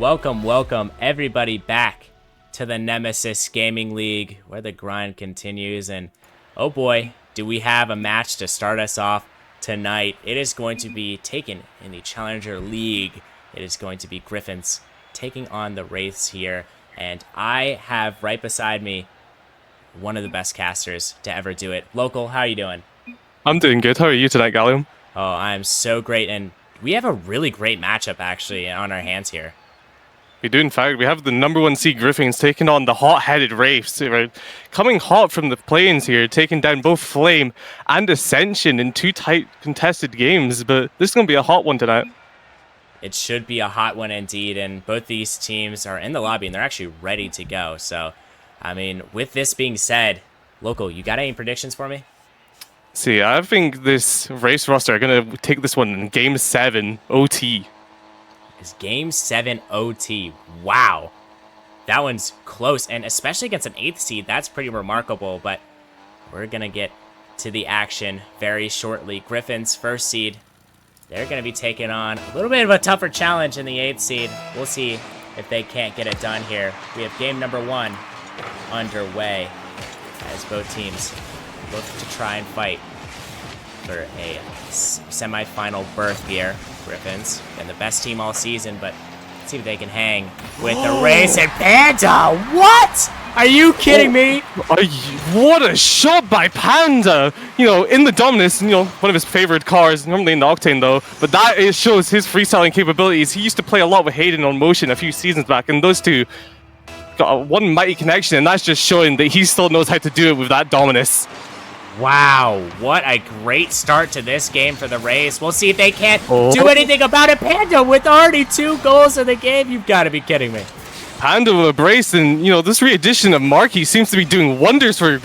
welcome everybody back to the Nemesis Gaming League, where the grind continues. And oh boy, do we have a match to start us off tonight. It is going to be taken in the Challenger League. It is going to be Griffins taking on the Wraiths here. And I have right beside me one of the best casters to ever do it. Local, how are you doing? I'm doing good. How are you tonight, Gallium? Oh, I'm so great. And we have a really great matchup actually on our hands here. We do, in fact. We have the #1 seed Griffins taking on the hot-headed Wraiths. Right? Coming hot from the plains here, taking down both Flame and Ascension in two tight contested games. But this is going to be a hot one tonight. It should be a hot one indeed. And both these teams are in the lobby and they're actually ready to go. So, I mean, with this being said, Local, you got any predictions for me? See, I think this Wraiths roster are going to take this one in Game 7 OT. Is Game 7 OT. Wow. That one's close, and especially against an 8th seed, that's pretty remarkable, but we're going to get to the action very shortly. Griffins, first seed, they're going to be taking on a little bit of a tougher challenge in the 8th seed. We'll see if they can't get it done here. We have game #1 underway as both teams look to try and fight for a semi-final berth here. Griffins and the best team all season, but let's see if they can hang with the Wraiths and Panda. What? Are you kidding me? What a shot by Panda! You know, in the Dominus, you know, one of his favorite cars, normally in the Octane though, but that shows his freestyling capabilities. He used to play a lot with Hayden on Motion a few seasons back, and those two got one mighty connection, and that's just showing that he still knows how to do it with that Dominus. Wow, what a great start to this game for the Wraiths. We'll see if they can't do anything about it. Panda with already 2 goals in the game. You've got to be kidding me. Panda with a brace, and you know, this re-addition of Marky seems to be doing wonders for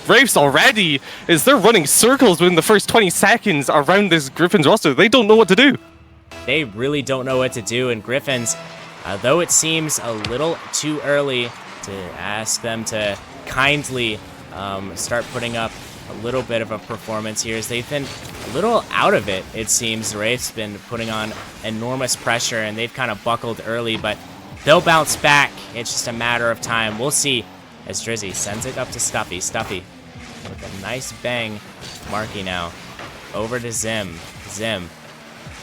Wraiths already, as they're running circles within the first 20 seconds around this Griffins roster. They don't know what to do. They really don't know what to do, and Griffins, though it seems a little too early to ask them to kindly start putting up a little bit of a performance here, as they've been a little out of it. It seems Wraith's been putting on enormous pressure and they've kind of buckled early, but they'll bounce back. It's just a matter of time. We'll see as Drizzy sends it up to Stuffy. Stuffy with a nice bang. Marky now over to Zim. Zim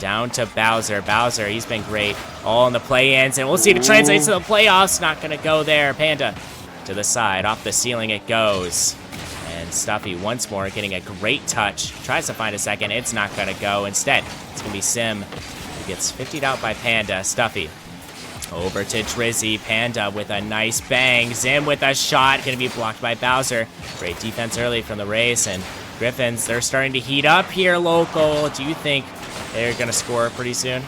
down to Bowser. Bowser, he's been great all in the play-ins, and we'll see if it translates to the playoffs. Not gonna go there. Panda to the side, off the ceiling it goes. And Stuffy once more getting a great touch. Tries to find a second. It's not going to go. Instead, it's going to be Sim who gets 50'd out by Panda. Stuffy over to Drizzy. Panda with a nice bang. Zim with a shot. Going to be blocked by Bowser. Great defense early from the Wraiths. And Griffins, they're starting to heat up here, Local. Do you think they're going to score pretty soon?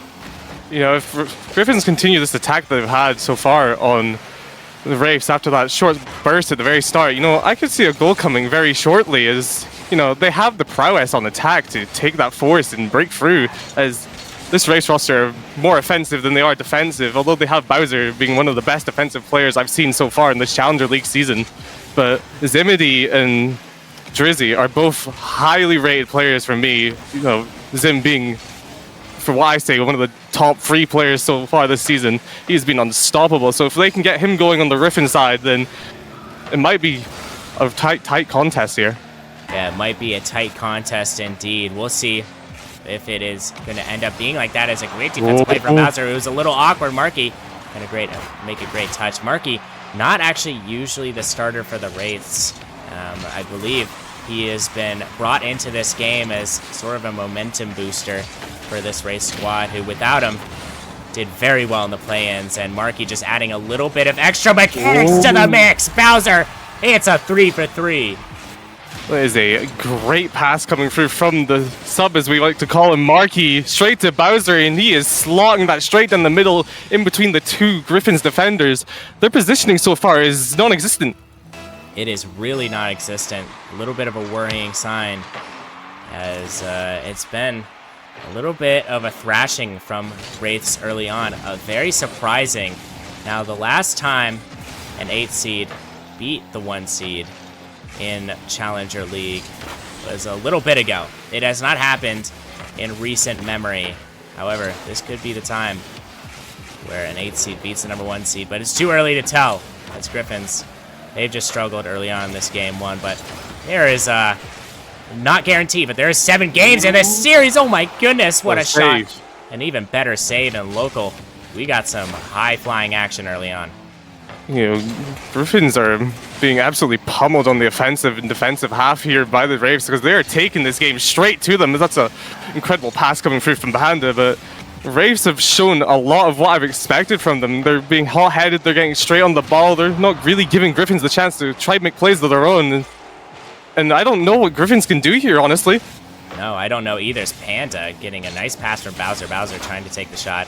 You know, if Griffins continue this attack that they've had so far on the Wraiths after that short burst at the very start, you know, I could see a goal coming very shortly, as, you know, they have the prowess on attack to take that force and break through, as this Wraiths roster are more offensive than they are defensive, although they have Bowser being one of the best defensive players I've seen so far in this Challenger League season. But Zimity and Drizzy are both highly rated players for me, you know, Zim being, for what I say, one of the top 3 players so far this season. He's been unstoppable, so if they can get him going on the Griffin side, then it might be a tight contest here. Yeah, it might be a tight contest indeed. We'll see if it is going to end up being like that. As a great defensive play from Bowser. It was a little awkward. Marky and make a great touch. Marky, not actually usually the starter for the Wraiths. I believe he has been brought into this game as sort of a momentum booster for this Wraith squad, who without him did very well in the play-ins, and Marky just adding a little bit of extra mechanics to the mix. Bowser, it's a 3 for 3. That is a great pass coming through from the sub, as we like to call him, Marky, straight to Bowser, and he is slotting that straight down the middle in between the 2 Griffins defenders. Their positioning so far is non-existent. It is really non-existent. A little bit of a worrying sign, as it's been a little bit of a thrashing from Wraiths early on. Very surprising. Now, the last time an 8th seed beat the 1 seed in Challenger League was a little bit ago. It has not happened in recent memory. However, this could be the time where an 8 seed beats the number 1 seed, but it's too early to tell. As Griffins, they've just struggled early on in this game 1, but there is not guaranteed, but there's 7 games in this series. Oh my goodness, what a shot. An even better save in local. We got some high-flying action early on. You know, Griffins are being absolutely pummeled on the offensive and defensive half here by the Wraiths because they are taking this game straight to them. That's an incredible pass coming through from Panda, but Wraiths have shown a lot of what I've expected from them. They're being hot-headed, they're getting straight on the ball, they're not really giving Griffins the chance to try to make plays of their own. And I don't know what Griffins can do here, honestly. No, I don't know either. It's Panda getting a nice pass from Bowser. Bowser trying to take the shot.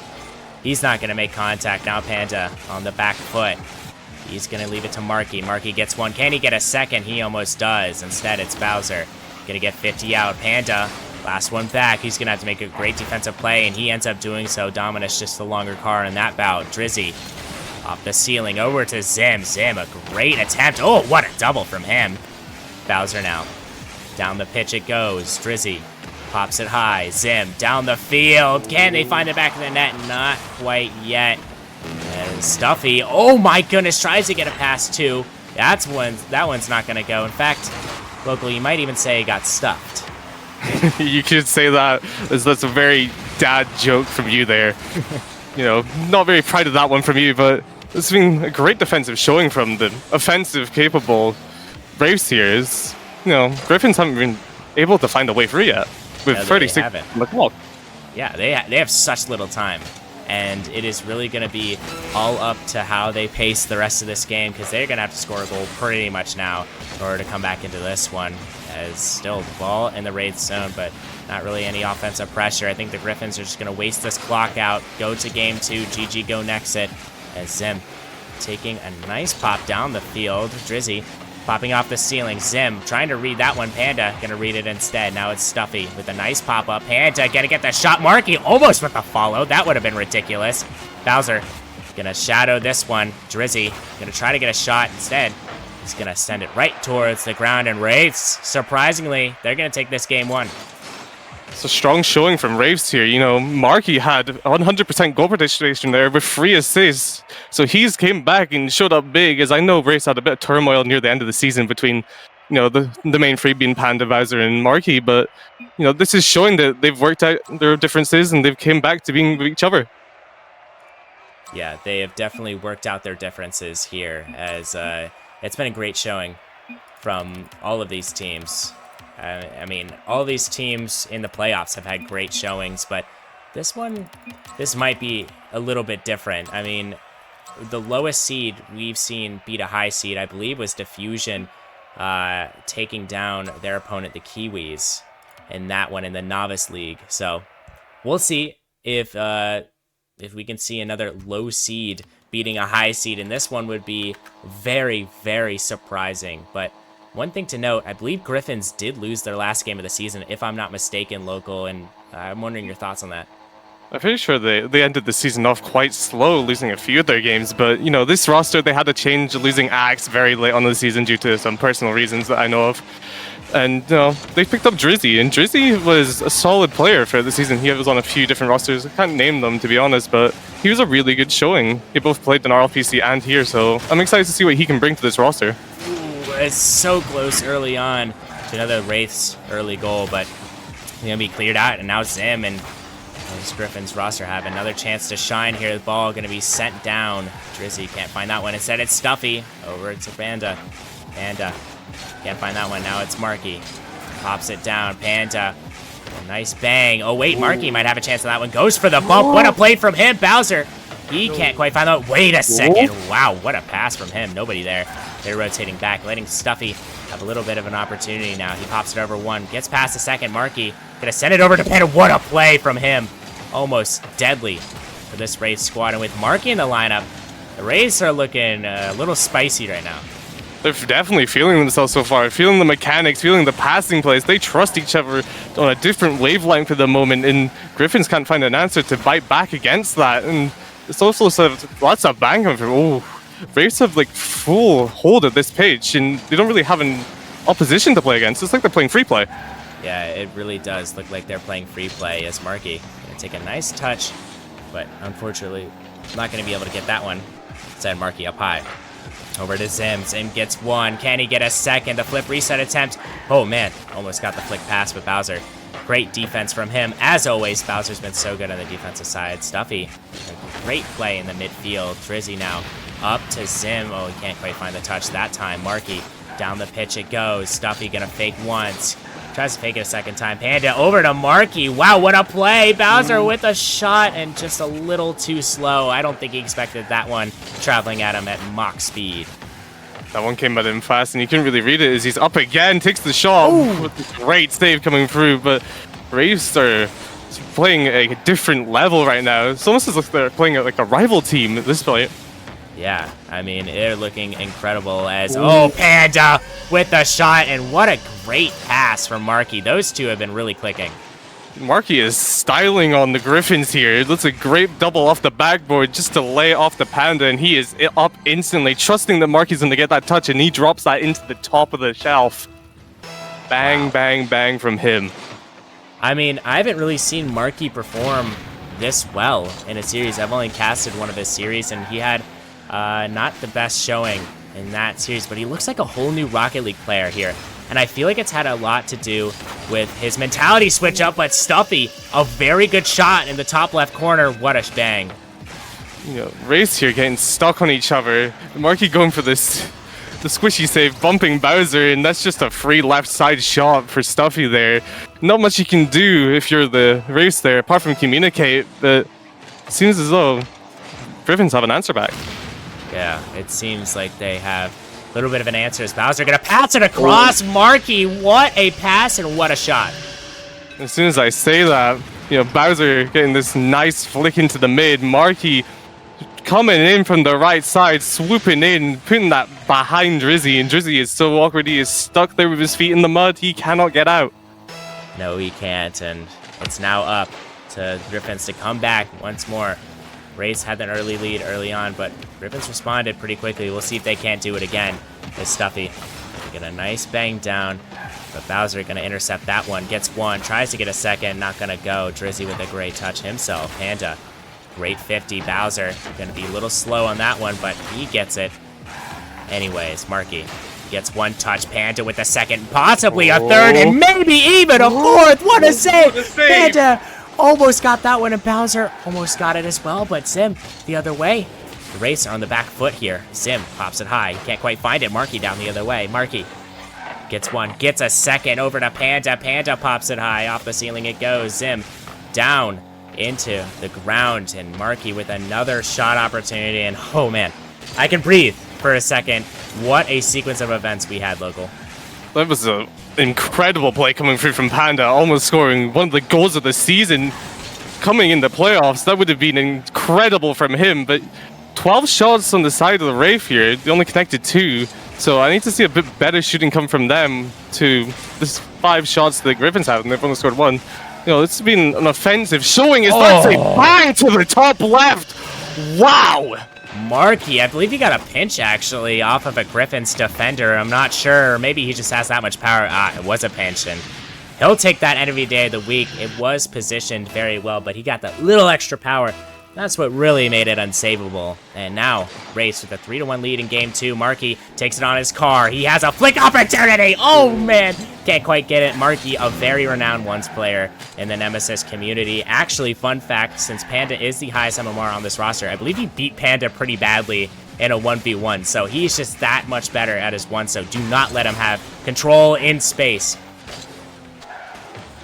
He's not going to make contact. Now Panda on the back foot. He's going to leave it to Marky. Marky gets one. Can he get a second? He almost does. Instead, it's Bowser. Going to get 50 out. Panda, last one back. He's going to have to make a great defensive play, and he ends up doing so. Dominus just the longer car in that bout. Drizzy off the ceiling over to Zim. Zim, a great attempt. Oh, what a double from him. Bowser now. Down the pitch it goes. Drizzy pops it high. Zim down the field. Can they find the back of the net? Not quite yet. And Stuffy, oh my goodness, tries to get a pass too. That one's not going to go. In fact, local, you might even say got stuffed. You could say that. That's a very dad joke from you there. You know, not very proud of that one from you, but it's been a great defensive showing from the offensive capable Wraiths here. Is, you know, Griffins haven't been able to find a way through yet with 36 on the clock. Yeah, they have such little time. And it is really going to be all up to how they pace the rest of this game, because they're going to have to score a goal pretty much now in order to come back into this one. As still the ball in the Wraith zone, but not really any offensive pressure. I think the Griffins are just going to waste this clock out, go to game 2, GG go next it, as Zim taking a nice pop down the field. Drizzy popping off the ceiling. Zim trying to read that one. Panda gonna read it instead. Now it's Stuffy with a nice pop-up. Panda gonna get the shot. Marky almost with the follow. That would have been ridiculous. Bowser gonna shadow this one. Drizzy gonna try to get a shot instead. He's gonna send it right towards the ground, and Wraiths, surprisingly, they're gonna take this game 1. It's a strong showing from Wraiths here. You know, Marky had 100% goal participation there with 3 assists. So he's came back and showed up big, as I know Wraiths had a bit of turmoil near the end of the season between, you know, the main 3 being Panda, Bowser, and Marky. But, you know, this is showing that they've worked out their differences and they've came back to being with each other. Yeah, they have definitely worked out their differences here, as it's been a great showing from all of these teams. I mean, all these teams in the playoffs have had great showings, but this might be a little bit different. I mean, the lowest seed we've seen beat a high seed, I believe, was Diffusion taking down their opponent, the Kiwis, in that one in the Novice League. So we'll see if we can see another low seed beating a high seed, and this one would be very, very surprising. But one thing to note, I believe Griffins did lose their last game of the season, if I'm not mistaken, local, and I'm wondering your thoughts on that. I'm pretty sure they ended the season off quite slow, losing a few of their games, but, you know, this roster, they had to change, losing Axe very late on the season due to some personal reasons that I know of. And, you know, they picked up Drizzy, and Drizzy was a solid player for the season. He was on a few different rosters. I can't name them, to be honest, but he was a really good showing. They both played in RLPC and here, so I'm excited to see what he can bring to this roster. It's so close early on to another Wraiths early goal, but it's going to be cleared out, and now Zim and this Griffins roster have another chance to shine here. The ball going to be sent down. Drizzy can't find that one. Instead, it's Stuffy over to Panda. Panda can't find that one. Now it's Marky. Pops it down. Panda. A nice bang. Oh, wait. Marky might have a chance on that one. Goes for the bump. What a play from him. Bowser. He can't quite find that. Wait a second. Wow, what a pass from him. Nobody there. They're rotating back, letting Stuffy have a little bit of an opportunity now. He pops it over one. Gets past the second. Marky gonna send it over to Panda. What a play from him. Almost deadly for this Wraith squad. And with Marky in the lineup, the Wraiths are looking a little spicy right now. They're definitely feeling themselves so far, feeling the mechanics, feeling the passing plays. They trust each other on a different wavelength at the moment, and Griffins can't find an answer to bite back against that. And it's also sort of lots of bang coming from. Oh, Wraiths have like full hold of this pitch, and they don't really have an opposition to play against. It's like they're playing free play. Yeah, it really does look like they're playing free play as Marky gonna take a nice touch, but unfortunately I'm not going to be able to get that one. Send Marky up high. Over to Zim. Zim gets one. Can he get a second? The flip reset attempt. Oh, man. Almost got the flick pass with Bowser. Great defense from him. As always, Bowser's been so good on the defensive side. Stuffy, a great play in the midfield. Drizzy now up to Zim. Oh, he can't quite find the touch that time. Marky, down the pitch it goes. Stuffy gonna fake once. Tries to fake it a second time. Panda over to Marky. Wow, what a play. Bowser with a shot and just a little too slow. I don't think he expected that one traveling at him at Mach speed. That one came at him fast, and you couldn't really read it as he's up again, takes the shot. With a great save coming through, but Wraiths are playing a different level right now. It's almost as if they're playing like a rival team at this point. Yeah, I mean, they're looking incredible as... Oh, Panda with the shot, and what a great pass from Marky. Those two have been really clicking. Marky is styling on the Griffins here. That's a great double off the backboard just to lay off the Panda, and he is up instantly, trusting that Marky's going to get that touch, and he drops that into the top of the shelf. Bang, bang, bang from him. I mean, I haven't really seen Marky perform this well in a series. I've only casted one of his series, and he had not the best showing in that series, but he looks like a whole new Rocket League player here. And I feel like it's had a lot to do with his mentality switch up, but Stuffy, a very good shot in the top left corner. What a bang. You know, Race here getting stuck on each other. Marky going for the squishy save, bumping Bowser, and that's just a free left side shot for Stuffy there. Not much you can do if you're the Race there, apart from communicate, but it seems as though Griffins have an answer back. Yeah, it seems like they have a little bit of an answer as Bowser gonna pass it across. Marky, what a pass and what a shot. As soon as I say that, you know, Bowser getting this nice flick into the mid, Marky coming in from the right side, swooping in, putting that behind Drizzy, and Drizzy is so awkward, he is stuck there with his feet in the mud, he cannot get out. No, he can't, and it's now up to Griffins to come back once more. Race had an early lead early on, but Griffins responded pretty quickly. We'll see if they can't do it again. It's Stuffy. Get a nice bang down, but Bowser gonna intercept that one. Gets one, tries to get a second, not gonna go. Drizzy with a great touch himself. Panda, great 50. Bowser gonna be a little slow on that one, but he gets it. Anyways, Marky gets one touch. Panda with a second, possibly a third, and maybe even a fourth. What a save! Panda almost got that one, and Bowser almost got it as well, but Zim the other way. The Race are on the back foot here. Zim pops it high. Can't quite find it. Marky down the other way. Marky gets one, gets a second over to Panda. Panda pops it high. Off the ceiling it goes. Zim down into the ground, and Marky with another shot opportunity, and oh man, I can breathe for a second. What a sequence of events we had, Local. That was an incredible play coming through from Panda, almost scoring one of the goals of the season coming in the playoffs. That would have been incredible from him, but 12 shots on the side of the Wraith here, they only connected 2, so I need to see a bit better shooting come from them to this 5 shots that Griffins have, and they've only scored 1. You know, it's been an offensive showing. Is that a bang to the top left? Wow! Marky, I believe he got a pinch actually off of a Griffin's defender. I'm not sure. Maybe he just has that much power. It was a pinch, and he'll take that every day of the week. It was positioned very well, but he got that little extra power. That's what really made it unsavable. And now, Race with a 3-1 lead in game 2. Marky takes it on his car. He has a flick opportunity. Oh, man. Can't quite get it. Marky, a very renowned ones player in the Nemesis community. Actually, fun fact, since Panda is the highest MMR on this roster, I believe he beat Panda pretty badly in a 1v1. So he's just that much better at his one. So do not let him have control in space.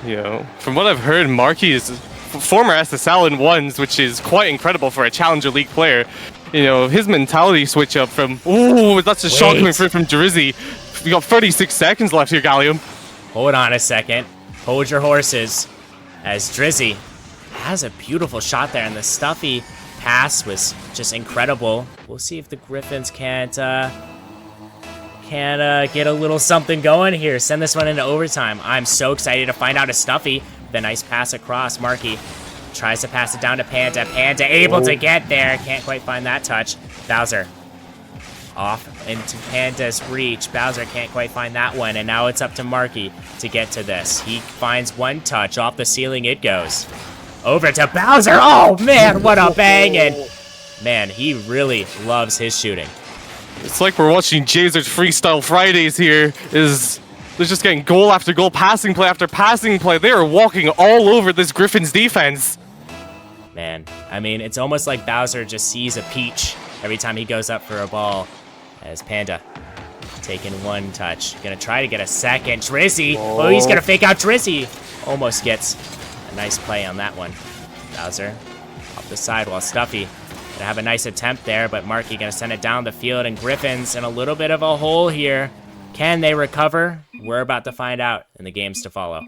You know, from what I've heard, Marky is former SSL in ones, which is quite incredible for a Challenger League player. You know, his mentality switch up from, ooh, that's a shot coming through from Drizzy. We got 36 seconds left here, Gallium. Hold on a second. Hold your horses. As Drizzy has a beautiful shot there, and the Stuffy pass was just incredible. We'll see if the Griffins can't get a little something going here. Send this one into overtime. I'm so excited to find out a Stuffy. The nice pass across. Marky tries to pass it down to Panda. Panda able to get there. Can't quite find that touch. Bowser off into Panda's reach. Bowser can't quite find that one. And now it's up to Marky to get to this. He finds one touch. Off the ceiling it goes. Over to Bowser. Oh, man, what a bang. And Man, he really loves his shooting. It's like we're watching Jazer's Freestyle Fridays here. They're just getting goal after goal, passing play after passing play. They are walking all over this Griffins defense. Man, I mean, it's almost like Bowser just sees a peach every time he goes up for a ball. As Panda taking one touch. Gonna try to get a second. Drizzy. Oh, he's gonna fake out Drizzy. Almost gets a nice play on that one. Bowser off the side while Stuffy gonna have a nice attempt there, but Marky gonna send it down the field, and Griffins in a little bit of a hole here. Can they recover? We're about to find out in the games to follow.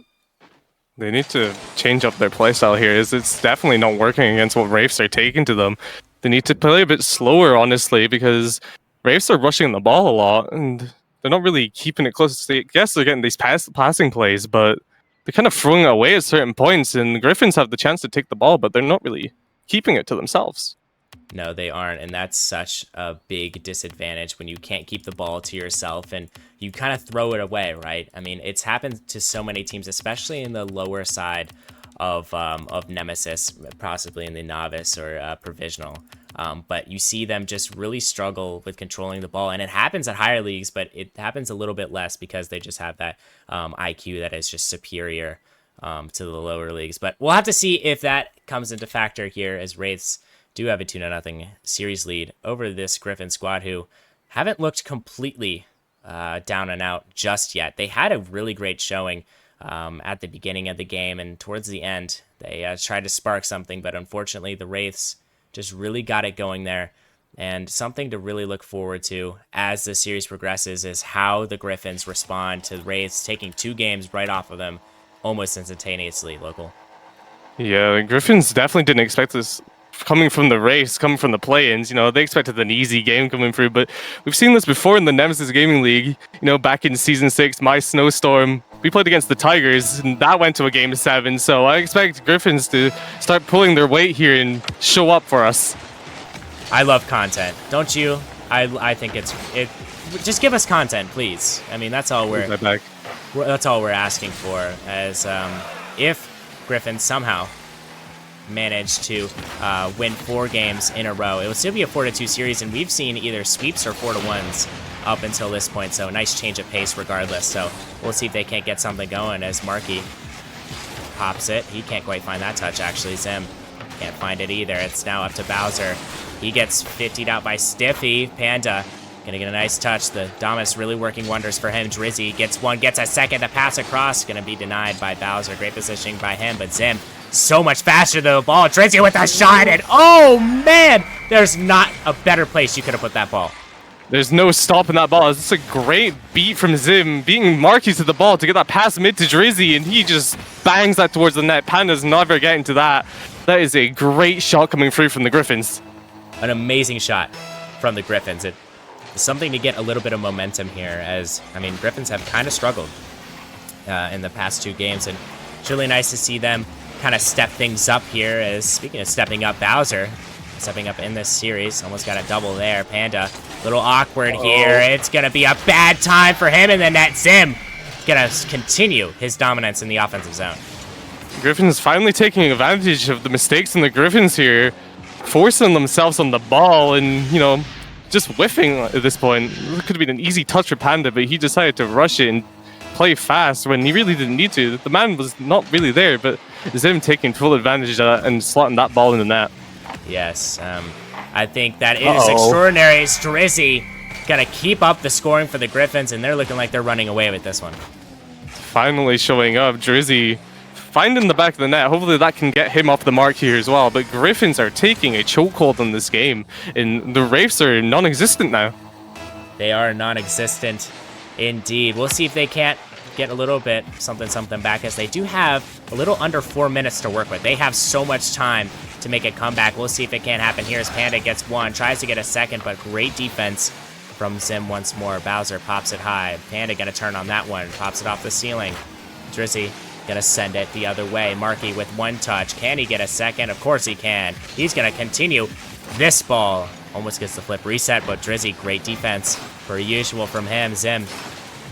They need to change up their playstyle here. It's definitely not working against what Wraiths are taking to them. They need to play a bit slower, honestly, because Wraiths are rushing the ball a lot, and they're not really keeping it close. I guess they're getting these passing plays, but they're kind of throwing it away at certain points, and the Griffins have the chance to take the ball, but they're not really keeping it to themselves. No, they aren't, and that's such a big disadvantage when you can't keep the ball to yourself and you kind of throw it away, right? I mean, it's happened to so many teams, especially in the lower side of Nemesis, possibly in the novice or provisional. But you see them just really struggle with controlling the ball, and it happens at higher leagues, but it happens a little bit less because they just have that IQ that is just superior to the lower leagues. But we'll have to see if that comes into factor here, as Wraiths do have a 2-0 series lead over this Griffin squad, who haven't looked completely down and out just yet. They had a really great showing at the beginning of the game, and towards the end, they tried to spark something, but unfortunately, the Wraiths just really got it going there. And something to really look forward to as the series progresses is how the Griffins respond to the Wraiths taking 2 games right off of them almost instantaneously, Local. Yeah, the Griffins definitely didn't expect this coming from the race, coming from the play-ins. You know, they expected an easy game coming through, but we've seen this before in the Nemesis Gaming League. You know, back in Season 6, My Snowstorm, we played against the Tigers, and that went to a Game 7, so I expect Griffins to start pulling their weight here and show up for us. I love content, don't you? I think it. Just give us content, please. I mean, that's all we're asking for. As if Griffins somehow managed to win 4 games in a row, it would still be a 4-2 series, and we've seen either sweeps or 4-1s up until this point, so nice change of pace regardless. So we'll see if they can't get something going as Marky pops it. He can't quite find that touch, actually. Zim can't find it either. It's now up to Bowser. He gets 50'd out by Stiffy. Panda gonna get a nice touch. The Dominus really working wonders for him. Drizzy gets one, gets a second to pass across. Gonna be denied by Bowser. Great positioning by him, but Zim so much faster than the ball. Drizzy with a shot, and oh man, there's not a better place you could have put that ball. There's no stopping that ball. It's a great beat from Zim, beating Marky to the ball to get that pass mid to Drizzy, and he just bangs that towards the net. Panda's never getting to that. That is a great shot coming through from the Griffins. An amazing shot from the Griffins. It's something to get a little bit of momentum here, as, I mean, Griffins have kind of struggled in the past 2 games, and it's really nice to see them kind of step things up here. As speaking of stepping up, Bowser stepping up in this series, almost got a double there. Panda, a little awkward here. It's gonna be a bad time for him in the net. Zim gonna continue his dominance in the offensive zone. Griffins finally taking advantage of the mistakes in the Griffins here, forcing themselves on the ball and, you know, just whiffing at this point. It could have been an easy touch for Panda, but he decided to rush it and play fast when he really didn't need to. The man was not really there, but Zim taking full advantage of that and slotting that ball in the net. Yes, I think that is extraordinary. Drizzy gonna keep up the scoring for the Griffins, and they're looking like they're running away with this one. Finally showing up, Drizzy finding the back of the net. Hopefully that can get him off the mark here as well, but Griffins are taking a chokehold on this game, and the Wraiths are non-existent now. They are non-existent indeed. We'll see if they can't get a little bit something back, as they do have a little under 4 minutes to work with. They have so much time to make a comeback. We'll see if it can happen here as Panda gets one, tries to get a second, but great defense from Zim once more. Bowser pops it high. Panda gonna turn on that one, pops it off the ceiling. Drizzy gonna send it the other way. Marky with one touch. Can he get a second? Of course he can. He's gonna continue. This ball almost gets the flip reset, but Drizzy, great defense per usual from him. Zim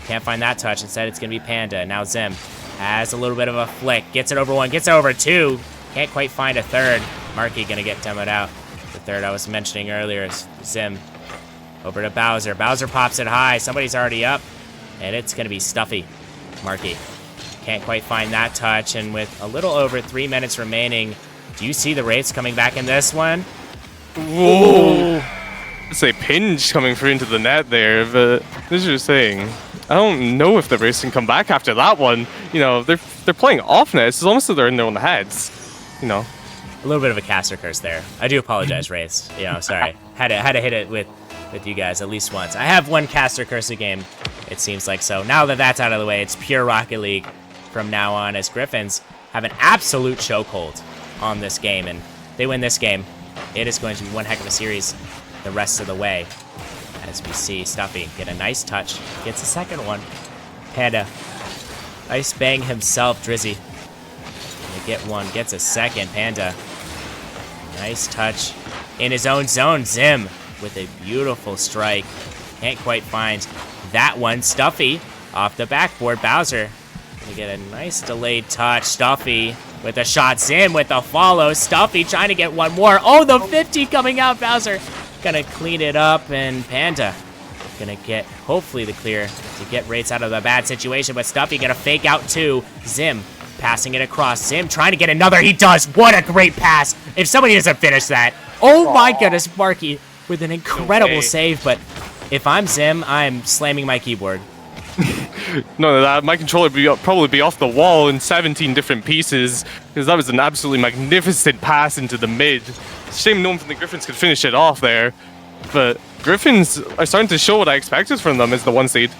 can't find that touch. Instead, it's gonna be Panda. Now Zim has a little bit of a flick. Gets it over 1, gets it over 2. Can't quite find a third. Marky gonna get demoed out. The third I was mentioning earlier. Zim over to Bowser. Bowser pops it high. Somebody's already up, and it's going to be Stuffy. Marky can't quite find that touch, and with a little over 3 minutes remaining, do you see the Wraiths coming back in this one? Whoa! It's a pinch coming through into the net there, but as you're saying, I don't know if the Wraiths can come back after that one. You know, they're playing off net. It's almost like they're in their own heads. You know, a little bit of a caster curse there. I do apologize, Wraiths. You know, sorry. Had to hit it with you guys at least once. I have one caster curse a game, it seems like. So now that that's out of the way, it's pure Rocket League from now on, as Griffins have an absolute chokehold on this game, and they win this game. It is going to be one heck of a series the rest of the way. As we see Stuffy get a nice touch, gets a second one. Panda, nice bang himself. Drizzy gonna get one, gets a second. Panda, nice touch in his own zone. Zim with a beautiful strike. Can't quite find that one. Stuffy off the backboard. Bowser gonna get a nice delayed touch. Stuffy with a shot. Zim with a follow. Stuffy trying to get one more. Oh, the 50 coming out. Bowser gonna clean it up, and Panda gonna get, hopefully, the clear to get Wraiths out of the bad situation, but Stuffy gonna fake out too. Zim passing it across. Zim trying to get another. He does. What a great pass. If somebody doesn't finish that. Oh my goodness, Marky with an incredible save, but if I'm Zim, I'm slamming my keyboard. No, that my controller would probably be off the wall in 17 different pieces, because that was an absolutely magnificent pass into the mid. Shame no one from the Griffins could finish it off there, but Griffins are starting to show what I expected from them as the 1 seed.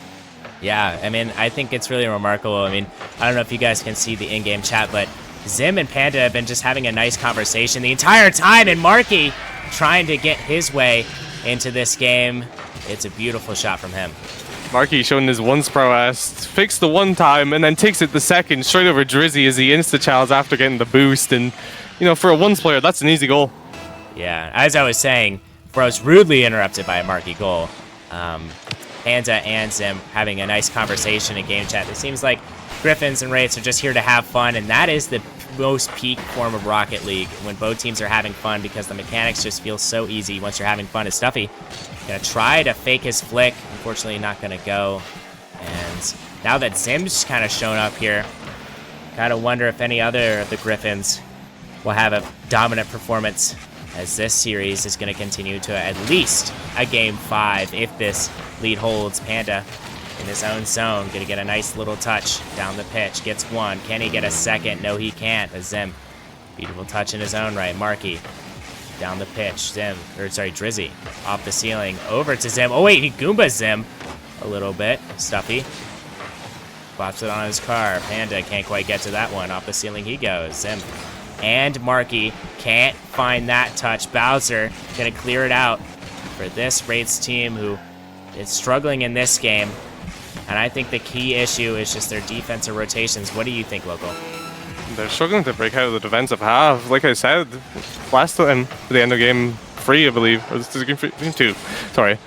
Yeah, I mean, I think it's really remarkable. I mean, I don't know if you guys can see the in-game chat, but Zim and Panda have been just having a nice conversation the entire time, and Marky trying to get his way into this game. It's a beautiful shot from him. Marky showing his once prowess, fakes the one time, and then takes it the second, straight over Drizzy as he insta-challenge after getting the boost. And, you know, for a ones player, that's an easy goal. Yeah, as I was saying, bro, I was rudely interrupted by a Marky goal. Panda and Zim having a nice conversation in game chat. It seems like Griffins and Wraiths are just here to have fun, and that is the most peak form of Rocket League, when both teams are having fun, because the mechanics just feel so easy once you're having fun. Is Stuffy gonna try to fake his flick? Unfortunately, not gonna go. And now that Zim's kind of shown up here, gotta wonder if any other of the Griffins will have a dominant performance, as this series is going to continue to at least a game 5 if this lead holds. Panda in his own zone, going to get a nice little touch down the pitch, gets one. Can he get a second? No, he can't. As Zim, beautiful touch in his own right. Marky down the pitch. Drizzy off the ceiling over to Zim. Oh wait, he Goomba Zim a little bit. Stuffy pops it on his car. Panda can't quite get to that one. Off the ceiling he goes. Zim and Marky can't find that touch. Bowser gonna clear it out for this Wraiths team, who is struggling in this game. And I think the key issue is just their defensive rotations. What do you think, Local? They're struggling to break out of the defensive half. Like I said, last time, at the end of game 3, I believe, or this is game 2, sorry.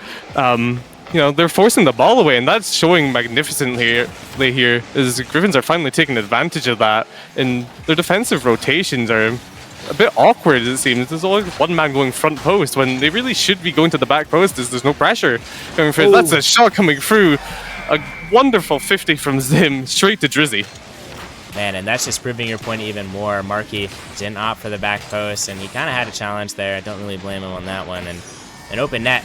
You know, they're forcing the ball away, and that's showing magnificently here, as Griffins are finally taking advantage of that, and their defensive rotations are a bit awkward, it seems. There's always one man going front post when they really should be going to the back post, as there's no pressure coming through. That's a shot coming through. A wonderful 50 from Zim, straight to Drizzy. Man, and that's just proving your point even more. Marky didn't opt for the back post, and he kind of had a challenge there. I don't really blame him on that one. And an open net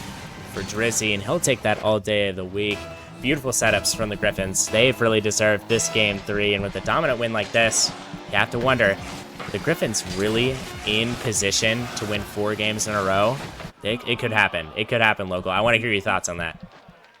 for Drizzy, and he'll take that all day of the week. Beautiful setups from the Griffins. They've really deserved this game 3, and with a dominant win like this, you have to wonder, are the Griffins really in position to win 4 games in a row? It could happen. It could happen, Local. I want to hear your thoughts on that.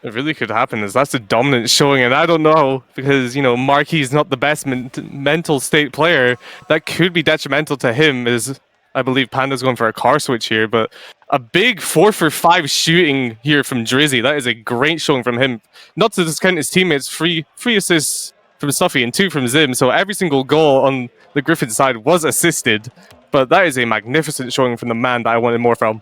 It really could happen, as that's a dominant showing, and I don't know, because, you know, Marky's not the best mental state player. That could be detrimental to him, as I believe Panda's going for a car switch here, but a big 4 for 5 shooting here from Drizzy. That is a great showing from him. Not to discount his teammates, 3 assists from Stuffy and 2 from Zim, so every single goal on the Griffin side was assisted, but that is a magnificent showing from the man that I wanted more from.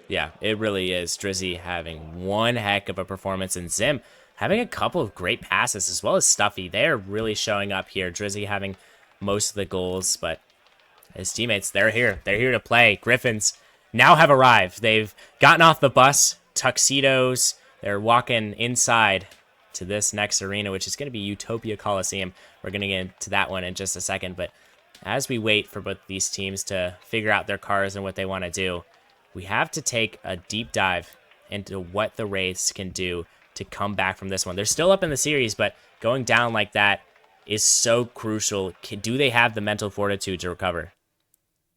Yeah, it really is. Drizzy having one heck of a performance, and Zim having a couple of great passes, as well as Stuffy. They're really showing up here. Drizzy having most of the goals, but his teammates, they're here. They're here to play. Griffins now have arrived. They've gotten off the bus, tuxedos. They're walking inside to this next arena, which is going to be Utopia Coliseum. We're going to get into that one in just a second. But as we wait for both these teams to figure out their cars and what they want to do, we have to take a deep dive into what the Wraiths can do to come back from this one. They're still up in the series, but going down like that is so crucial. Do they have the mental fortitude to recover?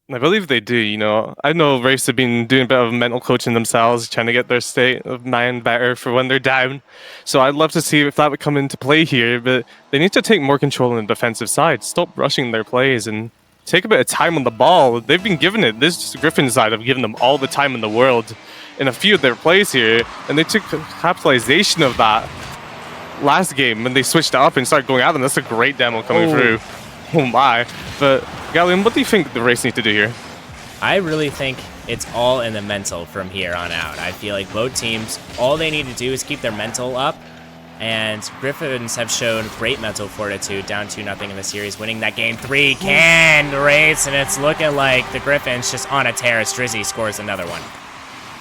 I believe they do, you know. I know Wraiths have been doing a bit of mental coaching themselves, trying to get their state of mind better for when they're down. So I'd love to see if that would come into play here, but they need to take more control on the defensive side. Stop rushing their plays and take a bit of time on the ball. They've been given it. This Griffin side have given them all the time in the world in a few of their plays here, and they took capitalization of that last game when they switched it up and started going at them. That's a great demo coming through. Oh my. But Gallium, what do you think the Wraiths need to do here? I really think it's all in the mental from here on out. I feel like both teams, all they need to do is keep their mental up, and Griffins have shown great mental fortitude, down 2-0 in the series, winning that game 3. Can the Wraiths, and it's looking like the Griffins just on a tear as Drizzy scores another one.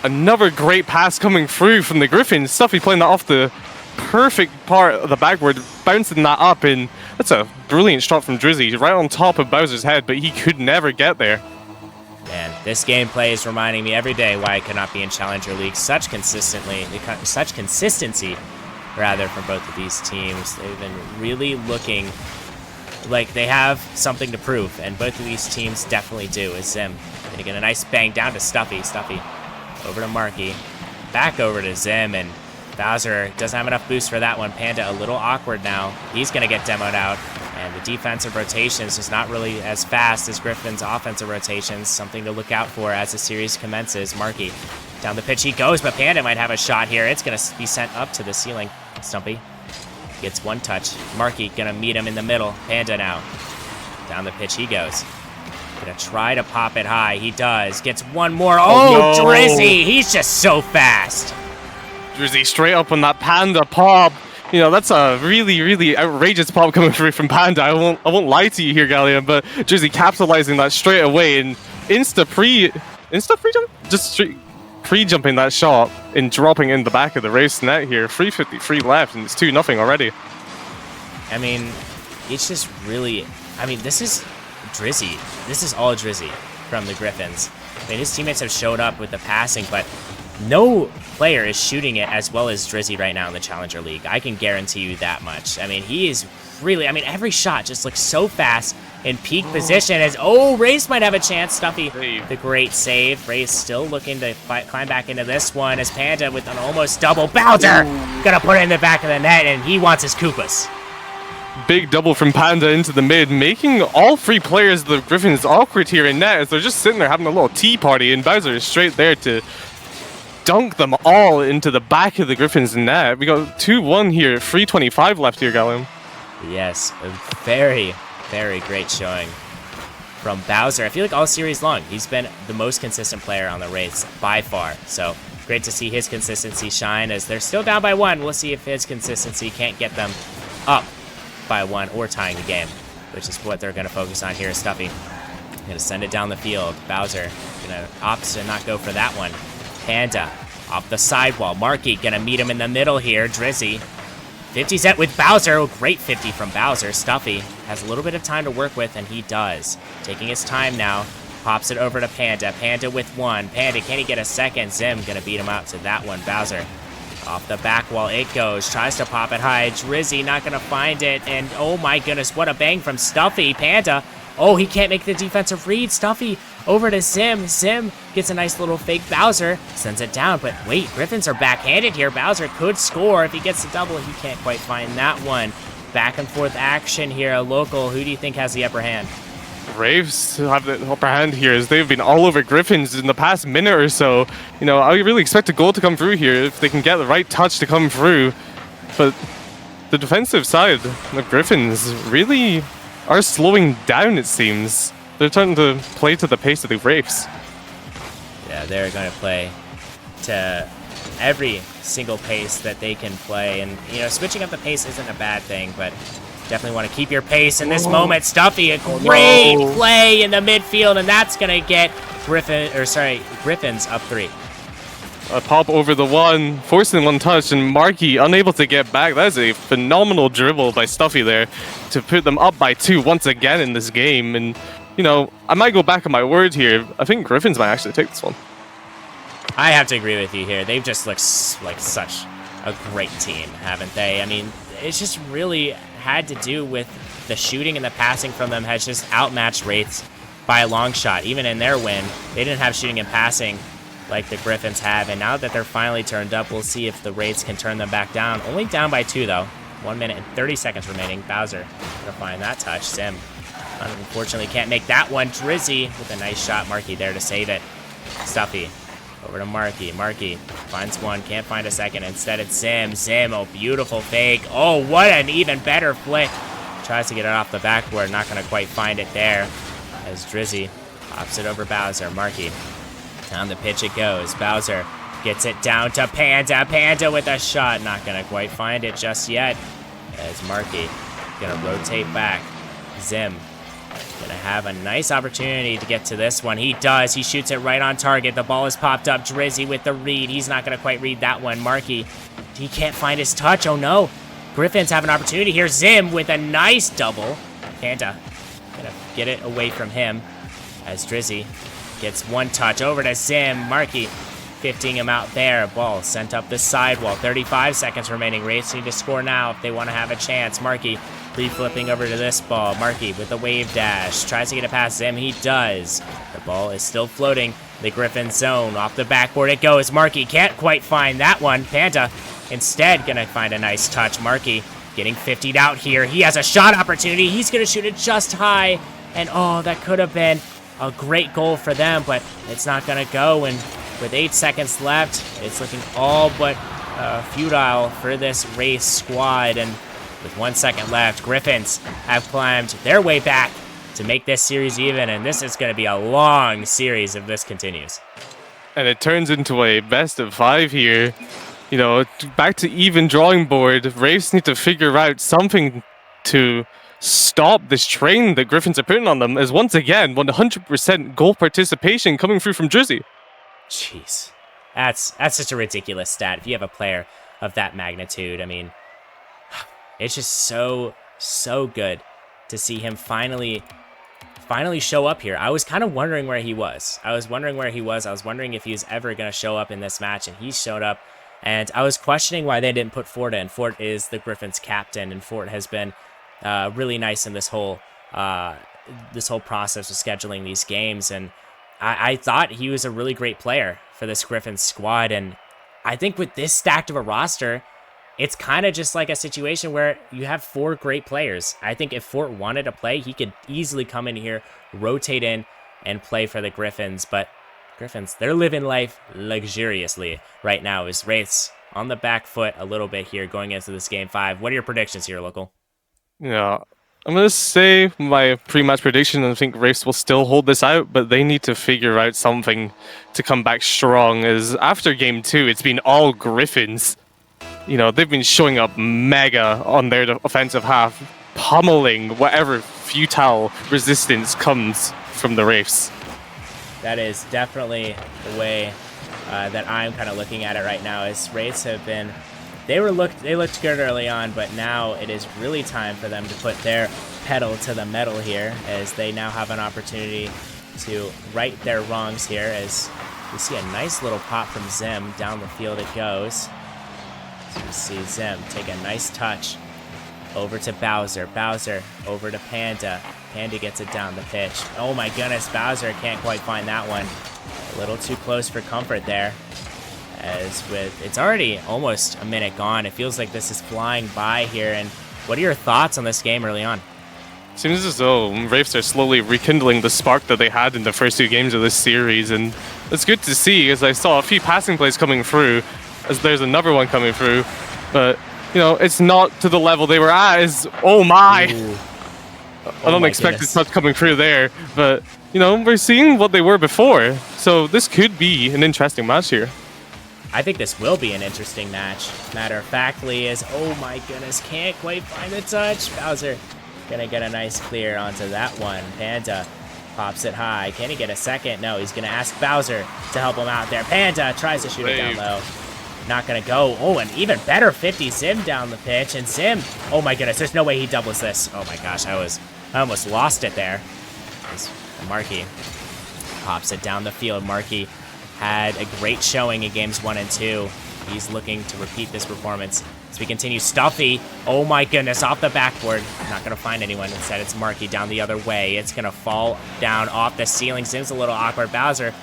Another great pass coming through from the Griffins. Stuffy playing that off the perfect part of the backboard, bouncing that up, and that's a brilliant shot from Drizzy, right on top of Bowser's head, but he could never get there. Man, this gameplay is reminding me every day why I could not be in Challenger League. Such consistency, rather, from both of these teams. They've been really looking like they have something to prove, and both of these teams definitely do. As Zim gonna get a nice bang down to Stuffy. Stuffy over to Marky, back over to Zim, and Bowser doesn't have enough boost for that one. Panda a little awkward now. He's going to get demoed out. And the defensive rotations is not really as fast as Griffin's offensive rotations. Something to look out for as the series commences. Marky down the pitch he goes, but Panda might have a shot here. It's going to be sent up to the ceiling. Stumpy gets one touch. Marky going to meet him in the middle. Panda now. Down the pitch he goes. Going to try to pop it high. He does. Gets one more. Oh, no. Drizzy! He's just so fast. Drizzy straight up on that Panda pop. You know, that's a really, really outrageous pop coming through from Panda. I won't lie to you here, Gallium, but Drizzy capitalizing that straight away and insta pre-jump? Just straight pre-jumping that shot and dropping in the back of the race net here. 3:53 left and it's 2-0 already. I mean, it's just really, this is Drizzy. This is all Drizzy from the Griffins. I mean, his teammates have showed up with the passing, but no player is shooting it as well as Drizzy right now in the Challenger League. I can guarantee you that much. I mean, he is really, every shot just looks so fast in peak position as, Race might have a chance. Stuffy, the great save. Race still looking to climb back into this one as Panda with an almost double. Bowser gonna put it in the back of the net, and he wants his Koopas. Big double from Panda into the mid, making all three players of the Griffins awkward here in net as they're just sitting there having a little tea party, and Bowser is straight there to dunk them all into the back of the Griffins net. We got 2-1 here, 3:25 left here, Gallium. Yes, a very, very great showing from Bowser. I feel like all series long, he's been the most consistent player on the Wraiths by far. So great to see his consistency shine as they're still down by 1. We'll see if his consistency can't get them up by 1 or tying the game, which is what they're going to focus on here. Stuffy going to send it down the field. Bowser going to opt to not go for that one. Panda off the sidewall. Marky gonna meet him in the middle here. Drizzy 50 set with Bowser. Great 50 from Bowser. Stuffy has a little bit of time to work with, and he does. Taking his time now. Pops it over to Panda. Panda with 1. Panda, can he get a second? Zim gonna beat him out to that one. Bowser off the back wall it goes. Tries to pop it high. Drizzy not gonna find it, and oh my goodness, what a bang from Stuffy. Panda, he can't make the defensive read. Stuffy over to Zim. Zim gets a nice little fake. Bowser sends it down, but wait, Griffins are backhanded here. Bowser could score if he gets the double. He can't quite find that one. Back and forth action here. A local, who do you think has the upper hand? Wraiths have the upper hand here as they've been all over Griffins in the past minute or so. You know, I really expect a goal to come through here if they can get the right touch to come through. But the defensive side of Griffins really are slowing down, it seems. They're starting to play to the pace of the Wraiths. Yeah, they're going to play to every single pace that they can play. And, switching up the pace isn't a bad thing, but Definitely want to keep your pace in this moment. Stuffy, a great play in the midfield, and that's going to get Griffins up 3. A pop over the one, forcing one touch, and Marky unable to get back. That is a phenomenal dribble by Stuffy there to put them up by 2 once again in this game. And, you know, I might go back on my word here. I think Griffins might actually take this one. I have to agree with you here. They've just looked like such a great team, haven't they? I mean, it's just really had to do with the shooting and the passing from them has just outmatched Wraiths by a long shot. Even in their win, they didn't have shooting and passing like the Griffins have, and now that they're finally turned up, we'll see if the Wraiths can turn them back down. Only down by 2, though. 1 minute and 30 seconds remaining. Bowser gonna find that touch. Zim, unfortunately, can't make that one. Drizzy with a nice shot. Marky there to save it. Stuffy over to Marky. Marky finds one, can't find a second. Instead, it's Zim. Zim, oh, beautiful fake. Oh, what an even better flick. Tries to get it off the backboard, not gonna quite find it there. As Drizzy pops it over Bowser. Marky. Down the pitch it goes. Bowser gets it down to Panda. Panda with a shot. Not going to quite find it just yet. As Marky going to rotate back. Zim going to have a nice opportunity to get to this one. He does. He shoots it right on target. The ball is popped up. Drizzy with the read. He's not going to quite read that one. Marky, he can't find his touch. Oh, no. Griffins have an opportunity here. Zim with a nice double. Panda going to get it away from him as Drizzy gets one touch over to Zim. Marky 15 him out there. Ball sent up the sidewall. 35 seconds remaining. Wraiths need to score now if they want to have a chance. Marky flipping over to this ball. Marky with the wave dash. Tries to get it past Zim. He does. The ball is still floating. The Griffin zone. Off the backboard it goes. Marky can't quite find that one. Panda instead gonna find a nice touch. Marky getting 50'd out here. He has a shot opportunity. He's gonna shoot it just high. And oh, that could have been a great goal for them, but it's not going to go. And with 8 seconds left, it's looking all but futile for this race squad. And with 1 second left, Griffins have climbed their way back to make this series even. And this is going to be a long series if this continues. And it turns into a best of 5 here. You know, back to even drawing board. Wraiths need to figure out something to stop this train that Griffins are putting on them, as once again 100% goal participation coming through from Drizzy. Jeez, that's such a ridiculous stat. If you have a player of that magnitude, I mean, it's just so good to see him finally show up here. I was kind of wondering where he was. I was wondering if he was ever going to show up in this match, and he showed up. And I was questioning why they didn't put Fort in. Fort is the Griffins captain, and Fort has been really nice in this whole process of scheduling these games, and I thought he was a really great player for this Griffins squad. And I think with this stacked of a roster, it's kind of just like a situation where you have 4 great players. I think if Fort wanted to play, he could easily come in here, rotate in, and play for the Griffins. But Griffins, they're living life luxuriously right now as Wraiths on the back foot a little bit here going into this Game 5. What are your predictions here, Local? Yeah, I'm going to say my pre-match prediction, I think Wraiths will still hold this out, but they need to figure out something to come back strong, as after Game 2, it's been all Griffins. You know, they've been showing up mega on their offensive half, pummeling whatever futile resistance comes from the Wraiths. That is definitely the way that I'm kind of looking at it right now, as Wraiths have been... They looked good early on, but now it is really time for them to put their pedal to the metal here, as they now have an opportunity to right their wrongs here, as we see a nice little pop from Zim. Down the field it goes. So we see Zim take a nice touch over to Bowser. Bowser over to Panda. Panda gets it down the pitch. Oh my goodness, Bowser can't quite find that one. A little too close for comfort there. As with, it's already almost a minute gone. It feels like this is flying by here. And what are your thoughts on this game early on? Seems as though Wraiths are slowly rekindling the spark that they had in the first 2 games of this series, and it's good to see, as I saw a few passing plays coming through, as there's another one coming through, but, you know, it's not to the level they were at. Oh my! Ooh. I don't expect this much coming through there, but, you know, we're seeing what they were before, so this could be an interesting match here. I think this will be an interesting match. Matter of factly is, oh my goodness, can't quite find the touch. Bowser gonna get a nice clear onto that one. Panda pops it high. Can he get a second? No, he's gonna ask Bowser to help him out there. Panda tries to shoot it down low. Not gonna go. Oh, an even better 50 Zim down the pitch. And Zim, oh my goodness, there's no way he doubles this. Oh my gosh, I almost lost it there. Marky pops it down the field. Marky had a great showing in games 1 and 2. He's looking to repeat this performance as we continue. Stuffy, oh my goodness, off the backboard. Not gonna find anyone. Instead, it's Marky down the other way. It's gonna fall down off the ceiling. Zim's a little awkward. Bowser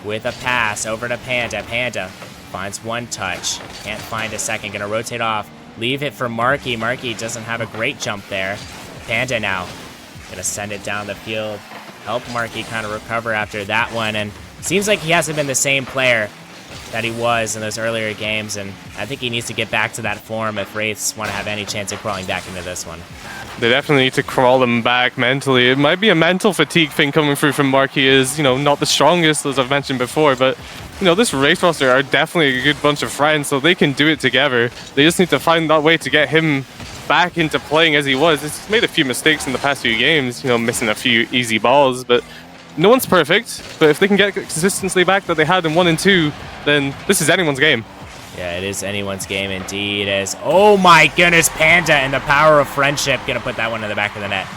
with a pass over to Panda. Panda finds one touch. Can't find a second. Gonna rotate off. Leave it for Marky. Marky doesn't have a great jump there. Panda now gonna send it down the field. Help Marky kind of recover after that one. And seems like he hasn't been the same player that he was in those earlier games. And I think he needs to get back to that form if Wraiths want to have any chance of crawling back into this one. They definitely need to crawl them back mentally. It might be a mental fatigue thing coming through from Marky is, not the strongest, as I've mentioned before, but, this Wraith roster are definitely a good bunch of friends, so they can do it together. They just need to find that way to get him back into playing as he was. He's made a few mistakes in the past few games, missing a few easy balls, but no one's perfect. But if they can get consistency back that they had in 1 and 2, then this is anyone's game. Yeah, it is anyone's game indeed. As oh my goodness, Panda and the power of friendship gonna put that one in the back of the net.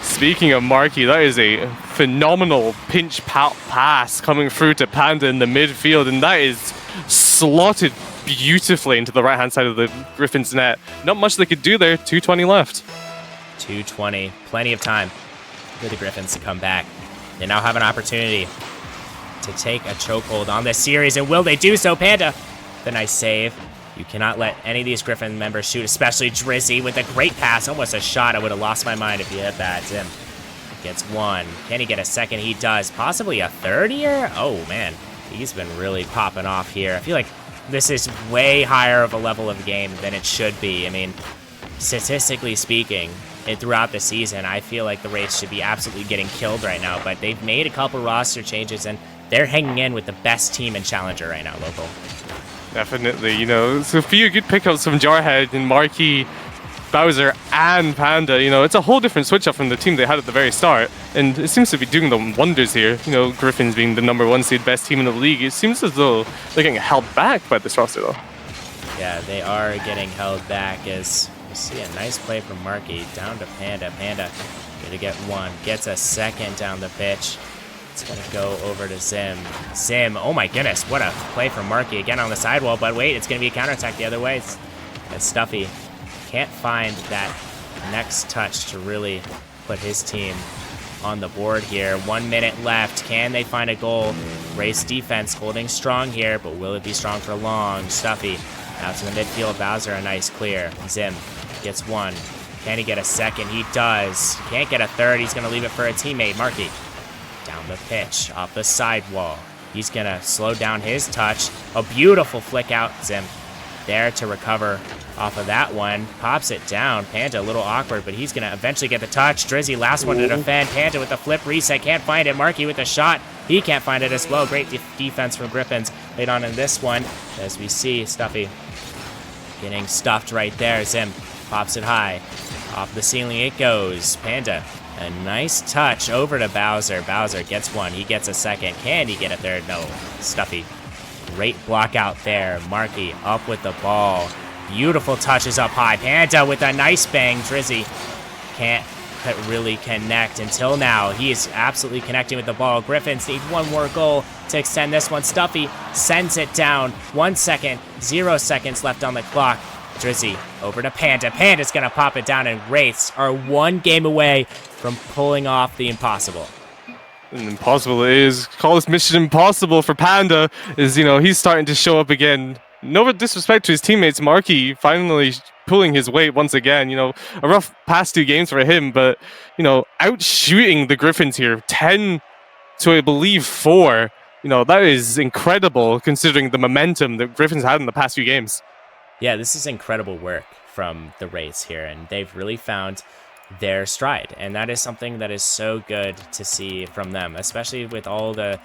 Speaking of Marky, that is a phenomenal pinch pass coming through to Panda in the midfield, and that is slotted beautifully into the right-hand side of the Griffins' net. Not much they could do there. 2:20 left. 2:20, plenty of time for the Griffins to come back. They now have an opportunity to take a chokehold on this series, and will they do so? Panda, the nice save. You cannot let any of these Griffin members shoot, especially Drizzy with a great pass. Almost a shot. I would have lost my mind if he hit that. Zim gets one. Can he get a second? He does. Possibly a third here? Oh, man. He's been really popping off here. I feel like this is way higher of a level of game than it should be. I mean, statistically speaking, and throughout the season, I feel like the Wraiths should be absolutely getting killed right now, but they've made a couple roster changes, and they're hanging in with the best team in Challenger right now, local. Definitely, so a few good pickups from Jarhead and Marky, Bowser, and Panda. It's a whole different switch up from the team they had at the very start, and it seems to be doing them wonders here. Griffins being the #1 seed, best team in the league. It seems as though they're getting held back by this roster, though. Yeah, they are getting held back as we see a nice play from Marky down to Panda. Panda gonna get one, gets a second down the pitch. It's gonna go over to Zim. Zim, oh my goodness, what a play from Marky again on the sidewall, but wait, it's gonna be a counterattack the other way. It's Stuffy. Can't find that next touch to really put his team on the board here. 1 minute left. Can they find a goal? Race defense holding strong here, but will it be strong for long? Stuffy out to the midfield. Bowser, a nice clear. Zim gets one. Can he get a second? He does. Can't get a third. He's gonna leave it for a teammate. Marky down the pitch, off the sidewall. He's gonna slow down his touch. A beautiful flick out. Zim there to recover off of that one. Pops it down. Panda a little awkward, but he's gonna eventually get the touch. Drizzy, last one to defend. Panda with the flip reset. Can't find it. Marky with the shot. He can't find it as well. Great defense from Griffins late on in this one. As we see Stuffy getting stuffed right there. Zim pops it high. Off the ceiling it goes. Panda, a nice touch over to Bowser. Bowser gets one. He gets a second. Can he get a third? No. Stuffy. Great block out there. Marky up with the ball. Beautiful touches up high. Panda with a nice bang. Drizzy can't really connect until now. He is absolutely connecting with the ball. Griffins need one more goal to extend this one. Stuffy sends it down. 1 second, 0 seconds left on the clock. Drizzy over to Panda. Panda's gonna pop it down, and Wraiths are one game away from pulling off the impossible. And impossible it is. Call this mission impossible for Panda. He's starting to show up again. No disrespect to his teammates, Marky finally pulling his weight once again. A rough past 2 games for him, but, out shooting the Griffins here, 10 to, I believe, 4. That is incredible considering the momentum that Griffins had in the past few games. Yeah, this is incredible work from the Wraiths here, and they've really found their stride, and that is something that is so good to see from them, especially with all the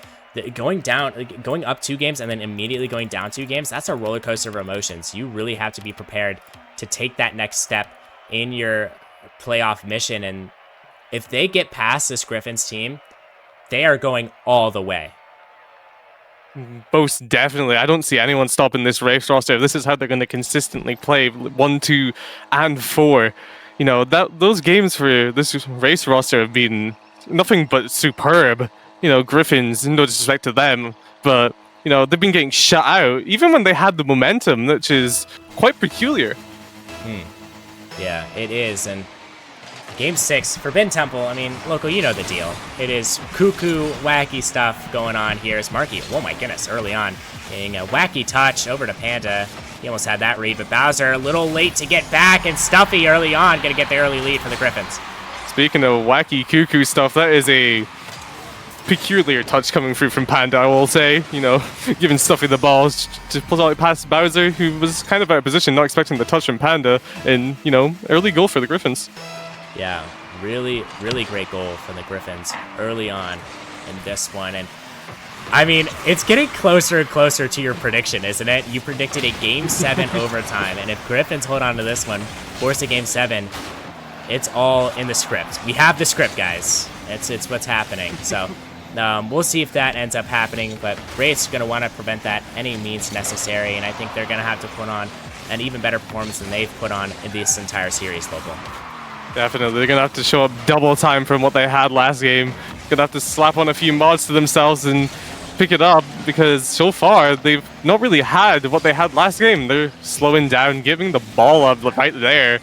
going down, going up 2 games and then immediately going down 2 games, that's a roller coaster of emotions. You really have to be prepared to take that next step in your playoff mission. And if they get past this Griffins team, they are going all the way. Most definitely. I don't see anyone stopping this race roster. This is how they're going to consistently play 1, 2, and 4. You know, those games for this race roster have been nothing but superb. You know, Griffins, no disrespect to them, but, you know, they've been getting shut out, even when they had the momentum, which is quite peculiar. Yeah, it is. And Game 6, Forbidden Temple, I mean, Loco, you know the deal. It is cuckoo, wacky stuff going on here. As Marky, oh my goodness, early on, getting a wacky touch over to Panda. He almost had that read, but Bowser a little late to get back, and Stuffy early on going to get the early lead for the Griffins. Speaking of wacky cuckoo stuff, that is a peculiar touch coming through from Panda, I will say. You know, giving Stuffy the ball to pull out past Bowser, who was kind of out of position, not expecting the touch from Panda, and, you know, early goal for the Griffins. Yeah, really, really great goal from the Griffins early on in this one. And I mean, it's getting closer and closer to your prediction, isn't it? You predicted a Game 7 overtime, and if Griffins hold on to this one, force a Game 7, it's all in the script. We have the script, guys. It's what's happening. So we'll see if that ends up happening, but Wraith's going to want to prevent that any means necessary, and I think they're going to have to put on an even better performance than they've put on in this entire series, Local. Definitely. They're going to have to show up double time from what they had last game. Going to have to slap on a few mods to themselves and pick it up, because so far they've not really had what they had last game. They're slowing down, giving the ball up right there,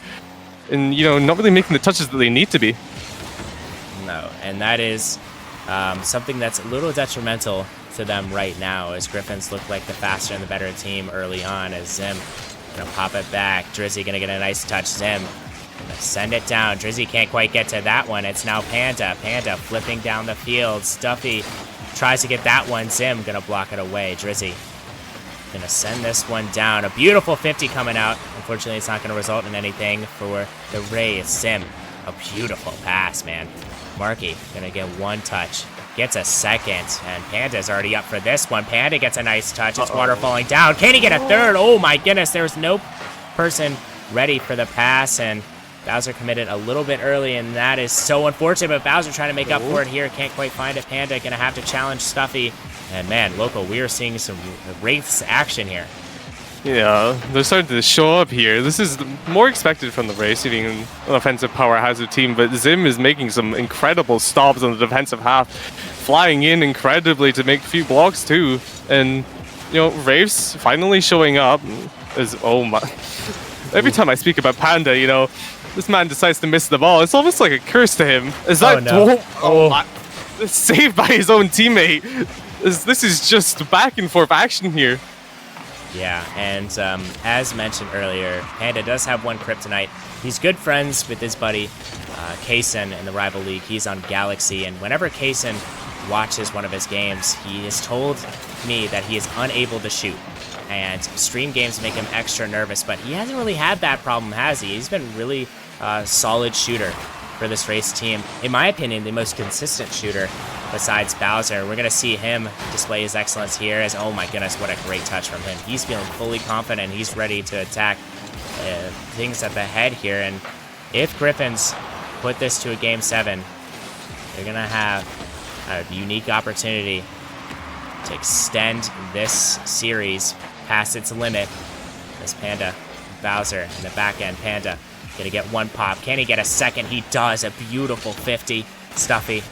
and, you know, not really making the touches that they need to be. No, and that is something that's a little detrimental to them right now, as Griffins look like the faster and the better team early on, as Zim going to pop it back. Drizzy going to get a nice touch. Zim gonna send it down. Drizzy can't quite get to that one. It's now Panda. Panda flipping down the field. Stuffy tries to get that one. Zim gonna block it away. Drizzy gonna send this one down. A beautiful 50 coming out. Unfortunately, it's not gonna result in anything for the Rays. Zim, a beautiful pass, man. Marky gonna get one touch. Gets a second, and Panda's already up for this one. Panda gets a nice touch. It's water falling down. Can he get a third? Oh my goodness, there's no person ready for the pass, and Bowser committed a little bit early, and that is so unfortunate, but Bowser trying to make up for it here. Can't quite find it. Panda gonna have to challenge Stuffy. And man, Local, we are seeing some Wraiths action here. Yeah, they're starting to show up here. This is more expected from the Wraiths, being an offensive powerhouse of team, but Zim is making some incredible stops on the defensive half, flying in incredibly to make a few blocks too. And, you know, Wraiths finally showing up is, oh my. Every time I speak about Panda, you know, this man decides to miss the ball. It's almost like a curse to him. Is that saved by his own teammate? This is just back and forth action here. Yeah, and as mentioned earlier, Panda does have one kryptonite. He's good friends with his buddy Kaysen in the rival league. He's on Galaxy, and whenever Kaysen watches one of his games, he has told me that he is unable to shoot. And stream games make him extra nervous, but he hasn't really had that problem, has he? He's been really solid shooter for this race team. In my opinion, the most consistent shooter besides Bowser. We're going to see him display his excellence here as, oh my goodness, what a great touch from him. He's feeling fully confident. He's ready to attack things at the head here. And if Griffins put this to a Game 7, they're going to have a unique opportunity to extend this series past its limit. As Panda, Bowser in the back end. Panda gonna get one pop. Can he get a second? He does. A beautiful 50. Stuffy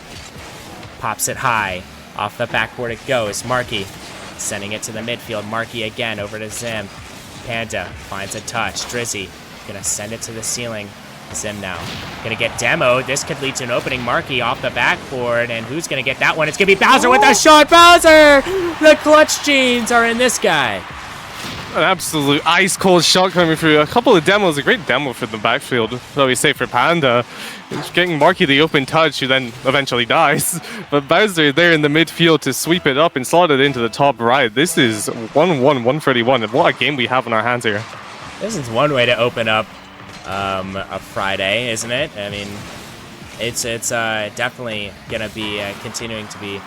pops it high. Off the backboard it goes. Marky sending it to the midfield. Marky again over to Zim. Panda finds a touch. Drizzy gonna send it to the ceiling. Zim now gonna get demoed. This could lead to an opening. Marky off the backboard, and who's gonna get that one? It's gonna be Bowser with a shot. Bowser! The clutch genes are in this guy. An absolute ice-cold shot coming through. A couple of demos, a great demo for the backfield, so we say for Panda. It's getting Marky the open touch, who then eventually dies. But Bowser there in the midfield to sweep it up and slot it into the top right. This is 1-1, 131. What a game we have on our hands here. This is one way to open up a Friday, isn't it? I mean, it's definitely gonna be continuing to be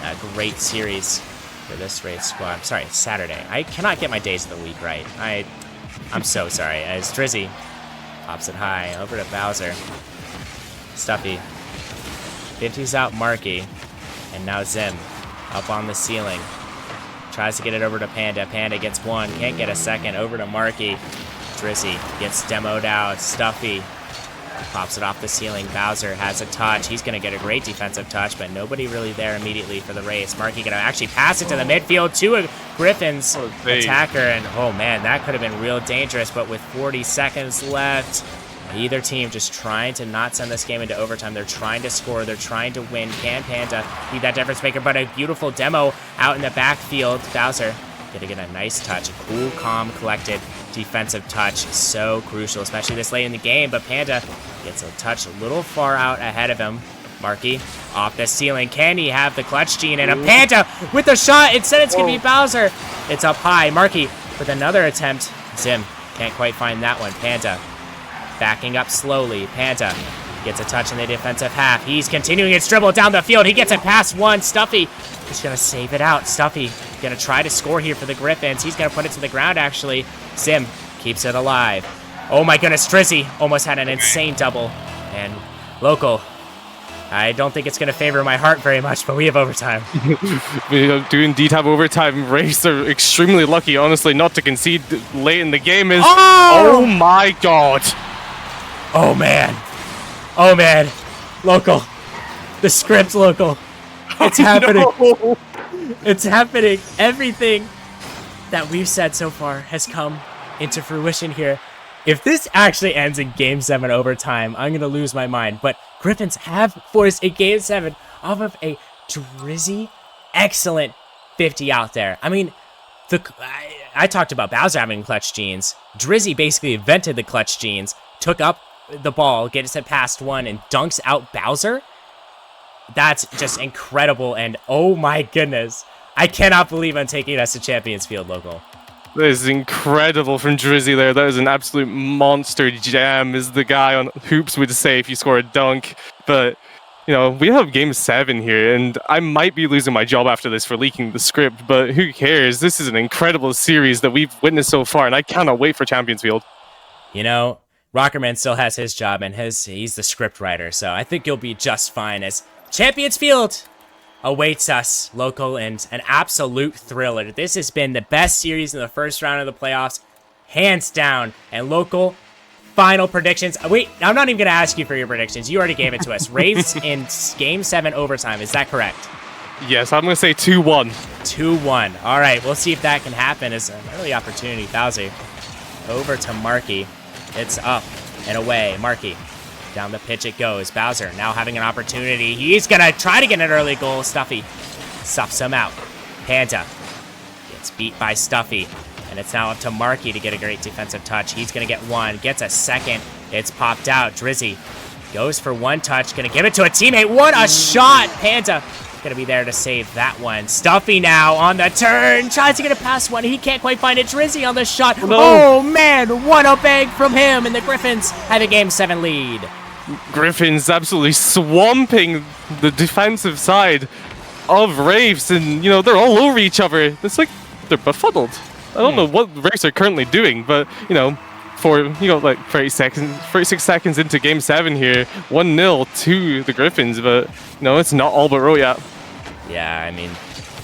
a great series for this race squad. Sorry, Saturday. I cannot get my days of the week right. I'm so sorry. As Drizzy pops it high over to Bowser. Stuffy 50s out Marky, and now Zim up on the ceiling. Tries to get it over to Panda. Panda gets one, can't get a second. Over to Marky. Drizzy gets demoed out. Stuffy pops it off the ceiling. Bowser has a touch. He's going to get a great defensive touch, but nobody really there immediately for the race. Marky going to actually pass it to the midfield to a Griffin's attacker, and oh man, that could have been real dangerous, but with 40 seconds left, either team just trying to not send this game into overtime. They're trying to score. They're trying to win. Can Panda be that difference maker? But a beautiful demo out in the backfield. Bowser gonna get a nice touch. A cool, calm, collected defensive touch. So crucial, especially this late in the game. But Panda gets a touch a little far out ahead of him. Marky off the ceiling. Can he have the clutch gene? And a Panda with the shot. Instead, it's gonna be Bowser. It's up high. Marky with another attempt. Zim can't quite find that one. Panda backing up slowly. Panda gets a touch in the defensive half. He's continuing his dribble down the field. He gets it past one. Stuffy is going to save it out. Stuffy going to try to score here for the Griffins. He's going to put it to the ground, actually. Zim keeps it alive. Oh my goodness, Drizzy almost had an insane double. And Local, I don't think it's going to favor my heart very much, but we have overtime. We do indeed have overtime. Race are extremely lucky, honestly, not to concede late in the game. Oh my god. Oh man. Oh man. Local. The script, Local. It's happening. No. It's happening. Everything that we've said so far has come into fruition here. If this actually ends in Game 7 overtime, I'm going to lose my mind. But Griffins have forced a Game 7 off of a Drizzy excellent 50 out there. I mean, I talked about Bowser having clutch genes. Drizzy basically invented the clutch genes, took up the ball, gets it past one, and dunks out Bowser. That's just incredible, and oh my goodness. I cannot believe I'm taking us to Champions Field, Local. That is incredible from Drizzy there. That is an absolute monster jam, as the guy on Hoops would say if you score a dunk. But, you know, we have Game 7 here, and I might be losing my job after this for leaking the script, but who cares? This is an incredible series that we've witnessed so far, and I cannot wait for Champions Field. You know, Rockerman still has his job, and he's the script writer, so I think you'll be just fine as Champions Field awaits us, Local, and an absolute thriller. This has been the best series in the first round of the playoffs, hands down. And Local, final predictions. Wait, I'm not even going to ask you for your predictions. You already gave it to us. Race in Game 7 overtime. Is that correct? Yes, I'm going to say 2-1. 2-1. All right, we'll see if that can happen as an early opportunity. Bowser over to Marky. It's up and away. Marky. Down the pitch it goes. Bowser now having an opportunity. He's going to try to get an early goal. Stuffy stuffs him out. Panda gets beat by Stuffy. And it's now up to Marky to get a great defensive touch. He's going to get one. Gets a second. It's popped out. Drizzy goes for one touch. Going to give it to a teammate. What a shot. Panda going to be there to save that one. Stuffy now on the turn. Tries to get it past one. He can't quite find it. Drizzy on the shot. No. Oh, man. What a bang from him. And the Griffins have a Game 7 lead. Griffin's absolutely swamping the defensive side of Wraiths, and you know they're all over each other. It's like they're befuddled. I don't know what Wraiths are currently doing, but you know, like 36 seconds into Game 7 here, 1-0 to the Griffins, but you know it's not all but row yet. Yeah, I mean,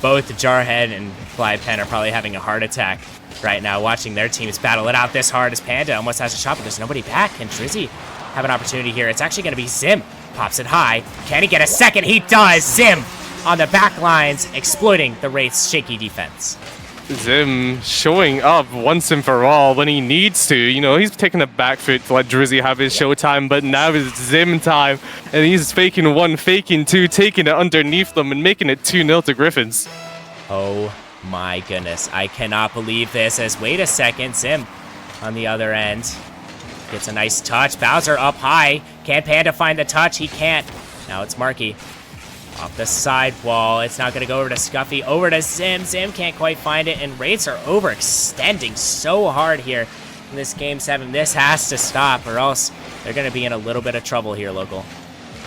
both Jarhead and Flypen are probably having a heart attack right now, watching their teams battle it out this hard as Panda almost has a shot, but there's nobody back, and Drizzy have an opportunity here. It's actually going to be Zim. Pops it high. Can he get a second? He does. Zim on the back lines, exploiting the Wraith's shaky defense. Zim showing up once and for all when he needs to. You know, he's taking a back foot to let Drizzy have his showtime, but now it's Zim time, and he's faking one, faking two, taking it underneath them, and making it 2-0 to Griffins. Oh my goodness. I cannot believe this, as wait a second, Zim on the other end. Gets a nice touch. Bowser up high. Can Panda find the touch? He can't. Now it's Marky. Off the side wall. It's not going to go over to Scuffy. Over to Zim. Zim can't quite find it. And Wraiths are overextending so hard here in this Game 7. This has to stop, or else they're going to be in a little bit of trouble here, Local.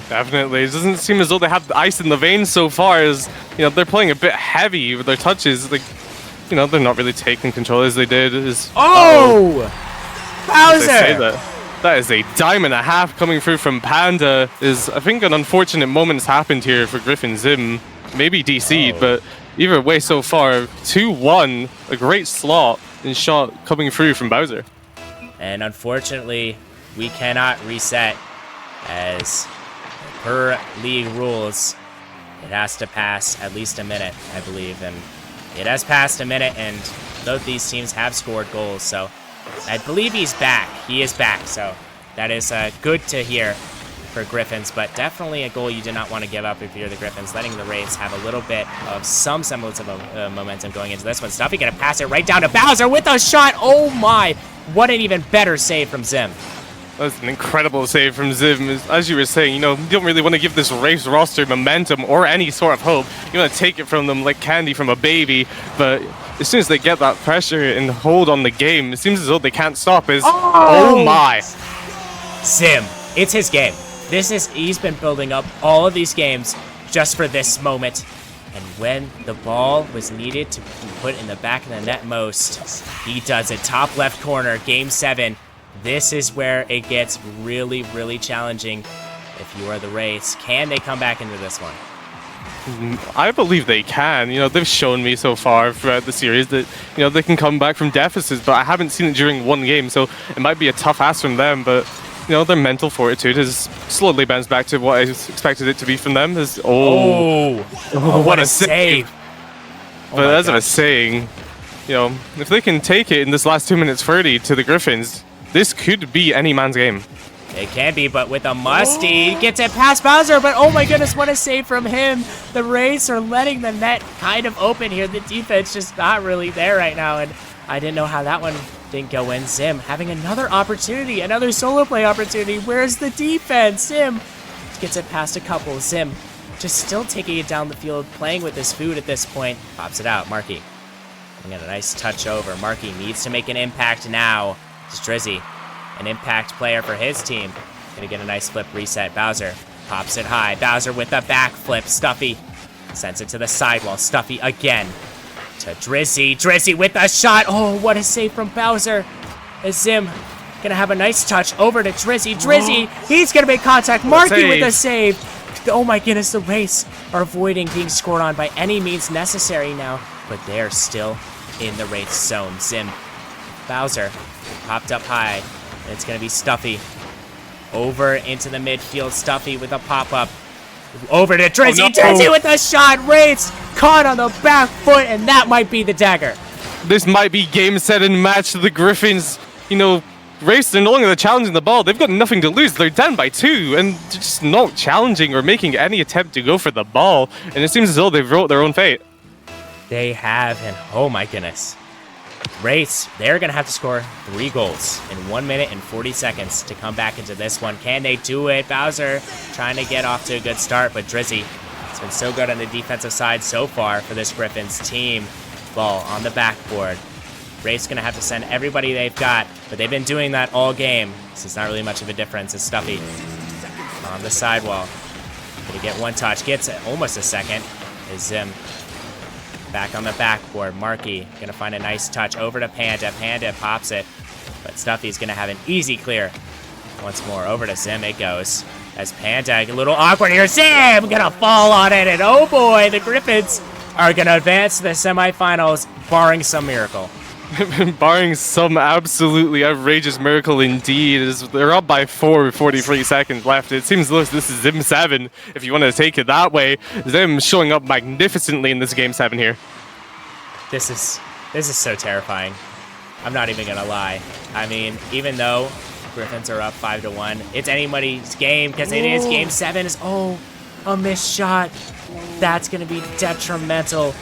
Definitely. It doesn't seem as though they have the ice in the veins so far, as you know, they're playing a bit heavy with their touches. Like, you know, they're not really taking control as they did. Oh! As I say Bowser! that is a dime and a half coming through from Panda. I think an unfortunate moment's happened here for Griffin Zim. Maybe DC'd, but either way so far, 2-1, a great slot and shot coming through from Bowser. And unfortunately, we cannot reset, as per league rules, it has to pass at least a minute, I believe. And it has passed a minute, and both these teams have scored goals. So I believe he's back. He is back. So that is good to hear for Griffins, but definitely a goal you do not want to give up if you're the Griffins, letting the Wraiths have a little bit of some semblance of momentum going into this one. Stuffy gonna pass it right down to Bowser with a shot. Oh my, what an even better save from Zim. That's an incredible save from Zim. As you were saying, you know, you don't really want to give this Wraiths roster momentum or any sort of hope. You want to take it from them like candy from a baby, but as soon as they get that pressure and hold on the game, it seems as though they can't stop. Oh my. Zim, it's his game. He's been building up all of these games just for this moment. And when the ball was needed to be put in the back of the net most, he does it. Top left corner, game 7. This is where it gets really, really challenging if you are the Wraiths. Can they come back into this one? I believe they can. You know, they've shown me so far throughout the series that, you know, they can come back from deficits, but I haven't seen it during one game, so it might be a tough ask from them, but you know, their mental fortitude has slowly bounced back to what I expected it to be from them. What a save! But as I was saying, you know, if they can take it in this last 2 minutes 30 to the Griffins, this could be any man's game. It can be, but with a musty, gets it past Bowser, but oh my goodness, what a save from him. The Wraiths are letting the net kind of open here. The defense just not really there right now, and I didn't know how that one didn't go in. Zim having another opportunity, another solo play opportunity. Where's the defense? Zim gets it past a couple. Zim just still taking it down the field, playing with his food at this point. Pops it out, Marky. And got a nice touch over. Marky needs to make an impact now. It's Drizzy, an impact player for his team. Gonna get a nice flip reset. Bowser pops it high. Bowser with a backflip. Stuffy sends it to the sidewall. Stuffy again to Drizzy. Drizzy with a shot. Oh, what a save from Bowser. As Zim gonna have a nice touch over to Drizzy. Drizzy, he's gonna make contact. Marky with a save. Oh my goodness, the Wraiths are avoiding being scored on by any means necessary now, but they're still in the Wraiths zone. Zim, Bowser popped up high, and it's gonna be Stuffy. Over into the midfield. Stuffy with a pop-up. Over to Drizzy. Oh, no. Drizzy with a shot. Wraiths caught on the back foot, and that might be the dagger. This might be game, set, and match. The Griffins, you know, Wraiths, they're no longer challenging the ball. They've got nothing to lose. They're down by 2, and just not challenging or making any attempt to go for the ball. And it seems as though they've wrote their own fate. They have, and oh my goodness. Wraiths, they're going to have to score 3 goals in 1 minute and 40 seconds to come back into this one. Can they do it? Bowser trying to get off to a good start, but Drizzy has been so good on the defensive side so far for this Griffins team. Ball on the backboard. Wraiths going to have to send everybody they've got, but they've been doing that all game, so it's not really much of a difference. It's Stuffy on the sidewall. Going to get one touch, gets almost a second. Is Zim back on the backboard. Marky going to find a nice touch over to Panda. Panda pops it, but Stuffy's going to have an easy clear. Once more, over to Zim it goes. As Panda, a little awkward here. Zim going to fall on it, and oh boy, the Griffins are going to advance to the semifinals, barring some miracle. Barring some absolutely outrageous miracle indeed, as they're up by 4 with 43 seconds left. It seems this is Zim 7, if you want to take it that way. Zim showing up magnificently in this game 7 here. This is so terrifying. I'm not even gonna lie. I mean, even though Griffins are up 5-1, it's anybody's game because it is game 7. A missed shot. That's gonna be detrimental.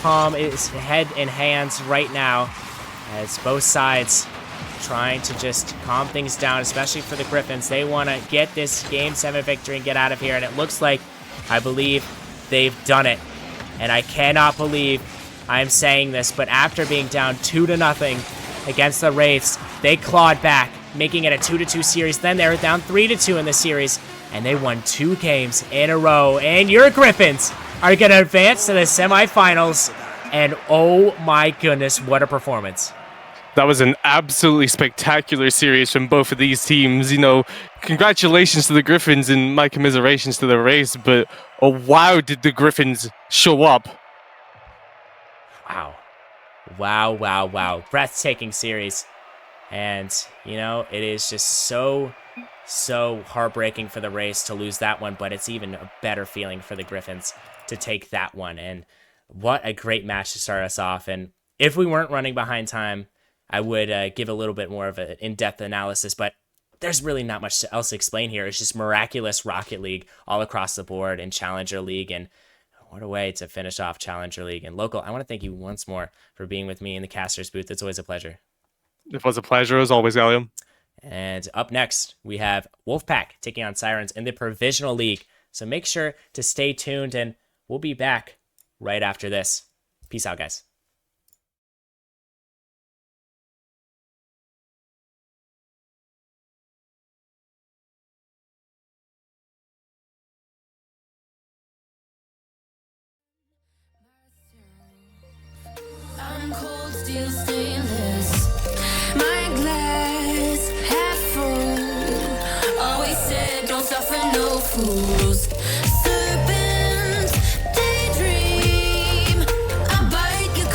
Palm is head in hands right now, as both sides trying to just calm things down, especially for the Griffins. They want to get this Game 7 victory and get out of here, and it looks like, I believe, they've done it. And I cannot believe I'm saying this, but after being down 2-0 against the Wraiths, they clawed back, making it a 2-2 series. Then they were down 3-2 in the series, and they won 2 games in a row. And your Griffins are going to advance to the semifinals. And oh my goodness, what a performance. That was an absolutely spectacular series from both of these teams. You know, congratulations to the Griffins and my commiserations to the race, but oh wow, did the Griffins show up. Wow. Wow, wow, wow. Breathtaking series. And, you know, it is just so heartbreaking for the race to lose that one, but it's even a better feeling for the Griffins to take that one. And what a great match to start us off. And if we weren't running behind time, I would give a little bit more of an in-depth analysis, but there's really not much else to explain here. It's just miraculous Rocket League all across the board in Challenger League, and what a way to finish off Challenger League. And Local, I want to thank you once more for being with me in the caster's booth. It's always a pleasure. It was a pleasure as always, Gallium. And up next, we have Wolfpack taking on Sirens in the Provisional League. So make sure to stay tuned, and we'll be back right after this. Peace out, guys. I'm cold, steel stainless. My glass half full. Always said, don't suffer no fools. Serpents, daydream. I bite, you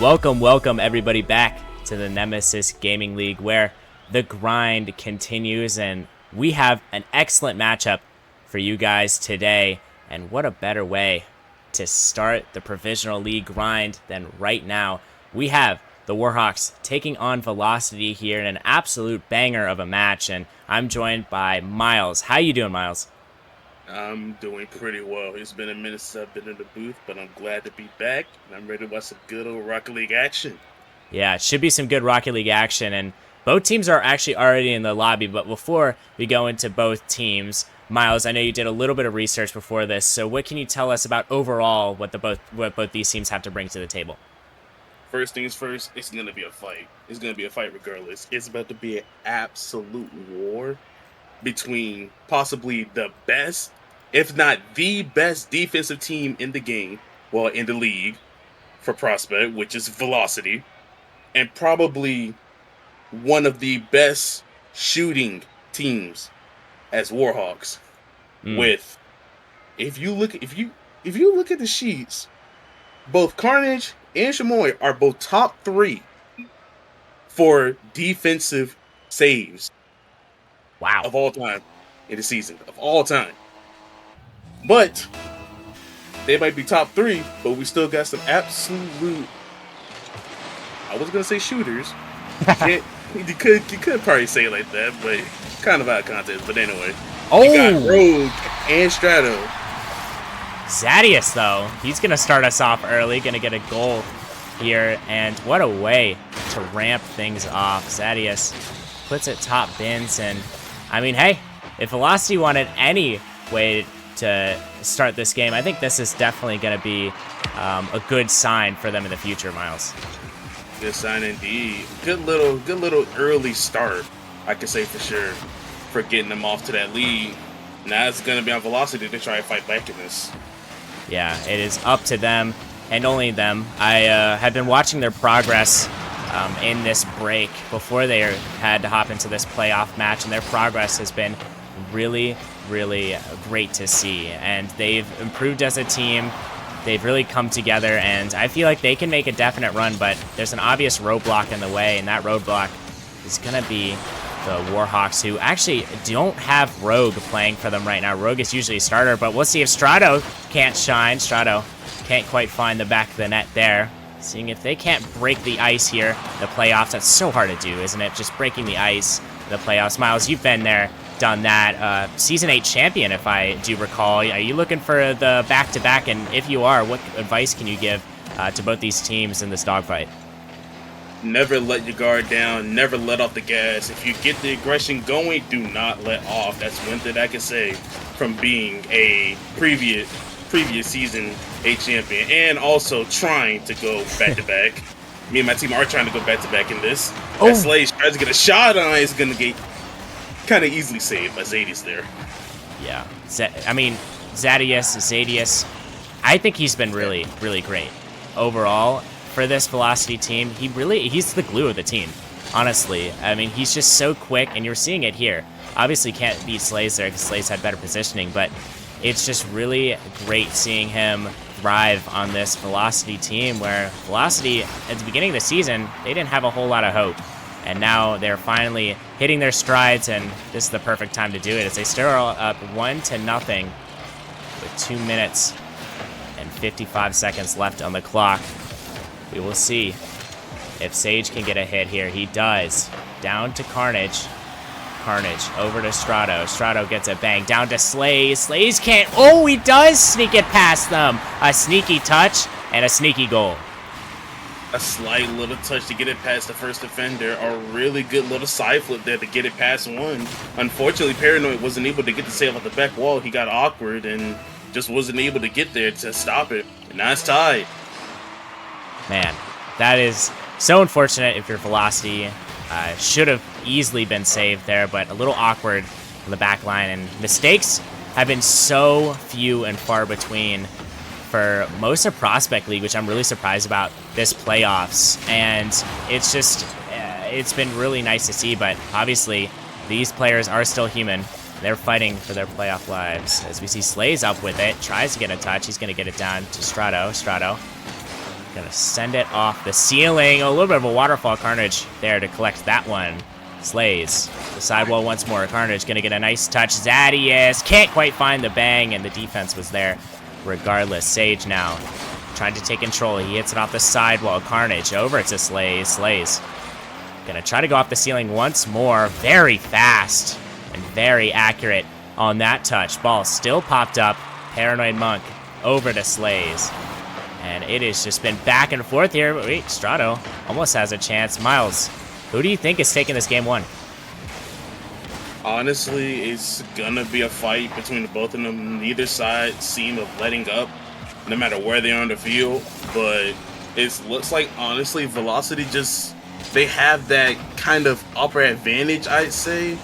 Welcome everybody back to the Nemesis Gaming League, where the grind continues, and we have an excellent matchup for you guys today. And what a better way to start the Provisional League grind than right now. We have the Warhawks taking on Velocity here in an absolute banger of a match, and I'm joined by Miles. How you doing, Miles? I'm doing pretty well. It's been a minute since I've been in the booth, but I'm glad to be back, and I'm ready to watch some good old Rocket League action. Yeah, it should be some good Rocket League action, and both teams are actually already in the lobby. But before we go into both teams, Miles, I know you did a little bit of research before this, so what can you tell us about overall what both these teams have to bring to the table? First things first, it's going to be a fight. It's going to be a fight regardless. It's about to be an absolute war between possibly the best, if not the best defensive team in the game, well, in the league for Prospect, which is Velocity, and probably one of the best shooting teams as Warhawks. With, if you look at the sheets, both Carnage and Chamoy are both top 3 for defensive saves. Wow. Of all time in the season. Of all time. But they might be top 3, but we still got some absolute, I was gonna say shooters. You could probably say it like that, but kind of out of context. But anyway. You got Rogue and Strato. Zadius, though, he's going to start us off early, going to get a goal here, and what a way to ramp things off. Zadius puts it top bins, and I mean, hey, if Velocity wanted any way to start this game, I think this is definitely going to be a good sign for them in the future, Miles. Good sign indeed. Good little early start, I can say for sure, for getting them off to that lead. Now it's going to be on Velocity to try and fight back in this. Yeah, it is up to them, and only them. I had been watching their progress in this break before they had to hop into this playoff match, and their progress has been really, really great to see. And they've improved as a team. They've really come together, and I feel like they can make a definite run, but there's an obvious roadblock in the way, and that roadblock is going to be the Warhawks, who actually don't have Rogue playing for them right now. Rogue is usually a starter, but we'll see if Strato can't shine. Strato can't quite find the back of the net there. Seeing if they can't break the ice here, the playoffs. That's so hard to do, isn't it? Just breaking the ice, the playoffs. Miles, you've been there, done that. Season 8 champion, if I do recall. Are you looking for the back-to-back? And if you are, what advice can you give to both these teams in this dogfight? Never let your guard down. Never let off the gas. If you get the aggression going, do not let off. That's one thing I can say from being a previous season 8 champion, and also trying to go back-to-back. Me and my team are trying to go back-to-back in this. As Slade tries to get a shot on, it's going to get kind of easily saved by Zadius there. Yeah. Zadius, I think he's been really, really great overall for this Velocity team. He's the glue of the team, honestly. I mean, he's just so quick, and you're seeing it here. Obviously can't beat Slays there because Slays had better positioning, but it's just really great seeing him thrive on this Velocity team, where Velocity, at the beginning of the season, they didn't have a whole lot of hope. And now they're finally hitting their strides, and this is the perfect time to do it as they stir up 1-0 with 2 minutes and 55 seconds left on the clock. We will see if Sage can get a hit here. He does. Down to Carnage. Carnage over to Strato. Strato gets a bang. Down to Slays. Slays can't. Oh, he does sneak it past them. A sneaky touch and a sneaky goal. A slight little touch to get it past the first defender. A really good little side flip there to get it past one. Unfortunately, Paranoid wasn't able to get the save off the back wall. He got awkward and just wasn't able to get there to stop it. And now it's tied. Man, that is so unfortunate if your Velocity. Should have easily been saved there, but a little awkward on the back line. And mistakes have been so few and far between for most of Prospect League, which I'm really surprised about this playoffs. And it's just, it's been really nice to see, but obviously these players are still human. They're fighting for their playoff lives. As we see Slays up with it, tries to get a touch. He's going to get it down to Strato. Strato Gonna send it off the ceiling. A little bit of a waterfall. Carnage there to collect that one. Slays the sidewall once more. Carnage gonna get a nice touch. Zadius can't quite find the bang, and the defense was there regardless. Sage now trying to take control. He hits it off the sidewall. Carnage over to Slays. Slays gonna try to go off the ceiling once more. Very fast and very accurate on that touch. Ball still popped up. Paranoid Monk over to Slays. And it has just been back and forth here. But wait, Strato almost has a chance. Miles, who do you think is taking this game 1? Honestly, it's gonna be a fight between the both of them. Neither side seem of letting up, no matter where they are on the field. But it looks like, honestly, Velocity they have that kind of upper advantage, I'd say,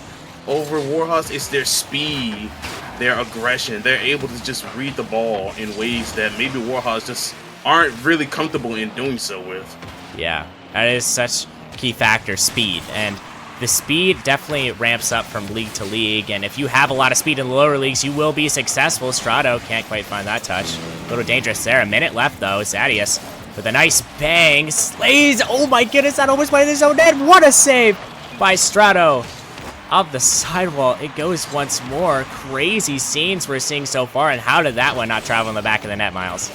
over Warhawks. It's their speed, their aggression. They're able to just read the ball in ways that maybe Warhawks just aren't really comfortable in doing so with. Yeah, that is such a key factor, speed. And the speed definitely ramps up from league to league. And if you have a lot of speed in the lower leagues, you will be successful. Strato can't quite find that touch. A little dangerous there. A minute left, though. Zadius with a nice bang. Slays. Oh, my goodness. That almost went in his own net. What a save by Strato. Off the sidewall, it goes once more. Crazy scenes we're seeing so far. And how did that one not travel in the back of the net, Miles?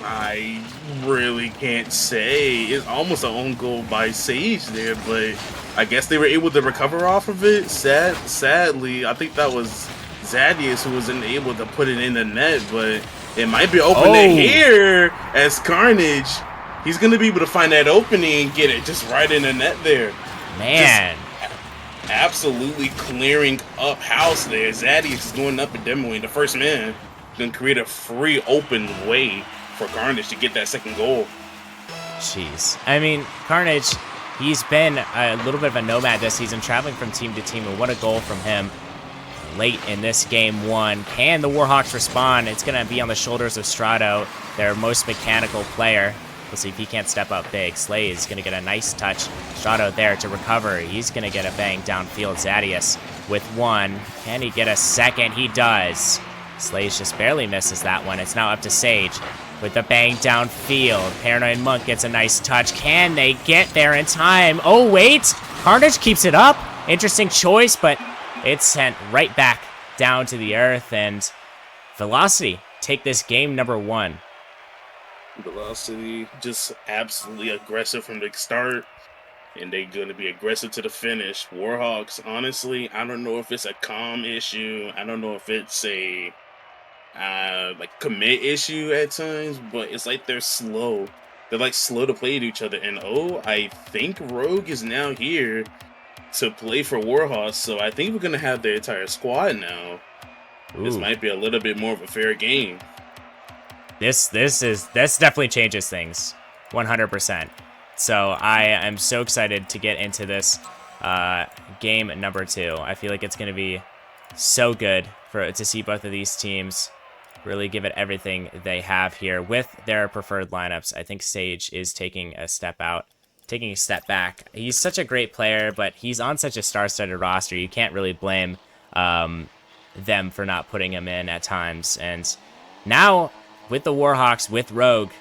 I really can't say. It's almost an own goal by Sage there, but I guess they were able to recover off of it. Sadly, I think that was Zadius who wasn't able to put it in the net, but it might be open to here as Carnage. He's going to be able to find that opening and get it just right in the net there. Man. Just absolutely clearing up house there. Zadius is going up and demoing the first man. Going to create a free open way for Carnage to get that second goal. Jeez. I mean, Carnage, he's been a little bit of a nomad this season, traveling from team to team, and what a goal from him late in this game 1. Can the Warhawks respond? It's going to be on the shoulders of Strato, their most mechanical player. We'll see if he can't step up big. Slay is going to get a nice touch. Strato there to recover. He's going to get a bang downfield. Zadius with 1. Can he get a second? He does. Slays just barely misses that one. It's now up to Sage with the bang downfield. Paranoid Monk gets a nice touch. Can they get there in time? Oh, wait. Carnage keeps it up. Interesting choice, but it's sent right back down to the earth. And Velocity take this game number 1. Velocity just absolutely aggressive from the start, and they're going to be aggressive to the finish. Warhawks, honestly, I don't know if it's a comm issue. I don't know if it's a like commit issue at times, but it's like they're slow. They're like slow to play to each other. And I think Rogue is now here to play for Warhawks, so I think we're gonna have the entire squad now. Ooh. This might be a little bit more of a fair game. This definitely changes things 100%. So I am so excited to get into this game number 2. I feel like it's going to be so good to see both of these teams really give it everything they have here with their preferred lineups. I think Sage is taking a step back. He's such a great player, but he's on such a star-studded roster. You can't really blame them for not putting him in at times. And now with the Warhawks, with Rogue,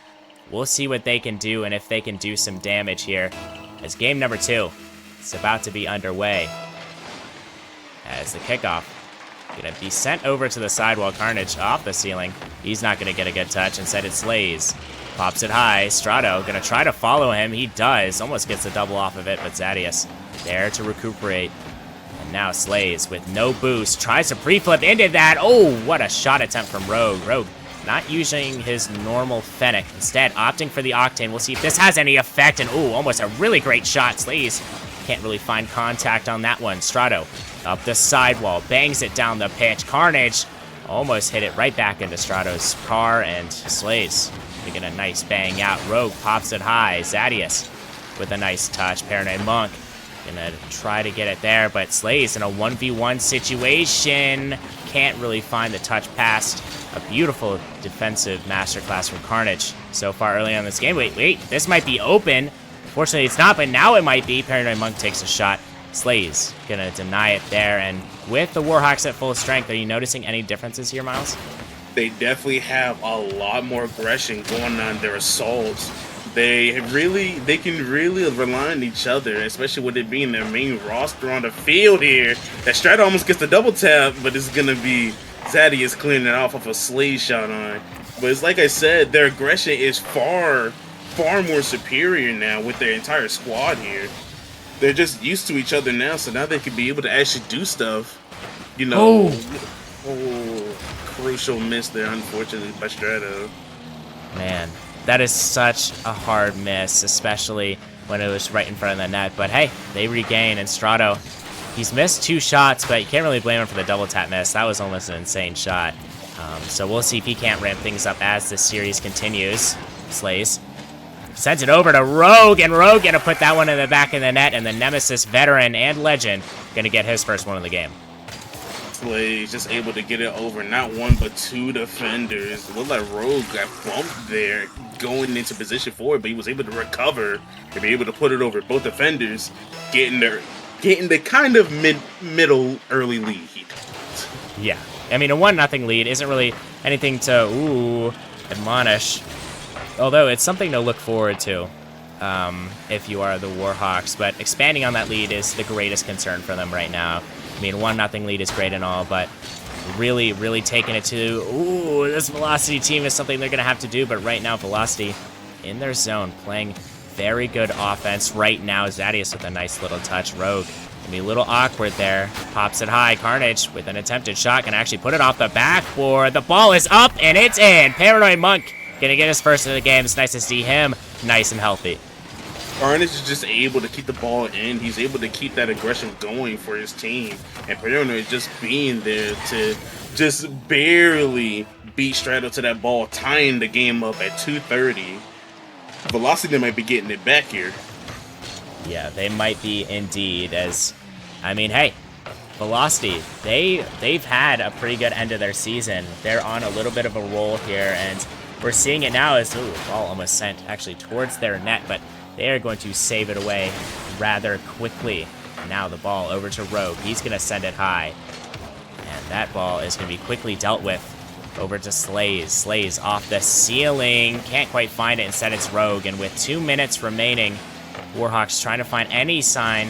we'll see what they can do and if they can do some damage here as game number 2 is about to be underway. As the kickoff gonna be sent over to the sidewall. Carnage off the ceiling. He's not gonna get a good touch. Instead it Slays. Pops it high. Strato gonna try to follow him. He does. Almost gets a double off of it, but Zadius there to recuperate. And now Slays with no boost. Tries to pre-flip into that. Oh, what a shot attempt from Rogue. Rogue not using his normal Fennec. Instead, opting for the Octane. We'll see if this has any effect. And, ooh, almost a really great shot. Slays can't really find contact on that one. Strato up the sidewall. Bangs it down the pitch. Carnage almost hit it right back into Strato's car. And Slays making a nice bang out. Rogue pops it high. Zadius with a nice touch. Paranoid Monk gonna try to get it there. But Slays in a 1v1 situation. Can't really find the touch past. A beautiful defensive masterclass from Carnage so far early on this game. Wait, this might be open. Fortunately, it's not, but now it might be. Paranoid Monk takes a shot. Slays gonna deny it there. And with the Warhawks at full strength, are you noticing any differences here, Miles? They definitely have a lot more aggression going on their assaults. They can really rely on each other, especially with it being their main roster on the field here. That Strata almost gets the double tap, but it's gonna be Zadius clearing it off of a slay shot on. But it's like I said, their aggression is far more superior now with their entire squad here. They're just used to each other now, so now they can be able to actually do stuff. You know, crucial miss there, unfortunately, by Strato. Man, that is such a hard miss, especially when it was right in front of the net. But hey, they regain, and Strato, he's missed 2 shots, but you can't really blame him for the double tap miss. That was almost an insane shot. So we'll see if he can't ramp things up as this series continues. Slays sends it over to Rogue, and Rogue gonna put that one in the back of the net, and the Nemesis veteran and legend gonna get his first one of the game. Slays just able to get it over not 1 but 2 defenders. It looked like Rogue got bumped there going into position forward, but he was able to recover and be able to put it over both defenders, getting the kind of middle early lead. Yeah, I mean, a 1-0 lead isn't really anything to admonish, although it's something to look forward to if you are the Warhawks. But expanding on that lead is the greatest concern for them right now. I mean, 1-0 lead is great and all, but really, really taking it to, this Velocity team is something they're going to have to do. But right now, Velocity in their zone, playing very good offense right now. Zadius with a nice little touch. Rogue gonna be a little awkward there. Pops it high. Carnage with an attempted shot can actually put it off the backboard. The ball is up, and it's in. Paranoid Monk gonna get his first of the game. It's nice to see him nice and healthy. Carnage is just able to keep the ball in. He's able to keep that aggression going for his team. And Paranoid just being there to just barely beat Strato to that ball, tying the game up at 2:30. Velocity might be getting it back here. Yeah, they might be indeed, as, I mean, hey, Velocity, they've had a pretty good end of their season. They're on a little bit of a roll here, and we're seeing it now as, the ball almost sent actually towards their net, but they are going to save it away rather quickly. Now the ball over to Rogue. He's going to send it high. And that ball is going to be quickly dealt with. Over to Slays. Slays off the ceiling. Can't quite find it. Instead, it's Rogue. And with 2 minutes remaining, Warhawks trying to find any sign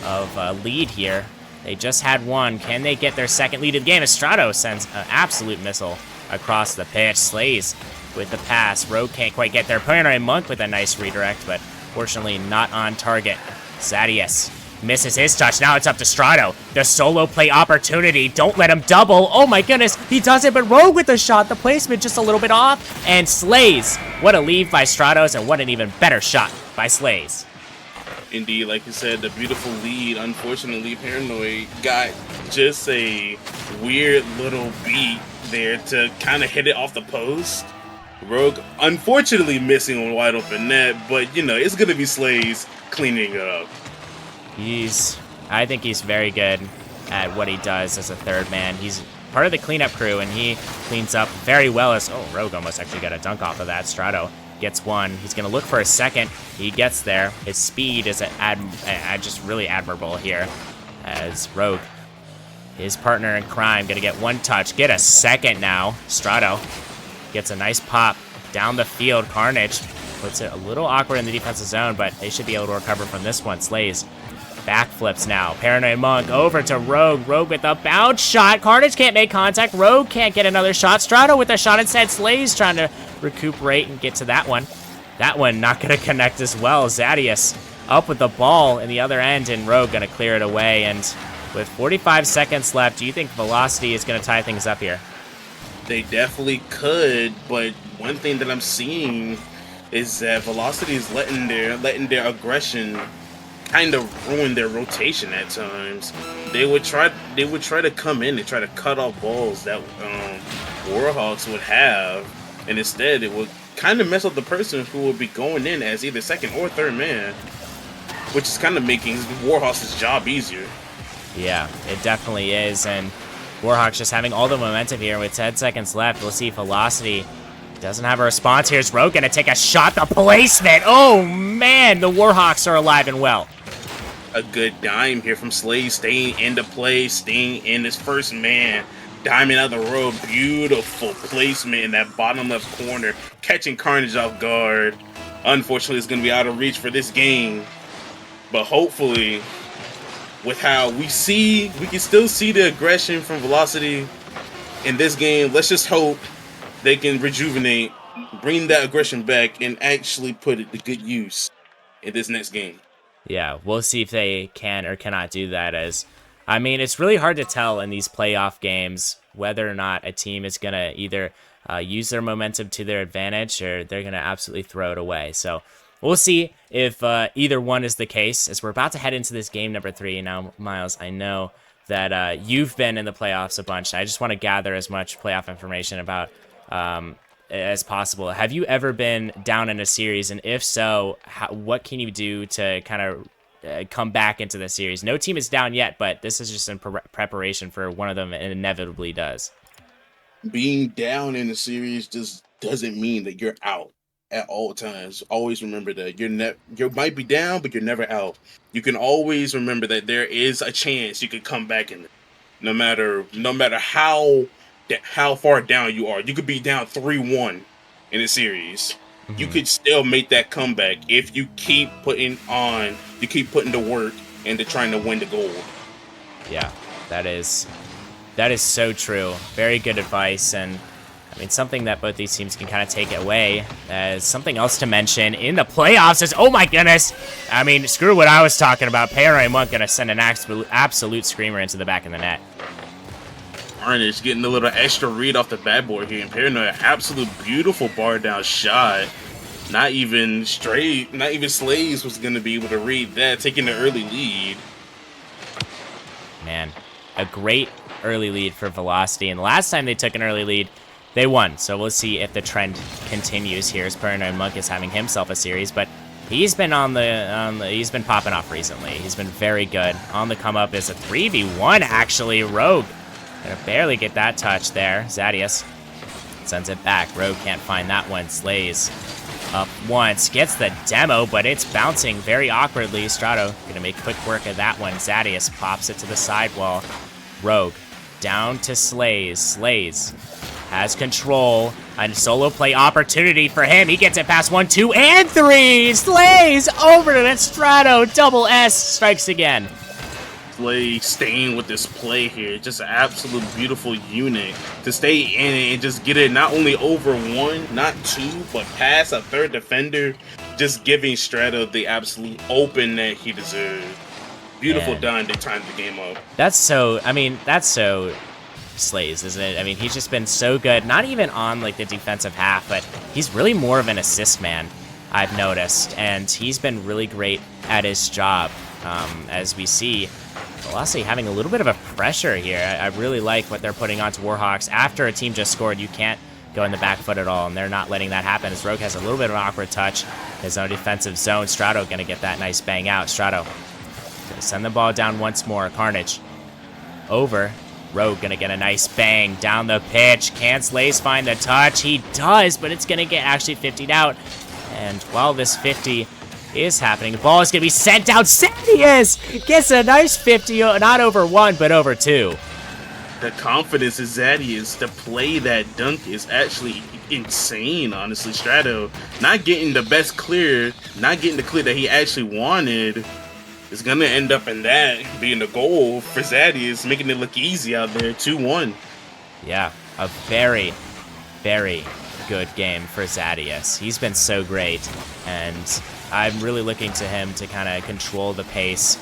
of a lead here. They just had one. Can they get their second lead of the game? Estrado sends an absolute missile across the pitch. Slays with the pass. Rogue can't quite get there. Paranoid Monk with a nice redirect, but fortunately not on target. Zadius misses his touch. Now it's up to Strato. The solo play opportunity. Don't let him double. Oh my goodness. He does it, but Rogue with the shot. The placement just a little bit off. And Slays. What a lead by Stratos, and what an even better shot by Slays. Indeed, like you said, the beautiful lead. Unfortunately, Paranoid got just a weird little beat there to kind of hit it off the post. Rogue, unfortunately, missing on wide open net, but you know, it's going to be Slays cleaning it up. I think he's very good at what he does as a third man. He's part of the cleanup crew, and he cleans up very well as, Rogue almost actually got a dunk off of that. Strato gets one. He's going to look for a second. He gets there. His speed is just really admirable here as Rogue, his partner in crime, going to get one touch, get a second now. Strato gets a nice pop down the field. Carnage puts it a little awkward in the defensive zone, but they should be able to recover from this one. Slays backflips now. Paranoid Monk over to Rogue. Rogue with a bounce shot. Carnage can't make contact. Rogue can't get another shot. Strato with a shot instead. Slays trying to recuperate and get to that one. That one not going to connect as well. Zadius up with the ball in the other end, and Rogue going to clear it away. And with 45 seconds left, do you think Velocity is going to tie things up here? They definitely could, but one thing that I'm seeing is that Velocity is letting their aggression kind of ruin their rotation at times. They would try to come in and try to cut off balls that Warhawks would have, and instead it would kind of mess up the person who would be going in as either second or third man, which is kind of making Warhawks' job easier. Yeah, it definitely is, and Warhawks just having all the momentum here with 10 seconds left. We'll see if Velocity doesn't have a response. Here's Rogue gonna take a shot. The placement. Oh man, the Warhawks are alive and well. A good dime here from Slade, staying into play, staying in his first man. Diamond out the road. Beautiful placement in that bottom left corner, catching Carnage off guard. unfortunately, is going to be out of reach for this game. But hopefully, with how we can still see the aggression from Velocity in this game. Let's just hope they can rejuvenate, bring that aggression back, and actually put it to good use in this next game. Yeah, we'll see if they can or cannot do that. I mean, it's really hard to tell in these playoff games whether or not a team is going to either use their momentum to their advantage or they're going to absolutely throw it away. So we'll see if either one is the case as we're about to head into this game number 3. Now, Miles, I know that you've been in the playoffs a bunch. I just want to gather as much playoff information about as possible. Have you ever been down in a series? And if so, what can you do to kind of come back into the series? No team is down yet, but this is just in preparation for one of them, and inevitably does. Being down in a series just doesn't mean that you're out at all times. Always remember that you might be down, but you're never out. You can always remember that there is a chance you could come back in, no matter how far down you are. You could be down 3-1 in a series. Mm-hmm. You could still make that comeback if you keep putting the work into trying to win the gold. Yeah, that is so true. Very good advice, and I mean, something that both these teams can kind of take away as something else to mention in the playoffs is, oh my goodness, I mean, screw what I was talking about. Paranoid Monk going to send an absolute screamer into the back of the net. Carnage getting a little extra read off the backboard here, and Paranoid, absolute beautiful bar down shot. Not even Slays was going to be able to read that, taking the early lead. Man, a great early lead for Velocity, and the last time they took an early lead, they won. So we'll see if the trend continues here as Paranoid Monk is having himself a series, but he's been he's been popping off recently. He's been very good. On the come up is a 3v1 actually. Rogue gonna barely get that touch there. Zadius sends it back. Rogue can't find that one. Slays up once, gets the demo, but it's bouncing very awkwardly. Strato gonna make quick work of that one. Zadius pops it to the sidewall. Rogue down to Slays. Slays has control. A solo play opportunity for him. He gets it past 1, 2, and 3. Slays over to the Strato. Double S strikes again. Slay staying with this play here. Just an absolute beautiful unit to stay in it and just get it not only over 1, not 2, but past a third defender. Just giving Strato the absolute open that he deserved. Beautiful done. They timed the game up. That's so Slays, isn't it? I mean, he's just been so good, not even on like the defensive half, but he's really more of an assist man, I've noticed, and he's been really great at his job. As we see Velocity having a little bit of a pressure here. I really like what they're putting onto Warhawks. After a team just scored, you can't go in the back foot at all, and they're not letting that happen as Rogue has a little bit of an awkward touch. His own defensive zone. Strato gonna get that nice bang out. Strato gonna send the ball down once more. Carnage over. Rogue gonna get a nice bang down the pitch. Can Slays find the touch? He does, but it's gonna get actually 50'd out. And while this 50 is happening, the ball is gonna be sent out. Sadius gets a nice 50, not over 1, but over 2. The confidence of Zadius to play that dunk is actually insane, honestly. Strato not getting the best clear, not getting the clear that he actually wanted. It's going to end up in that being the goal for Zadius, making it look easy out there, 2-1. Yeah, a very, very good game for Zadius. He's been so great, and I'm really looking to him to kind of control the pace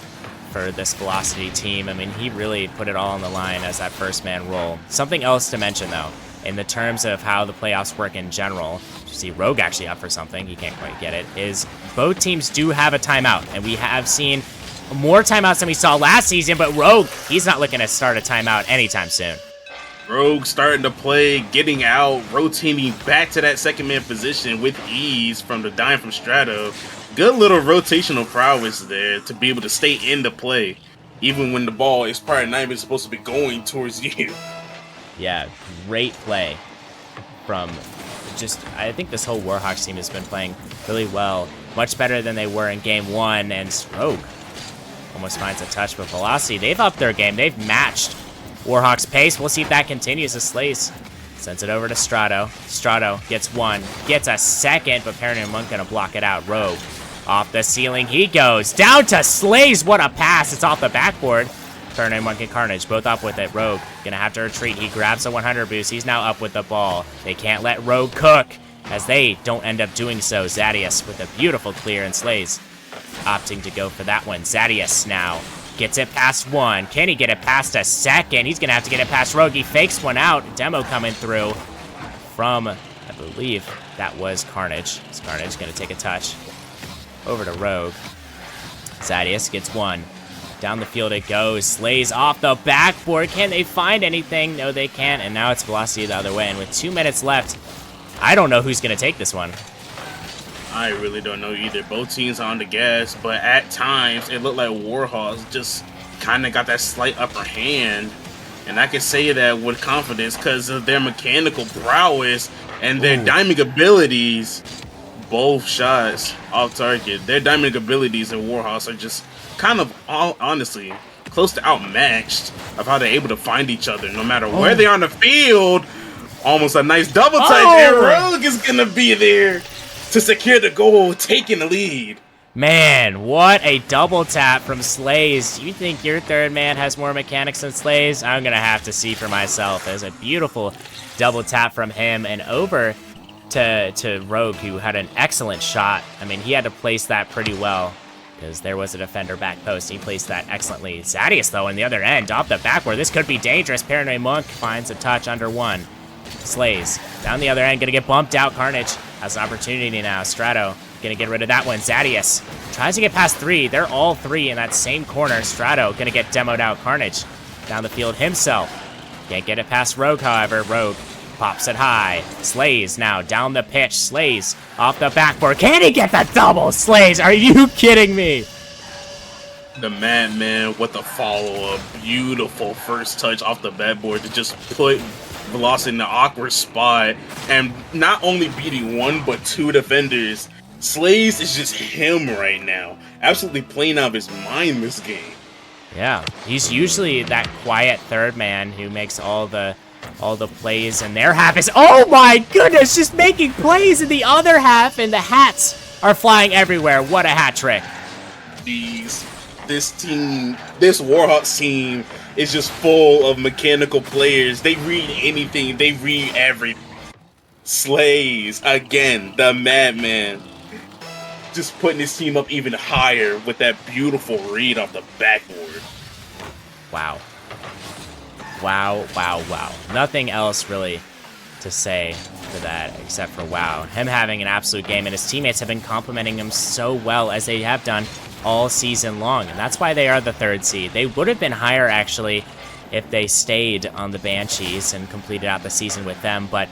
for this Velocity team. I mean, he really put it all on the line as that first-man role. Something else to mention, though, in the terms of how the playoffs work in general, you see Rogue actually up for something, he can't quite get it, is both teams do have a timeout, and we have seen more timeouts than we saw last season, but Rogue, he's not looking to start a timeout anytime soon. Rogue starting to play, getting out, rotating back to that second man position with ease from the dime from Strato. Good little rotational prowess there to be able to stay in the play, even when the ball is probably not even supposed to be going towards you. Yeah, great play from I think this whole Warhawks team has been playing really well, much better than they were in game 1, and Rogue almost finds a touch, but Velocity, they've upped their game. They've matched Warhawks' pace. We'll see if that continues as Slays Sends it over to Strato. Strato gets one, gets a second, but Paranoid Monk gonna block it out. Rogue off the ceiling he goes. Down to Slays, what a pass. It's off the backboard. Paranoid Monk and Carnage both up with it. Rogue gonna have to retreat. He grabs a 100 boost. He's now up with the ball. They can't let Rogue cook, as they don't end up doing so. Zadius with a beautiful clear, and Slays opting to go for that one. Zadius now gets it past one. Can he get it past a second? He's gonna have to get it past Rogue. He fakes one out. Demo coming through from, I believe that was Carnage. Is Carnage gonna take a touch over to Rogue. Zadius gets one. Down the field it goes. Slays off the backboard. Can they find anything? No, they can't. And now it's Velocity the other way. And with 2 minutes left, I don't know who's gonna take this one. I really don't know either. Both teams are on the gas, but at times it looked like Warhawks just kind of got that slight upper hand. And I can say that with confidence because of their mechanical prowess and their diming abilities. Both shots off target. Their diming abilities in Warhawks are just kind of, honestly, close to outmatched of how they're able to find each other no matter where they are on the field. Almost a nice double touch, and Rogue is going to be there to secure the goal, taking the lead. Man, what a double tap from Slays. You think your third man has more mechanics than Slays? I'm going to have to see for myself. There's a beautiful double tap from him and over to Rogue, who had an excellent shot. I mean, he had to place that pretty well because there was a defender back post. He placed that excellently. Zadius, though, on the other end, off the backward. This could be dangerous. Paranoid Monk finds a touch under one. Slays down the other end, gonna get bumped out. Carnage has an opportunity now. Strato gonna get rid of that one. Zadius tries to get past three. They're all three in that same corner. Strato gonna get demoed out. Carnage down the field himself. Can't get it past Rogue, however. Rogue pops it high. Slays now down the pitch. Slays off the backboard. Can he get the double? Slays, are you kidding me? The Madman with the follow-up. Beautiful first touch off the backboard to just put Velocity in the awkward spot, and not only beating one but two defenders. Slays is just him right now, absolutely playing out of his mind this game. Yeah, he's usually that quiet third man who makes all the plays, and their half is, oh my goodness, just making plays in the other half, and the hats are flying everywhere. What a hat trick. This Warhawks team is just full of mechanical players. They read anything. They read everything. Slays, again, the Madman, just putting his team up even higher with that beautiful read off the backboard. Wow. Wow, wow, wow. Nothing else really to say for that except for wow. Him having an absolute game, and his teammates have been complimenting him so well, as they have done all season long, and that's why they are the third seed. They would have been higher, actually, if they stayed on the Banshees and completed out the season with them, but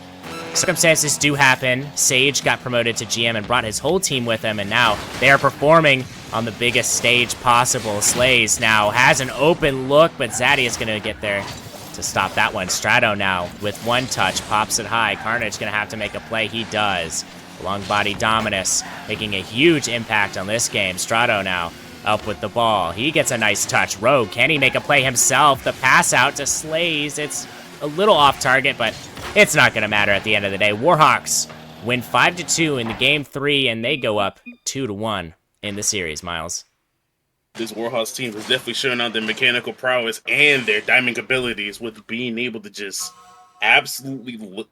circumstances do happen. Sage got promoted to GM and brought his whole team with him, and now they are performing on the biggest stage possible. Slays now has an open look, but Zaddy is going to get there to stop that one. Strato now with one touch, pops it high. Carnage going to have to make a play. He does. Long body Dominus making a huge impact on this game. Strato now up with the ball. He gets a nice touch. Rogue, can he make a play himself? The pass out to Slays. It's a little off target, but it's not going to matter at the end of the day. Warhawks win 5-2 in the game 3, and they go up 2-1 in the series, Miles. This Warhawks team is definitely showing out their mechanical prowess and their diming abilities with being able to just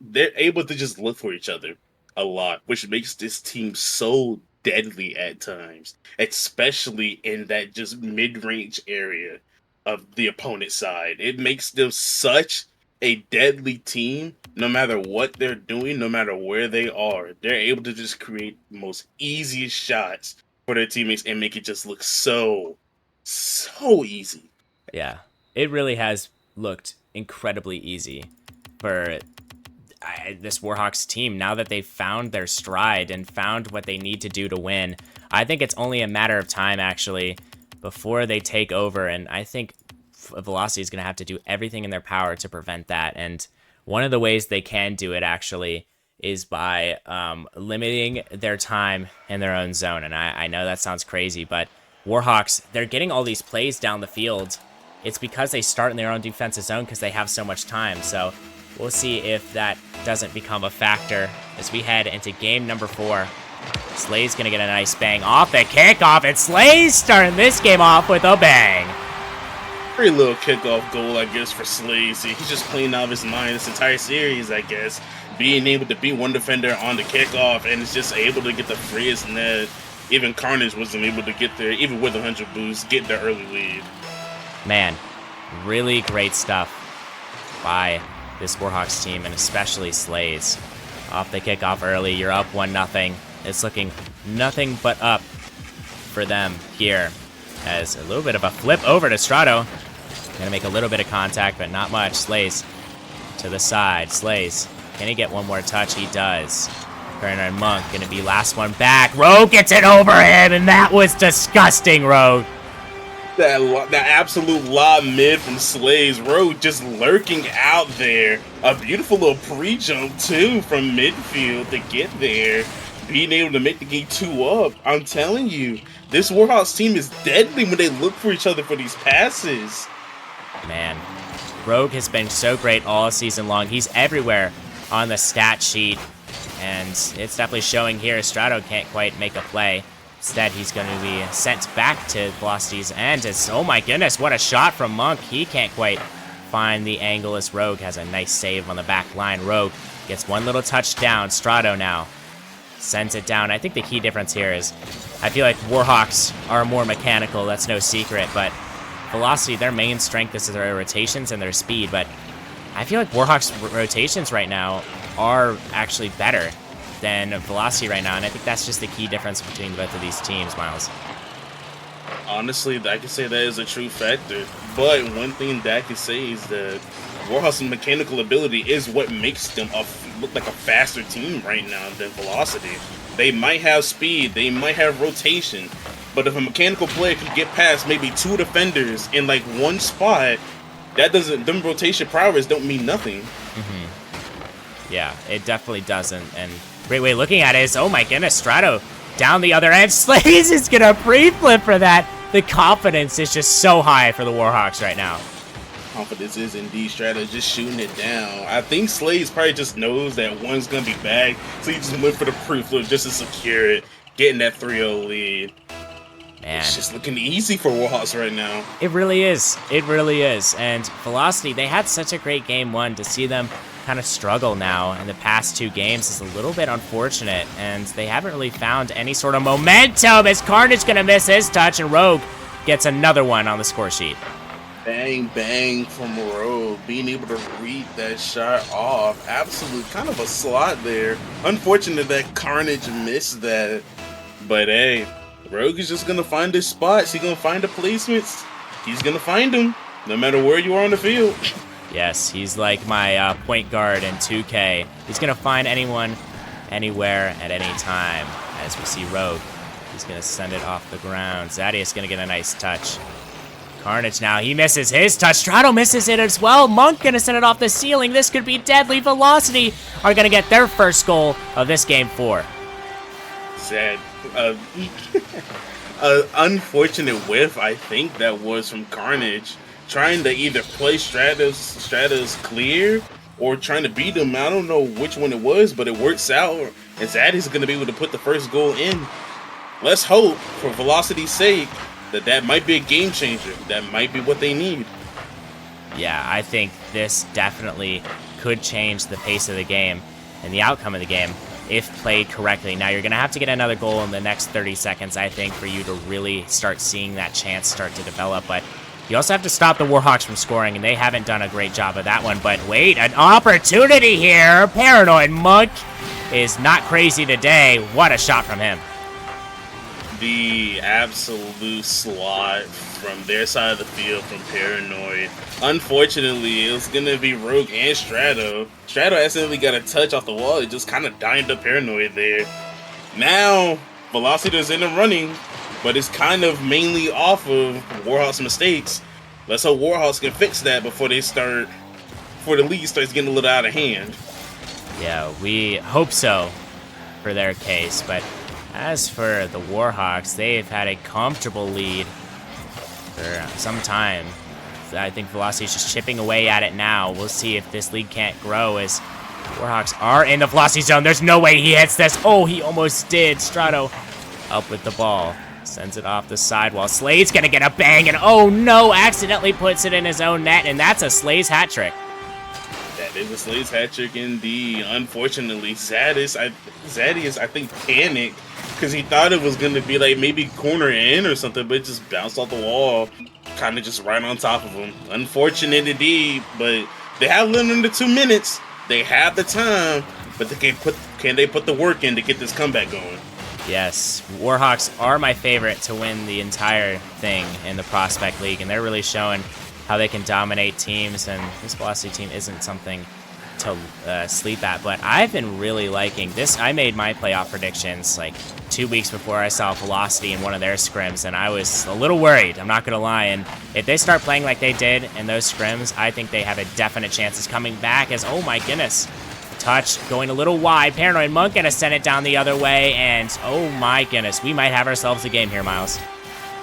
they're able to just look for each other a lot, which makes this team so deadly at times, especially in that just mid-range area of the opponent's side. It makes them such a deadly team, no matter what they're doing, no matter where they are. They're able to just create the most easiest shots for their teammates and make it just look so easy. Yeah, it really has looked incredibly easy for this Warhawks team now that they've found their stride and found what they need to do to win. I think it's only a matter of time, actually, before they take over, and I think Velocity is going to have to do everything in their power to prevent that. And one of the ways they can do it, actually, is by limiting their time in their own zone. And I know that sounds crazy, but Warhawks, they're getting all these plays down the field. It's because they start in their own defensive zone because they have so much time. So we'll see if that doesn't become a factor as we head into game number 4. Slay's gonna get a nice bang off the kickoff, and Slay's starting this game off with a bang. Pretty little kickoff goal, I guess, for Slade. See, he's just playing out of his mind this entire series, I guess. Being able to beat one defender on the kickoff, and it's just able to get the freest net. Even Carnage wasn't able to get there, even with 100 boosts, get the early lead. Man, really great stuff by this Warhawks team, and especially Slay's. Off the kickoff early, you're up 1-0. It's looking nothing but up for them here. As a little bit of a flip over to Strato. Gonna make a little bit of contact, but not much. Slays to the side. Slays, can he get one more touch? He does. Turner and Monk gonna be last one back. Rogue gets it over him, and that was disgusting, Rogue. That absolute lob mid from Slays. Rogue just lurking out there. A beautiful little pre-jump, too, from midfield to get there. Being able to make the game 2 up. I'm telling you, this Warhawks team is deadly when they look for each other for these passes. Man, Rogue has been so great all season long. He's everywhere on the stat sheet, and it's definitely showing here. Strato can't quite make a play. Instead, he's going to be sent back to Velocity's end. Oh my goodness, what a shot from Monk. He can't quite find the angle as Rogue has a nice save on the back line. Rogue gets one little touchdown. Strato now sends it down. I think the key difference here is I feel like Warhawks are more mechanical, that's no secret, but Velocity, their main strength is their rotations and their speed, but I feel like Warhawks' rotations right now are actually better than Velocity right now, and I think that's just the key difference between both of these teams, Miles. Honestly, I can say that is a true factor, but one thing that I can say is that Warhawks' mechanical ability is what makes them look like a faster team right now than Velocity. They might have speed, they might have rotation, but if a mechanical player can get past maybe 2 defenders in like one spot, them rotation prowess don't mean nothing. Yeah, it definitely doesn't, and great way of looking at it is, oh my goodness, Strato down the other end. Slays is gonna pre-flip for that. The confidence is just so high for the Warhawks right now. Confidence is indeed Strato just shooting it down. I think Slays probably just knows that one's gonna be back, so he just went for the pre-flip just to secure it, getting that 3-0 lead. Man, It's just looking easy for Warhawks right now. it really is. It really is. And Velocity, they had such a great game 1. To see them kind of struggle now in the past 2 games is a little bit unfortunate, and they haven't really found any sort of momentum as Carnage gonna miss his touch, and Rogue gets another one on the score sheet. Bang, bang from Rogue, being able to read that shot off. Absolute kind of a slot there. Unfortunate that Carnage missed that. But hey, Rogue is just going to find his spots. He's going to find the placements. He's going to find them, no matter where you are on the field. Yes, he's like my point guard in 2K. He's going to find anyone, anywhere, at any time. As we see Rogue, he's going to send it off the ground. Zadius going to get a nice touch. Carnage now, he misses his touch. Strato misses it as well. Monk gonna send it off the ceiling. This could be deadly. Velocity are gonna get their first goal of this game 4. Sad. Unfortunate whiff, I think that was from Carnage. Trying to either play Stratos clear or trying to beat him. I don't know which one it was, but it works out. And Zaddy's gonna be able to put the first goal in. Let's hope, for Velocity's sake, that might be a game changer. That might be what they need. Yeah, I think this definitely could change the pace of the game and the outcome of the game if played correctly. Now, you're going to have to get another goal in the next 30 seconds, I think, for you to really start seeing that chance start to develop. But you also have to stop the Warhawks from scoring, and they haven't done a great job of that one. But wait, an opportunity here. Paranoid Monk is not crazy today. What a shot from him. The absolute slot from their side of the field from Paranoid. Unfortunately, it was going to be Rogue and Strato. Strato accidentally got a touch off the wall. It just kind of dimed up Paranoid there. Now, Velocity is in the running, but it's kind of mainly off of Warhawks' mistakes. Let's hope Warhawks can fix that before the league starts getting a little out of hand. Yeah, we hope so for their case, but as for the Warhawks, they've had a comfortable lead for some time. I think Velocity's just chipping away at it now. We'll see if this lead can't grow as Warhawks are in the Velocity zone. There's no way he hits this. Oh, he almost did. Strato up with the ball. Sends it off the sidewall. Slay's gonna get a bang, and oh no, accidentally puts it in his own net, and that's a Slay's hat trick. That is a Slay's hat trick indeed. Unfortunately, Zadius, I think, panicked because he thought it was going to be like maybe corner in or something, but it just bounced off the wall, kind of just right on top of him. Unfortunate indeed, but they have a little under 2 minutes. They have the time, but can they put the work in to get this comeback going? Yes, Warhawks are my favorite to win the entire thing in the Prospect League, and they're really showing how they can dominate teams, and this Velocity team isn't something to sleep at, but I've been really liking this. I made my playoff predictions like 2 weeks before I saw Velocity in one of their scrims, and I was a little worried, I'm not going to lie, and if they start playing like they did in those scrims, I think they have a definite chance of coming back as, oh my goodness, touch going a little wide, Paranoid Monk gonna send it down the other way, and oh my goodness, we might have ourselves a game here, Miles.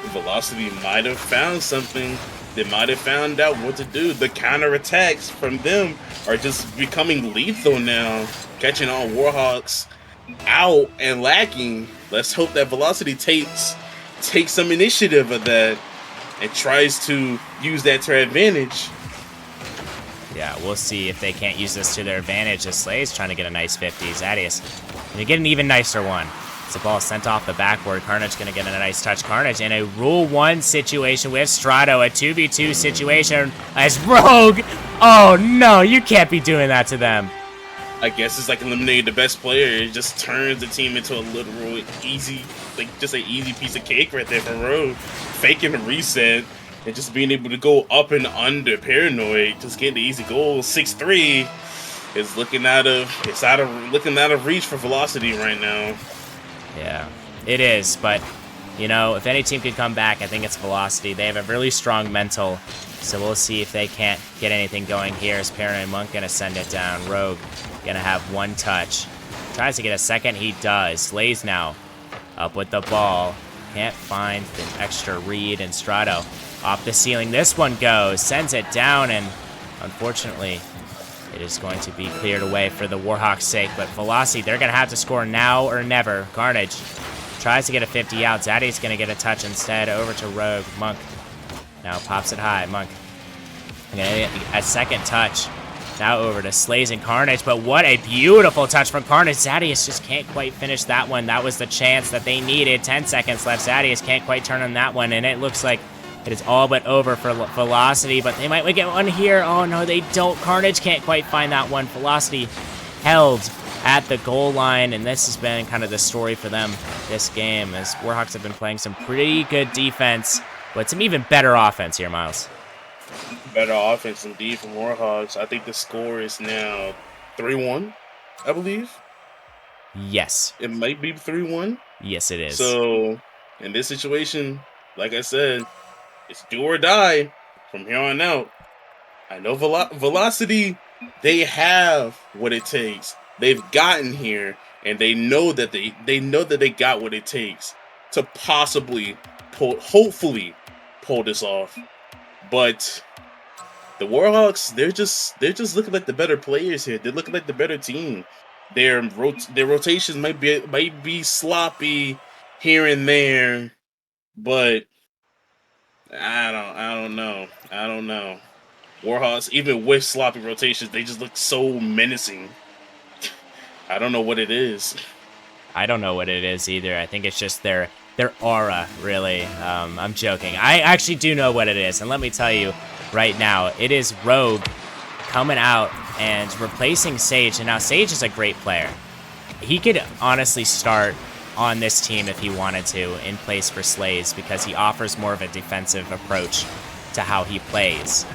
Velocity might have found something. They might have found out what to do. The counterattacks from them are just becoming lethal now, catching all Warhawks out and lacking. Let's hope that Velocity takes some initiative of that and tries to use that to their advantage. Yeah, we'll see if they can't use this to their advantage as Slay's trying to get a nice 50. Zadius gonna get an even nicer one. It's a ball sent off the backboard. Carnage gonna get a nice touch. Carnage in a Rule 1 situation with Strato, a 2v2 situation as Rogue. Oh no, you can't be doing that to them. I guess it's like eliminating the best player. It just turns the team into a literal easy, like just an easy piece of cake right there for Rogue. Faking a reset and just being able to go up and under Paranoid, just getting the easy goal. 6-3 is looking out of reach for Velocity right now. Yeah, it is, but you know, if any team could come back, I think it's Velocity. They have a really strong mental, so we'll see if they can't get anything going here. Is Paranoid Monk gonna send it down? Rogue gonna have one touch. Tries to get a second, he does. Slays now up with the ball. Can't find the extra read, and Strato off the ceiling. This one goes, sends it down, and unfortunately, it is going to be cleared away for the Warhawks' sake, but Velocity, they're going to have to score now or never. Carnage tries to get a 50 out. Zaddy's going to get a touch instead. Over to Rogue. Monk now pops it high. Monk gonna get a second touch. Now over to Slays and Carnage, but what a beautiful touch from Carnage. Zadius just can't quite finish that one. That was the chance that they needed. 10 seconds left. Zadius can't quite turn on that one, and it looks like it is all but over for Velocity, but they might get one here. Oh, no, they don't. Carnage can't quite find that one. Velocity held at the goal line, and this has been kind of the story for them this game, as Warhawks have been playing some pretty good defense, but some even better offense here, Miles. Better offense indeed from Warhawks. I think the score is now 3-1, I believe. Yes. It might be 3-1. Yes, it is. So, in this situation, like I said, it's do or die from here on out. I know Velocity, they have what it takes. They've gotten here, and they know that they got what it takes to possibly hopefully pull this off. But the Warhawks, they're just looking like the better players here. They're looking like the better team. Their rotations might be sloppy here and there, but I don't know. Warhawks, even with sloppy rotations, they just look so menacing. I don't know what it is. I don't know what it is either. I think it's just their aura, really. I'm joking. I actually do know what it is, and let me tell you right now, it is Rogue coming out and replacing Sage, and now Sage is a great player. He could honestly start on this team if he wanted to in place for Slays, because he offers more of a defensive approach to how he plays.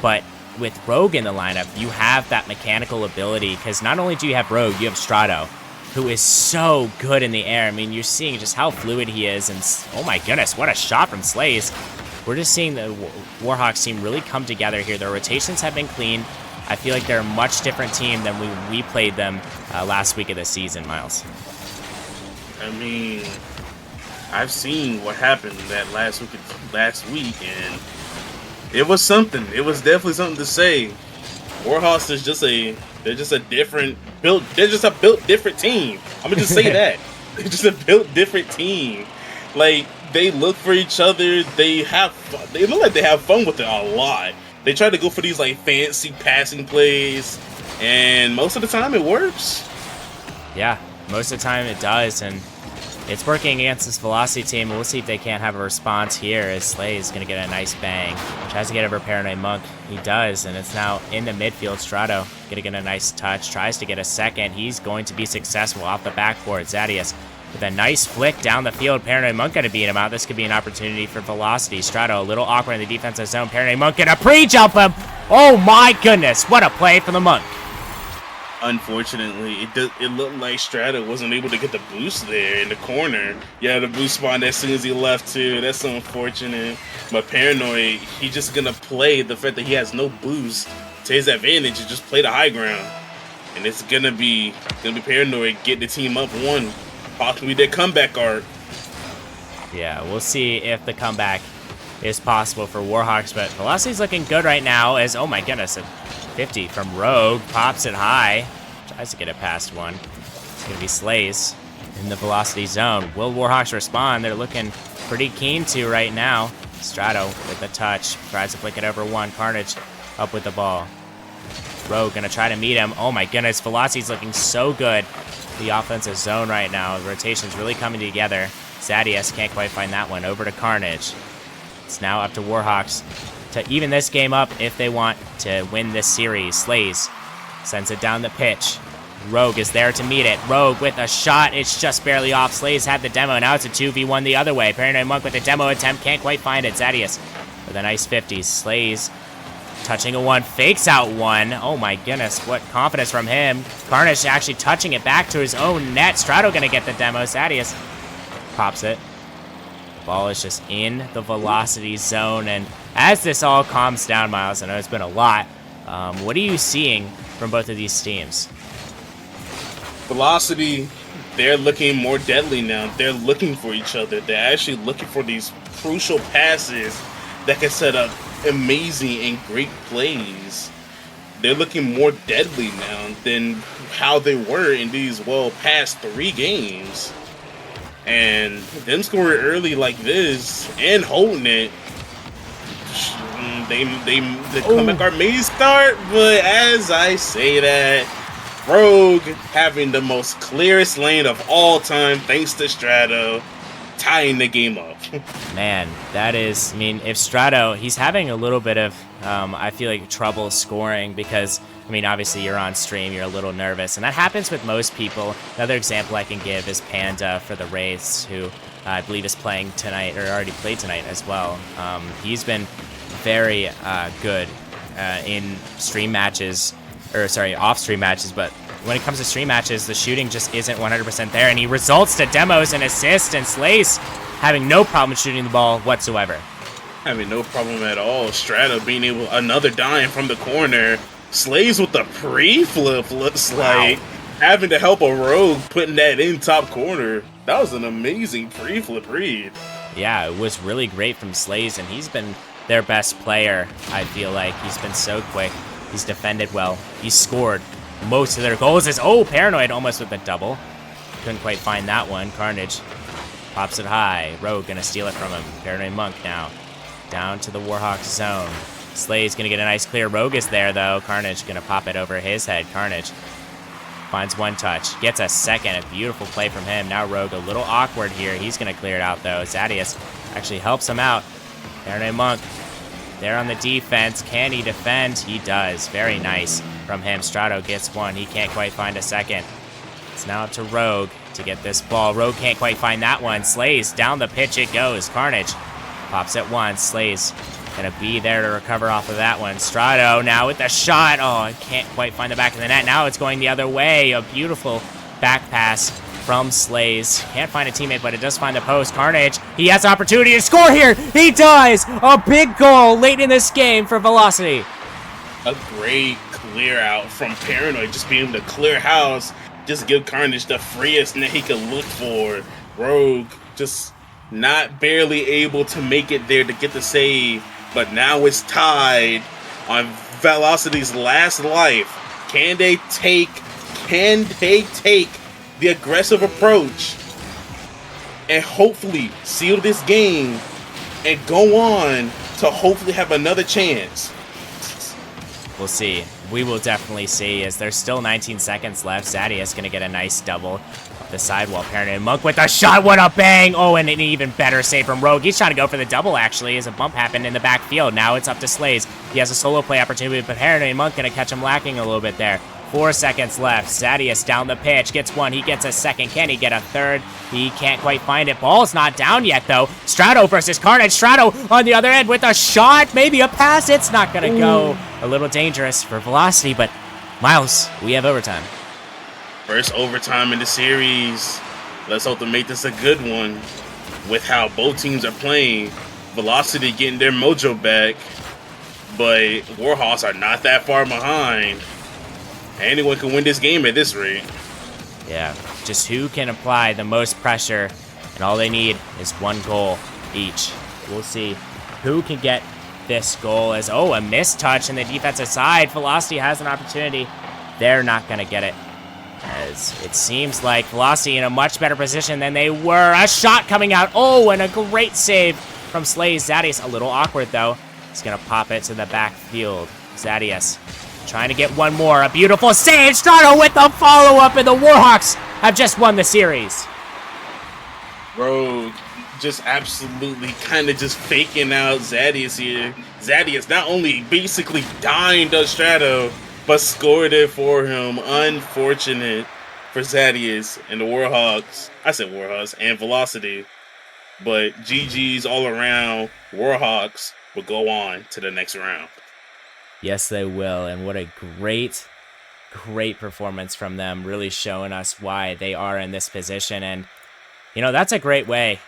But with Rogue in the lineup, you have that mechanical ability, because not only do you have Rogue, you have Strato, who is so good in the air. I mean, you're seeing just how fluid he is, and oh my goodness, what a shot from Slays. We're just seeing the Warhawks team really come together here. Their rotations have been clean. I feel like they're a much different team than we played them last week of the season, Miles. I mean, I've seen what happened that last week, and It was something. It was definitely something to say. Warhawks is just they're just a different built. They're just a built different team. I'm gonna just say that. They're just a built different team. Like, they look for each other. They have fun. They look like they have fun with it a lot. They try to go for these like fancy passing plays, and most of the time it works. Yeah, most of the time it does, and it's working against this Velocity team. We'll see if they can't have a response here as Slay is going to get a nice bang. Tries to get over Paranoid Monk. He does, and it's now in the midfield. Strato going to get a nice touch. Tries to get a second. He's going to be successful off the backboard. Zadius with a nice flick down the field. Paranoid Monk going to beat him out. This could be an opportunity for Velocity. Strato a little awkward in the defensive zone. Paranoid Monk going to pre-jump him. Oh my goodness, what a play from the Monk. Unfortunately, it looked like Strata wasn't able to get the boost there in the corner. Yeah, the boost spawned as soon as he left too. That's so unfortunate. But Paranoid, he's just gonna play the fact that he has no boost to his advantage and just play the high ground. And it's gonna be Paranoid get the team up one. Possibly their comeback arc. Yeah, we'll see if the comeback is possible for Warhawks, but Velocity's looking good right now as, oh my goodness, 50 from Rogue, pops it high, tries to get it past one. It's going to be Slays in the Velocity zone. Will Warhawks respond? They're looking pretty keen to right now. Strato with the touch, tries to flick it over one. Carnage up with the ball. Rogue going to try to meet him. Oh my goodness, Velocity's looking so good. The offensive zone right now. The rotation's really coming together. Zadius can't quite find that one. Over to Carnage. It's now up to Warhawks to even this game up if they want to win this series. Slays sends it down the pitch. Rogue is there to meet it. Rogue with a shot. It's just barely off. Slays had the demo. Now it's a 2v1 the other way. Paranoid Monk with a demo attempt. Can't quite find it. Zadius with a nice 50. Slays touching a one. Fakes out one. Oh my goodness. What confidence from him. Carnage actually touching it back to his own net. Strato going to get the demo. Zadius pops it. Ball is just in the Velocity zone, and as this all calms down, Miles, I know it's been a lot. What are you seeing from both of these teams? Velocity, they're looking more deadly now. They're looking for each other. They're actually looking for these crucial passes that can set up amazing and great plays. They're looking more deadly now than how they were in these past 3 games. And them scoring early like this and holding it, the comeback arc may start, but as I say that, Rogue having the most clearest lane of all time thanks to Strato, tying the game up. Man, that is, I mean, if Strato, he's having a little bit of, I feel like, trouble scoring because, I mean, obviously you're on stream, you're a little nervous, and that happens with most people. Another example I can give is Panda for the Wraiths, who I believe is playing tonight, or already played tonight as well. He's been very good in stream matches, or sorry, off-stream matches, but when it comes to stream matches, the shooting just isn't 100% there, and he results to demos and assists, and Slays having no problem shooting the ball whatsoever. Having no problem at all. Strata being able, another dime from the corner. Slays with the pre-flip looks like having to help a Rogue putting that in top corner. That was an amazing pre-flip read. Yeah, it was really great from Slays, and he's been their best player, I feel like. He's been so quick. He's defended well. He's scored most of their goals. Paranoid almost with a double. Couldn't quite find that one. Carnage pops it high. Rogue gonna steal it from him. Paranoid Monk now down to the Warhawks zone. Slay's gonna get a nice clear. Rogue is there though. Carnage gonna pop it over his head. Carnage finds one touch, gets a second. A beautiful play from him. Now Rogue a little awkward here. He's gonna clear it out though. Zadius actually helps him out. Paranoid Monk there on the defense. Can he defend? He does. Very nice from him. Strato gets one. He can't quite find a second. It's now up to Rogue to get this ball. Rogue can't quite find that one. Slays down the pitch it goes. Carnage pops it once. Slays gonna be there to recover off of that one. Strato now with the shot. Oh, I can't quite find the back of the net. Now it's going the other way. A beautiful back pass from Slays. Can't find a teammate, but it does find the post. Carnage, he has opportunity to score here. He does! A big goal late in this game for Velocity. A great clear out from Paranoid, just being able to clear house, just give Carnage the freest net he could look for. Rogue just not barely able to make it there to get the save, but now it's tied on Velocity's last life. Can they take the aggressive approach and hopefully seal this game and go on to hopefully have another chance? We'll see. We will definitely see, as there's still 19 seconds left. Zadius gonna get a nice double up the sidewall. Paranoid Monk with a shot. What a bang! Oh, and an even better save from Rogue. He's trying to go for the double, actually, as a bump happened in the backfield. Now it's up to Slays. He has a solo play opportunity, but Paranoid Monk gonna catch him lacking a little bit there. 4 seconds left. Zadius down the pitch. Gets one. He gets a second. Can he get a third? He can't quite find it. Ball's not down yet, though. Strato versus Carnage. Strato on the other end with a shot. Maybe a pass. It's not going to go. A little dangerous for Velocity, but Miles, we have overtime. First overtime in the series. Let's hope to make this a good one with how both teams are playing. Velocity getting their mojo back, but Warhawks are not that far behind. Anyone can win this game at this rate. Yeah, just who can apply the most pressure, and all they need is one goal each. We'll see who can get this goal. As a missed touch in the defensive side. Velocity has an opportunity. They're not going to get it, as it seems like Velocity in a much better position than they were. A shot coming out. And a great save from Slays. Zadius a little awkward, though. He's going to pop it to the backfield. Zadius trying to get one more. A beautiful save. Strato with the follow-up, and the Warhawks have just won the series. Rogue just absolutely kind of just faking out Zadius here. Zadius not only basically dined on Strato, but scored it for him. Unfortunate for Zadius and the Warhawks. I said Warhawks and Velocity. But GG's all around. Warhawks will go on to the next round. Yes, they will, and what a great performance from them, really showing us why they are in this position. And, that's a great way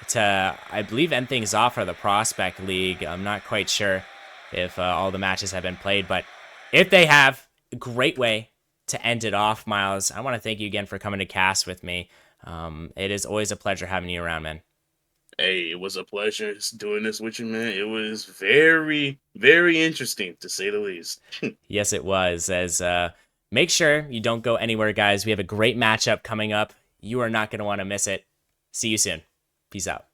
to, I believe, end things off for the Prospect League. I'm not quite sure if all the matches have been played, but if they have, a great way to end it off. Miles, I want to thank you again for coming to cast with me. It is always a pleasure having you around, man. Hey, it was a pleasure doing this with you, man. It was very, very interesting, to say the least. Yes, it was. As make sure you don't go anywhere, guys. We have a great matchup coming up. You are not going to want to miss it. See you soon. Peace out.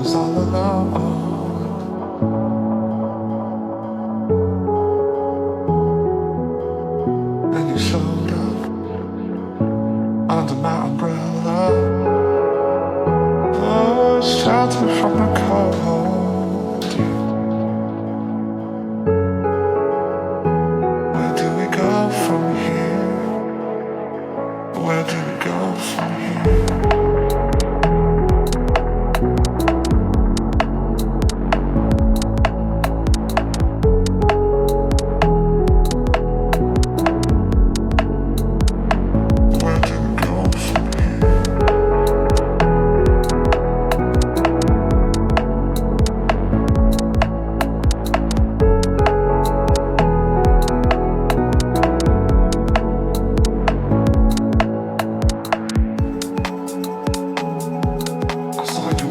was all alone. Then you showed up under my umbrella. Oh, shelter me from the cold. Where do we go from here? Where do we go from here?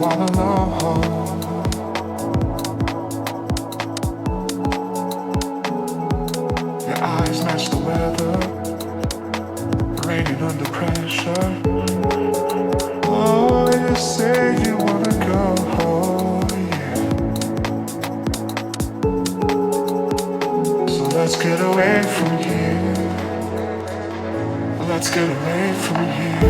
All alone. Your eyes match the weather, raining under pressure. Oh, you say you wanna go, yeah. So let's get away from here. Let's get away from here.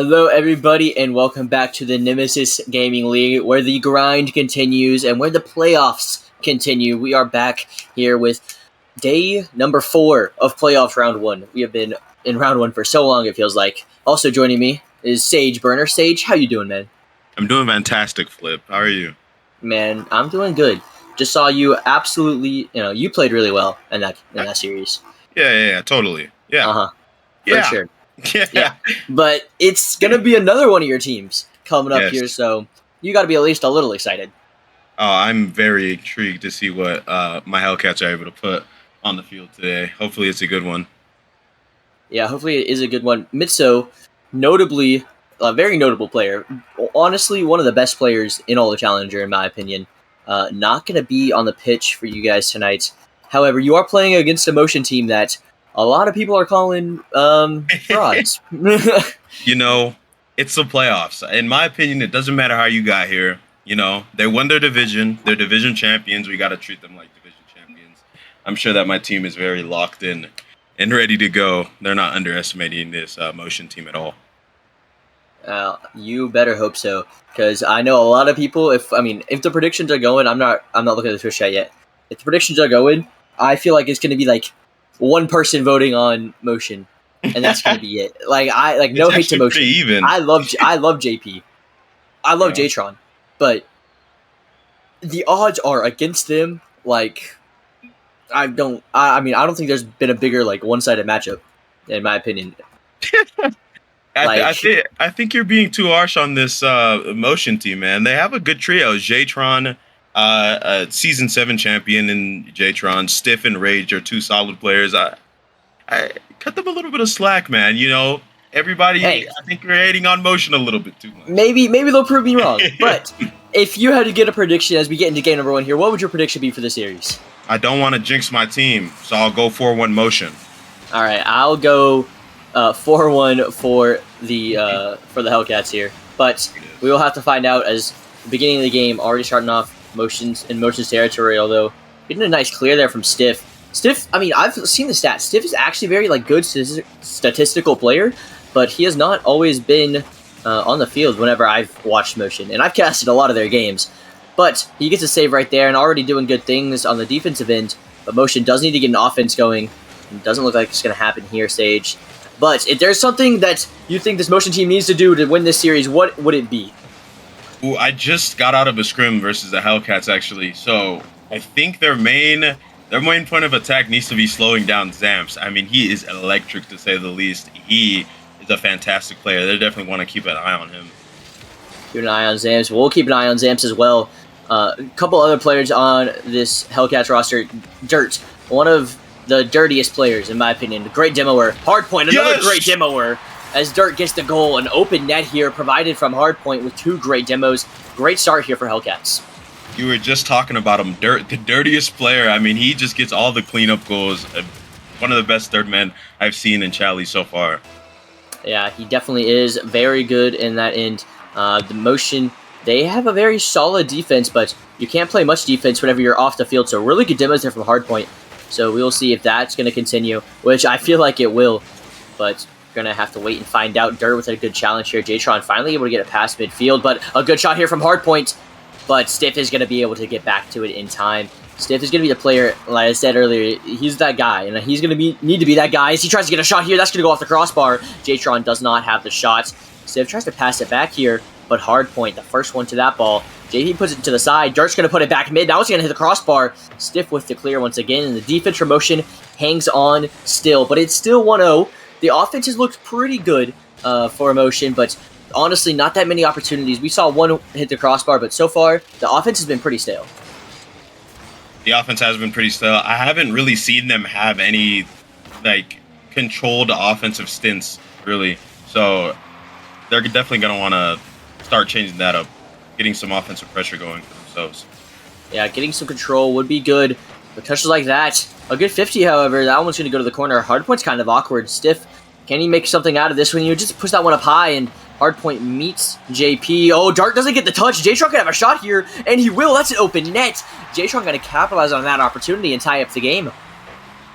Hello, everybody, and welcome back to the Nemesis Gaming League, where the grind continues and where the playoffs continue. We are back here with day number 4 of playoffs round 1. We have been in round 1 for so long, it feels like. Also joining me is Sage Burner. Sage, how you doing, man? I'm doing fantastic, Flip. How are you? Man, I'm doing good. Just saw you absolutely, you played really well in that series. Yeah, totally. Yeah. Uh-huh. Yeah. For sure. Yeah. Yeah. But it's going to be another one of your teams coming up Yes. here, so you got to be at least a little excited. Oh, I'm very intrigued to see what my Hellcats are able to put on the field today. Hopefully, it's a good one. Yeah, hopefully it is a good one. Mitso, notably, a very notable player. Honestly, one of the best players in all the Challenger, in my opinion. Not going to be on the pitch for you guys tonight. However, you are playing against a motion team that a lot of people are calling frauds. You know, it's the playoffs. In my opinion, it doesn't matter how you got here. You know, they won their division. They're division champions. We got to treat them like division champions. I'm sure that my team is very locked in and ready to go. They're not underestimating this motion team at all. You better hope so, because I know a lot of people. If the predictions are going, I'm not looking at the Twitch chat yet. If the predictions are going, I feel like it's going to be like one person voting on motion, and that's going to be it. No hate to motion. Even. I love JP. I love Jtron, but the odds are against them. I don't think there's been a bigger one-sided matchup, in my opinion. I think you're being too harsh on this motion team, man. They have a good trio. Jtron, season 7 champion, and Jtron, Stiff and Rage are 2 solid players. I cut them a little bit of slack, man. You know, everybody. Hey. I think you're hating on motion a little bit too much. Maybe they'll prove me wrong. But if you had to get a prediction as we get into game number 1 here, what would your prediction be for the series? I don't want to jinx my team, so I'll go 4-1 motion. All right, I'll go 4-1 for the Hellcats here. But we will have to find out as the beginning of the game already starting off motions territory. Although getting a nice clear there from Stiff. Stiff, I've seen the stats. Stiff is actually a very good statistical player, but he has not always been on the field whenever I've watched motion, and I've casted a lot of their games. But he gets a save right there and already doing good things on the defensive end. But motion does need to get an offense going. It doesn't look like it's going to happen here, Sage. But if there's something that you think this motion team needs to do to win this series, what would it be? Ooh, I just got out of a scrim versus the Hellcats, actually. So I think their main point of attack needs to be slowing down Zamps. He is electric, to say the least. He is a fantastic player. They definitely want to keep an eye on him. Keep an eye on Zamps. We'll keep an eye on Zamps as well. A couple other players on this Hellcats roster. Dirt, one of the dirtiest players, in my opinion. Great demoer. Hardpoint, another great demoer. As Dirt gets the goal, an open net here provided from Hardpoint with 2 great demos. Great start here for Hellcats. You were just talking about him, Dirt, the dirtiest player. He just gets all the cleanup goals. One of the best third men I've seen in Chally so far. Yeah, he definitely is very good in that end. The motion, they have a very solid defense, but you can't play much defense whenever you're off the field. So really good demos there from Hardpoint. So we'll see if that's going to continue, which I feel like it will. But we're going to have to wait and find out. Dirt with a good challenge here. Jtron finally able to get it past midfield, but a good shot here from Hardpoint. But Stiff is going to be able to get back to it in time. Stiff is going to be the player, like I said earlier, he's that guy, and he's going to need to be that guy. As he tries to get a shot here, that's going to go off the crossbar. Jtron does not have the shot. Stiff tries to pass it back here, but Hardpoint, the first one to that ball. JP puts it to the side. Dirt's going to put it back mid. Now it's going to hit the crossbar. Stiff with the clear once again, and the defense for motion hangs on still, but it's still 1-0. The offense has looked pretty good for motion, but honestly, not that many opportunities. We saw one hit the crossbar, but so far, the offense has been pretty stale. The offense has been pretty stale. I haven't really seen them have any, controlled offensive stints, really. So they're definitely going to want to start changing that up, getting some offensive pressure going for themselves. Yeah, getting some control would be good. But touches like that. A good 50, however. That one's going to go to the corner. Hardpoint's kind of awkward. Stiff, can he make something out of this when you just push that one up high and Hardpoint meets JP. Oh, Dart doesn't get the touch. Jtron can have a shot here, and he will. That's an open net. Jtron going to capitalize on that opportunity and tie up the game.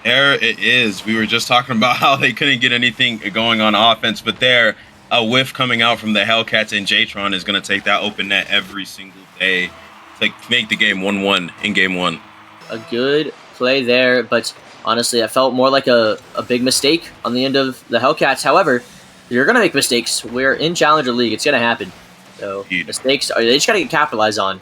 There it is. We were just talking about how they couldn't get anything going on offense, but there, a whiff coming out from the Hellcats, and Jtron is going to take that open net every single day to make the game 1-1 in game 1. A good play there, but honestly, that felt more like a big mistake on the end of the Hellcats. However, you're going to make mistakes. We're in Challenger League. It's going to happen. So mistakes, they just got to get capitalized on.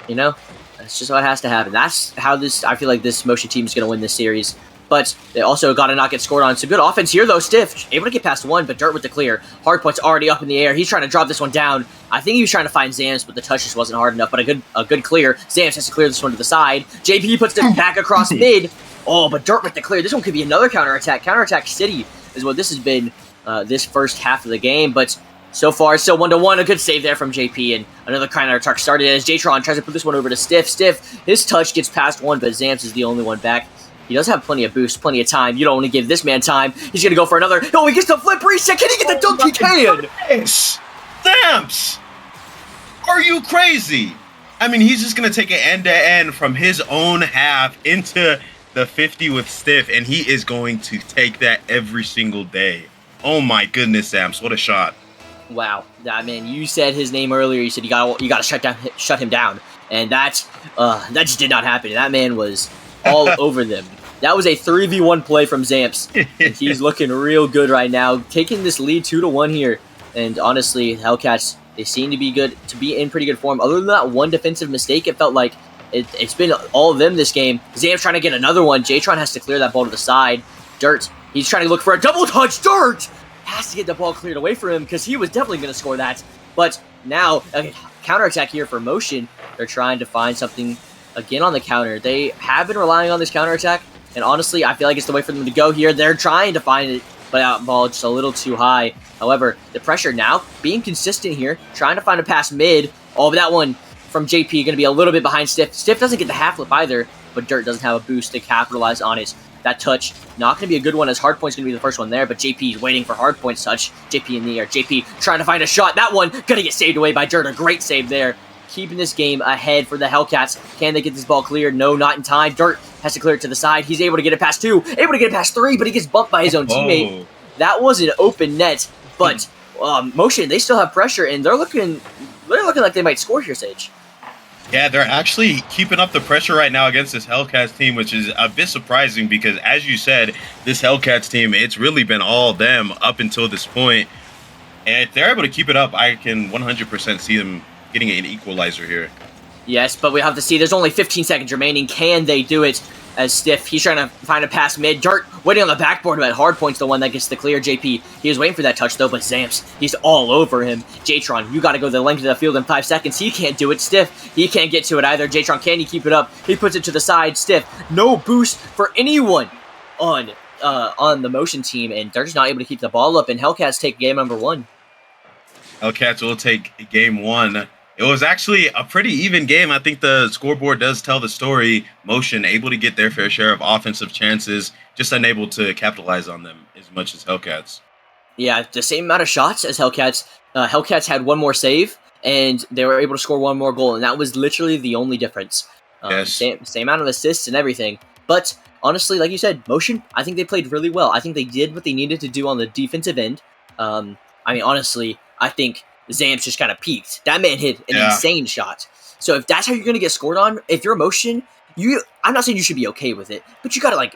You know? That's just what has to happen. That's how I feel like this Motion team is going to win this series. But they also got to not get scored on. Some good offense here, though. Stiff able to get past one, but Dirt with the clear. Hardpoint's already up in the air. He's trying to drop this one down. I think he was trying to find Zams, but the touch just wasn't hard enough. But a good clear. Zams has to clear this one to the side. JP puts it back across mid. Oh, but Dirt with the clear. This one could be another counterattack. Counterattack City is what this has been this first half of the game. But so far, still 1-1. A good save there from JP, and another counterattack started as Jtron tries to put this one over to Stiff. Stiff, his touch gets past one, but Zams is the only one back. He does have plenty of boost, plenty of time. You don't want to give this man time. He's going to go for another. Oh, he gets the flip reset. Can he get the dunk? He can! Stamps! Are you crazy? I mean, he's just going to take it end-to-end from his own half into the 50 with Stiff, and he is going to take that every single day. Oh my goodness, Stamps. What a shot. Wow. I mean, you said his name earlier. You said you got to shut him down. And that just did not happen. That man was all over them. That was a 3v1 play from Zamps. He's looking real good right now, taking this lead 2-1 here. And honestly, Hellcats, they seem to be in pretty good form. Other than that one defensive mistake, it felt like it's been all of them this game. Zamps trying to get another one. Jtron has to clear that ball to the side. Dirt, he's trying to look for a double touch. Dirt has to get the ball cleared away from him because he was definitely going to score that. But now, counterattack here for Motion. They're trying to find something again on the counter. They have been relying on this counterattack. And honestly, I feel like it's the way for them to go here. They're trying to find it, but that ball just a little too high. However, the pressure now, being consistent here, trying to find a pass mid. Oh, but that one from JP going to be a little bit behind Stiff. Stiff doesn't get the half flip either, but Dirt doesn't have a boost to capitalize on it. That touch, not going to be a good one as Hardpoint's going to be the first one there, but JP is waiting for Hardpoint's touch. JP in the air. JP trying to find a shot. That one going to get saved away by Dirt. A great save there. Keeping this game ahead for the Hellcats. Can they get this ball cleared? No, not in time. Dirt has to clear it to the side. He's able to get it past 2, able to get it past 3, but he gets bumped by his own teammate. That was an open net, but Motion, they still have pressure, and they're looking like they might score here, Sage. Yeah, they're actually keeping up the pressure right now against this Hellcats team, which is a bit surprising because, as you said, this Hellcats team, it's really been all them up until this point. And if they're able to keep it up, I can 100% see them getting an equalizer here. Yes, but we have to see. There's only 15 seconds remaining. Can they do it? As Stiff, he's trying to find a pass mid. Dirt waiting on the backboard, but Hardpoint's the one that gets the clear. JP, he was waiting for that touch though, but Zamps, he's all over him. Jtron, you got to go the length of the field in 5 seconds. He can't do it. Stiff, he can't get to it either. Jtron, can he keep it up? He puts it to the side. Stiff, no boost for anyone on the Motion team, and they're just not able to keep the ball up. And Hellcats take game number 1. Hellcats will take game 1. It was actually a pretty even game. I think the scoreboard does tell the story. Motion able to get their fair share of offensive chances, just unable to capitalize on them as much as Hellcats. Yeah, the same amount of shots as Hellcats. Hellcats had one more save, and they were able to score one more goal, and that was literally the only difference. Yes. Same amount of assists and everything. But honestly, like you said, Motion, I think they played really well. I think they did what they needed to do on the defensive end. I mean, honestly, I think Zamps just kind of peaked. That man hit an insane shot. So if that's how you're gonna get scored on, if you're Motion, I'm not saying you should be okay with it, but you gotta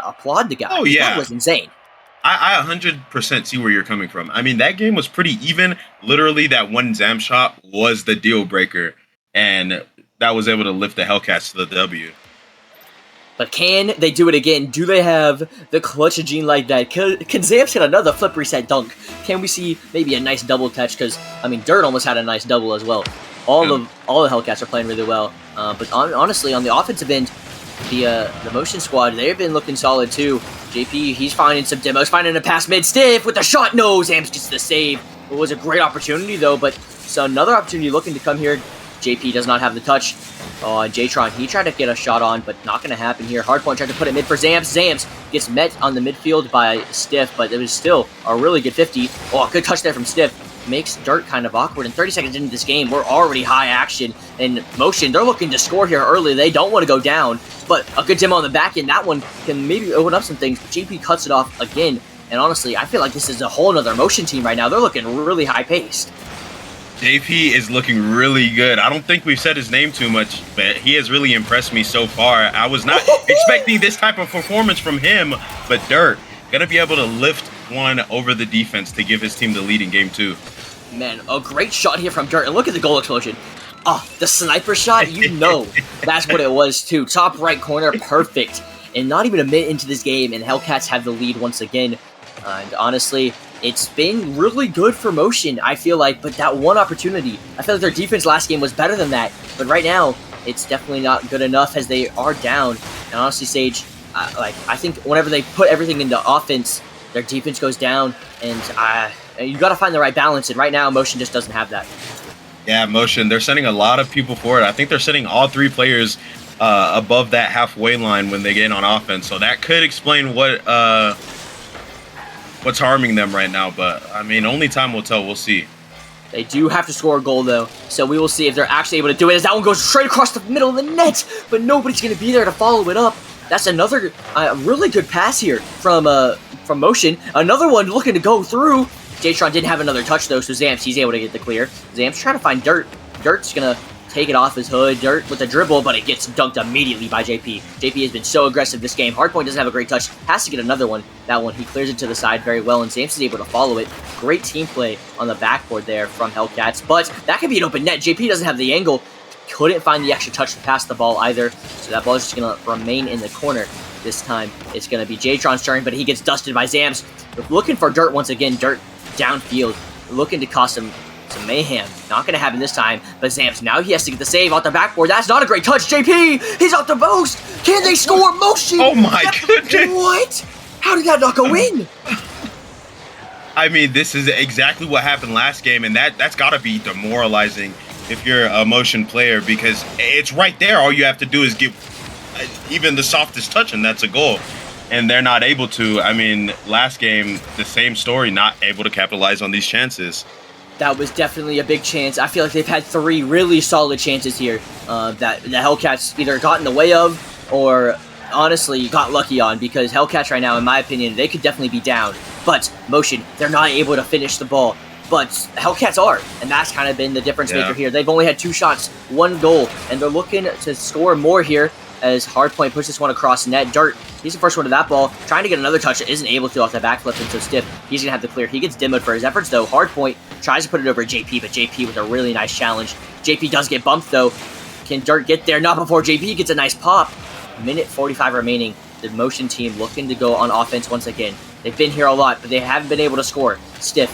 applaud the guy. Oh yeah, that was insane. I 100% see where you're coming from. I mean, that game was pretty even. Literally, that one Zam shot was the deal breaker, and that was able to lift the Hellcats to the W. But can they do it again? Do they have the clutch gene like that? Can Zamps hit another flip reset dunk? Can we see maybe a nice double catch? Because, I mean, Dirt almost had a nice double as well. All the Hellcats are playing really well. But honestly, on the offensive end, the Motion squad, they've been looking solid too. JP, he's finding some demos, finding a pass mid-stiff with the shot. No, Zamps gets the save. It was a great opportunity though, but so another opportunity looking to come here. JP does not have the touch. Oh, and Jtron, he tried to get a shot on, but not going to happen here. Hardpoint tried to put it mid for Zamps. Zamps gets met on the midfield by Stiff, but it was still a really good 50. Oh, good touch there from Stiff. Makes Dirt kind of awkward. And 30 seconds into this game, we're already high action. And Motion, they're looking to score here early. They don't want to go down, but a good demo on the back end. That one can maybe open up some things, but JP cuts it off again. And honestly, I feel like this is a whole nother motion team right now. They're looking really high-paced. JP is looking really good. I don't think we've said his name too much, but he has really impressed me so far. I was not expecting this type of performance from him, but Dirt gonna be able to lift one over the defense to give his team the lead in game 2. Man, a great shot here from Dirt. And look at the goal explosion. The sniper shot, you know that's what it was too. Top right corner, perfect. And not even a minute into this game, and Hellcats have the lead once again. And honestly, it's been really good for Motion, I feel like, but that one opportunity, I feel like their defense last game was better than that, but right now, it's definitely not good enough as they are down. And honestly, Sage, I think whenever they put everything into offense, their defense goes down, and you got to find the right balance, and right now, Motion just doesn't have that. Yeah, Motion, they're sending a lot of people forward. I think they're sending all 3 players above that halfway line when they get on offense, so that could explain what's harming them right now, but I mean, only time will tell. We'll see. They do have to score a goal, though, so we will see if they're actually able to do it, as that one goes straight across the middle of the net, but nobody's going to be there to follow it up. That's another really good pass here from Motion. Another one looking to go through. Jtron didn't have another touch, though, so Zamps, he's able to get the clear. Zamps trying to find Dirt. Dirt's going to take it off his hood. Dirt with a dribble, but it gets dunked immediately by JP. JP has been so aggressive this game. Hardpoint doesn't have a great touch. Has to get another one. That one, he clears it to the side very well, and Zamps is able to follow it. Great team play on the backboard there from Hellcats, but that could be an open net. JP doesn't have the angle. Couldn't find the extra touch to pass the ball either, so that ball is just going to remain in the corner. This time, it's going to be Jtron's turn, but he gets dusted by Zamps. Looking for Dirt once again. Dirt downfield, looking to cost him some mayhem. Not going to happen this time, but Zamps, now he has to get the save off the backboard. That's not a great touch. JP, he's off the post. Can they score? Motion. Oh my goodness. What? How did that not go in? I mean, this is exactly what happened last game, and that's got to be demoralizing if you're a Motion player, because it's right there. All you have to do is give even the softest touch, and that's a goal. And they're not able to. I mean, last game, the same story, not able to capitalize on these chances. That was definitely a big chance. I feel like they've had 3 really solid chances here that the Hellcats either got in the way of or honestly got lucky on, because Hellcats right now, in my opinion, they could definitely be down. But Motion, they're not able to finish the ball. But Hellcats are, and that's kind of been the difference maker here. They've only had 2 shots, 1 goal, and they're looking to score more here as Hardpoint pushes this one across net. Dirt, he's the first one to that ball, trying to get another touch, isn't able to off the backflip, and so Stiff, he's going to have to clear. He gets demoed for his efforts, though. Hardpoint tries to put it over JP, but JP with a really nice challenge. JP does get bumped, though. Can Dirt get there? Not before JP gets a nice pop. Minute 45 remaining. The Motion team looking to go on offense once again. They've been here a lot, but they haven't been able to score. Stiff,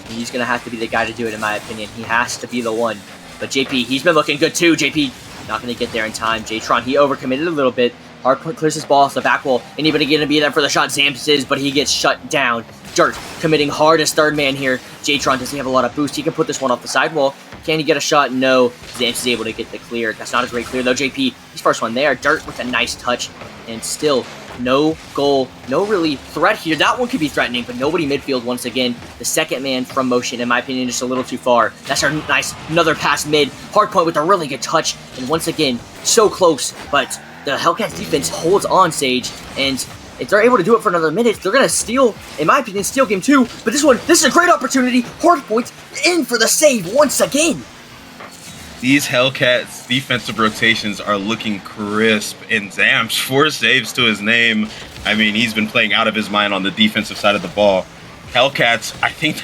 he's going to have to be the guy to do it, in my opinion. He has to be the one. But JP, he's been looking good, too. JP not going to get there in time. Jtron, he overcommitted a little bit. Hardpoint clears his ball off the back wall. Anybody going to be there for the shot? Zamps is, but he gets shut down. Dirt committing hard as third man here. Jtron, does he have a lot of boost? He can put this one off the sidewall. Can he get a shot? No. Zamps is able to get the clear. That's not a great clear, though. JP, he's first one there. Dirt with a nice touch. And still, no goal, no really threat here. That one could be threatening, but nobody midfield once again. The second man from Motion, in my opinion, just a little too far. That's our nice, another pass mid. Hardpoint with a really good touch. And once again, so close, but the Hellcats defense holds on, Sage. And if they're able to do it for another minute, they're going to steal, in my opinion, steal game 2. But this is a great opportunity. Hardpoint in for the save once again. These Hellcats defensive rotations are looking crisp, and Zamps, 4 saves to his name. I mean, he's been playing out of his mind on the defensive side of the ball. Hellcats, I think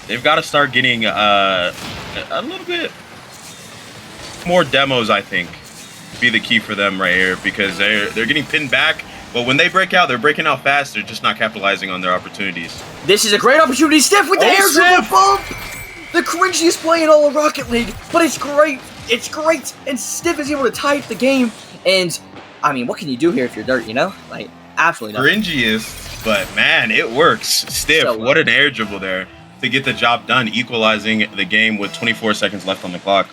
they've got to start getting a little bit more demos, I think, be the key for them right here, because they're getting pinned back, but when they break out, they're breaking out fast. They're just not capitalizing on their opportunities. This is a great opportunity. Stiff with the air dribble bump. The cringiest play in all of Rocket League, but it's great. It's great, and Stiff is able to tie up the game. And I mean, what can you do here if you're Dirt? You know, like absolutely nothing. Cringiest, but man, it works. Stiff, So well. What an air dribble there to get the job done, equalizing the game with 24 seconds left on the clock.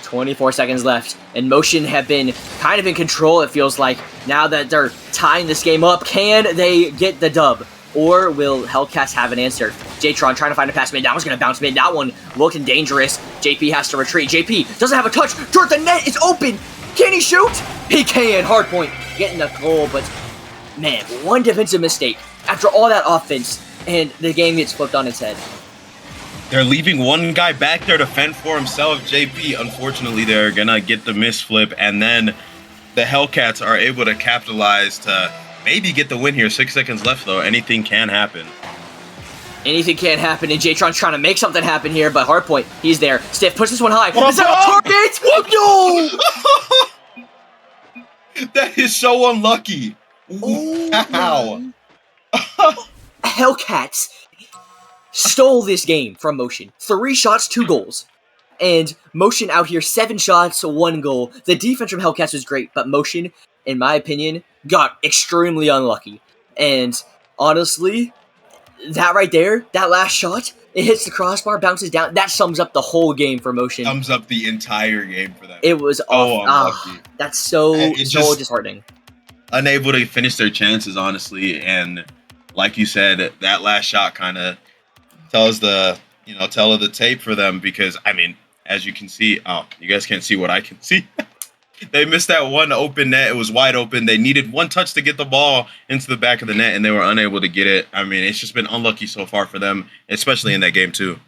24 seconds left, and Motion have been kind of in control, it feels like. Now that they're tying this game up, can they get the dub? Or will Hellcats have an answer? Jtron trying to find a pass mid. That one's going to bounce mid. That one looking dangerous. JP has to retreat. JP doesn't have a touch. Dirt, the net is open. Can he shoot? He can. Hardpoint getting the goal, but man, one defensive mistake after all that offense, and the game gets flipped on its head. They're leaving one guy back there to fend for himself, JP. Unfortunately, they're gonna get the misflip, and then the Hellcats are able to capitalize to maybe get the win here. 6 seconds left, though. Anything can happen. Anything can happen, and Jtron's trying to make something happen here, but Hardpoint, he's there. Stiff, push this one high. Is that a target? No! That is so unlucky. Wow. Hellcats stole this game from Motion. 3 shots, 2 goals. And Motion out here, 7 shots, 1 goal. The defense from Hellcats was great, but Motion, in my opinion, got extremely unlucky. And honestly, that right there, that last shot, it hits the crossbar, bounces down. That sums up the whole game for Motion. Sums up the entire game for them. It was unlucky. That's so disheartening. Unable to finish their chances, honestly, and like you said, that last shot kind of tells the tell of the tape for them, because I mean, as you can see, you guys can't see what I can see. They missed that one open net. It was wide open. They needed one touch to get the ball into the back of the net, and they were unable to get it. I mean, it's just been unlucky so far for them, especially in that game too.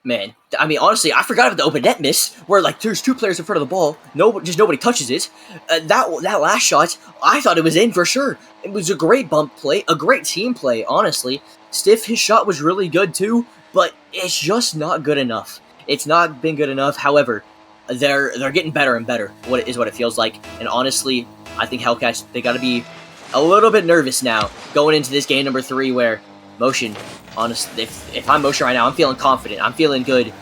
Man, I mean, honestly, I forgot about the open net miss, where like there's 2 players in front of the ball, nobody touches it. That last shot, I thought it was in for sure. It was a great bump play, a great team play, honestly. Stiff, his shot was really good too, but it's just not good enough. It's not been good enough. However, they're getting better and better. What it feels like, and honestly, I think Hellcats, they got to be a little bit nervous now going into this game number 3, where Motion. Honestly, if I'm Motion right now, I'm feeling confident. I'm feeling good.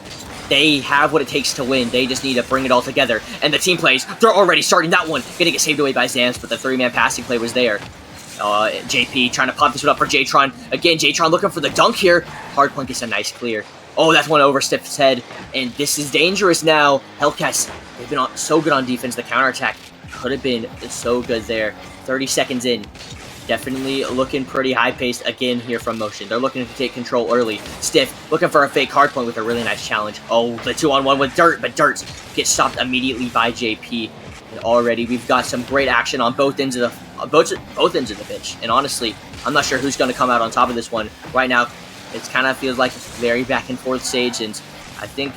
They have what it takes to win. They just need to bring it all together. And the team plays. They're already starting that one. Gonna get saved away by Zams, but the 3-man passing play was there. JP trying to pop this one up for Jtron. Again, Jtron looking for the dunk here. Hardpoint gets a nice clear. Oh, that's one over Stiff's head. And this is dangerous now. Hellcats, they've been so good on defense. The counterattack could have been so good there. 30 seconds in. Definitely looking pretty high-paced again here from Motion. They're looking to take control early. Stiff looking for a fake Hardpoint with a really nice challenge. Oh, the 2-on-1 with Dirt, but Dirt gets stopped immediately by JP. And already we've got some great action on both ends of the pitch. And honestly, I'm not sure who's going to come out on top of this one. Right now, it kind of feels like a very back-and-forth stage, and I think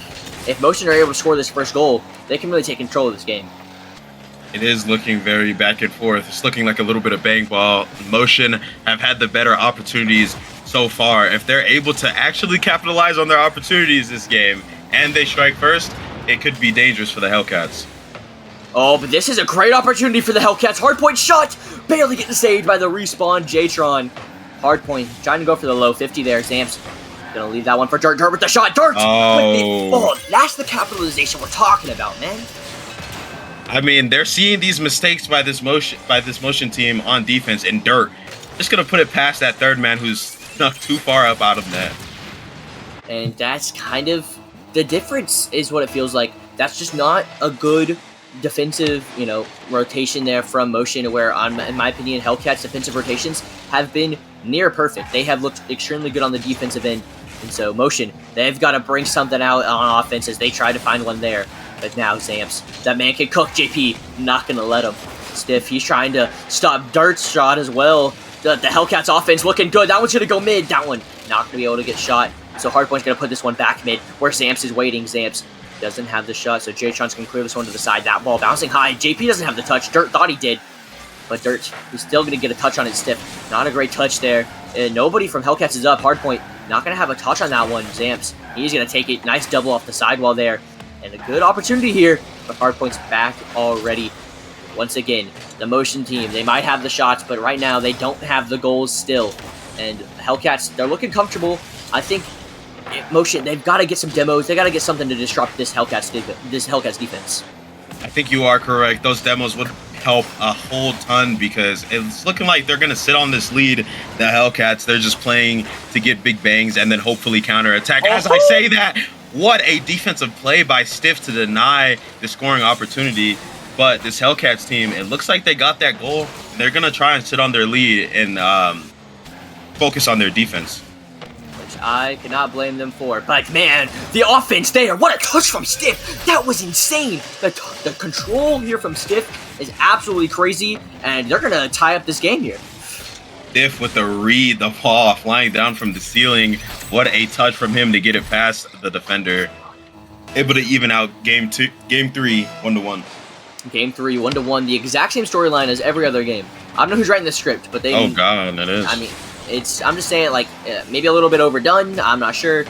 if Motion are able to score this first goal, they can really take control of this game. It is looking very back and forth. It's looking like a little bit of bang ball. Motion have had the better opportunities so far. If they're able to actually capitalize on their opportunities this game and they strike first, it could be dangerous for the Hellcats. Oh, but this is a great opportunity for the Hellcats. Hardpoint shot! Barely getting saved by the respawn Jtron. Hardpoint trying to go for the low 50 there. Zamps gonna leave that one for Dirt. Dirt with the shot. Dirt! Oh, that's the capitalization we're talking about, man. I mean, they're seeing these mistakes by this motion team on defense, and Dirt just gonna put it past that 3rd man who's snuck too far up out of net. And that's kind of the difference, is what it feels like. That's just not a good defensive, rotation there from Motion, where, in my opinion, Hellcats' defensive rotations have been near perfect. They have looked extremely good on the defensive end. And so Motion, they've got to bring something out on offense as they try to find one there. But now Zamps, that man can cook. JP, not going to let him. Stiff, he's trying to stop Dirt's shot as well. The Hellcats offense looking good. That one's going to go mid. That one not going to be able to get shot. So Hardpoint's going to put this one back mid where Zamps is waiting. Zamps doesn't have the shot, so Jtron's can clear this one to the side. That ball bouncing high. JP doesn't have the touch. Dirt thought he did. But Dirt is still going to get a touch on his Stiff. Not a great touch there. And nobody from Hellcats is up. Hardpoint not going to have a touch on that one. Zamps, he's going to take it. Nice double off the sidewall there. And a good opportunity here. But Hardpoint's back already. Once again, the Motion team, they might have the shots, but right now they don't have the goals still. And Hellcats, they're looking comfortable. I think Motion, they've got to get some demos. They got to get something to disrupt this Hellcats defense. I think you are correct. Those demos would help a whole ton, because it's looking like they're going to sit on this lead. The Hellcats, they're just playing to get big bangs and then hopefully counterattack. As I say that, what a defensive play by Stiff to deny the scoring opportunity. But this Hellcats team, it looks like they got that goal. They're going to try and sit on their lead and focus on their defense. Which I cannot blame them for. But man, the offense there, what a touch from Stiff. That was insane. The control here from Stiff is absolutely crazy, and they're going to tie up this game here. Stiff with the read, the ball flying down from the ceiling. What a touch from him to get it past the defender. Able to even out game 3, 1-1. Game 3, 1-1. The exact same storyline as every other game. I don't know who's writing the script, but they. Oh god, it is. I mean, I'm just saying, like, maybe a little bit overdone. I'm not sure,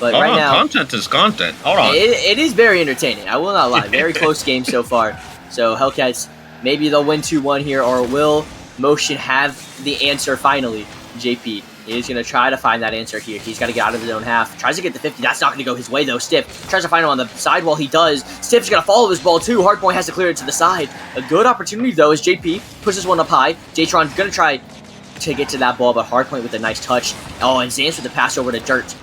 but right now, content is content. Hold on. It is very entertaining. I will not lie. Very close game so far. So Hellcats, maybe they'll win 2-1 here, or will Motion have the answer finally? JP. He's going to try to find that answer here. He's got to get out of his own half. Tries to get the 50. That's not going to go his way, though. Stiff tries to find him on the sidewall. He does. Stiff's going to follow this ball, too. Hardpoint has to clear it to the side. A good opportunity, though, as JP pushes one up high. J-Tron's going to try to get to that ball, but Hardpoint with a nice touch. Oh, and Zams with the pass over to Dirt.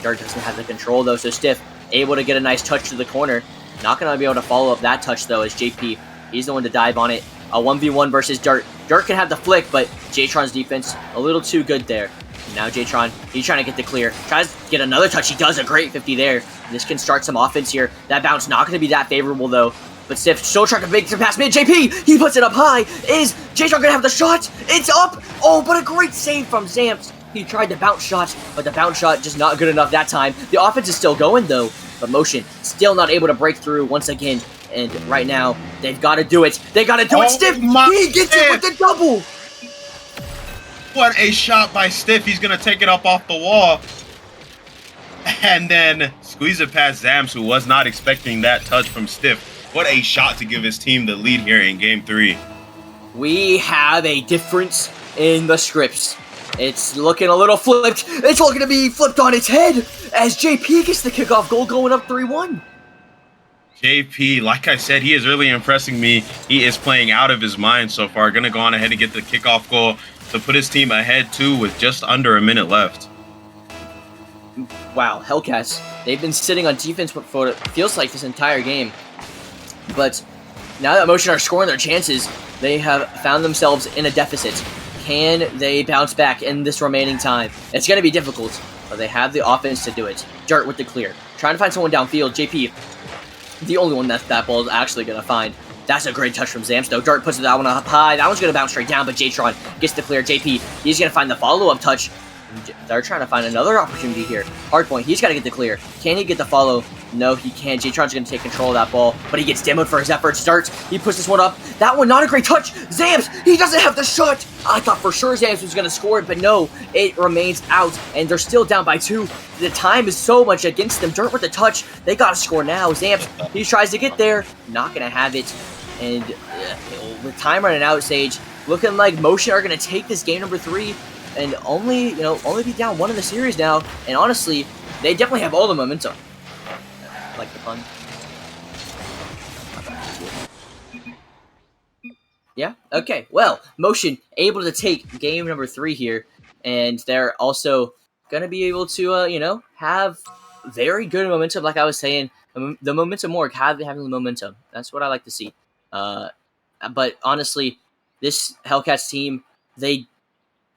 Dirt doesn't have the control, though, so Stiff able to get a nice touch to the corner. Not going to be able to follow up that touch, though, as JP, he's the one to dive on it. A 1v1 versus Dirt. Dirt can have the flick, but J-Tron's defense a little too good there. Now J-Tron, he's trying to get the clear. Tries to get another touch. He does a great 50 there. This can start some offense here. That bounce not going to be that favorable, though. But Stiff still trying to make the pass mid. JP, he puts it up high. Is J-Tron going to have the shot? It's up. Oh, but a great save from Zamps. He tried the bounce shot, but the bounce shot just not good enough that time. The offense is still going, though. But Motion still not able to break through once again. And right now, they've got to do it. They got to do it. Stiff, he gets it with the double. What a shot by Stiff. He's going to take it up off the wall. And then squeeze it past Zams, who was not expecting that touch from Stiff. What a shot to give his team the lead here in Game 3. We have a difference in the scripts. It's looking a little flipped. It's all going to be flipped on its head as JP gets the kickoff goal going up 3-1. JP, like I said, he is really impressing me. He is playing out of his mind so far. Going to go on ahead and get the kickoff goal to put his team ahead, too, with just under a minute left. Wow, Hellcats, they've been sitting on defense for what feels like this entire game. But now that Motion are scoring their chances, they have found themselves in a deficit. Can they bounce back in this remaining time? It's going to be difficult, but they have the offense to do it. Dirt with the clear. Trying to find someone downfield. JP, the only one that ball is actually going to find. That's a great touch from Zams, though. Dirt puts that one up high. That one's going to bounce straight down, but J-Tron gets the clear. JP, he's going to find the follow-up touch. They're trying to find another opportunity here. Hardpoint, he's got to get the clear. Can he get the follow? No, he can't. J-Tron's going to take control of that ball, but he gets demoed for his efforts. Dirt, he puts this one up. That one, not a great touch. Zams, he doesn't have the shot. I thought for sure Zams was going to score it, but no, it remains out, and they're still down by 2. The time is so much against them. Dirt with the touch. They got to score now. Zams, he tries to get there. Not going to have it. And with time running out, Sage, looking like Motion are going to take this game number 3 and only be down 1 in the series now. And honestly, they definitely have all the momentum. Like the pun. Yeah, okay. Well, Motion able to take game number 3 here, and they're also going to be able to, have very good momentum, like I was saying. The momentum work, having the momentum. That's what I like to see. But honestly, this Hellcats team, they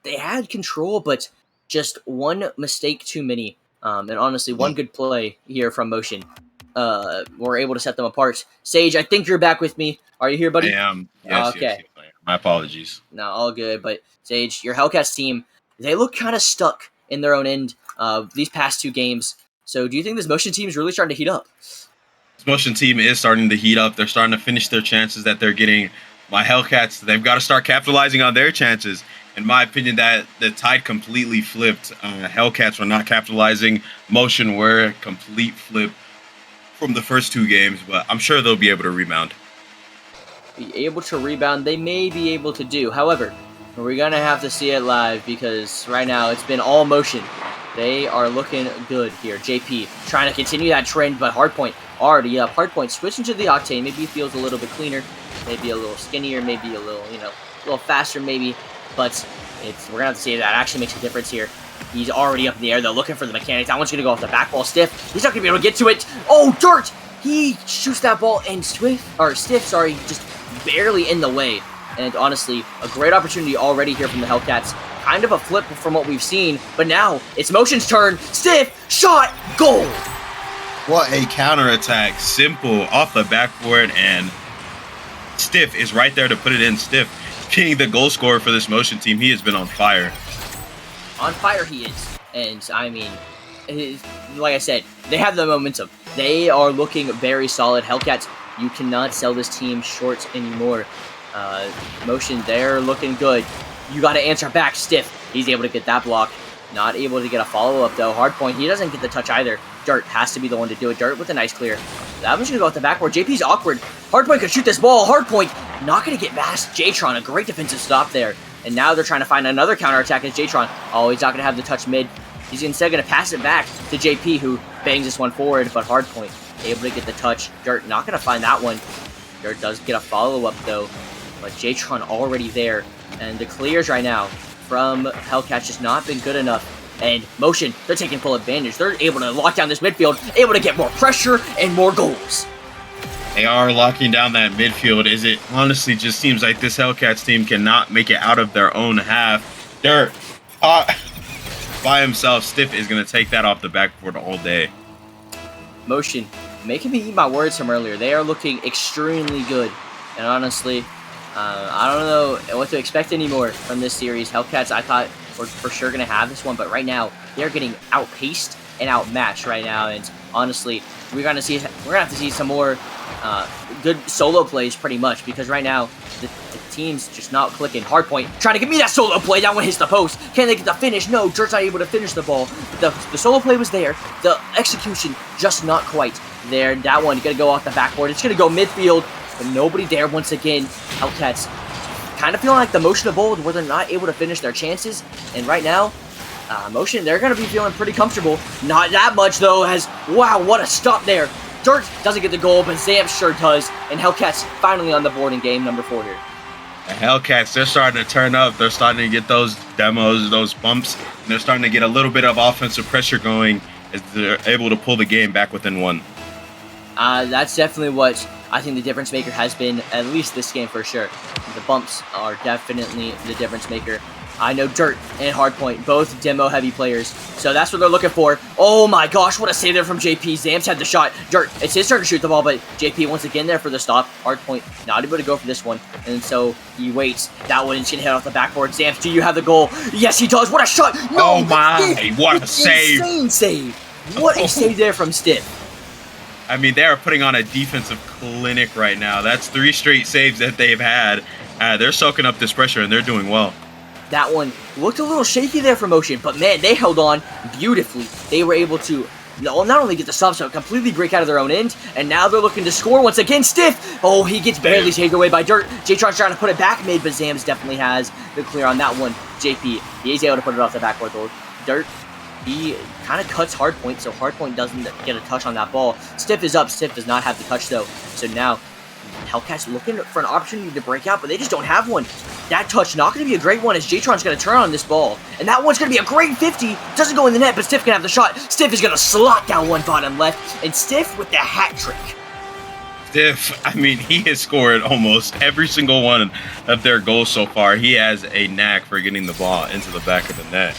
had control, but just one mistake too many. And honestly, one good play here from Motion. Were able to set them apart. Sage, I think you're back with me. Are you here, buddy? I am. Yes, okay. Yes, my apologies. No, all good. But Sage, your Hellcats team, they look kind of stuck in their own end these past 2 games. So do you think this Motion team is really starting to heat up? This Motion team is starting to heat up. They're starting to finish their chances that they're getting. My Hellcats, they've got to start capitalizing on their chances. In my opinion, that the tide completely flipped. Hellcats were not capitalizing. Motion were complete flip from the first 2 games, but I'm sure they'll be able to rebound. Be able to rebound, they may be able to do. However, we're going to have to see it live because right now it's been all Motion. They are looking good here. JP trying to continue that trend, but Hardpoint already up. Hardpoint switching to the Octane. Maybe he feels a little bit cleaner, maybe a little skinnier, maybe a little, a little faster maybe. But we're going to have to see if that actually makes a difference here. He's already up in the air, though, looking for the mechanics. That one's going to go off the back ball. Stiff, he's not going to be able to get to it. Oh, Dirt! He shoots that ball, and Stiff, just barely in the way. And honestly, a great opportunity already here from the Hellcats. Kind of a flip from what we've seen, but now it's Motion's turn. Stiff, shot, goal! What a counterattack. Simple, off the backboard, and Stiff is right there to put it in. Stiff being the goal scorer for this Motion team. He has been on fire. On fire he is. And, I mean, like I said, they have the momentum. They are looking very solid. Hellcats, you cannot sell this team short anymore. Motion, they're looking good. You got to answer back. Stiff, he's able to get that block. Not able to get a follow-up, though. Hardpoint, he doesn't get the touch either. Dirt has to be the one to do it. Dirt with a nice clear. That one's going to go with the backboard. JP's awkward. Hardpoint could shoot this ball. Hardpoint not going to get past Jtron. A great defensive stop there. And now they're trying to find another counterattack as Jtron. Oh, he's not going to have the touch mid. He's instead going to pass it back to JP, who bangs this one forward, but Hardpoint able to get the touch. Dirt not going to find that one. Dirt does get a follow-up, though, but Jtron already there. And the clears right now from Hellcats just not been good enough. And Motion, they're taking full advantage. They're able to lock down this midfield, able to get more pressure and more goals. They are locking down that midfield, as it honestly just seems like this Hellcats team cannot make it out of their own half. Dirt, by himself, Stiff is going to take that off the backboard all day. Motion, making me eat my words from earlier. They are looking extremely good. And honestly, I don't know what to expect anymore from this series. Hellcats, I thought, were for sure going to have this one, but right now, they're getting outpaced and outmatched right now. And honestly, we're going to have to see some more good solo plays pretty much, because right now, the team's just not clicking. Hardpoint trying to give me that solo play. That one hits the post. Can they get the finish? No, Dirt's not able to finish the ball. The solo play was there. The execution just not quite there. That one going to go off the backboard. It's going to go midfield, but nobody there once again. Hellcats kind of feeling like the Motion of old, where they're not able to finish their chances. And right now, Motion, they're going to be feeling pretty comfortable. Not that much, though, as, wow, what a stop there. Dirt doesn't get the goal, but Zamp sure does. And Hellcats finally on the board in game number 4 here. The Hellcats, they're starting to turn up. They're starting to get those demos, those bumps, and they're starting to get a little bit of offensive pressure going as they're able to pull the game back within one. That's definitely what I think the difference maker has been, at least this game for sure. The bumps are definitely the difference maker. I know Dirt and Hardpoint, both demo heavy players, so that's what they're looking for. Oh my gosh, what a save there from JP. Zamps had the shot. Dirt, it's his turn to shoot the ball, but JP once again there for the stop. Hardpoint not able to go for this one, and so he waits. That one is going to hit off the backboard. Zamps, do you have the goal? Yes, he does. What a shot. No, oh my, what a save. Insane save. What a save there from Stiff. I mean, they are putting on a defensive clinic right now. That's 3 straight saves that they've had. They're soaking up this pressure, and they're doing well. That one looked a little shaky there for Motion, but man, they held on beautifully. They were able to not only get the subs, but completely break out of their own end, and now they're looking to score once again. Stiff! Oh, he gets barely saved away by Dirt. Jtron's trying to put it back mid, but Zams definitely has the clear on that one. JP, he's able to put it off the backboard though. Dirt, he kind of cuts Hardpoint, so Hardpoint doesn't get a touch on that ball. Stiff is up. Stiff does not have the touch though, so now Hellcats looking for an opportunity to break out, but they just don't have one. That touch not going to be a great one, as Jtron's going to turn on this ball. And that one's going to be a great 50. Doesn't go in the net, but Stiff can have the shot. Stiff is going to slot down one bottom left, and Stiff with the hat trick. Stiff, I mean, he has scored almost every single one of their goals so far. He has a knack for getting the ball into the back of the net.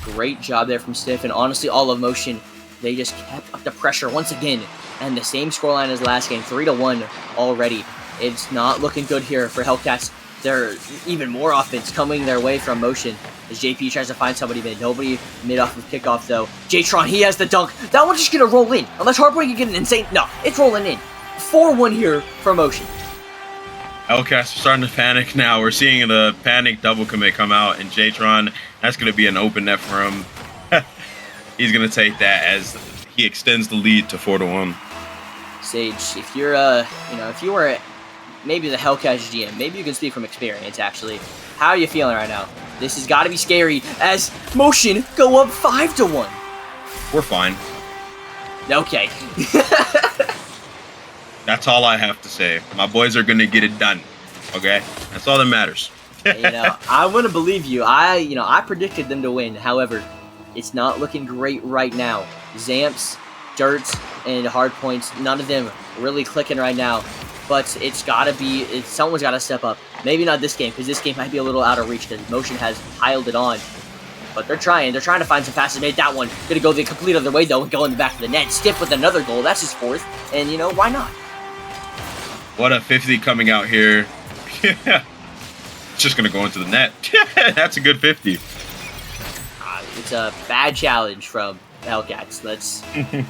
Great job there from Stiff, and honestly, all of Motion, they just kept up the pressure once again. And the same scoreline as last game, 3-1 already. It's not looking good here for Hellcats. There even more offense coming their way from Motion as JP tries to find somebody mid. Nobody mid off of kickoff though. Jtron, he has the dunk. That one's just gonna roll in. Unless Hardpoint can get an insane. No, it's rolling in. 4-1 here for Motion. Hellcats are starting to panic now. We're seeing the panic double commit come out, and Jtron, that's gonna be an open net for him. He's gonna take that as he extends the lead to 4-1. Sage, if you're if you were maybe the Hellcats GM, maybe you can speak from experience actually. How are you feeling right now? This has got to be scary as Motion go up 5-1. We're fine. Okay. That's all I have to say. My boys are gonna get it done. Okay, that's all that matters. I want to believe you. I predicted them to win. However, it's not looking great right now. Zamps, Dirt, and Hardpoints, none of them really clicking right now. But it's got to be, someone's got to step up. Maybe not this game, because this game might be a little out of reach, because Motion has piled it on. But they're trying to find some passes made. That one, going to go the complete other way, though, and go in the back of the net. Stiff with another goal, that's his 4th. And, why not? What a 50 coming out here. It's just going to go into the net. That's a good 50. It's a bad challenge from Hellcats.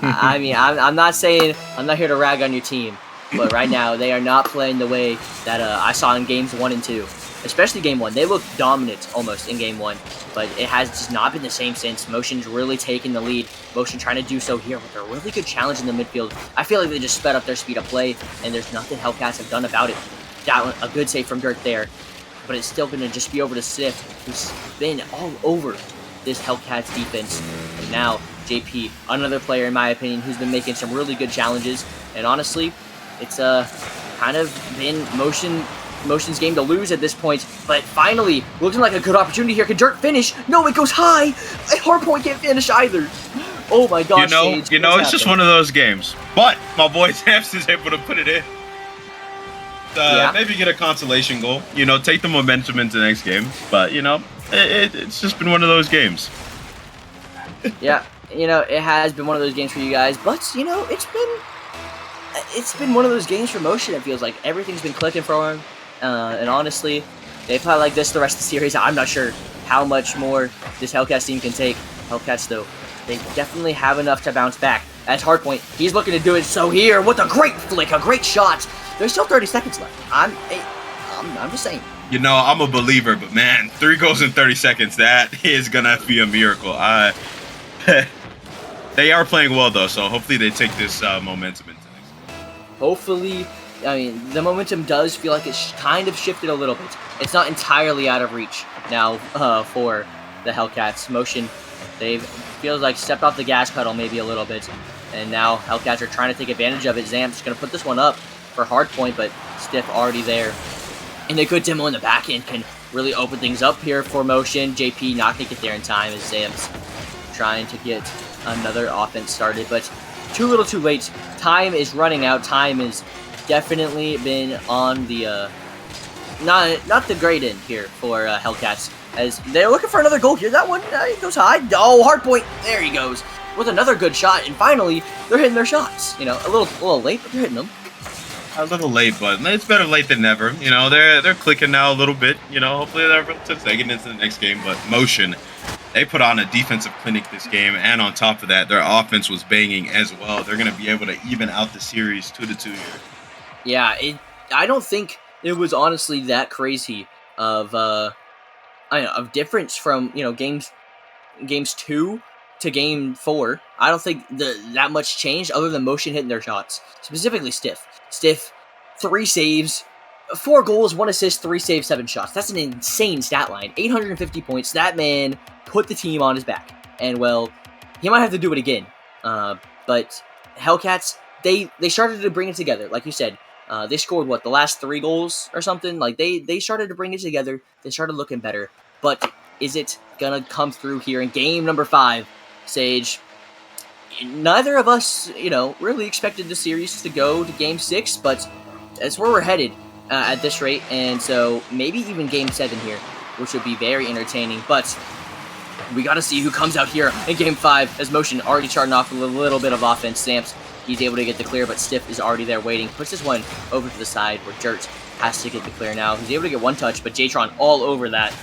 I mean, I'm not saying, I'm not here to rag on your team, but right now they are not playing the way that I saw in games 1 and 2. Especially game 1. They looked dominant almost in game 1, but it has just not been the same since. Motion's really taking the lead. Motion trying to do so here with a really good challenge in the midfield. I feel like they just sped up their speed of play, and there's nothing Hellcats have done about it. That one, a good save from Dirt there, but it's still going to just be over to Stiff, who's been all over this Hellcats defense. And now JP, another player in my opinion, who's been making some really good challenges. And honestly, it's kind of been Motion's game to lose at this point, but finally, looking like a good opportunity here. Can Dirt finish? No, it goes high. Hardpoint can't finish either. Oh my gosh, Sage, it's just one of those games. But my boy Zamps is able to put it in. Maybe get a consolation goal. Take the momentum into the next game. But it's just been one of those games. Yeah, it has been one of those games for you guys, but it's been one of those games for Motion. It feels like everything's been clicking for him. And honestly, they play like this the rest of the series. I'm not sure how much more this Hellcats team can take. Hellcats, though, they definitely have enough to bounce back. As Hardpoint, he's looking to do it. So here, with a great flick, a great shot. There's still 30 seconds left. I'm just saying. I'm a believer, but man, 3 goals in 30 seconds, that is gonna be a miracle. They are playing well though, so hopefully they take this momentum into next. Hopefully. I mean, the momentum does feel like it's kind of shifted a little bit. It's not entirely out of reach now for the Hellcats. Motion, they feels like stepped off the gas pedal maybe a little bit, and now Hellcats are trying to take advantage of it. Zam's going to put this one up for Hardpoint, but Stiff already there. And a good demo in the back end can really open things up here for Motion. JP not going to get there in time as Zam's trying to get another offense started, but too little too late. Time is running out. Time is definitely been on the not the great end here for Hellcats, as they're looking for another goal here. That one it goes high. Oh, Hardpoint, there he goes with another good shot, and finally they're hitting their shots. A little late, but they're hitting them. A little late, but it's better late than never. They're clicking now a little bit. Hopefully they're taking into the next game. But Motion, they put on a defensive clinic this game, and on top of that, their offense was banging as well. They're going to be able to even out the series 2-2 here. Yeah, I don't think it was honestly that crazy of difference from games 2 to game 4. I don't think that much changed other than Motion hitting their shots, specifically Stiff. Stiff, 3 saves, 4 goals, 1 assist, 3 saves, 7 shots. That's an insane stat line. 850 points. That man put the team on his back, and well, he might have to do it again. But Hellcats, they started to bring it together, like you said. They scored, the last 3 goals or something? Like, they started to bring it together. They started looking better. But is it going to come through here in game number 5, Sage? Neither of us, really expected the series to go to game 6, but that's where we're headed at this rate. And so maybe even game 7 here, which would be very entertaining. But we got to see who comes out here in game 5, as Motion already starting off with a little bit of offense. Zamps, he's able to get the clear, but Stiff is already there waiting. Puts this one over to the side where Dirt has to get the clear now. He's able to get 1 touch, but J-Tron all over that.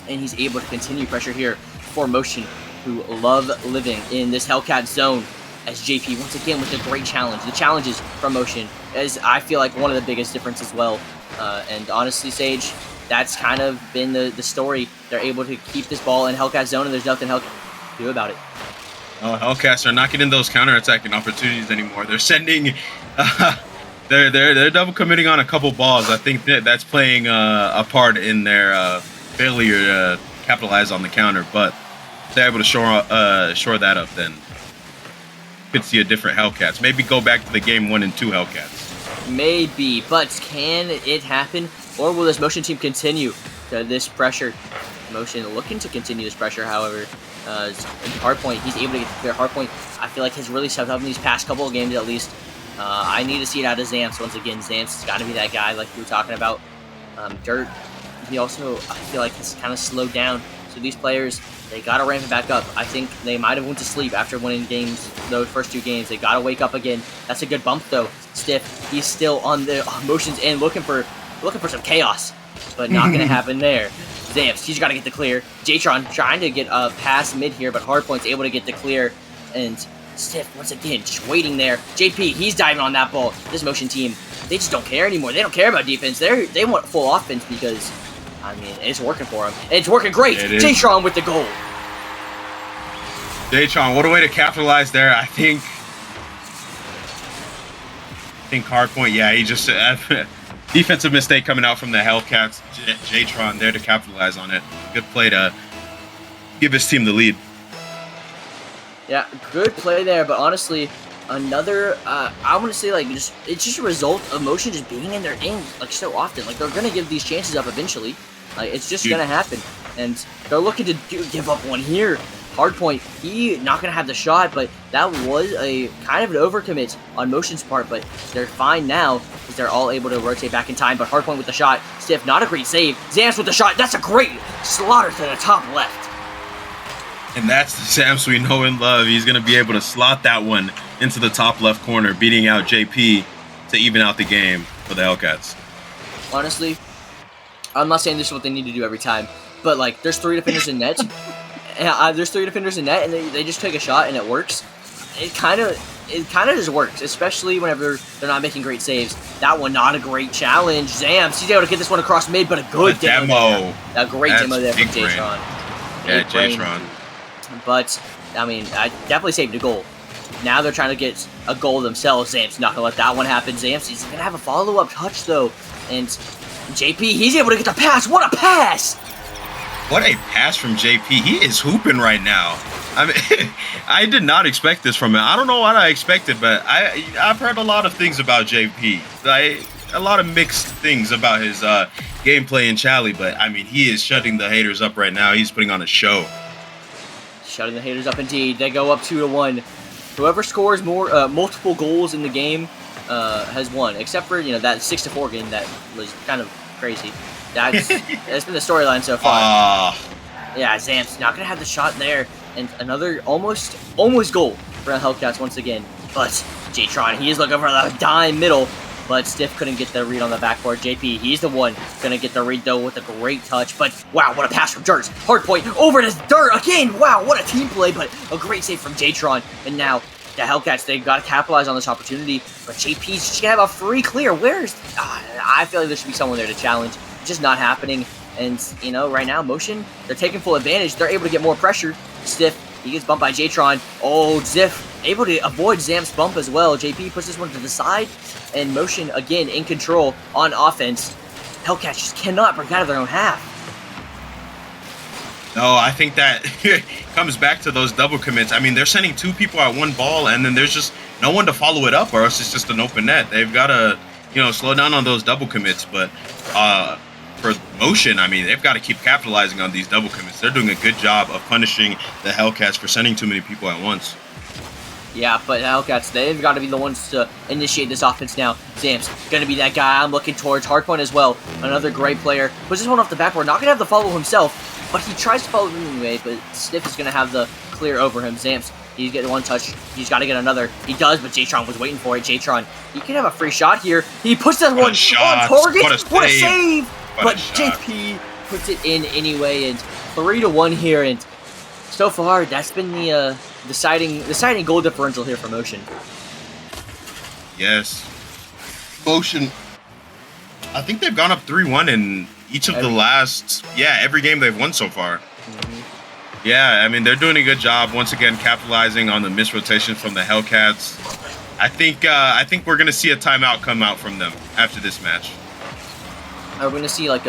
And he's able to continue pressure here for Motion, who love living in this Hellcat zone, as JP once again with a great challenge. The challenges from Motion is, I feel like, one of the biggest difference as well. And honestly, Sage, that's kind of been the story. They're able to keep this ball in Hellcat zone, and there's nothing Hellcat can do about it. Oh, Hellcats are not getting those counterattacking opportunities anymore. They're sending, they're double committing on a couple balls. I think that's playing a part in their failure to capitalize on the counter. But if they're able to shore that up, then could see a different Hellcats. Maybe go back to the game 1 and 2 Hellcats. Maybe, but can it happen, or will this Motion team continue this pressure? Motion looking to continue this pressure, however. Hardpoint, he's able to get clear. Hardpoint, I feel like, has really stepped up in these past couple of games at least. I need to see it out of Zamps once again. Zamps has got to be that guy like we were talking about. Dirt, he also, I feel like, has kind of slowed down. So these players, they got to ramp it back up. I think they might have went to sleep after winning games, those first 2 games. They got to wake up again. That's a good bump, though. Stiff, he's still on the Motion's end, looking for looking for some chaos, but not going to happen there. Zamps, he's got to get the clear. Jtron trying to get past mid here, but Hardpoint's able to get the clear. And Stiff, once again, just waiting there. JP, he's diving on that ball. This Motion team, they just don't care anymore. They don't care about defense. They want full offense because, I mean, it's working for them. And it's working great. Jtron with the goal. Jtron, what a way to capitalize there. I think Hardpoint, yeah, he just defensive mistake coming out from the Hellcats. Jtron there to capitalize on it. Good play to give his team the lead. Yeah, good play there, but honestly, another, I want to say, like, it's just a result of Motion just being in their aim, like, so often. Like, they're going to give these chances up eventually. Like, it's just going to happen. And they're looking to give up one here. Hardpoint, he not going to have the shot, but that was a kind of an overcommit on Motion's part, but they're fine now because they're all able to rotate back in time. But Hardpoint with the shot. Stiff, not a great save. Zamps with the shot. That's a great slaughter to the top left. And that's the Zamps we know and love. He's going to be able to slot that one into the top left corner, beating out JP to even out the game for the Hellcats. Honestly, I'm not saying this is what they need to do every time, but, like, there's 3 defenders in net. There's 3 defenders in net, and they just take a shot, and it works. It kind of just works, especially whenever they're not making great saves. That one, not a great challenge. Zamps, he's able to get this one across mid, but a good demo. A great demo there from Jtron. Yeah, Jtron. But, I mean, I definitely saved a goal. Now they're trying to get a goal themselves. Zamps not going to let that one happen. Zamps, he's going to have a follow-up touch, though. And JP, he's able to get the pass. What a pass! What a pass from JP. He is hooping right now. I mean, I did not expect this from him. I don't know what I expected, but I've heard a lot of things about JP. A lot of mixed things about his gameplay in Chally, but, I mean, he is shutting the haters up right now. He's putting on a show. Shutting the haters up indeed. They go up 2-1. Whoever scores more multiple goals in the game has won, except for, you know, that 6-4 game that was kind of crazy. That's been the storyline so far. Yeah, Zamps not gonna have the shot there, and another almost goal for the Hellcats once again. But Jtron, he is looking for the dime middle, but Stiff couldn't get the read on the backboard. JP, he's the one gonna get the read though with a great touch. But wow, what a pass from Dirt. Hardpoint over to Dirt again. Wow, what a team play, but a great save from Jtron. And now the Hellcats, they've got to capitalize on this opportunity. But JP's just gonna have a free clear. Where's? I feel like there should be someone there to challenge. It's just not happening. And you know, right now, Motion, they're taking full advantage. They're able to get more pressure. Stiff, he gets bumped by Jtron. Oh, Ziff able to avoid Zam's bump as well. JP puts this one to the side, and Motion again in control on offense. Hellcats just cannot break out of their own half. No, I think that comes back to those double commits. I mean, they're sending 2 people at one ball, and then there's just no one to follow it up, or else it's just an open net. They've got to, you know, slow down on those double commits. But for Motion, I mean, they've got to keep capitalizing on these double commits. They're doing a good job of punishing the Hellcats for sending too many people at once. Yeah, but Hellcats, they've got to be the ones to initiate this offense now. Zamps going to be that guy I'm looking towards. Hardpoint as well. Another great player. Puts this one off the backboard. Not going to have the follow himself, but he tries to follow him anyway, but Stiff is going to have the clear over him. Zamps, he's getting one touch. He's got to get another. He does, but Jtron was waiting for it. Jtron, he can have a free shot here. He puts that one on target. What a save! But JP puts it in anyway, and 3-1 here, and so far that's been the deciding goal differential here for Motion. Yes. Motion, I think they've gone up 3-1 in each of the last, every game they've won so far. Mm-hmm. Yeah, I mean, they're doing a good job, once again, capitalizing on the missed rotation from the Hellcats. I think we're going to see a timeout come out from them after this match. Are we going to see like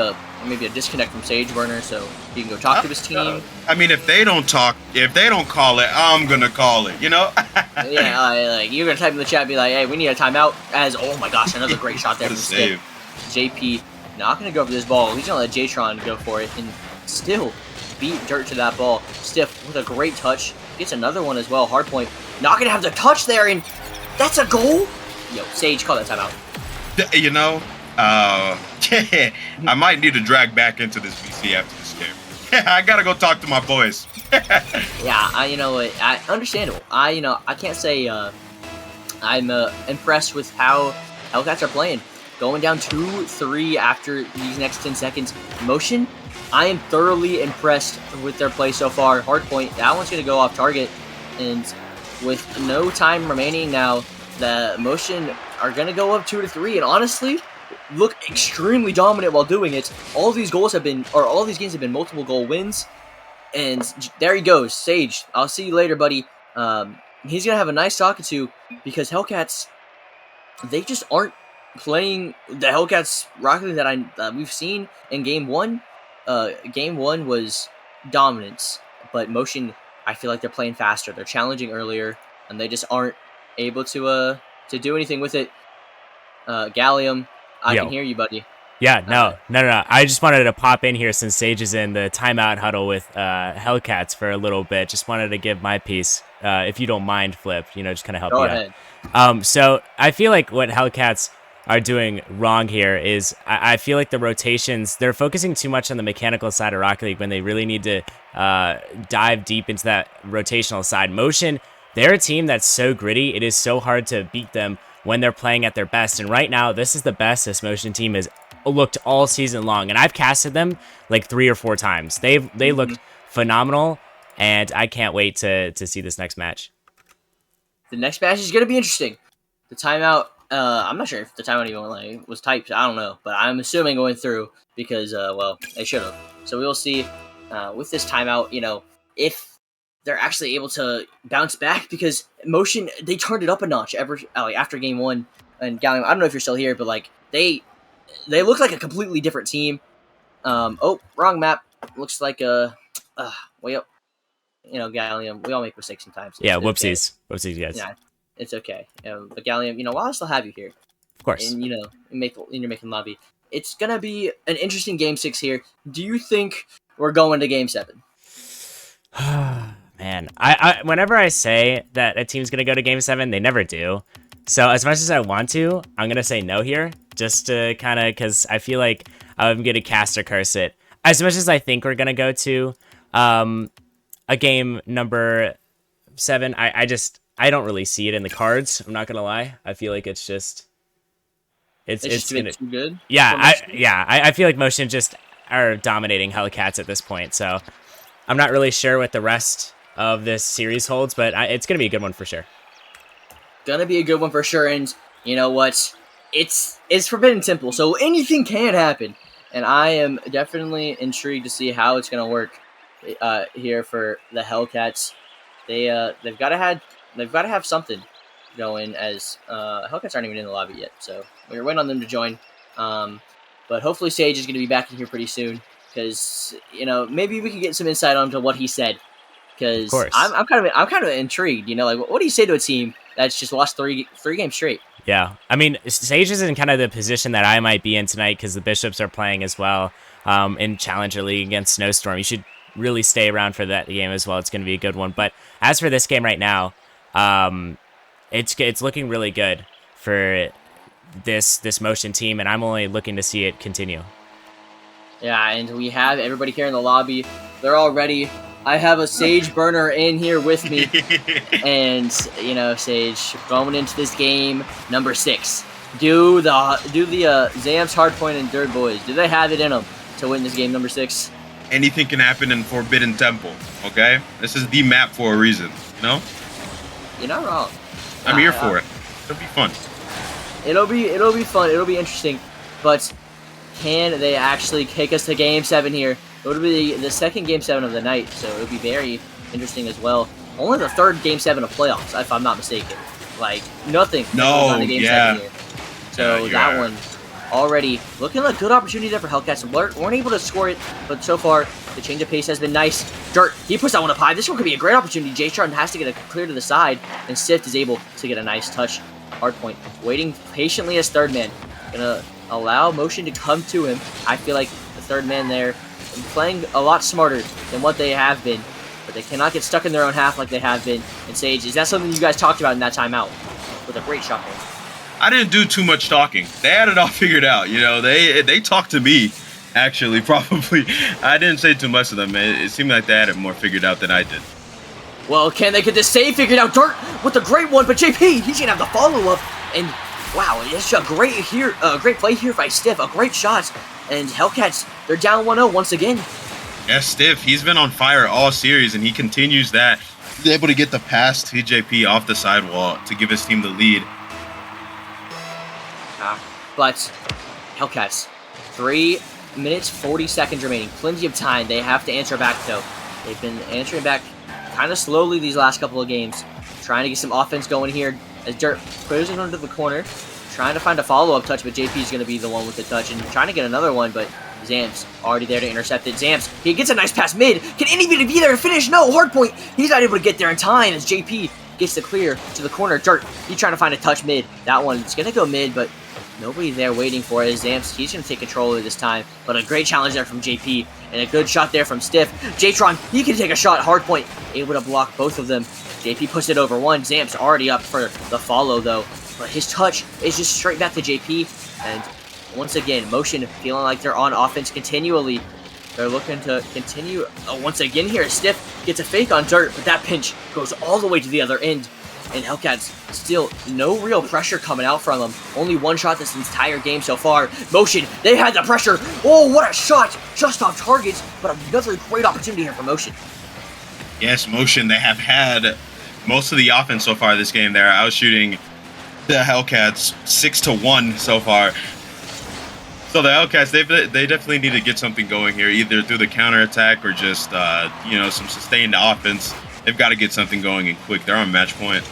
maybe a disconnect from Sageburner so he can go talk to his team? I mean, if they don't call it, I'm going to call it, you know? Yeah, like you're going to type in the chat and be like, hey, we need a timeout. As, oh my gosh, another great shot there from Stiff. JP not going to go for this ball. He's going to let Jtron go for it and still beat Dirt to that ball. Stiff with a great touch. Gets another one as well. Hardpoint not going to have the touch there, and that's a goal? Yo, Sage, call that timeout. You know, I might need to drag back into this VC after this game. I gotta go talk to my boys. Yeah, you know what? Understandable. I can't say I'm impressed with how Hellcats are playing. going down 2-3 after these next 10 seconds. Motion, I am thoroughly impressed with their play so far. Hardpoint, that one's going to go off target. And with no time remaining now, the Motion are going to go up 2-3. And honestly, look extremely dominant while doing it. All these games have been multiple goal wins. And there he goes, Sage. I'll see you later, buddy. He's going to have a nice talking to, because Hellcats, they just aren't playing the Hellcats Rocket League that we've seen in Game 1. Game 1 was dominance, but Motion, I feel like they're playing faster. They're challenging earlier, and they just aren't able to do anything with it. Gallium, I can hear you, buddy. Yeah, no. I just wanted to pop in here since Sage is in the timeout huddle with Hellcats for a little bit. Just wanted to give my piece, if you don't mind, Flip. Just kind of help Go you ahead. out. So I feel like what Hellcats are doing wrong here is I feel like the rotations, they're focusing too much on the mechanical side of Rocket League when they really need to dive deep into that rotational side. Motion, they're a team that's so gritty. It is so hard to beat them when they're playing at their best. And right now, this is the best this Motion team has looked all season long. And I've casted them like 3 or 4 times. They looked phenomenal, and I can't wait to see this next match. The next match is going to be interesting. The timeout, I'm not sure if the timeout even was typed. I don't know, but I'm assuming going through because, they should have. So we will see with this timeout, if they're actually able to bounce back, because Motion, they turned it up a notch after Game 1. And Gallium, I don't know if you're still here, but they look like a completely different team. Wrong map. Looks like way up. Gallium, we all make mistakes sometimes. Yeah, whoopsies. Okay. Whoopsies, guys. Yeah, it's okay. But Gallium, while I still have you here, of course, and you're making lobby, it's gonna be an interesting Game 6 here. Do you think we're going to Game 7? Man, I whenever I say that a team's gonna go to Game 7, they never do. So as much as I want to, I'm gonna say no here, just to kind of, because I feel like I'm gonna cast or curse it. As much as I think we're gonna go to a game number 7, I don't really see it in the cards. I'm not gonna lie. I feel like it's just too good. Yeah, I feel like Motion just are dominating Hellcats at this point. So I'm not really sure what the rest of this series holds, but it's gonna be a good one for sure. Gonna be a good one for sure, and you know what? It's Forbidden Temple, so anything can happen, and I am definitely intrigued to see how it's gonna work here for the Hellcats. They've got to have something going, as Hellcats aren't even in the lobby yet, so we're waiting on them to join. But hopefully Sage is gonna be back in here pretty soon, because maybe we can get some insight onto what he said. Because I'm kind of intrigued. What do you say to a team that's just lost three games straight? Yeah, I mean, Sage is in kind of the position that I might be in tonight, because the Bishops are playing as well in Challenger League against Snowstorm. You should really stay around for that game as well. It's going to be a good one. But as for this game right now, it's looking really good for this Motion team, and I'm only looking to see it continue. Yeah, and we have everybody here in the lobby. They're all ready. I have a Sage burner in here with me, and Sage, going into this game number 6, do the Zam's Hardpoint and Dirt Boys, do they have it in them to win this game number 6? Anything can happen in Forbidden Temple. Okay, this is the map for a reason. You're not wrong. I'm here for it. It'll be fun. It'll be fun. It'll be interesting, but can they actually take us to Game 7 here? It would be the second Game 7 of the night, so it would be very interesting as well. Only the third Game 7 of playoffs, if I'm not mistaken. Nothing. No, on Game 7 here. So that one already looking like a good opportunity there for Hellcats. Weren't able to score it, but so far the change of pace has been nice. Dirt, he puts that one up high. This one could be a great opportunity. J-Tron has to get it clear to the side, and Sift is able to get a nice touch. Hardpoint, waiting patiently as third man. Gonna allow Motion to come to him. I feel like the third man there playing a lot smarter than what they have been, but they cannot get stuck in their own half like they have been. And Sage, is that something you guys talked about in that timeout? With a great shot. I didn't do too much talking. They had it all figured out. They talked to me, actually, probably. I didn't say too much to them. It seemed like they had it more figured out than I did. Well, can they get this save figured out? Dirt with a great one, but JP, he's gonna have the follow-up, and Wow, it's a great play here by Stiff. A great shot. And Hellcats, they're down 1-0 once again. Yeah, Stiff, he's been on fire all series, and he continues that. He's able to get the pass to JP off the sidewall to give his team the lead. But Hellcats, 3 minutes, 40 seconds remaining. Plenty of time. They have to answer back, though. They've been answering back kind of slowly these last couple of games. Trying to get some offense going here as Dirt clears it into the corner. Trying to find a follow-up touch, but JP is going to be the one with the touch. And trying to get another one, but Zamps already there to intercept it. Zamps, he gets a nice pass mid. Can anybody be there to finish? No, hardpoint. He's not able to get there in time as JP gets the clear to the corner. Dirt, he's trying to find a touch mid. That one's going to go mid, but nobody there waiting for it. Zamps, he's going to take control of it this time. But a great challenge there from JP. And a good shot there from Stiff. J-Tron, he can take a shot. Hardpoint, able to block both of them. JP puts it over one. Zamps already up for the follow, though. But his touch is just straight back to JP. And once again, Motion feeling like they're on offense continually. They're looking to continue. Once again here, Stiff gets a fake on Dirt, but that pinch goes all the way to the other end. And Hellcats still no real pressure coming out from them. Only one shot this entire game so far. Motion, they had the pressure. Oh, what a shot! Just off target, but another great opportunity here for Motion. Yes, Motion, they have had most of the offense so far this game. They're out shooting the Hellcats 6-1 so far. So the Hellcats, they definitely need to get something going here, either through the counterattack or just some sustained offense. They've got to get something going and quick. They're on match point.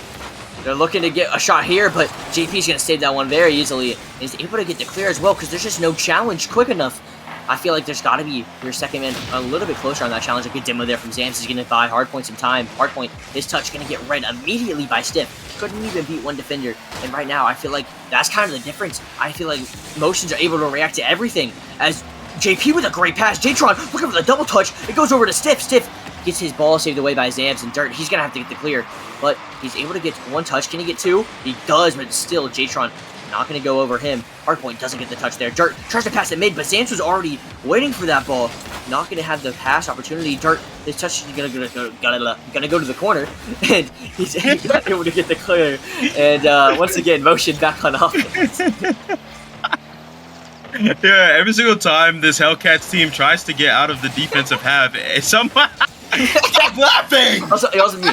They're looking to get a shot here, but JP's going to save that one very easily. He's able to get the clear as well because there's just no challenge quick enough. I feel like there's got to be your second man a little bit closer on that challenge. A good demo there from Zamps. He's going to buy Hardpoint some time. Hardpoint, his touch going to get read immediately by Stiff. Couldn't even beat one defender. And right now, I feel like that's kind of the difference. I feel like Motions are able to react to everything. As JP with a great pass. J-Tron looking for the double touch. It goes over to Stiff. Stiff gets his ball saved away by Zamps and Dirt. He's going to have to get the clear. But he's able to get one touch. Can he get two? He does, but still, J-Tron not going to go over him. Hardpoint doesn't get the touch there. Dirt tries to pass it mid, but Zamps was already waiting for that ball. Not going to have the pass opportunity. Dirt, his touch is going to go to the corner, and he's not able to get the clear. And once again, Motion back on offense. Yeah, every single time this Hellcats team tries to get out of the defensive half, somehow stop laughing. It wasn't me.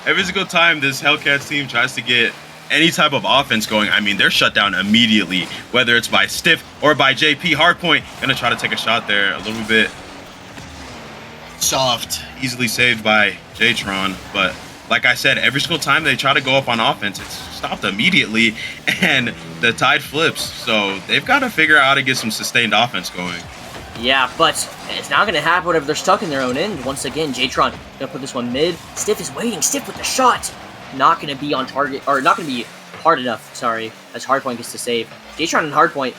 Every single time this Hellcats team tries to get any type of offense going, I mean, they're shut down immediately, whether it's by Stiff or by JP. Hardpoint gonna try to take a shot there, a little bit soft, easily saved by J-Tron. But like I said, every single time they try to go up on offense, it's stopped immediately, and the tide flips. So they've got to figure out how to get some sustained offense going. Yeah, but it's not going to happen whenever they're stuck in their own end. Once again, J-Tron going to put this one mid. Stiff is waiting. Stiff with the shot. Not going to be on target, or not going to be hard enough, sorry, as Hardpoint gets to save. J-Tron and Hardpoint,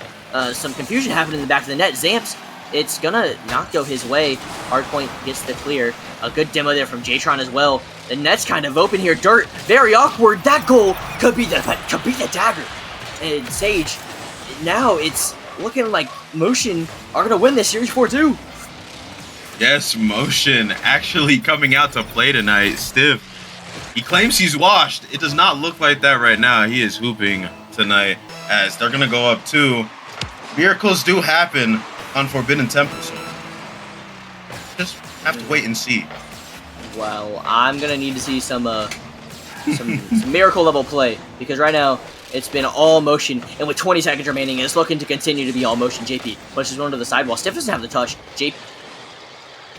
some confusion happened in the back of the net. Zamps, it's going to not go his way. Hardpoint gets the clear. A good demo there from J-Tron as well. The net's kind of open here. Dirt, very awkward. That goal could be the dagger. And Sage, now it's looking like Motion are going to win this series 4-2. Yes, Motion actually coming out to play tonight. Stiff, he claims he's washed. It does not look like that right now. He is hooping tonight as they're going to go up 2. Miracles do happen on Forbidden Temple, so just have to wait and see. Well, I'm going to need to see some miracle level play, because right now it's been all Motion, and with 20 seconds remaining, it's looking to continue to be all Motion. JP pushes one to the sidewall. Stiff doesn't have the touch.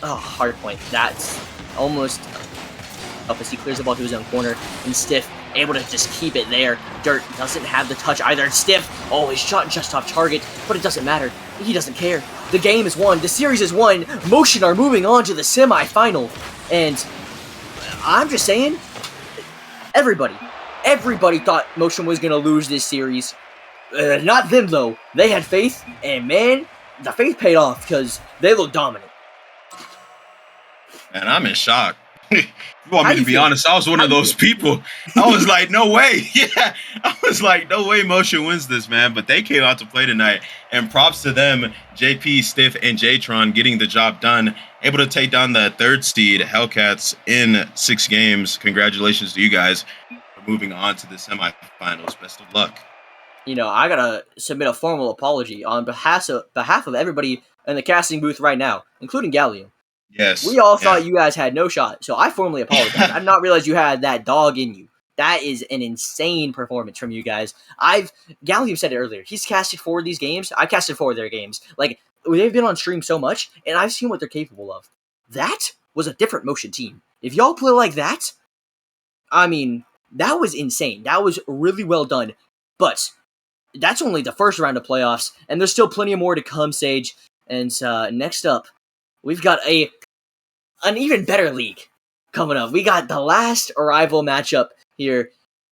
Hardpoint. That's almost up as he clears the ball to his own corner, and Stiff able to just keep it there. Dirt doesn't have the touch either. Stiff, his shot just off target, but it doesn't matter. He doesn't care. The game is won. The series is won. Motion are moving on to the semi-final, and I'm just saying, everybody thought Motion was going to lose this series. Not them, though. They had faith, and man, the faith paid off because they looked dominant. And I'm in shock. You want me to be honest, I was one of those people. I was like, no way. Yeah, I was like, no way Motion wins this, man. But they came out to play tonight, and props to them, JP, Stiff, and J-Tron getting the job done, able to take down the 3rd seed Hellcats in 6 games. Congratulations to you guys for moving on to the semifinals. Best of luck. You know, I gotta submit a formal apology on behalf of everybody in the casting booth right now, including Gallium. Yes. We all thought you guys had no shot, so I formally apologize. I did not realize you had that dog in you. That is an insane performance from you guys. Gallium said it earlier. He's casted 4 of these games. I casted 4 of their games. Like, they've been on stream so much, and I've seen what they're capable of. That was a different motion team. If y'all play like that, I mean, that was insane. That was really well done. But that's only the first round of playoffs, and there's still plenty more to come, Sage. And next up, we've got an even better league coming up. We got the last Arrival matchup here.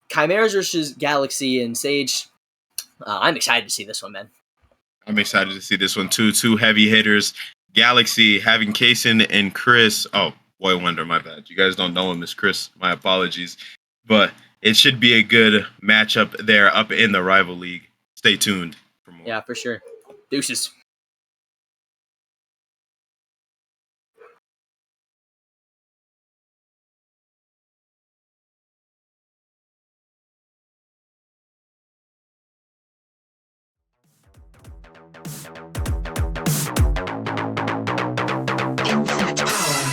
Chimeras versus Galaxy, and Sage, I'm excited to see this one, man. I'm excited to see this one, too. 2 heavy hitters. Galaxy having Kaysen and Chris. Oh, Boy Wonder, my bad. You guys don't know him as Chris. My apologies. But it should be a good matchup there up in the Rival League. Stay tuned for more. Yeah, for sure. Deuces. Infinite power.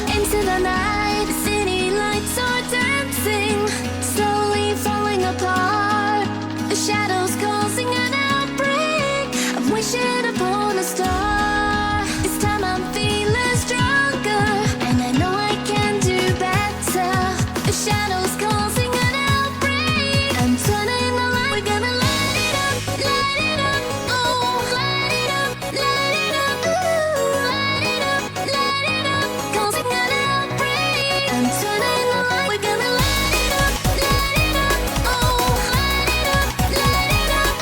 Into the night, the city lights are dancing, slowly falling apart. The shadows causing an outbreak. I'm wishing upon a star. This time I'm feeling stronger, and I know I can do better. The shadows causing an outbreak. I'm turning the light. We're gonna light it up, oh, light it up, ooh, light it up, causing an outbreak. I'm turning the light. We're gonna light it up, oh, light it up,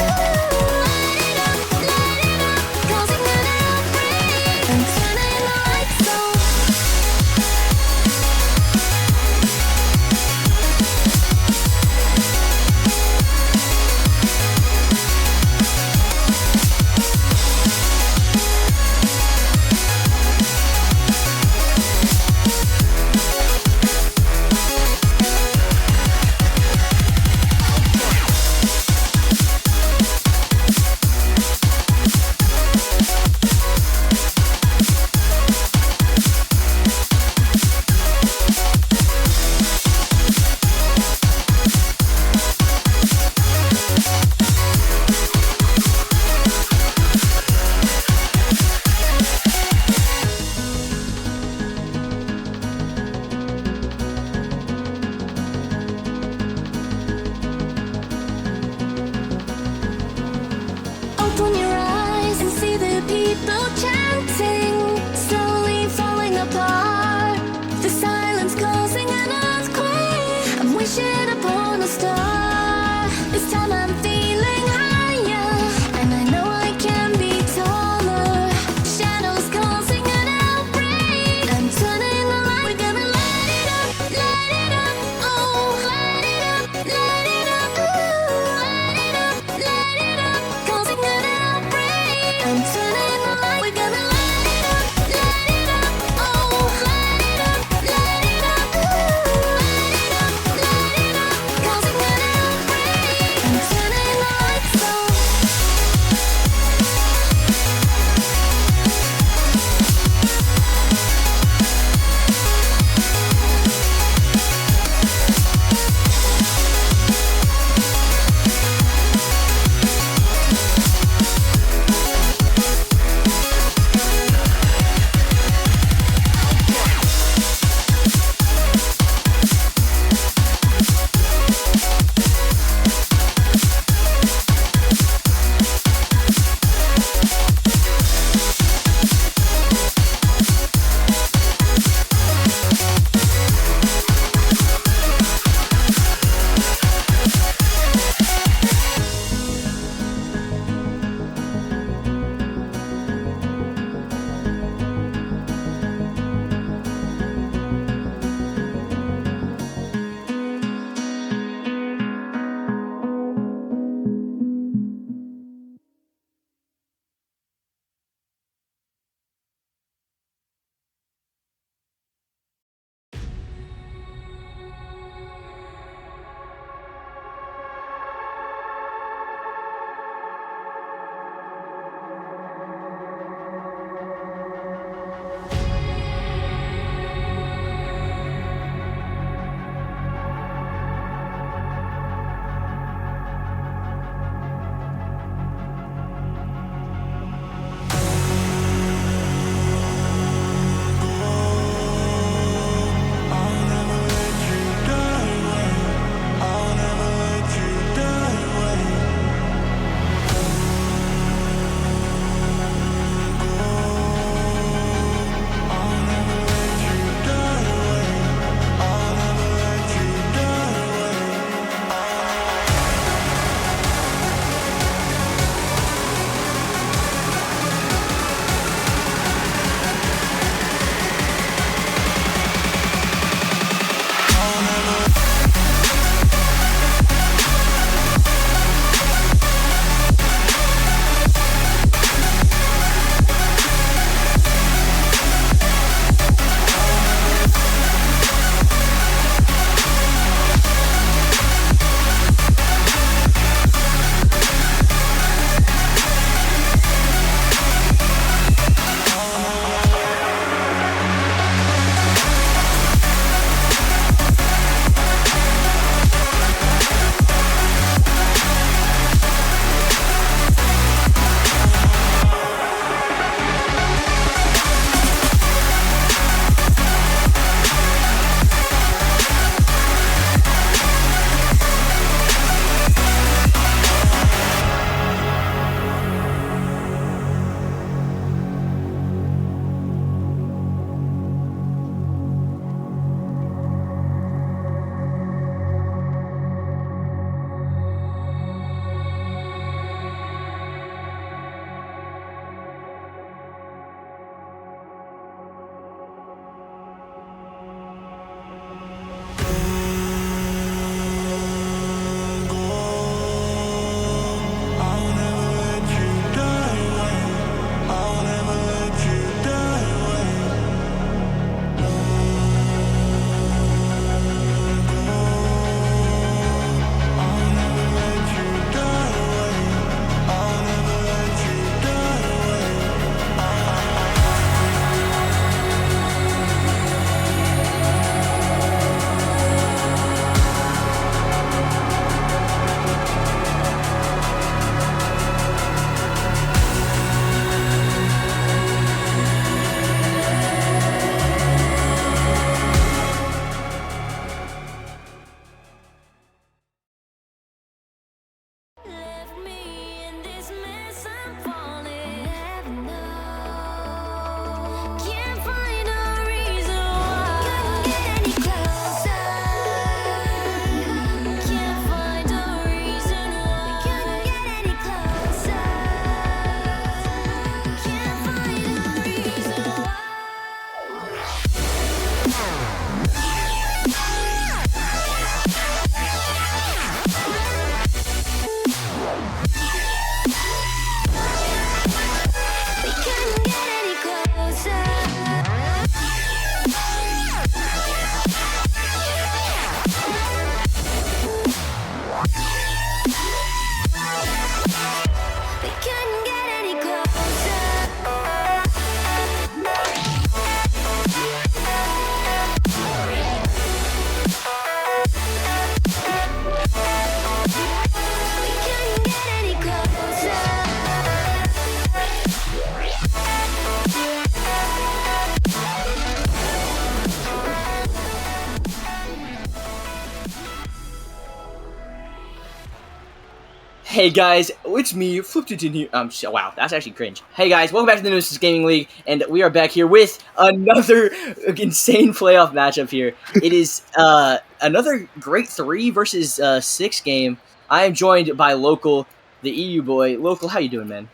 Hey guys, it's me, Flipped It in here. Wow, that's actually cringe. Hey guys, welcome back to the Nemesis Gaming League, and we are back here with another insane playoff matchup here. It is another great 3 versus 6 game. I am joined by Local, the EU boy. Local, how you doing, man?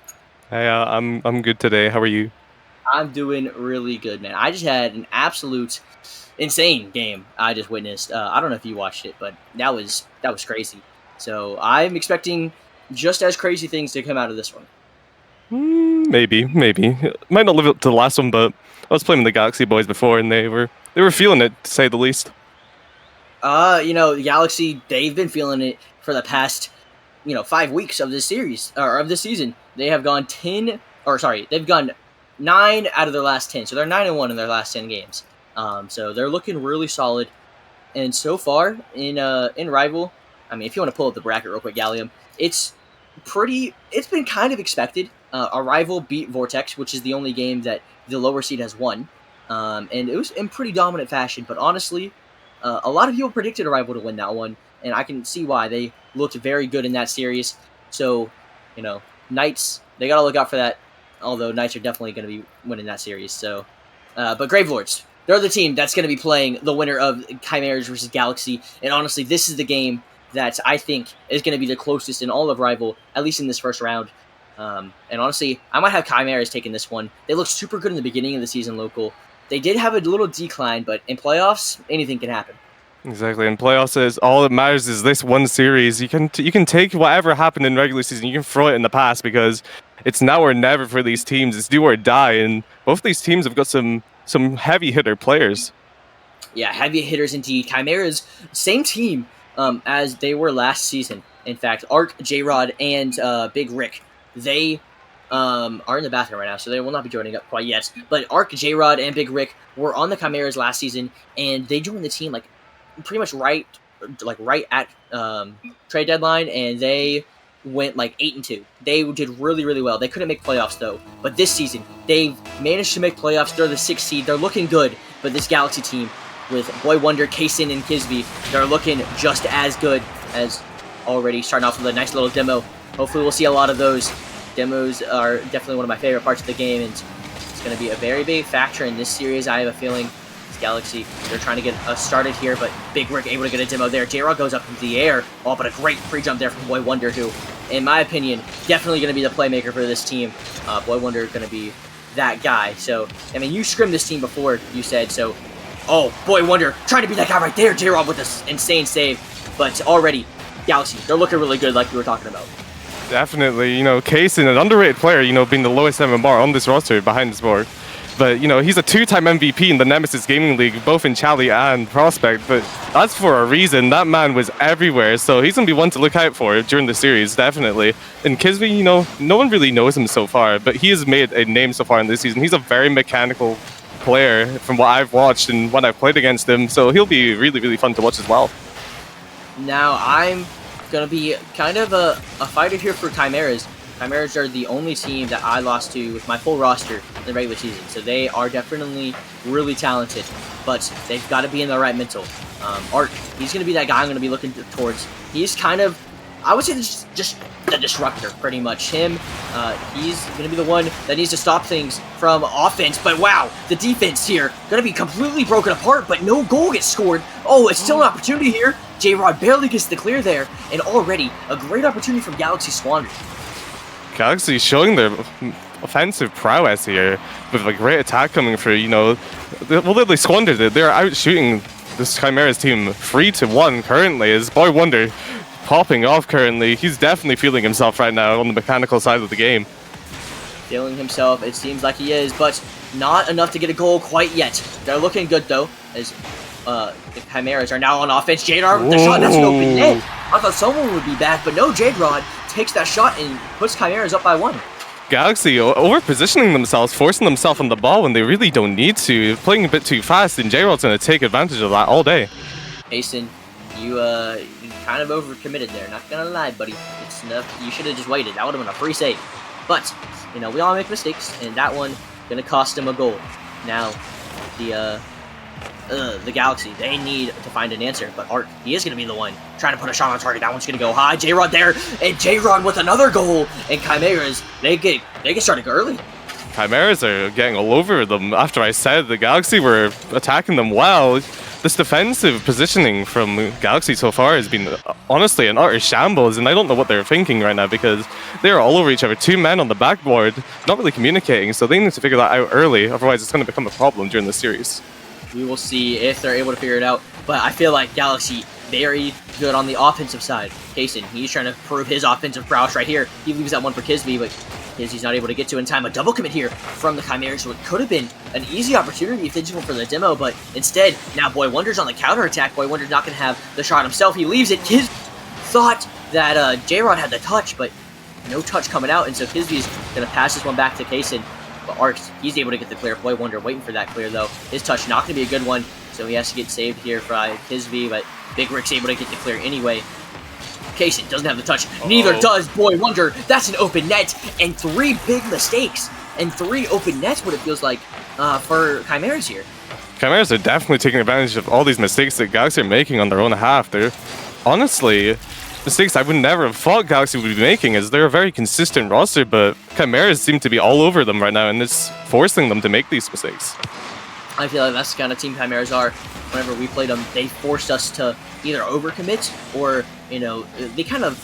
Hey, I'm good today. How are you? I'm doing really good, man. I just had an absolute insane game I just witnessed. I don't know if you watched it, but that was crazy. So I'm expecting just as crazy things to come out of this one. Maybe. Might not live up to the last one, but I was playing with the Galaxy boys before, and they were feeling it, to say the least. The Galaxy, they've been feeling it for the past, 5 weeks of this series, or of this season. They have gone they've gone 9 out of their last 10. So they're 9-1 in their last 10 games. So they're looking really solid. And so far in Rival, I mean, if you want to pull up the bracket real quick, Gallium, it's been kind of expected. A Rival beat Vortex, which is the only game that the lower seed has won. And it was in pretty dominant fashion. But honestly, a lot of people predicted a Rival to win that one. And I can see why. They looked very good in that series. So, Knights, they got to look out for that. Although Knights are definitely going to be winning that series. So, but Gravelords, they're the team that's going to be playing the winner of Chimeras versus Galaxy. And honestly, this is the game that I think is going to be the closest in all of Rival, at least in this first round. And honestly, I might have Chimeras taking this one. They looked super good in the beginning of the season, Local. They did have a little decline, but in playoffs, anything can happen. Exactly. In playoffs, is all that matters is this one series. You can take whatever happened in regular season, you can throw it in the past, because it's now or never for these teams. It's do or die, and both these teams have got some heavy hitter players. Yeah, heavy hitters indeed. Chimeras, same team as they were last season. In fact, Arc, J-Rod, and Big Rick, they are in the bathroom right now, so they will not be joining up quite yet. But Arc, J-Rod, and Big Rick were on the Chimeras last season, and they joined the team pretty much right at trade deadline, and they went 8-2. They did really, really well. They couldn't make playoffs though, but this season they've managed to make playoffs. They're the 6th seed. They're looking good, but this Galaxy team with Boy Wonder, Kaysen, and Kisby, they're looking just as good as already. Starting off with a nice little demo. Hopefully we'll see a lot of those. Demos are definitely one of my favorite parts of the game, and it's going to be a very big factor in this series. I have a feeling Galaxy, they're trying to get us started here, but Big Rick able to get a demo there. J-Rod goes up into the air. Oh, but a great free jump there from Boy Wonder, who, in my opinion, definitely going to be the playmaker for this team. Boy Wonder going to be that guy. So, I mean, you scrimmed this team before, you said, so, oh, Boy Wonder trying to be that guy right there. J-Rod with this insane save, but already, Galaxy, they're looking really good like we were talking about. Definitely, Kaysen, an underrated player, being the lowest MMR on this roster behind this board. But, he's a 2-time MVP in the Nemesis Gaming League, both in Chally and Prospect. But that's for a reason. That man was everywhere. So he's going to be one to look out for during the series, definitely. And Kisby, no one really knows him so far. But he has made a name so far in this season. He's a very mechanical player from what I've watched and what I've played against him. So he'll be really, really fun to watch as well. Now, I'm going to be kind of a fighter here for Chimeras. Chimeras are the only team that I lost to with my full roster in the regular season, so they are definitely really talented, but they've got to be in the right mental. Arc, he's going to be that guy I'm going to be looking towards. He's kind of, I would say, just the disruptor, pretty much. Him, he's going to be the one that needs to stop things from offense, but wow, the defense here going to be completely broken apart, but no goal gets scored. Oh, it's still an opportunity here. J-Rod barely gets the clear there, and already a great opportunity from Galaxy squandered. Galaxy showing their offensive prowess here with a great attack coming through. They squandered it. They're out shooting this Chimeras team 3-1 currently. As Boy Wonder popping off currently, he's definitely feeling himself right now on the mechanical side of the game. Feeling himself, it seems like he is, but not enough to get a goal quite yet. They're looking good though, as the Chimeras are now on offense. J-Rod with the shot, that's an open net. I thought someone would be back, but no, J-Rod takes that shot and puts Chimeras up by 1. Galaxy over-positioning themselves, forcing themselves on the ball when they really don't need to, playing a bit too fast, and J-Rod's going to take advantage of that all day. Jason, you kind of overcommitted there, not going to lie, buddy. It's enough. You should have just waited. That would have been a free save. But, we all make mistakes, and that one going to cost him a goal. Now, the the Galaxy, they need to find an answer. But Arc, he is going to be the one trying to put a shot on target. That one's going to go high. J-Rod there, and J-Rod with another goal. And Chimeras, they get started early. Chimeras are getting all over them. After I said the Galaxy were attacking them well, this defensive positioning from Galaxy so far has been honestly an utter shambles, and I don't know what they're thinking right now because they're all over each other. 2 men on the backboard, not really communicating, so they need to figure that out early, otherwise it's going to become a problem during the series. We will see if they're able to figure it out, but I feel like Galaxy very good on the offensive side. Kaysen, he's trying to prove his offensive prowess right here. He leaves that one for Kisby, but Kisby's not able to get to in time. A double commit here from the Chimeras, so it could have been an easy opportunity if they just went for the demo, but instead, now Boy Wonder's on the counterattack. Boy Wonder's not going to have the shot himself. He leaves it. Kis thought that J-Rod had the touch, but no touch coming out, and so Kisby's going to pass this one back to Kaysen. But Arcs, he's able to get the clear. Boy Wonder waiting for that clear, though. His touch not going to be a good one, so he has to get saved here by Kisby, but Big Rick's able to get the clear anyway. Kaysen doesn't have the touch. Neither does Boy Wonder. That's an open net, and 3 big mistakes, and 3 open nets, what it feels like for Chimeras here. Chimeras are definitely taking advantage of all these mistakes that Galaxy are making on their own half. They're honestly mistakes I would never have thought Galaxy would be making, as they're a very consistent roster, but Chimeras seem to be all over them right now, and it's forcing them to make these mistakes. I feel like that's the kind of team Chimeras are. Whenever we played them, they forced us to either overcommit or, they kind of,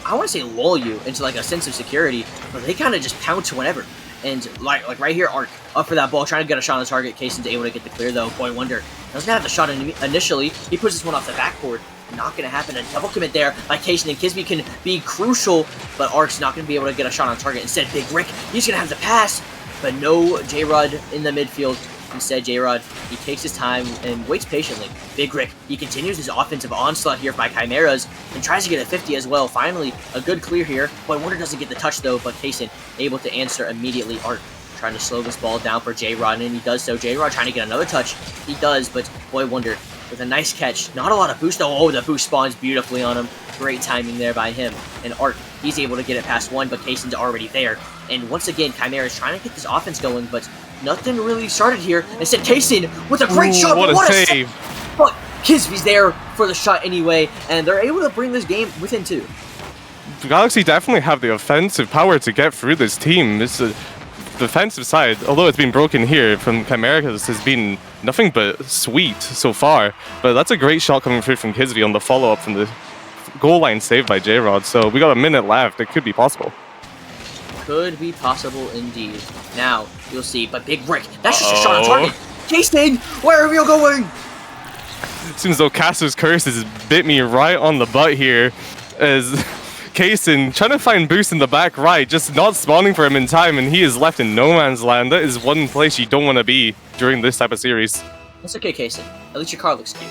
I want to say lull you into like a sense of security, but they kind of just pounce whenever. And like right here, Arc up for that ball, trying to get a shot on the target. Kaysen's able to get the clear though. Boy Wonder doesn't have the shot initially. He puts this one off the backboard. Not going to happen. A double commit there by Kaysen, and Kisby can be crucial, but Arc's not going to be able to get a shot on target. Instead, Big Rick, he's going to have the pass, but no J-Rod in the midfield. Instead, J-Rod, he takes his time and waits patiently. Big Rick, he continues his offensive onslaught here by Chimeras and tries to get a 50 as well. Finally, a good clear here. Boy Wonder doesn't get the touch though, but Kaysen able to answer immediately. Arc trying to slow this ball down for J-Rod, and he does so. J-Rod trying to get another touch. He does, but Boy Wonder with a nice catch. Not a lot of boost. Oh, the boost spawns beautifully on him. Great timing there by him. And Arc, he's able to get it past one, but Kaysen's already there. And once again, Chimeras trying to get this offense going, but nothing really started here. Instead, Kaysen with a great shot. What but a save. But Kisby's there for the shot anyway, and they're able to bring this game within 2. Galaxy definitely have the offensive power to get through this team. This is the defensive side, although it's been broken here from Chimeras, has been nothing but sweet so far. But that's a great shot coming through from Kisby on the follow-up from the goal line saved by J-Rod. So we got a minute left. It could be possible. Could be possible indeed. Now, you'll see. But Big Rick, that's just a shot on target. Kaysen, where are you going? Seems though Caster's curse has bit me right on the butt here, as Kaysen trying to find boost in the back right, just not spawning for him in time, and he is left in no man's land. That is one place you don't want to be during this type of series. That's okay, Kaysen. At least your car looks cute,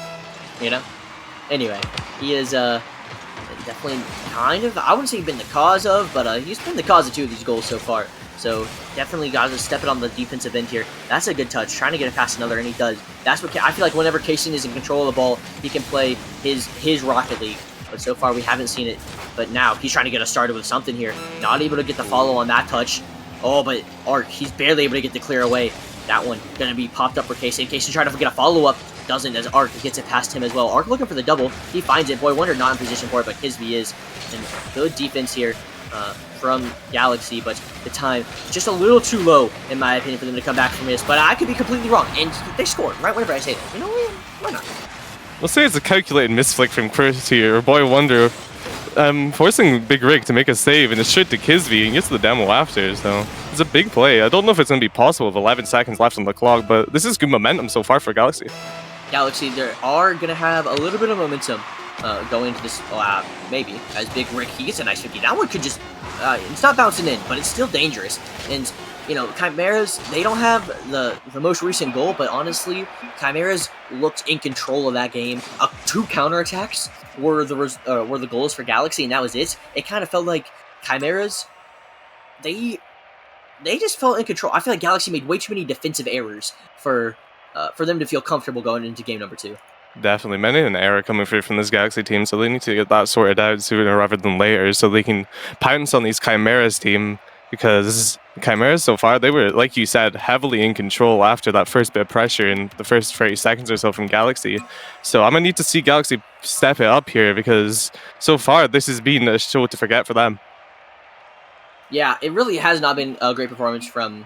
Anyway, he is definitely kind of, I wouldn't say he's been the cause of, but he's been the cause of 2 of these goals so far. So definitely got to step it on the defensive end here. That's a good touch, trying to get it past another, and he does. That's what I feel like whenever Kaysen is in control of the ball, he can play his Rocket League. But so far we haven't seen it. But now he's trying to get us started with something here. Not able to get the follow on that touch. Oh, but Arc, he's barely able to get the clear away. That one going to be popped up for Kaysen. Kaysen trying to get a follow-up. Doesn't, as Arc gets it past him as well. Arc looking for the double. He finds it. Boy Wonder not in position for it, but Kisby is. And good defense here from Galaxy, but the time just a little too low, in my opinion, for them to come back from this. But I could be completely wrong, and they scored right whenever I say that. Why not? We'll say it's a calculated misflick from Chris here, or Boy Wonder, forcing Big Rick to make a save and a straight to Kisby and gets the demo after, so it's a big play. I don't know if it's going to be possible with 11 seconds left on the clock, but this is good momentum so far for Galaxy. Galaxy, they are going to have a little bit of momentum going into this, maybe, as Big Rick, he gets a nice 50. That one could just, it's not bouncing in, but it's still dangerous. And, Chimeras, they don't have the most recent goal, but honestly, Chimeras looked in control of that game. 2 counterattacks were the goals for Galaxy, and that was it. It kind of felt like Chimeras, they just felt in control. I feel like Galaxy made way too many defensive errors for them to feel comfortable going into game number 2. Definitely. Many an error coming through from this Galaxy team, so they need to get that sorted out sooner rather than later so they can pounce on these Chimeras team because Chimeras so far, they were, like you said, heavily in control after that first bit of pressure in the first 30 seconds or so from Galaxy. So I'm going to need to see Galaxy step it up here, because so far this has been a show to forget for them. Yeah, it really has not been a great performance from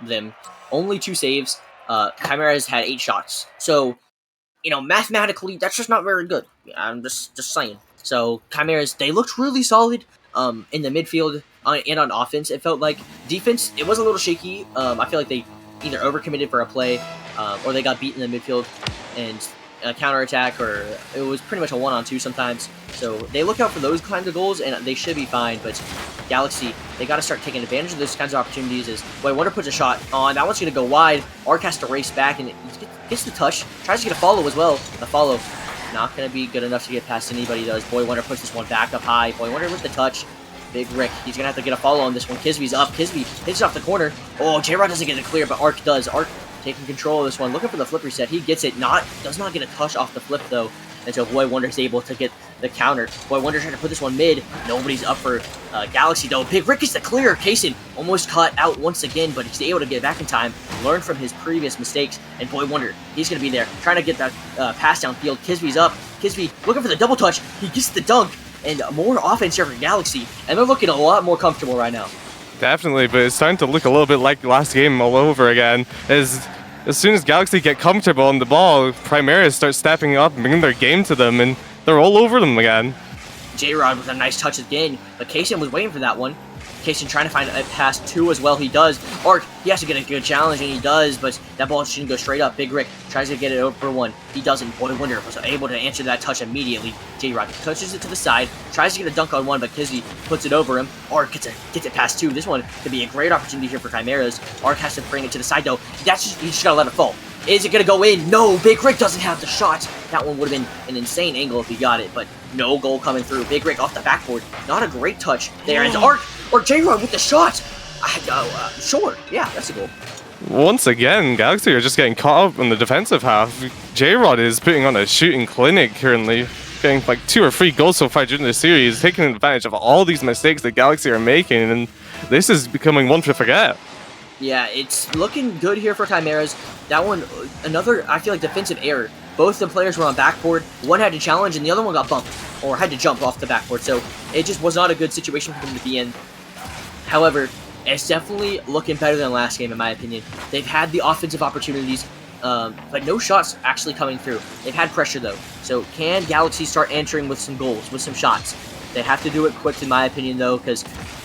them. Only 2 saves. Chimeras had 8 shots. So, mathematically, that's just not very good. I'm just saying. So, Chimeras, they looked really solid in the midfield and on offense. It felt like defense, it was a little shaky. I feel like they either overcommitted for a play or they got beat in the midfield and a counterattack, or it was pretty much a 1-on-2 sometimes. So they look out for those kinds of goals, and they should be fine. But Galaxy, they got to start taking advantage of those kinds of opportunities. As Boy Wonder puts a shot on, that one's going to go wide. Arc has to race back, and it gets the touch. Tries to get a follow as well. The follow not going to be good enough to get past anybody does. Boy Wonder puts this one back up high. Boy Wonder with the touch. Big Rick, he's going to have to get a follow on this one. Kisby's up. Kisby hits it off the corner. Oh, J-Rod doesn't get it clear, but Arc does. Arc taking control of this one, looking for the flip reset. He gets it, does not get a touch off the flip though, and so Boy Wonder's able to get the counter. Boy Wonder trying to put this one mid. Nobody's up for Galaxy though. Big Rick gets the clear. Kaysen almost caught out once again, but he's able to get back in time, learn from his previous mistakes, and Boy Wonder, he's going to be there, trying to get that pass downfield. Kisby's up. Kisby looking for the double touch. He gets the dunk, and more offense here for Galaxy, and they're looking a lot more comfortable right now. Definitely, but it's starting to look a little bit like last game all over again. As soon as Galaxy get comfortable on the ball, Chimeras start stepping up and bringing their game to them, and they're all over them again. J-Rod with a nice touch again, but Kaysen was waiting for that one. Kaysen trying to find a pass 2 as well. He does. Arc, he has to get a good challenge, and he does, but that ball shouldn't go straight up. Big Rick tries to get it over 1. He doesn't. Boy Wonder was able to answer that touch immediately. J-Rod touches it to the side, tries to get a dunk on 1, but Kizzy puts it over him. Arc gets it past 2. This one could be a great opportunity here for Chimeras. Arc has to bring it to the side, though. He just gotta let it fall. Is it going to go in? No, Big Rick doesn't have the shot. That one would have been an insane angle if he got it, but no goal coming through. Big Rick off the backboard. Not a great touch there. It's Arc or J-Rod with the shot. Sure. Yeah, that's a goal. Once again, Galaxy are just getting caught up in the defensive half. J-Rod is putting on a shooting clinic currently, getting like 2 or 3 goals so far during the series, taking advantage of all these mistakes that Galaxy are making, and this is becoming one to forget. Yeah, it's looking good here for Chimeras. That one, another, I feel like, defensive error. Both the players were on backboard. One had to challenge, and the other one got bumped, or had to jump off the backboard. So it just was not a good situation for them to be in. However, it's definitely looking better than last game, in my opinion. They've had the offensive opportunities, but no shots actually coming through. They've had pressure, though. So can Galaxy start answering with some goals, with some shots? They have to do it quick, in my opinion, though, because,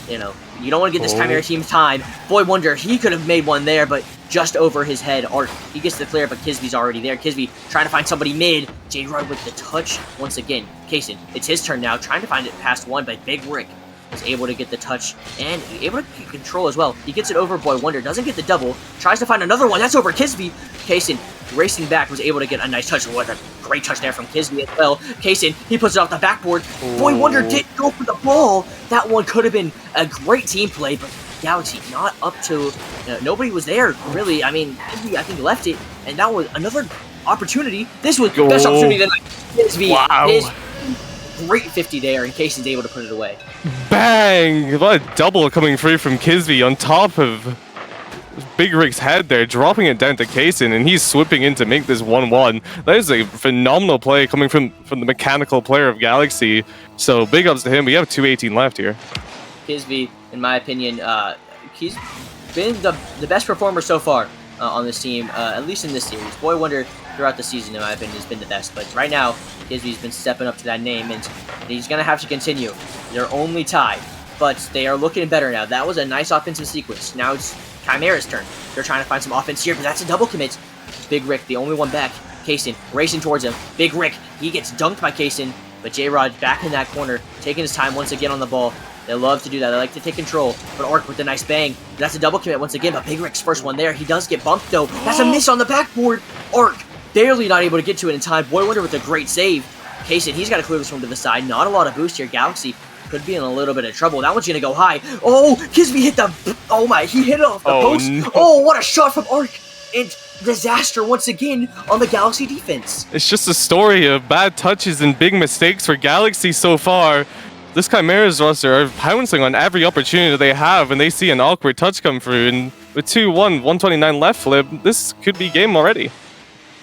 you don't want to get this Chimera team time. Boy Wonder, he could have made one there, but just over his head. Arc, he gets the clear, but Kisby's already there. Kisby trying to find somebody mid. J-Rod with the touch once again. Kaysen, it's his turn now, trying to find it past 1, but Big Rick is able to get the touch and able to control as well. He gets it over Boy Wonder, doesn't get the double, tries to find another one. That's over Kisby. Kaysen racing back was able to get a nice touch. What a great touch there from Kisby as well. Kaysen, he puts it off the backboard. Boy Wonder didn't go for the ball. That one could have been a great team play, but Galaxy not up to, nobody was there, really. I mean, Kisby, I think, left it, and that was another opportunity. This was the best opportunity that Kisby, his great 50 there, and Kaysen's able to put it away. Bang! What a double coming through from Kisby on top of Big Rick's head there, dropping it down to Kaysen, and he's swooping in to make this 1-1. That is a phenomenal play coming from the mechanical player of Galaxy. So big ups to him. We have 2:18 left here. Kisby, in my opinion, he's been the best performer so far on this team, at least in this series. Boy Wonder throughout the season, in my opinion, has been the best. But right now, Kisby's been stepping up to that name, and he's going to have to continue. They're only tied, but they are looking better now. That was a nice offensive sequence. Now it's Chimera's turn. They're trying to find some offense here, but that's a double commit. Big Rick, the only one back. Kaysen racing towards him. Big Rick, he gets dunked by Kaysen, but J-Rod back in that corner, taking his time once again on the ball. They love to do that. They like to take control. But Arc with a nice bang. That's a double commit once again, but Big Rick's first one there. He does get bumped, though. That's a miss on the backboard. Arc barely not able to get to it in time. Boy Wonder with a great save. Kaysen, he's got to clear this one to the side. Not a lot of boost here. Galaxy could be in a little bit of trouble. That one's going to go high. Oh, Kisby hit the... Oh, my. He hit it off the post. No. Oh, what a shot from Arc. And disaster once again on the Galaxy defense. It's just a story of bad touches and big mistakes for Galaxy so far. this Chimera's roster are pouncing on every opportunity they have when they see an awkward touch come through. And with 2-1, 129 left flip, this could be game already.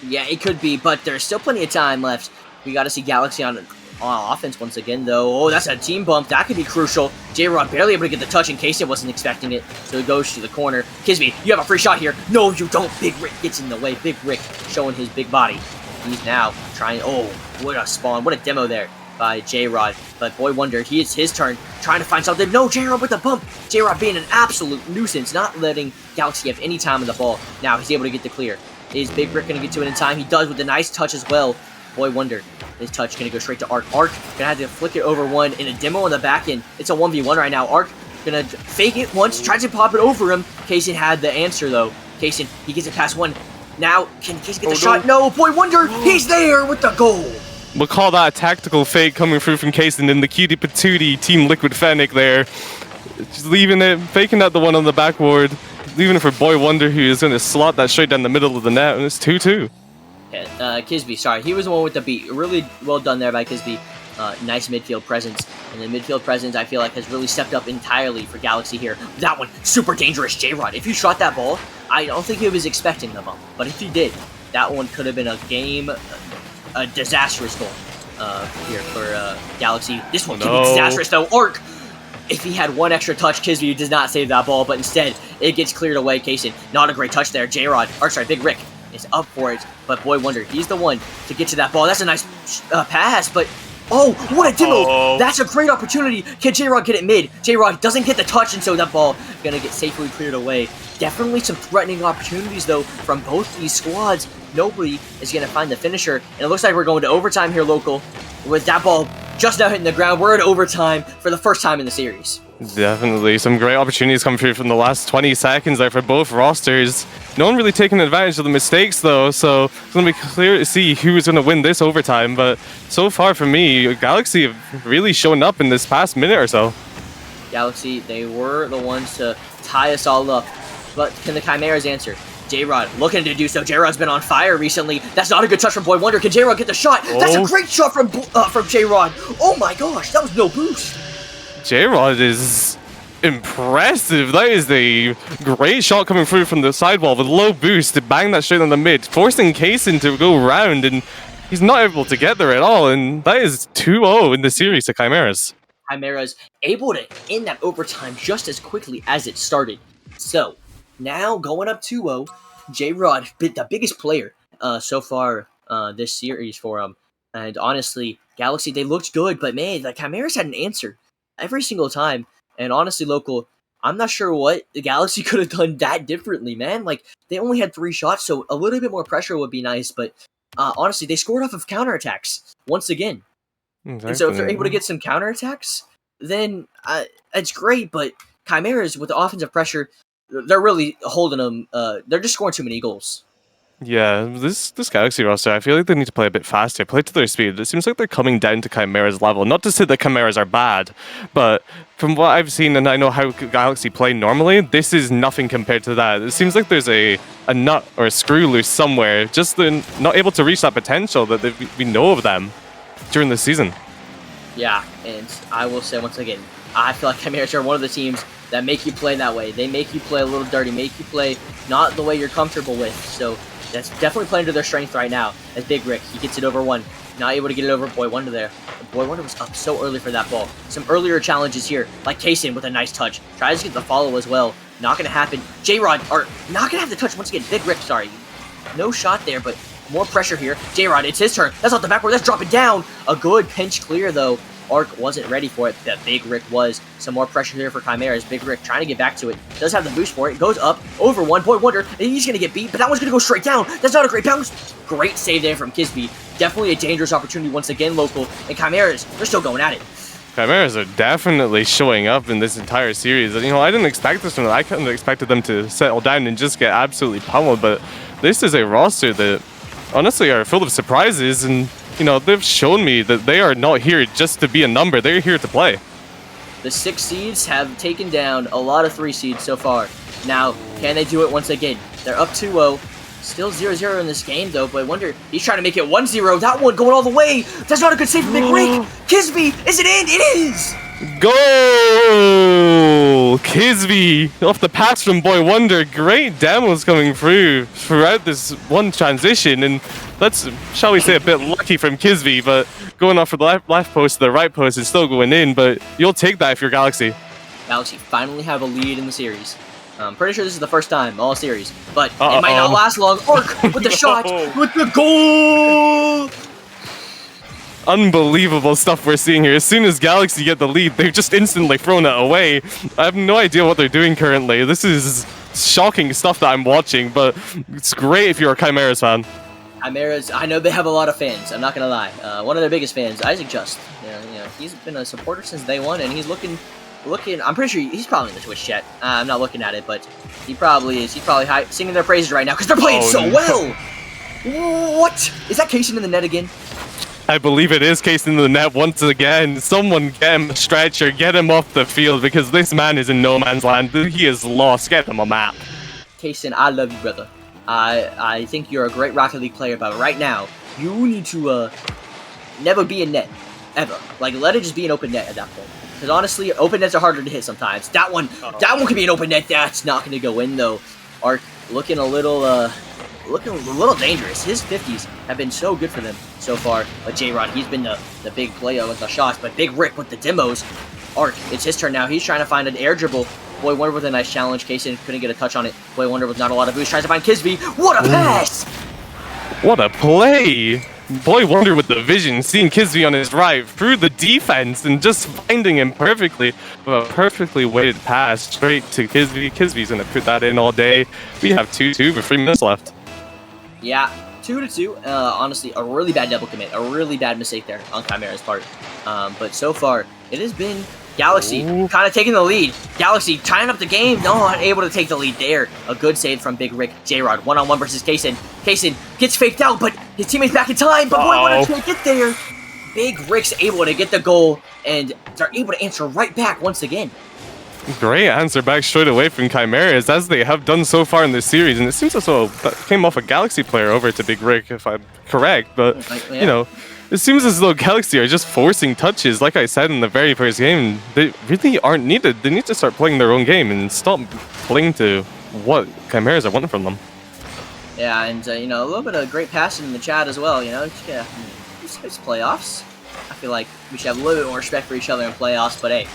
Yeah, it could be, but there's still plenty of time left. We got to see Galaxy on offense once again, though. Oh, that's a team bump. That could be crucial. J-Rod barely able to get the touch in case it wasn't expecting it. So he goes to the corner. Kisby, you have a free shot here. No, you don't. Big Rick gets in the way. Big Rick showing his big body. He's now trying. Oh, what a spawn. What a demo there by J-Rod. But Boy Wonder, it's his turn. Trying to find something. No, J-Rod with the bump. J-Rod being an absolute nuisance. Not letting Galaxy have any time on the ball. Now he's able to get the clear. Is Big Rick going to get to it in time? He does with a nice touch as well. Boy Wonder, his touch going to go straight to Arc. Arc going to have to flick it over one in a demo on the back end. It's a 1v1 right now. Arc going to fake it once, tries to pop it over him. Kaysen had the answer though. Kaysen, he gets it past one. Now, can Kaysen get the shot? No, Boy Wonder, he's there with the goal. We'll call that a tactical fake coming through from Kaysen and the cutie patootie Team Liquid Fennec there. Just leaving it, faking out the one on the backboard. Leaving it for Boy Wonder, who is going to slot that straight down the middle of the net, and it's 2-2. Yeah, Kisby, sorry, he was the one with the beat. Really well done there by Kisby. Nice midfield presence. And the midfield presence, I feel like, has really stepped up entirely for Galaxy here. That one, super dangerous, J-Rod. If you shot that ball, I don't think he was expecting the bump. But if he did, that one could have been a disastrous goal here for Galaxy. This one could be disastrous, though. Arc! If he had one extra touch, Kisby does not save that ball, but instead, it gets cleared away. Kaysen, not a great touch there. J-Rod, or sorry, Big Rick is up for it, but Boy Wonder, he's the one to get to that ball. That's a nice pass, but oh, what a demo! That's a great opportunity. Can J-Rod get it mid? J-Rod doesn't get the touch, and so that ball gonna get safely cleared away. Definitely some threatening opportunities, though, from both these squads. Nobody is gonna find the finisher, and it looks like we're going to overtime here, local, with that ball just now hitting the ground. We're in overtime for the first time in the series. Definitely. Some great opportunities come through from the last 20 seconds there for both rosters. No one really taking advantage of the mistakes, though, so it's going to be clear to see who is going to win this overtime. But so far for me, Galaxy have really shown up in this past minute or so. Galaxy, they were the ones to tie us all up. But can the Chimeras answer? J-Rod looking to do so. J-Rod's been on fire recently. That's not a good touch from Boy Wonder. Can J-Rod get the shot? That's a great shot from J-Rod. Oh my gosh, that was no boost. J-Rod is impressive. That is a great shot coming through from the sidewall with low boost to bang that straight on the mid, forcing Kaysen to go round, and he's not able to get there at all. And that is 2-0 in the series to Chimeras. Chimeras able to end that overtime just as quickly as it started. So now going up 2-0, J-Rod, the biggest player so far this series for him. And honestly, Galaxy, they looked good, but man, the Chimeras had an answer every single time. And honestly, local, I'm not sure what the Galaxy could have done that differently, man. Like, they only had 3 shots, so a little bit more pressure would be nice. But honestly, they scored off of counterattacks once again. Exactly. And so if they're able to get some counterattacks, then it's great. But Chimeras, with the offensive pressure, they're really holding them. They're just scoring too many goals. Yeah, this Galaxy roster, I feel like they need to play a bit faster, play to their speed. It seems like they're coming down to Chimera's level. Not to say that Chimeras are bad, but from what I've seen and I know how Galaxy play normally, this is nothing compared to that. It seems like there's a nut or a screw loose somewhere, just they're not able to reach that potential that we know of them during the season. Yeah, and I will say once again, I feel like Chimeras are one of the teams that make you play that way. They make you play a little dirty, make you play not the way you're comfortable with. So that's definitely playing to their strength right now. As Big Rick, he gets it over one. Not able to get it over Boy Wonder there. Boy Wonder was up so early for that ball. Some earlier challenges here, like Kaysen with a nice touch. Tries to get the follow as well. Not going to happen. J-Rod, or not going to have the touch once again. Big Rick, sorry. No shot there, but more pressure here. J-Rod, it's his turn. That's off the backward. Let's drop it down. A good pinch clear, though. Arc wasn't ready for it. That Big Rick was. Some more pressure here for Chimeras. Big Rick trying to get back to it. Does have the boost for it. Goes up over one. Boy Wonder, and he's going to get beat, but that one's going to go straight down. That's not a great bounce. Great save there from Kisby. Definitely a dangerous opportunity once again, local. And Chimeras, they're still going at it. Chimeras are definitely showing up in this entire series. And, I didn't expect this from them. I kind of expected them to settle down and just get absolutely pummeled, but this is a roster that honestly are full of surprises, and they've shown me that they are not here just to be a number. They're here to play. The 6 seeds have taken down a lot of 3 seeds so far. Now, can they do it once again? They're up 2-0, Still 0-0 in this game, though. But I wonder, he's trying to make it 1-0. That one going all the way. That's not a good save from Big Rick. Kisby, is it in? It is! Goal! Kisby off the pass from Boy Wonder. Great demos coming throughout this one transition, and that's, shall we say, a bit lucky from Kisby, but going off from the left post to the right post is still going in, but you'll take that if you're Galaxy. Galaxy finally have a lead in the series. I'm pretty sure this is the first time all series, but it might not last long. Arc with the shot, with the goal! Unbelievable stuff we're seeing here. As soon as Galaxy get the lead, they've just instantly thrown it away. I have no idea what they're doing currently. This is shocking stuff that I'm watching, but it's great if you're a Chimeras fan. Chimeras, I know they have a lot of fans. I'm not gonna lie. One of their biggest fans, Isaac Just. You know, he's been a supporter since day one, and he's looking. I'm pretty sure he's probably in the Twitch chat. I'm not looking at it, but he probably is. He's probably singing their praises right now because they're playing well. What? Is that Kaysen in the net again? I believe it is Kaysen in the net once again. Someone get him a stretcher, get him off the field because this man is in no man's land. He is lost. Get him a map. Kaysen, I love you, brother. I think you're a great Rocket League player, but right now, you need to never be in net. Ever. Like, let it just be an open net at that point. Because honestly, open nets are harder to hit sometimes. That one could be an open net. That's not going to go in, though. Arc looking a little dangerous. His 50s have been so good for them so far. But J-Rod, he's been the big player with the shots. But Big Rick with the demos. Arc, it's his turn now. He's trying to find an air dribble. Boy Wonder with a nice challenge. Kaysen couldn't get a touch on it. Boy Wonder with not a lot of boost. Tries to find Kisby. What a pass! What a play! Boy Wonder with the vision, seeing Kisby on his right through the defense and just finding him perfectly. A perfectly weighted pass straight to Kisby. Kisby's going to put that in all day. We have 2-2 with 3 minutes left. Yeah, 2-2. Honestly, a really bad double commit. A really bad mistake there on Chimera's part. But so far, it has been Galaxy kind of taking the lead. Galaxy tying up the game. No, unable to take the lead there. A good save from Big Rick. J-Rod, one-on-one versus Kaysen. Kaysen gets faked out, but his teammate's back in time. But Boy Wonder can't get there. Big Rick's able to get the goal, and they're able to answer right back once again. Great answer back straight away from Chimeras, as they have done so far in this series. And it seems as though that came off a Galaxy player over to Big Rick, if I'm correct. But, you know, it seems as though Galaxy are just forcing touches. Like I said in the very first game, they really aren't needed. They need to start playing their own game and stop playing to what Chimeras are wanting from them. Yeah, and, you know, a little bit of great passing in the chat as well, you know. Yeah, it's playoffs. I feel like we should have a little bit more respect for each other in playoffs, but hey,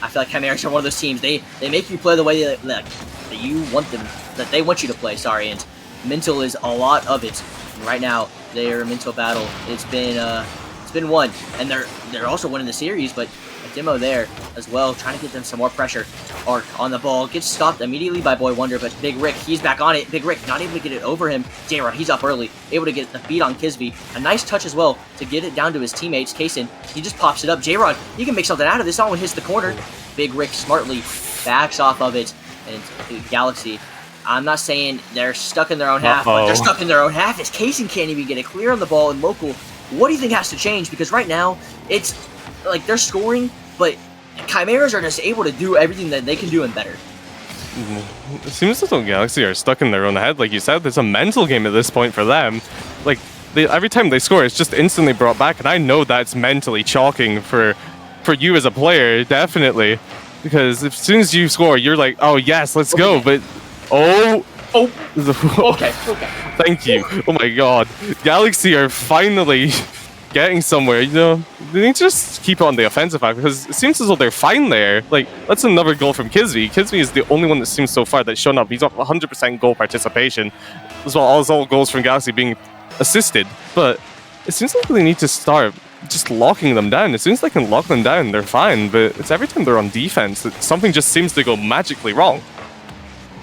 I feel like Chimeras are one of those teams. They make you play the way that you want them, that they want you to play, sorry, and mental is a lot of it. And right now, their mental battle, it's been won, and they're also winning the series, but a demo there as well, trying to get them some more pressure. Arc on the ball, gets stopped immediately by Boy Wonder, but Big Rick, he's back on it. Big Rick not able to get it over him. J-Rod, he's up early, able to get the beat on Kisby. A nice touch as well to get it down to his teammates. Kaysen, he just pops it up. J-Rod, he can make something out of this. That one hits the corner. Big Rick smartly backs off of it, and Galaxy, I'm not saying they're stuck in their own half, but they're stuck in their own half as Kaysen can't even get it clear on the ball in local. What do you think has to change? Because right now, it's like they're scoring, but Chimeras are just able to do everything that they can do and better. It seems as though Galaxy are stuck in their own head. Like you said, it's a mental game at this point for them. Like, every time they score, it's just instantly brought back, and I know that's mentally chalking for you as a player, definitely. Because as soon as you score, you're like, oh yes, let's go, but Okay. Thank you. Oh my god. Galaxy are finally getting somewhere, you know. They need to just keep on the offensive act because it seems as though they're fine there. Like, that's another goal from Kisby. Kisby is the only one that seems so far that's shown up. He's up 100% goal participation, as well as all goals from Galaxy being assisted. But it seems like they need to start just locking them down. As soon as they can lock them down, they're fine. But it's every time they're on defense that something just seems to go magically wrong.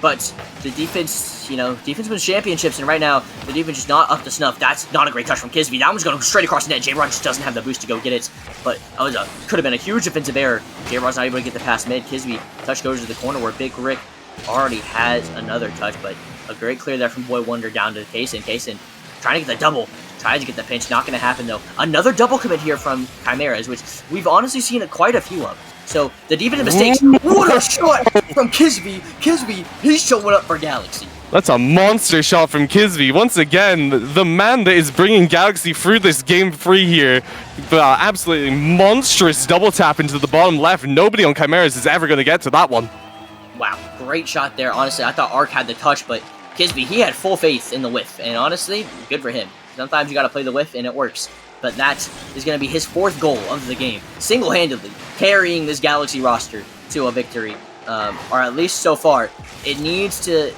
But the defense, you know, defense wins championships, and right now, the defense is not up to snuff. That's not a great touch from Kisby. That one's going straight across the net. J-Rod just doesn't have the boost to go get it. But that could have been a huge defensive error. J-Rod's not able to get the pass mid. Kisby, touch goes to the corner where Big Rick already has another touch, but a great clear there from Boy Wonder down to Kaysen. Kaysen trying to get the double. Tries to get the pinch. Not going to happen, though. Another double commit here from Chimeras, which we've honestly seen quite a few of. So, the defensive mistakes. What a shot from Kisby. Kisby, he's showing up for Galaxy. That's a monster shot from Kisby. Once again, the man that is bringing Galaxy through this game 3 here. Absolutely monstrous double tap into the bottom left. Nobody on Chimeras is ever going to get to that one. Wow, great shot there. Honestly, I thought Arc had the touch, but Kisby, he had full faith in the whiff. And honestly, good for him. Sometimes you got to play the whiff and it works. But that is going to be his 4th goal of the game. Single-handedly carrying this Galaxy roster to a victory. Or at least so far. They need to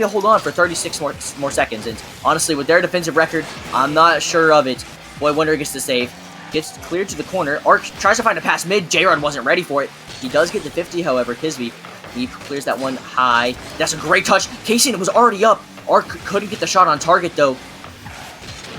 hold on for 36 more seconds. And honestly, with their defensive record, I'm not sure of it. Boy Wonder gets the save. Gets cleared to the corner. Arc tries to find a pass mid. J-Rod wasn't ready for it. He does get the 50, however. Kisby, he clears that one high. That's a great touch. Casey was already up. Arc couldn't get the shot on target, though.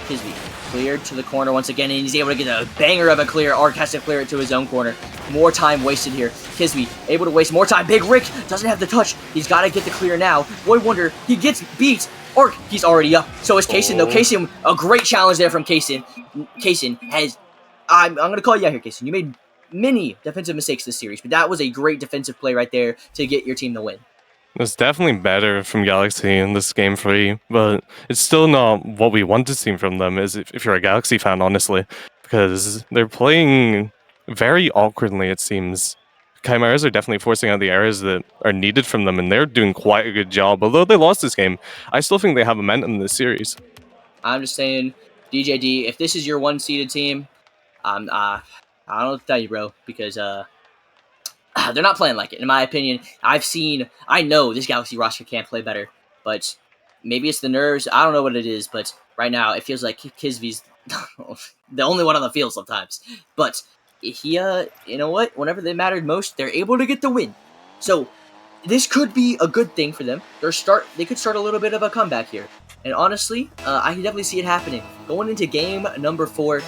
Kisby cleared to the corner once again, and he's able to get a banger of a clear. Arc has to clear it to his own corner. More time wasted here. Kisby able to waste more time. Big Rick doesn't have the touch. He's got to get the clear now. Boy Wonder, he gets beat. Arc, he's already up. So is Kaysen, though. Kaysen, a great challenge there from Kaysen. Kaysen has... I'm going to call you out here, Kaysen. You made many defensive mistakes this series, but that was a great defensive play right there to get your team the win. It's definitely better from Galaxy in this game 3, but it's still not what we want to see from them as if you're a Galaxy fan, honestly, because they're playing very awkwardly, it seems. Chimeras are definitely forcing out the errors that are needed from them, and they're doing quite a good job. Although they lost this game, I still think they have momentum in this series. I'm just saying, DJD, if this is your one-seeded team, I don't know what to tell you, bro, because they're not playing like it. In my opinion, I know this Galaxy roster can't play better, but maybe it's the nerves. I don't know what it is, but right now it feels like Kisby's the only one on the field sometimes. But he, you know what? Whenever they mattered most, they're able to get the win. So this could be a good thing for them. They could start a little bit of a comeback here. And honestly, I can definitely see it happening. Going into game number 4,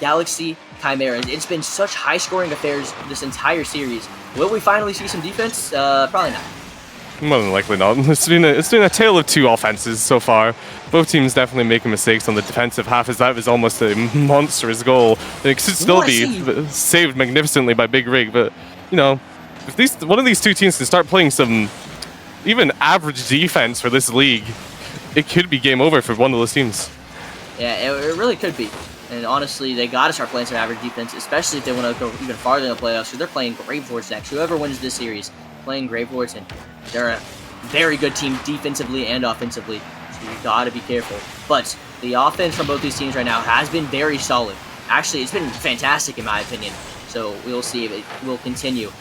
Galaxy Chimeras. It's been such high-scoring affairs this entire series. Will we finally see some defense? Probably not. More than likely not. It's been a tale of 2 offenses so far. Both teams definitely making mistakes on the defensive half, as that was almost a monstrous goal. It could still be saved magnificently by Big Rig, but you know, if one of these 2 teams can start playing some even average defense for this league, it could be game over for one of those teams. Yeah, it really could be. And honestly, they got to start playing some average defense, especially if they want to go even farther in the playoffs. So they're playing Gravelords next. Whoever wins this series, playing Gravelords, and they're a very good team defensively and offensively. So you got to be careful. But the offense from both these teams right now has been very solid. Actually, it's been fantastic in my opinion. So we'll see if it will continue.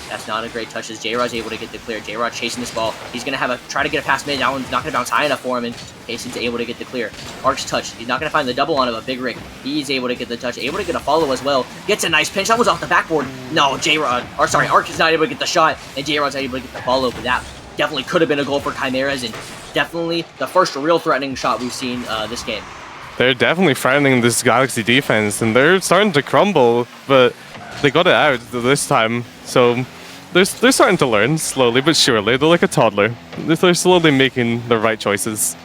That's not a great touch as J-Rod's able to get the clear. J-Rod chasing this ball. He's going to try to get a pass mid. That one's not going to bounce high enough for him, and Kaysen's able to get the clear. Arc's touch. He's not going to find the double on him, but Big Rick, he's able to get the touch. Able to get a follow as well. Gets a nice pinch. That was off the backboard. No, Arc is not able to get the shot, and J-Rod's not able to get the follow, but that definitely could have been a goal for Chimeras, and definitely the first real threatening shot we've seen this game. They're definitely threatening this Galaxy defense, and they're starting to crumble, but they got it out this time, so... They're starting to learn, slowly but surely. They're like a toddler. They're slowly making the right choices.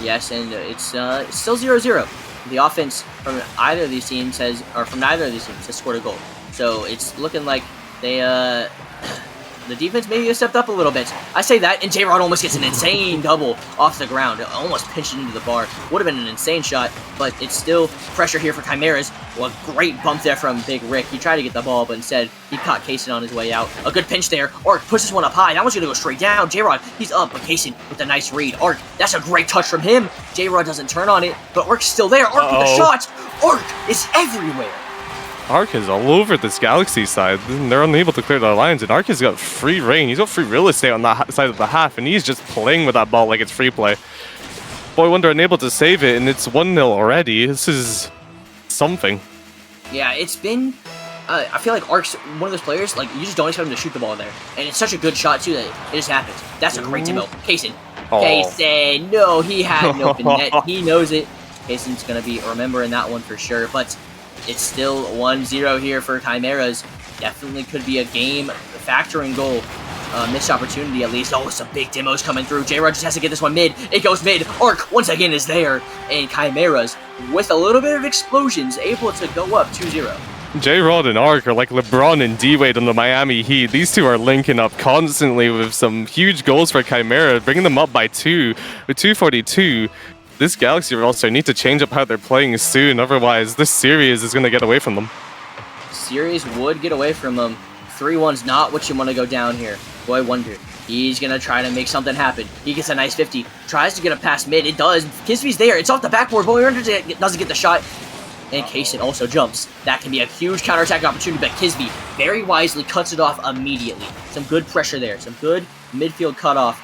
Yes, and it's still 0-0. The offense from neither of these teams has scored a goal. So it's looking like they the defense maybe has stepped up a little bit. I say that, and J-Rod almost gets an insane double off the ground. Almost pinched it into the bar. Would have been an insane shot, but it's still pressure here for Chimeras. Well, a great bump there from Big Rick. He tried to get the ball, but instead, he caught Kaysen on his way out. A good pinch there. Arc pushes one up high. That one's going to go straight down. J-Rod, he's up, but Kaysen with a nice read. Arc, that's a great touch from him. J-Rod doesn't turn on it, but Arc's still there. Arc with a shot. Arc is everywhere. Arc is all over this Galaxy side. They're unable to clear their lines, and Arc has got free reign. He's got free real estate on that side of the half, and he's just playing with that ball like it's free play. Boy Wonder unable to save it, and it's 1-0 already. This is something. Yeah, it's been... I feel like Arc's one of those players, like, you just don't expect him to shoot the ball there. And it's such a good shot, too, that it just happens. That's a great demo. Kaysen. Kaysen. No, he had an open net. He knows it. Kaysen's going to be remembering that one for sure, but... It's still 1-0 here for Chimeras. Definitely could be a game factoring goal. Missed opportunity at least. Oh, some big demos coming through. J-Rod just has to get this one mid. It goes mid. Arc once again is there. And Chimeras, with a little bit of explosions, able to go up 2-0. J-Rod and Ark are like LeBron and D-Wade on the Miami Heat. These two are linking up constantly with some huge goals for Chimera, bringing them up by 2 with 2:42. This Galaxy roster need to change up how they're playing soon, otherwise this series is going to get away from them. Series would get away from them. 3-1's not what you want to go down here. Boy Wonder, he's going to try to make something happen. He gets a nice 50, tries to get a pass mid, it does. Kisby's there, it's off the backboard, Boy Wonder doesn't get the shot. And Kaysen also jumps. That can be a huge counterattack opportunity, but Kisby very wisely cuts it off immediately. Some good pressure there, some good midfield cutoff.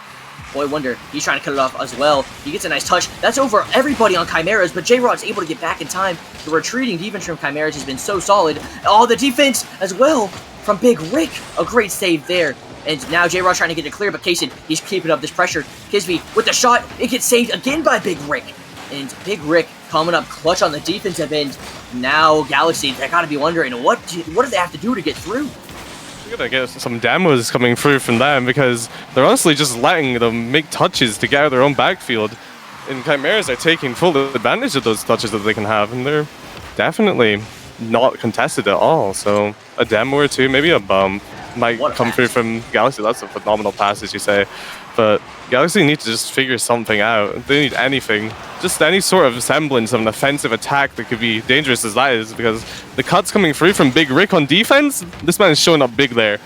Boy Wonder, he's trying to cut it off as well. He gets a nice touch. That's over everybody on Chimeras, but J-Rod's able to get back in time. The retreating defense from Chimeras has been so solid. Oh, the defense as well from Big Rick. A great save there. And now J-Rod's trying to get it clear, but Kaysen, he's keeping up this pressure. Kisby with the shot. It gets saved again by Big Rick. And Big Rick coming up clutch on the defensive end. Now Galaxy, they gotta be wondering, what do they have to do to get through? We gotta get some demos coming through from them because they're honestly just letting them make touches to get out of their own backfield. And Chimeras are taking full advantage of those touches that they can have, and they're definitely not contested at all. So a demo or two, maybe a bump, might come through from Galaxy. That's a phenomenal pass, as you say. But Galaxy need to just figure something out. They need anything. Just any sort of semblance of an offensive attack that could be dangerous as that is, because the cuts coming through from Big Rick on defense, this man is showing up big there.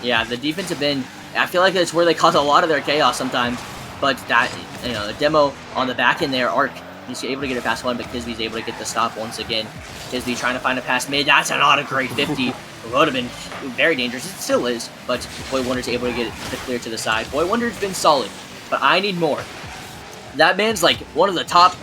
Yeah, the defensive end, I feel like that's where they cause a lot of their chaos sometimes. But that, the demo on the back end there, Ark, he's able to get it past one, but Kisby's able to get the stop once again. Kisby trying to find a pass mid. That's not a great 50. It would have been very dangerous. It still is, but Boy Wonder's able to get it to clear to the side. Boy Wonder's been solid, but I need more. That man's like one of the top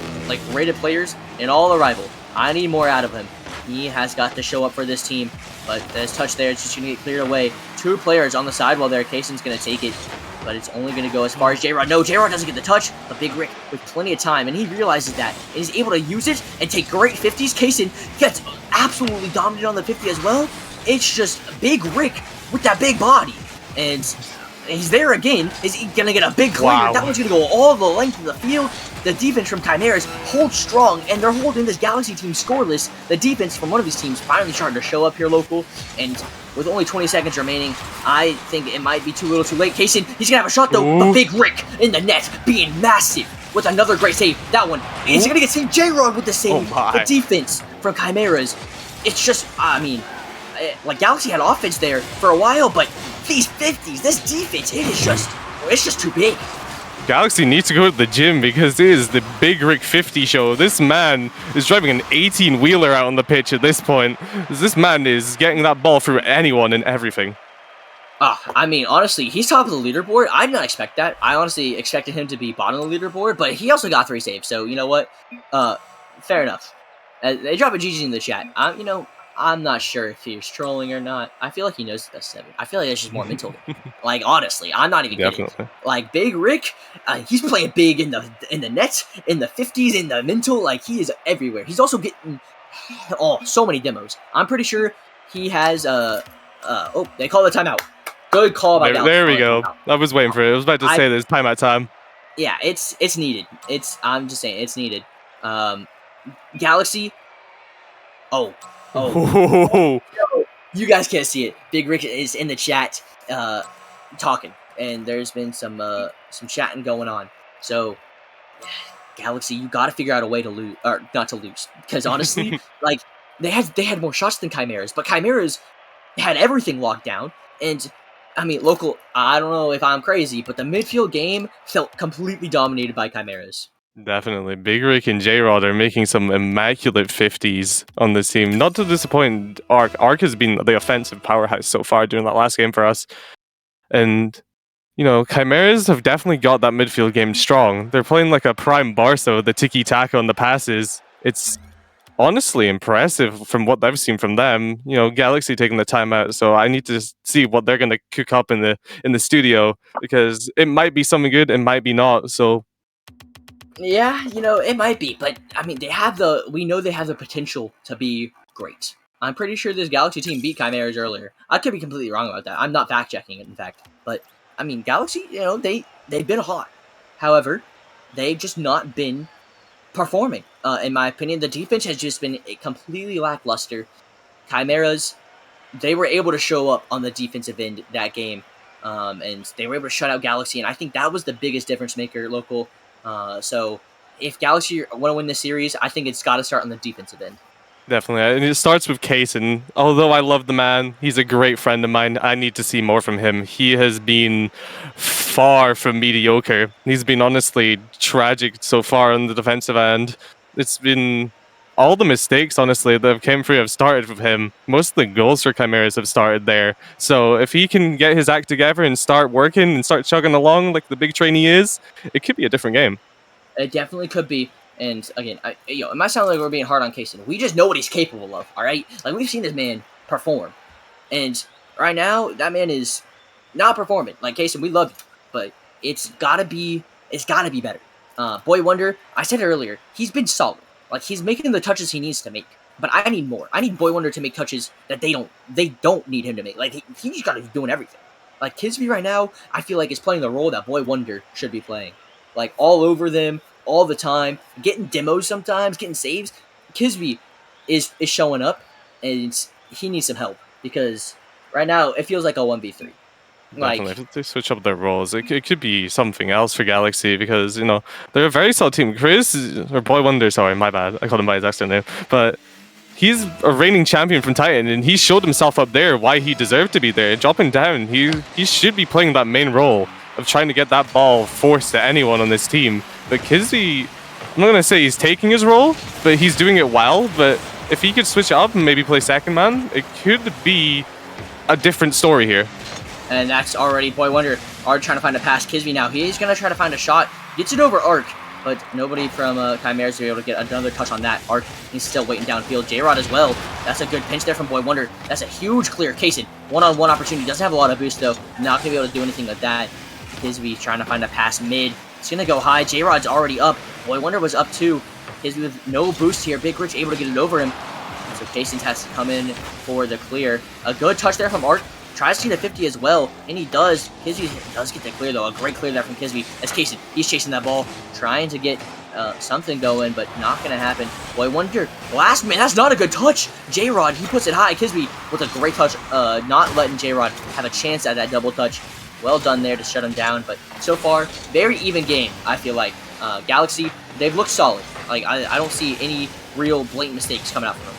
rated players in all the rival. I need more out of him. He has got to show up for this team, but his touch there is just going to get cleared away. 2 players on the sidewall there. Kaysen's going to take it, but it's only going to go as far as J-Rod. No, J-Rod doesn't get the touch, but Big Rick with plenty of time, and he realizes that, and is able to use it and take great 50s. Kaysen gets absolutely dominated on the 50 as well. It's just Big Rick with that big body, and he's there again. Is he going to get a big clear? Wow. That one's going to go all the length of the field. The defense from Chimeras holds strong, and they're holding this Galaxy team scoreless. The defense from one of these teams finally starting to show up here local, and with only 20 seconds remaining, I think it might be too little too late. Kaysen, he's going to have a shot though, but Big Rick in the net, being massive with another great save. That one is going to get saved. J-Rod with the save. The defense from Chimeras, it's just, Galaxy had offense there for a while, but these 50s, this defense, it's just too big. Galaxy needs to go to the gym because it is the Big Rick 50 show. This man is driving an 18-wheeler out on the pitch at this point. This man is getting that ball through anyone and everything. Honestly, he's top of the leaderboard. I did not expect that. I honestly expected him to be bottom of the leaderboard, but he also got 3 saves, so you know what? Fair enough. They drop a GG in the chat. I'm not sure if he's trolling or not. I feel like he knows the best 7. I feel like it's just more mental. Honestly, I'm not even kidding. Big Rick, he's playing big in the net, in the 50s, in the mental. He is everywhere. He's also getting so many demos. I'm pretty sure he has they call the timeout. Good call by Galaxy. There we go. I was waiting for it. I was about to say there's timeout time. Yeah, it's needed. I'm just saying it's needed. Galaxy. Oh. You guys can't see it. Big Rick is in the chat talking, and there's been some chatting going on. So, Galaxy, you got to figure out a way to lose, or not to lose, because honestly, they had more shots than Chimeras, but Chimeras had everything locked down, and local. I don't know if I'm crazy, but the midfield game felt completely dominated by Chimeras. Definitely. Big Rick and J-Rod are making some immaculate 50s on this team. Not to disappoint Ark. Ark has been the offensive powerhouse so far during that last game for us. And, Chimeras have definitely got that midfield game strong. They're playing like a prime Barca with the tiki-taka on the passes. It's honestly impressive from what I've seen from them. Galaxy taking the time out, so I need to see what they're going to cook up in the studio, because it might be something good, it might be not, so... Yeah, it might be, but we know they have the potential to be great. I'm pretty sure this Galaxy team beat Chimeras earlier. I could be completely wrong about that. I'm not fact checking it, in fact. But Galaxy, they've been hot. However, they've just not been performing. In my opinion, the defense has just been completely lackluster. Chimeras, they were able to show up on the defensive end that game, and they were able to shut out Galaxy, and I think that was the biggest difference maker local. So if Galaxy want to win this series, I think it's got to start on the defensive end. Definitely, and it starts with Kaysen. Although I love the man, he's a great friend of mine. I need to see more from him. He has been far from mediocre. He's been honestly tragic so far on the defensive end. It's been all the mistakes, honestly, that have came through have started with him. Most of the goals for Chimeras have started there. So if he can get his act together and start working and start chugging along like the big train he is, it could be a different game. It definitely could be. And again, it might sound like we're being hard on Kaysen. We just know what he's capable of, all right? Like, we've seen this man perform. And right now, that man is not performing. Like, Kaysen, we love you, but it's gotta be better. Boy Wonder, I said it earlier, he's been solid. Like, he's making the touches he needs to make. But I need more. I need Boy Wonder to make touches that they don't need him to make. Like, he just gotta be doing everything. Like, Kisby right now, I feel like is playing the role that Boy Wonder should be playing. Like, all over them, all the time, getting demos sometimes, getting saves. Kisby is showing up, and he needs some help because right now it feels like a 1v3. Definitely, if they switch up their roles, it could be something else for Galaxy because, you know, they're a very solid team. Or Boy Wonder, sorry, my bad. I called him by his extra name. But he's a reigning champion from Titan, and he showed himself up there why he deserved to be there. Dropping down, he should be playing that main role of trying to get that ball forced to anyone on this team. But Kisby, I'm not going to say he's taking his role, but he's doing it well. But if he could switch it up and maybe play second man, it could be a different story here. And that's already Boy Wonder. Ark trying to find a pass. Kisby now. He's going to try to find a shot. Gets it over Ark, but nobody from Chimeras to be able to get another touch on that. Ark, he's still waiting downfield. J-Rod as well. That's a good pinch there from Boy Wonder. That's a huge clear. Kaysen, one-on-one opportunity. Doesn't have a lot of boost, though. Not going to be able to do anything with that. Kisby trying to find a pass mid. It's going to go high. J-Rod's already up. Boy Wonder was up, too. Kisby with no boost here. Big Rich able to get it over him. So Kaysen has to come in for the clear. A good touch there from Ark. Tries to get a 50 as well, and he does. Kisby does get the clear, though. A great clear there from Kisby. As Kaysen, he's chasing that ball, trying to get something going, but not going to happen. Boy Wonder, last man, that's not a good touch. J-Rod, he puts it high. Kisby with a great touch, not letting J-Rod have a chance at that double touch. Well done there to shut him down, but so far, very even game, I feel like. Galaxy, they've looked solid. Like, I don't see any real blatant mistakes coming out from them.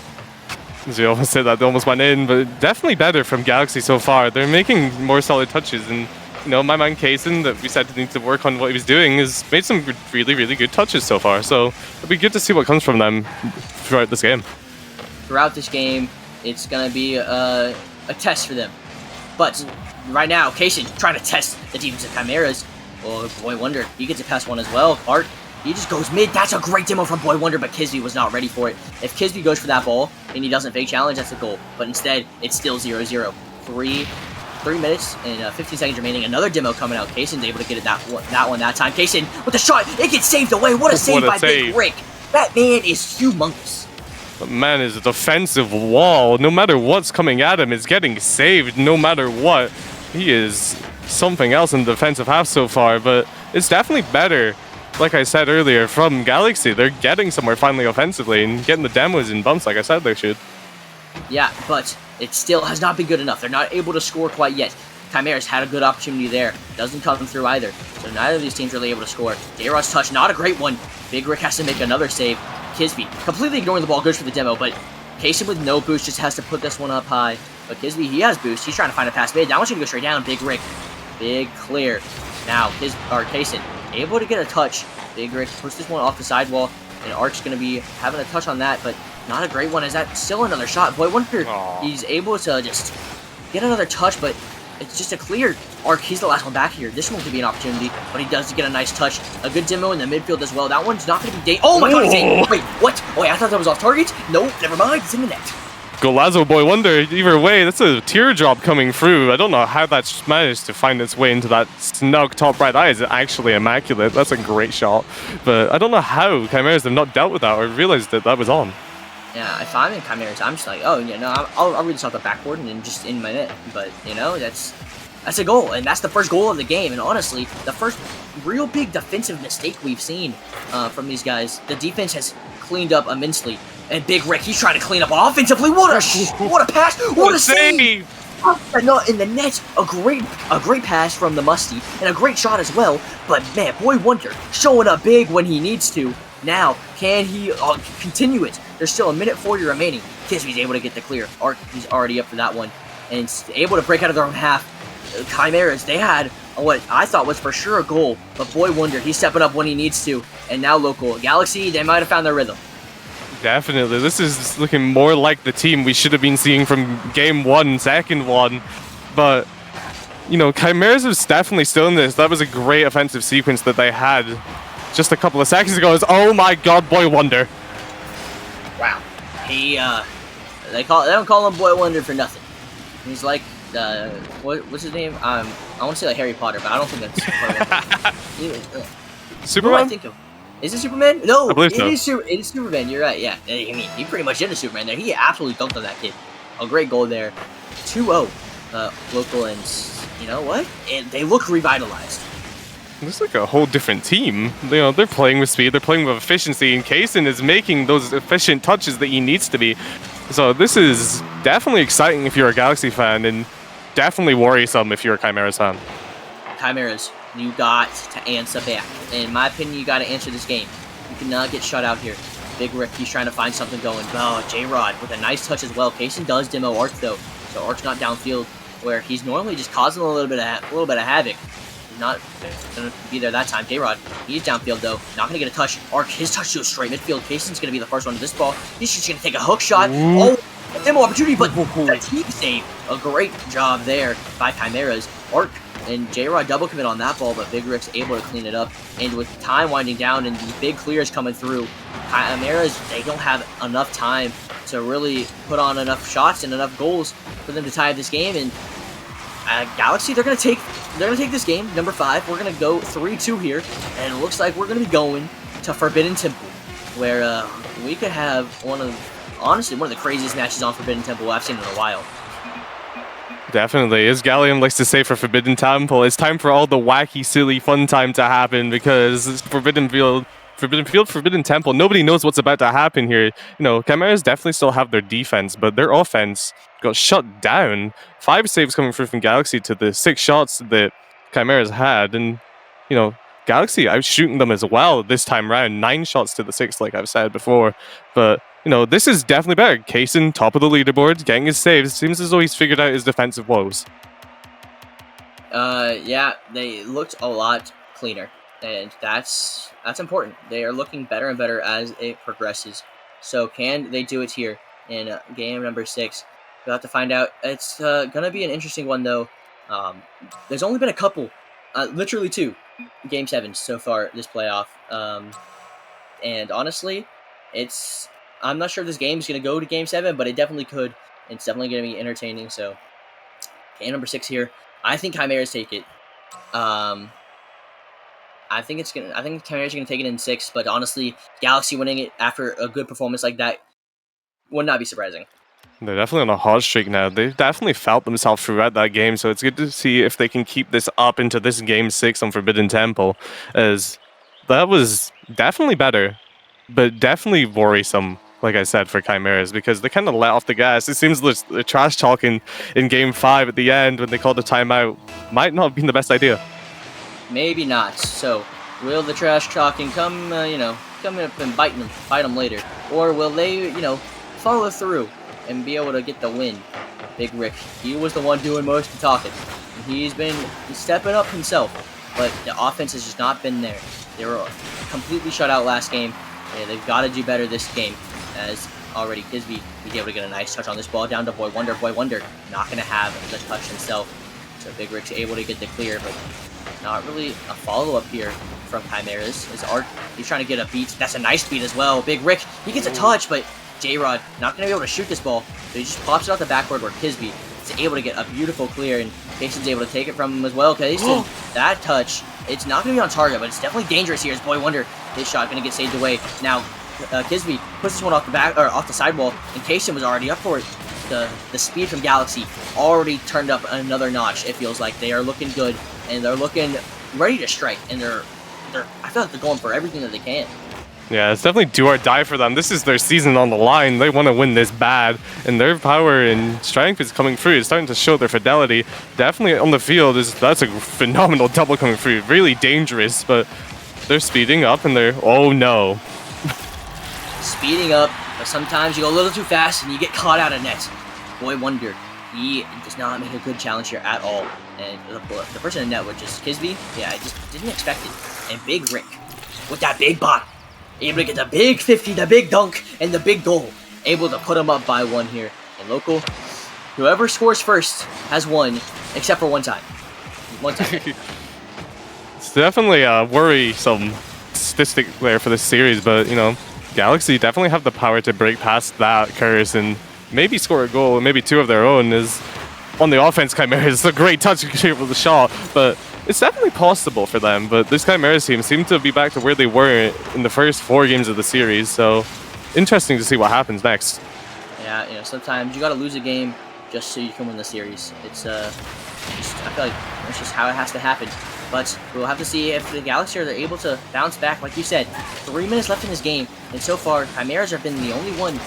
As you almost said that, they almost went in, but definitely better from Galaxy so far. They're making more solid touches, and you know, my man Kaysen, that we said to need to work on what he was doing, has made some really, really good touches so far. So it'll be good to see what comes from them throughout this game. Throughout this game, it's going to be a test for them. But right now, Kaysen trying to test the defense of Chimeras. Oh, Boy Wonder, he gets a pass one as well. Art, he just goes mid. That's a great demo from Boy Wonder, but Kisby was not ready for it. If Kisby goes for that ball and he doesn't fake challenge, that's a goal. But instead, it's still 0-0. 3 minutes and 15 seconds remaining. Another demo coming out. Kaysen's able to get it that one that time. Kaysen with the shot. It gets saved away. What a save by Big Rick. That man is humongous. The man is a defensive wall. No matter what's coming at him, it's getting saved no matter what. He is something else in the defensive half so far, but it's definitely better. Like I said earlier, from Galaxy, they're getting somewhere finally offensively and getting the demos and bumps like I said they should. Yeah, but it still has not been good enough. They're not able to score quite yet. Chimeras had a good opportunity there. Doesn't come through either. So neither of these teams really able to score. J-Rod's touch, not a great one. Big Rick has to make another save. Kisby completely ignoring the ball, goes for the demo, but Kaysen with no boost just has to put this one up high. But Kisby, he has boost. He's trying to find a pass mid. That one's going to go straight down. Big Rick. Big clear. Now, Kaysen able to get a touch. Big Rick pushed this one off the sidewall, and Ark's going to be having a touch on that, but not a great one. Is that still another shot? Boy Wonder, he's able to just get another touch, but it's just a clear. Ark, he's the last one back here. This one could be an opportunity, but he does get a nice touch. A good demo in the midfield as well. That one's not going to be Oh my god, wait, what? Oh, wait, I thought that was off target? No, never mind. It's in the net. Golazo, Boy Wonder, either way, that's a teardrop coming through. I don't know how that's managed to find its way into that snug top right eye. Is actually immaculate. That's a great shot. But I don't know how Chimeras have not dealt with that or realized that that was on. Yeah, if I'm in Chimeras, I'm just like, oh, yeah, no, I'll read this off the backboard and then just in my net. But, you know, that's a goal, and that's the first goal of the game. And honestly, the first real big defensive mistake we've seen from these guys. The defense has cleaned up immensely. And Big Rick, he's trying to clean up offensively. What a pass! What a save! Not in the net. A great pass from the Musty, and a great shot as well. But man, Boy Wonder showing up big when he needs to. Now, can he continue it? There's still a minute 40 remaining. Kisby's able to get the clear. Arc, he's already up for that one, and able to break out of their own half. Chimeras, they had what I thought was for sure a goal, but Boy Wonder, he's stepping up when he needs to. And now Local Galaxy, they might have found their rhythm. Definitely. This is looking more like the team we should have been seeing from game one, second one. But, you know, Chimeras is definitely still in this. That was a great offensive sequence that they had just a couple of seconds ago. Oh my god, Boy Wonder. Wow. He, they don't call him Boy Wonder for nothing. He's like, what's his name? I want to say like Harry Potter, but I don't think that's Boy Wonder. Superman? Who do I think of? Is it Superman? No, I believe so. It is Superman. You're right. Yeah, I mean, he pretty much did a Superman there. He absolutely dunked on that kid. A great goal there. 2-0. Local, and you know what? And they look revitalized. It's like a whole different team. You know, they're playing with speed, they're playing with efficiency, and Kaysen is making those efficient touches that he needs to be. So this is definitely exciting if you're a Galaxy fan, and definitely worrisome if you're a Chimeras fan. Chimeras, you got to answer back. In my opinion, you got to answer this game. You cannot get shut out here. Big Rick, he's trying to find something going. Oh, J-Rod with a nice touch as well. Kaysen does demo Arc though, so Arc's not downfield, where he's normally just causing a little bit of havoc. He's not going to be there that time. J-Rod, he's downfield though, not going to get a touch. Arc, his touch to a straight midfield. Kaysen's going to be the first one to this ball. He's just going to take a hook shot. Oh, a demo opportunity, but the team save. A great job there by Chimeras. Arc and J-Rod double commit on that ball, but Big Rick's able to clean it up. And with time winding down and these big clears coming through, Chimeras, they don't have enough time to really put on enough shots and enough goals for them to tie this game. And Galaxy, they're gonna take this game, number 5. We're gonna go 3-2 here, and it looks like we're gonna be going to Forbidden Temple, where we could have honestly one of the craziest matches on Forbidden Temple I've seen in a while. Definitely. As Gallium likes to say for Forbidden Temple, it's time for all the wacky, silly, fun time to happen, because it's Forbidden Temple, nobody knows what's about to happen here. You know, Chimeras definitely still have their defense, but their offense got shut down. 5 saves coming through from Galaxy to the 6 shots that Chimeras had, and, you know, Galaxy outshooting them as well this time round. 9 shots to the 6, like I've said before. But, you know, this is definitely better. Kaysen, top of the leaderboard, getting his saves. Seems as though he's figured out his defensive woes. Yeah, they looked a lot cleaner, and that's important. They are looking better and better as it progresses. So can they do it here in game number 6? We'll have to find out. It's gonna be an interesting one though. There's only been a couple, literally 2 game 7s so far this playoff. And honestly, I'm not sure if this game's gonna go to game 7, but it definitely could. It's definitely gonna be entertaining. So game number 6 here. I think Chimeras take it. I think Chimeras are gonna take it in 6, but honestly, Galaxy winning it after a good performance like that would not be surprising. They're definitely on a hot streak now. They've definitely felt themselves throughout that game, so it's good to see if they can keep this up into this game 6 on Forbidden Temple, as that was definitely better, but definitely worrisome, like I said, for Chimeras, because they kind of let off the gas. It seems the trash talking in game 5 at the end when they called the timeout might not have been the best idea. Maybe not. So, will the trash talking come up and bite them later? Or will they, follow through and be able to get the win? Big Rick, he was the one doing most of the talking. And he's been stepping up himself, but the offense has just not been there. They were completely shut out last game, and they've got to do better this game, as already Kisby, he's able to get a nice touch on this ball down to Boy Wonder. Boy Wonder not going to have the touch himself, so Big Rick's able to get the clear, but not really a follow-up here from Chimeras. His Arc, he's trying to get a beat. That's a nice beat as well. Big Rick, he gets a touch, but J-Rod not going to be able to shoot this ball, so he just pops it out the backboard where Kisby is able to get a beautiful clear, and Kaysen's able to take it from him as well. Kaysen, that touch, it's not going to be on target, but it's definitely dangerous here as Boy Wonder. His shot going to get saved away. Now, Kisby puts this one off the sidewall, and Kaysen was already up for it. The speed from Galaxy already turned up another notch. It feels like they are looking good, and they're looking ready to strike, and I feel like they're going for everything that they can. Yeah, it's definitely do or die for them. This is their season on the line. They want to win this bad, and their power and strength is coming through. It's starting to show their fidelity. Definitely on the field, that's a phenomenal double coming through. Really dangerous, but they're speeding up, and they're... Oh, no. Speeding up, but sometimes you go a little too fast, and you get caught out of net. Boy Wonder, he does not make a good challenge here at all. And the person in net, which is Kisby, yeah, I just didn't expect it. And Big Rick, with that big bot, able to get the big 50, the big dunk, and the big goal. Able to put him up by 1 here. And local, whoever scores first has won, except for one time. One time. It's definitely a worrisome statistic there for this series, but, you know, Galaxy definitely have the power to break past that curse and maybe score a goal, maybe 2 of their own. Is on the offense, Chimera is a great touch with the shot, but it's definitely possible for them. But this Chimera's team seemed to be back to where they were in the first 4 games of the series, so interesting to see what happens next. Yeah, you know, sometimes you gotta lose a game just so you can win the series. It's I feel like that's just how it has to happen. But we'll have to see if the Galaxy are able to bounce back. Like you said, 3 minutes left in this game, and so far, Chimeras have been the only one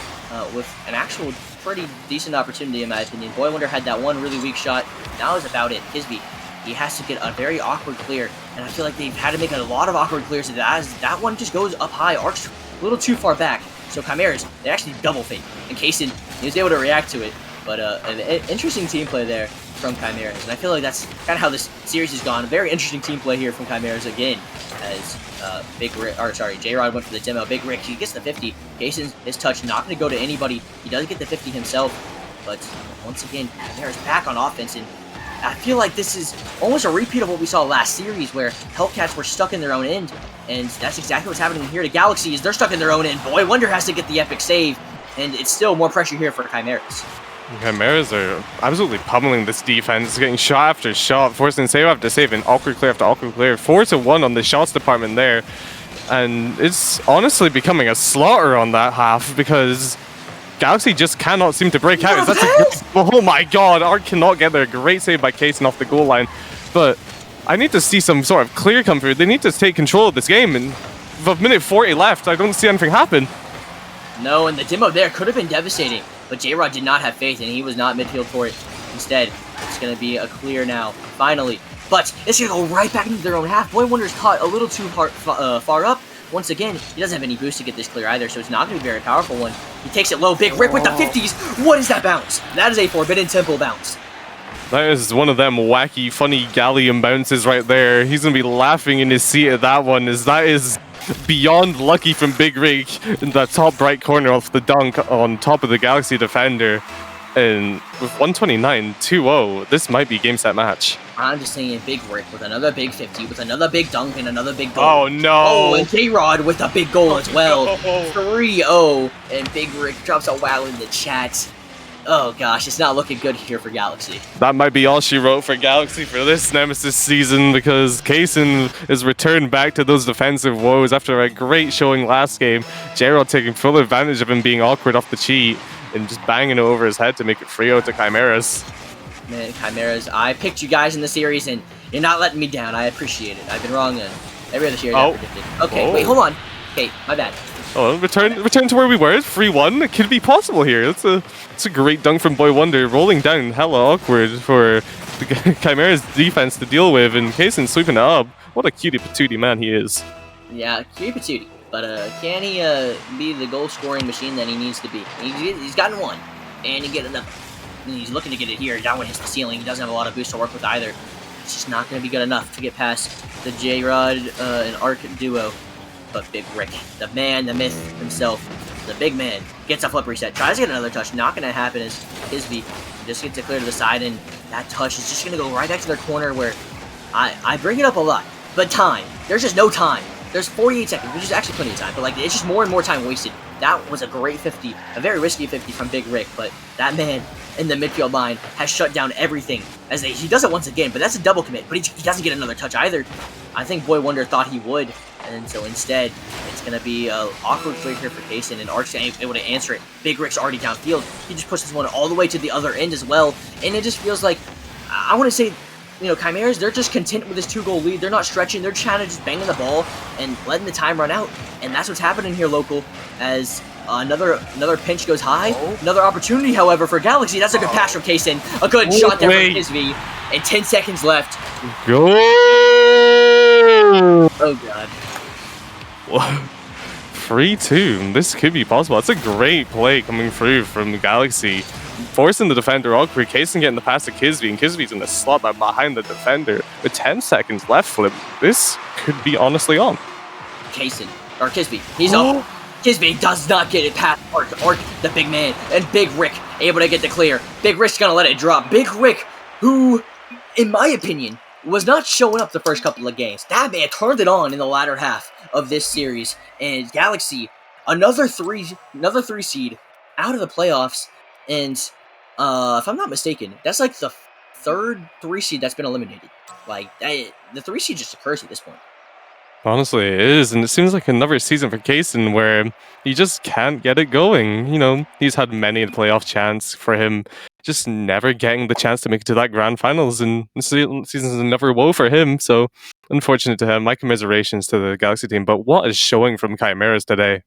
with an actual pretty decent opportunity, in my opinion. Boy Wonder had that one really weak shot. That was about it. Kisby, he has to get a very awkward clear, and I feel like they've had to make a lot of awkward clears. That one just goes up high, arcs a little too far back. So Chimeras, they actually double fake. And Kaysen, he was able to react to it. But an interesting team play there from Chimeras, and I feel like that's kind of how this series has gone. A very interesting team play here from Chimeras again, as J-Rod went for the demo. Big Rick, he gets the 50. Kaysen, his touch not going to go to anybody. He does get the 50 himself, but once again, Chimeras back on offense, and I feel like this is almost a repeat of what we saw last series, where Hellcats were stuck in their own end, and that's exactly what's happening here to Galaxy. Is they're stuck in their own end. Boy Wonder has to get the epic save, and it's still more pressure here for Chimeras. Chimeras are absolutely pummeling this defense, getting shot after shot, forcing save after save, and awkward clear after awkward clear. 4-1 on the shots department there, and it's honestly becoming a slaughter on that half because Galaxy just cannot seem to break out. Oh my god, Arc cannot get there. Great save by Kaysen off the goal line, but I need to see some sort of clear come through. They need to take control of this game, and with minute 40 left, I don't see anything happen. No, and the demo there could have been devastating, but J-Rod did not have faith, and he was not midfield for it. Instead, it's going to be a clear now, finally. But it's going to go right back into their own half. Boy Wonder's caught a little too far up. Once again, he doesn't have any boost to get this clear either, so it's not going to be a very powerful one. He takes it low. Big Rick with the 50s. What is that bounce? That is a Forbidden Temple bounce. That is one of them wacky, funny galleon bounces right there. He's going to be laughing in his seat at that one, as that is beyond lucky from Big Rick in that top right corner of the dunk on top of the Galaxy defender. And with 129, 2-0, this might be game set match. I'm just saying, Big Rick with another big 50, with another big dunk and another big goal. Oh no! Oh, and J-Rod with a big goal as well. 3-0, and Big Rick drops a wow in the chat. Oh gosh, it's not looking good here for Galaxy. That might be all she wrote for Galaxy for this Nemesis season, because Kaysen is returned back to those defensive woes after a great showing last game. J-Rod taking full advantage of him being awkward off the cheat and just banging it over his head to make it 3-0 to Chimeras. Man, Chimeras, I picked you guys in the series, and you're not letting me down. I appreciate it. I've been wrong in every other series I predicted. Okay, wait, hold on. Okay, my bad. Oh, return to where we were. 3-1. It could be possible here. It's a great dunk from Boy Wonder, rolling down hella awkward for the Chimera's defense to deal with, and Kaysen sweeping it up. What a cutie patootie man he is. Yeah, cutie patootie. But can he be the goal scoring machine that he needs to be? He's gotten one, and he get another. And he's looking to get it here. That one hits the ceiling. He doesn't have a lot of boost to work with either. It's just not going to be good enough to get past the J-Rod and Arc duo. But Big Rick, the man, the myth himself, the big man, gets a flip reset, tries to get another touch. Not going to happen as Kisby just gets it clear to the side, and that touch is just going to go right back to their corner where I bring it up a lot. But time. There's just no time. There's 48 seconds, which is actually plenty of time, but like it's just more and more time wasted. That was a great 50, a very risky 50 from Big Rick, but that man in the midfield line has shut down everything. He does it once again, but that's a double commit, but he doesn't get another touch either. I think Boy Wonder thought he would, and so instead, it's going to be an awkward clear here for Kaysen, and Arc's able to answer it. Big Rick's already downfield. He just pushes one all the way to the other end as well, and it just feels like, I want to say, Chimeras, they're just content with this 2-goal lead. They're not stretching. They're trying to just banging the ball and letting the time run out. And that's what's happening here, local, as another pinch goes high. Another opportunity, however, for Galaxy. That's a good pass from Kaysen. A good shot there from Kisby. And 10 seconds left. Go! Oh, God. 3-2. This could be possible. That's a great play coming through from the Galaxy. Forcing the defender awkward. Kaysen getting the pass to Kisby, and Kisby's in the slot that behind the defender. With 10 seconds left, Flip, this could be honestly on. Kisby. He's up. Kisby does not get it past Ark, the big man, and Big Rick able to get the clear. Big Rick's gonna let it drop. Big Rick, who, in my opinion, was not showing up the first couple of games. That man turned it on in the latter half of this series, and Galaxy, another three seed out of the playoffs, and if I'm not mistaken, that's like the third 3 seed that's been eliminated. Like, the 3 seed just occurs at this point. Honestly, it is, and it seems like another season for Kaysen where he just can't get it going. He's had many a playoff chance for him, just never getting the chance to make it to that grand finals, and this season's another woe for him, so unfortunate to him. My commiserations to the Galaxy team, but what is showing from Chimeras today?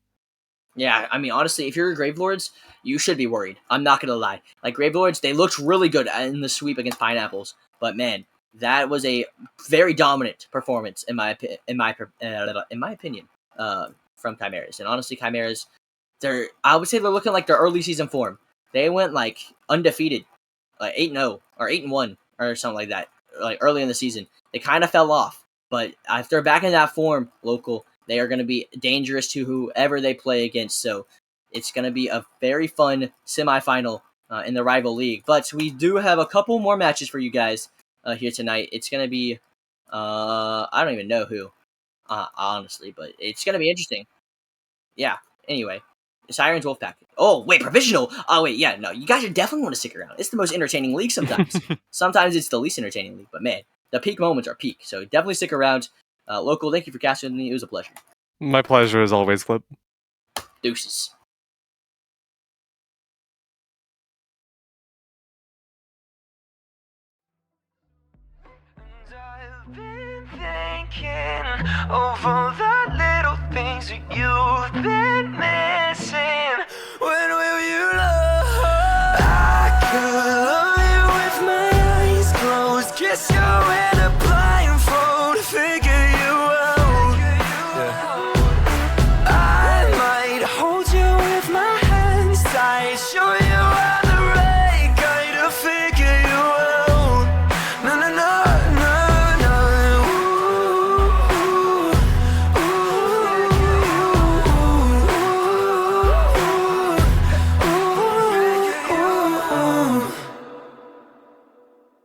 Yeah, I mean, honestly, if you're Gravelords, you should be worried. I'm not going to lie. Like, Gravelords, they looked really good in the sweep against Pineapples, but man, that was a very dominant performance in my opinion from Chimeras. And honestly, Chimeras, I would say they're looking like their early season form. They went like undefeated, like 8-0 or 8-1 or something like that, like early in the season. They kind of fell off, but if they're back in that form, local, they are going to be dangerous to whoever they play against. So it's going to be a very fun semifinal in the rival league. But we do have a couple more matches for you guys here tonight. It's going to be, I don't even know who, honestly, but it's going to be interesting. Yeah, anyway. Sirens Wolfpack. Oh, wait, Provisional. Oh, wait, yeah, no. You guys are definitely want to stick around. It's the most entertaining league sometimes. Sometimes it's the least entertaining league. But, man, the peak moments are peak. So definitely stick around. Local, thank you for casting me. It was a pleasure. My pleasure as always, Flip. Deuces. I've been thinking of all the little things that you've been missing. When will you love? I could love you with my eyes closed, kiss you in a blindfold, figure you out. I might hold you with my hands tight, show you I'm the right guy to figure you out. No, no, no.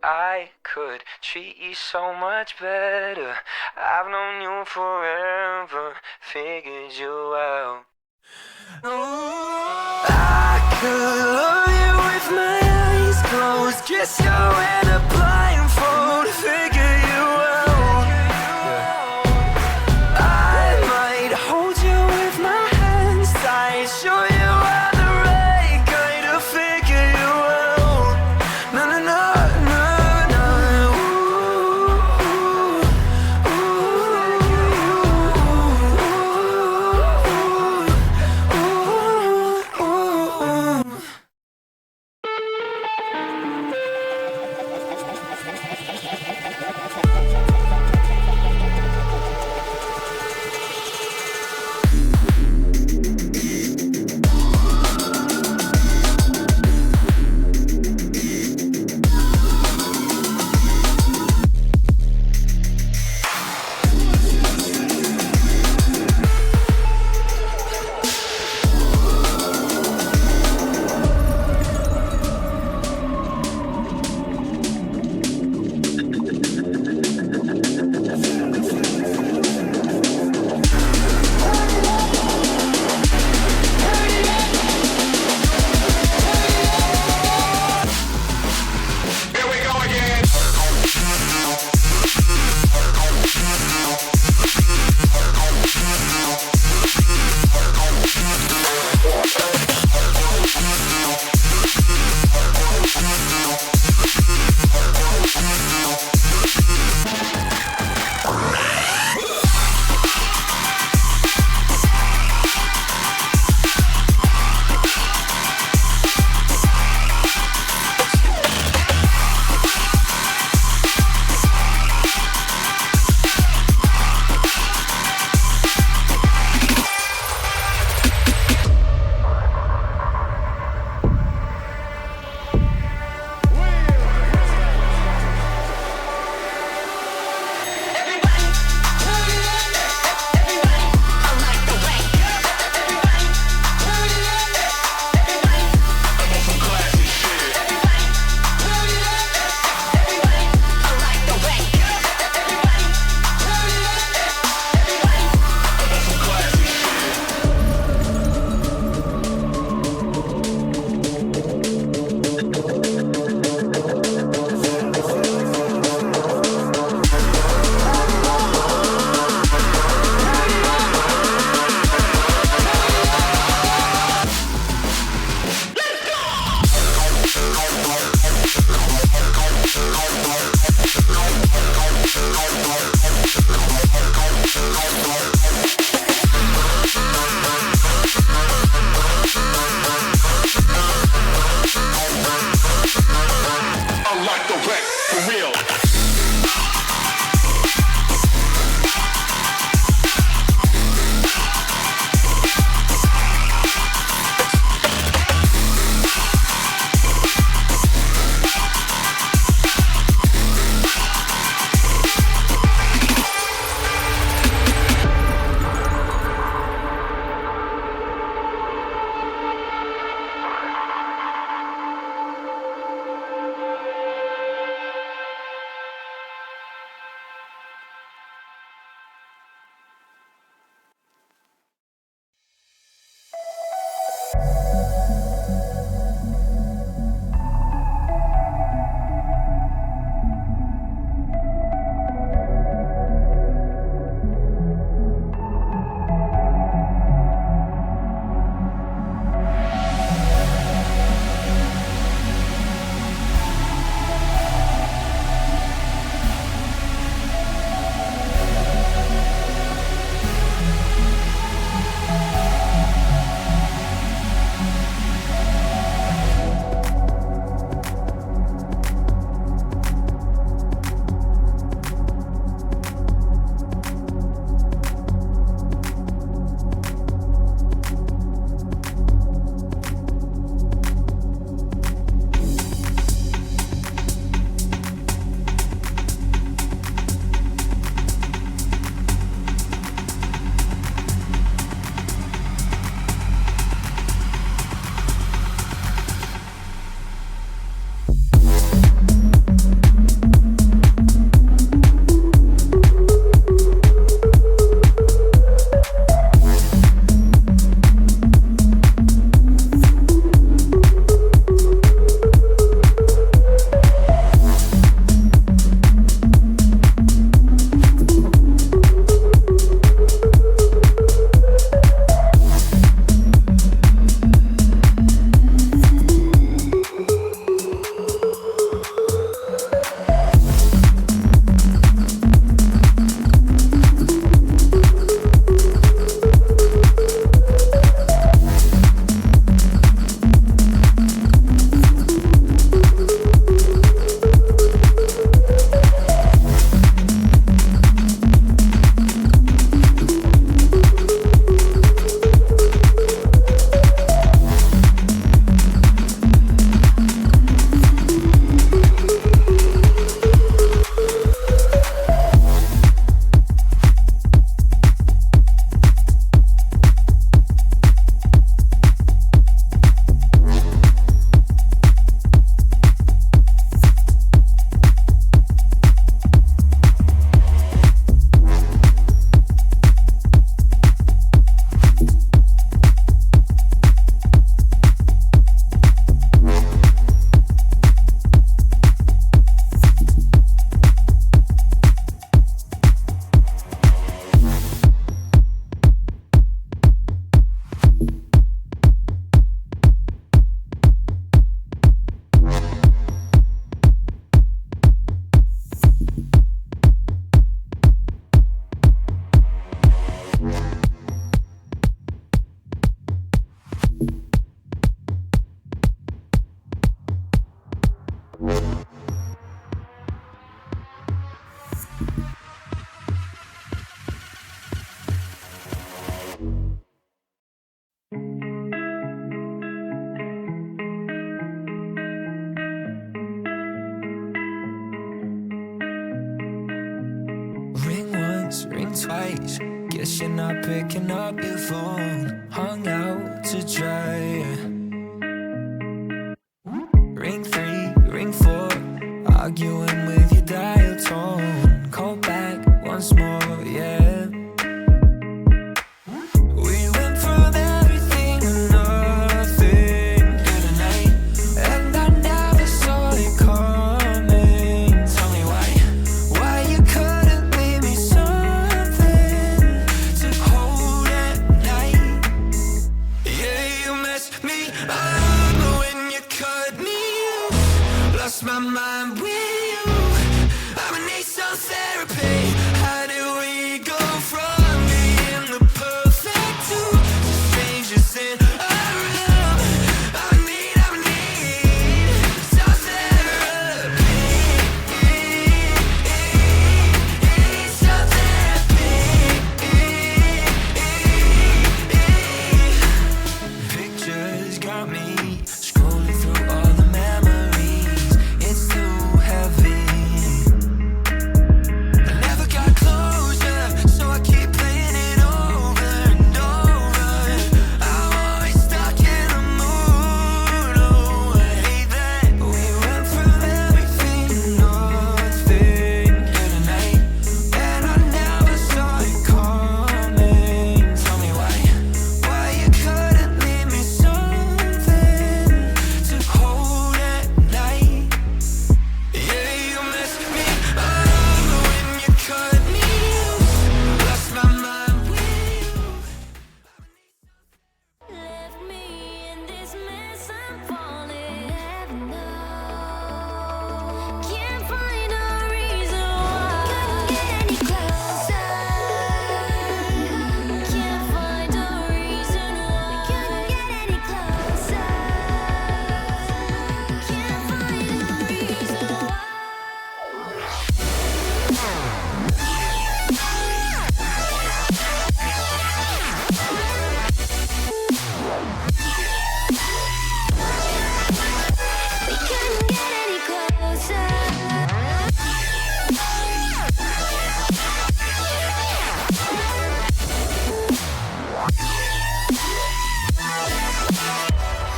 I could treat you so much better. I've known you forever, figured you out. I could love you with my eyes closed, kiss you in a blindfold, figure you out. I might hold you with my hands tight, show you I'm the right guy to figure you out. No, no, no. twice. Guess you're not picking up your phone. Hung out to dry. Ring 3, ring 4. Arguing with your dial tone. Call back once more, yeah. We went from everything to nothing tonight, and I never saw it coming. Tell me why you couldn't leave me something to hold at night. Yeah, you messed me up when you cut me off. Lost my mind with you. I'ma need some therapy. How did we go from being the perfect two to strangers in a room? I need some therapy. Some therapy. Pictures got me scrolling through all the memories. It's too heavy. I never got closure, so I keep playing it over and over. I'm always stuck in a mood. Oh, I hate that. We went from everything to nothing tonight, and I never saw it coming. Tell me why you couldn't leave me something to hold at night. Yeah, you messed me up when you cut me off. Lost my mind with you. Left me in this mess, I'm falling. Can't find a reason why. Couldn't get any closer. Can't find a reason why. Couldn't get any closer. Can't find a reason why.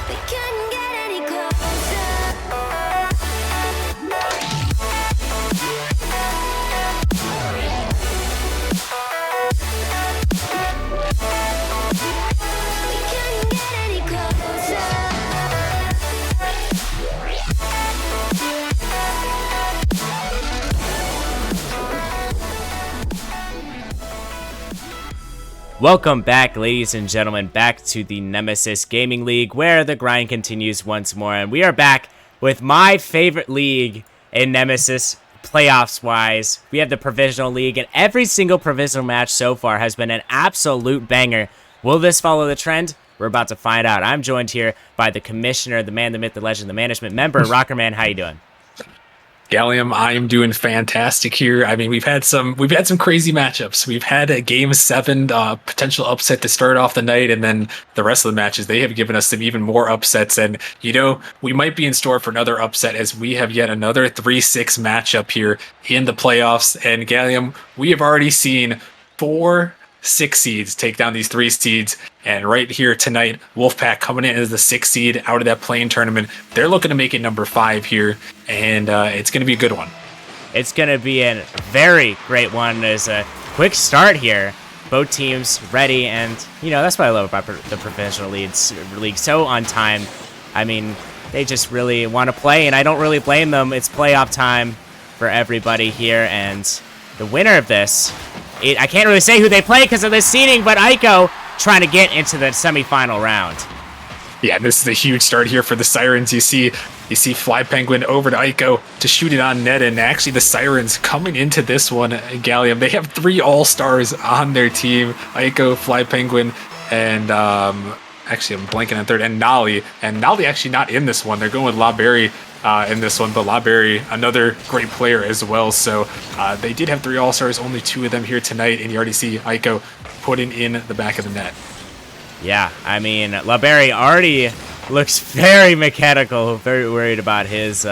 We couldn't get any closer. We couldn't get any closer. We couldn't get any closer. Welcome back, ladies and gentlemen, back to the Nemesis Gaming League, where the grind continues once more. And we are back with my favorite league in Nemesis, playoffs-wise. We have the Provisional League, and every single Provisional match so far has been an absolute banger. Will this follow the trend? We're about to find out. I'm joined here by the Commissioner, the man, the myth, the legend, the management member, Rockerman. How you doing? Gallium, I'm doing fantastic here. I mean, we've had some crazy matchups. We've had a game 7 potential upset to start off the night, and then the rest of the matches, they have given us some even more upsets. And we might be in store for another upset as we have yet another 3-6 matchup here in the playoffs. And Gallium, we have already seen 4 6 seeds take down these 3 seeds, and right here tonight, Wolfpack coming in as the 6 seed out of that play-in tournament. They're looking to make it number 5 here, and it's going to be a good one. It's going to be a very great one. There's a quick start here. Both teams ready, and that's what I love about the Provincial League. So on time. I mean, they just really want to play, and I don't really blame them. It's playoff time for everybody here, and the winner of this, I can't really say who they play because of the seeding, but Aiko trying to get into the semifinal round. Yeah, this is a huge start here for the Sirens. You see Fly Penguin over to Aiko to shoot it on net, and actually the Sirens coming into this one, Gallium, they have 3 all-stars on their team. Aiko, Fly Penguin, and actually I'm blanking on third, and Nolly. And Nolly actually not in this one. They're going with LaBerry in this one, but LaBerry, another great player as well. So they did have 3 all-stars, only 2 of them here tonight, and you already see Aiko putting in the back of the net. Yeah, I mean, LaBerry already looks very mechanical, very worried about his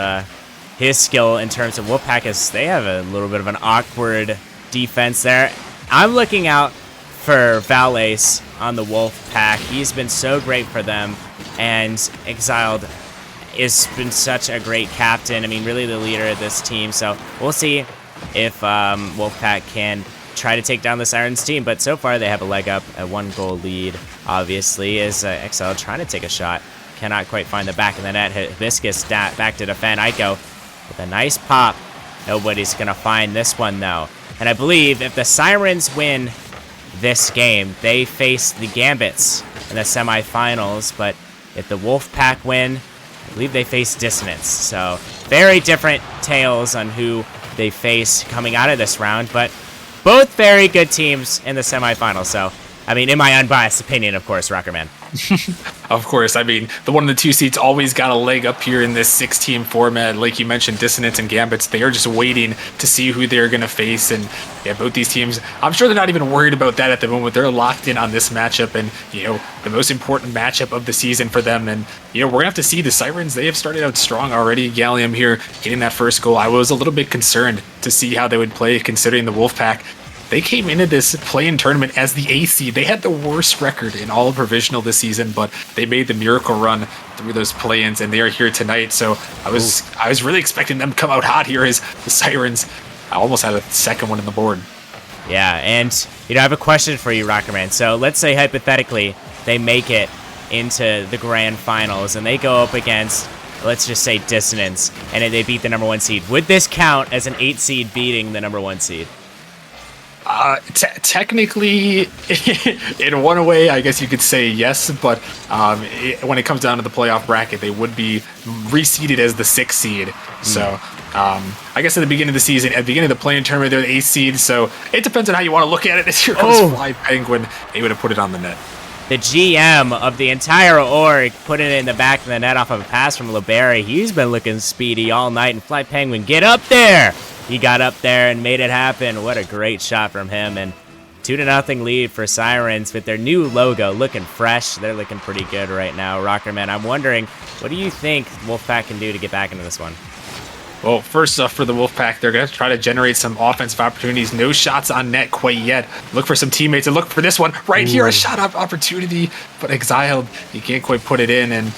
skill in terms of Wolfpack, as they have a little bit of an awkward defense there. I'm looking out for Valace on the Wolf Pack. He's been so great for them, and Exiled has been such a great captain. I mean, really the leader of this team. So we'll see if Wolfpack can try to take down the Sirens team. But so far, they have a leg up, a 1-goal lead, obviously, as Exile trying to take a shot. Cannot quite find the back of the net. Hibiscus back to defend. Aiko with a nice pop. Nobody's going to find this one, though. And I believe if the Sirens win this game, they face the Gambits in the semifinals. But if the Wolfpack win, I believe they face Dissonance. So very different tales on who they face coming out of this round. But both very good teams in the semifinals. So, I mean, in my unbiased opinion, of course, Rockerman. Of course, I mean, the one of the 2 seeds always got a leg up here in this 6-team format. Like you mentioned, Dissonance and Gambits, they are just waiting to see who they're going to face. And yeah, both these teams, I'm sure they're not even worried about that at the moment. They're locked in on this matchup and, you know, the most important matchup of the season for them. And, you know, we're going to have to see the Sirens. They have started out strong already. Gallium here getting that first goal. I was a little bit concerned to see how they would play considering the Wolfpack. They came into this play-in tournament as the A seed. They had the worst record in all of Provisional this season, but they made the miracle run through those play-ins, and they are here tonight. So I was really expecting them to come out hot here as the Sirens almost had a second one on the board. Yeah, and you know, I have a question for you, Rockerman. So let's say hypothetically they make it into the grand finals and they go up against, let's just say, Dissonance, and they beat the number 1 seed. Would this count as an 8 seed beating the number 1 seed? Technically, in one way, I guess you could say yes, but when it comes down to the playoff bracket, they would be reseeded as the 6th seed. So I guess at the beginning of the season, at the beginning of the play-in tournament, they're the 8th seed, so it depends on how you want to look at it. Here comes Fly Penguin, able to put it on the net. The GM of the entire org put it in the back of the net off of a pass from LeBerry. He's been looking speedy all night, and Fly Penguin, get up there! He got up there and made it happen. What a great shot from him. And 2-0 lead for Sirens with their new logo looking fresh. They're looking pretty good right now. Rockerman, I'm wondering, what do you think Wolfpack can do to get back into this one? Well, first off, for the Wolfpack, they're going to try to generate some offensive opportunities. No shots on net quite yet. Look for some teammates and look for this one right here, a shot opportunity. But Exiled, you can't quite put it in. And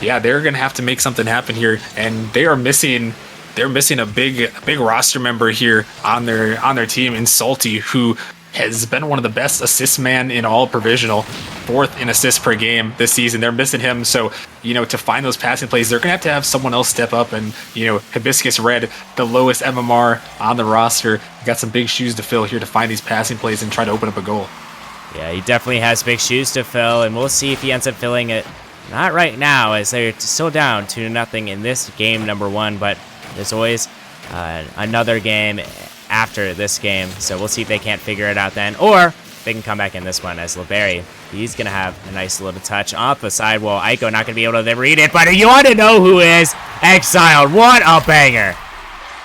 yeah, they're going to have to make something happen here. And they are missing... They're missing a big roster member here on their team in Salty, who has been one of the best assist man in all Provisional, 4th in assists per game this season. They're missing him, so you know, to find those passing plays, they're gonna have to have someone else step up. And you know, Hibiscus Red, the lowest MMR on the roster, got some big shoes to fill here to find these passing plays and try to open up a goal. Yeah, he definitely has big shoes to fill, and we'll see if he ends up filling it. Not right now, as they're still down 2-0 in this game number 1, but there's always another game after this game, so we'll see if they can't figure it out then, or they can come back in this one as LeBerry. He's going to have a nice little touch off the sidewall. Aiko not going to be able to read it, but you want to know who is Exiled. What a banger.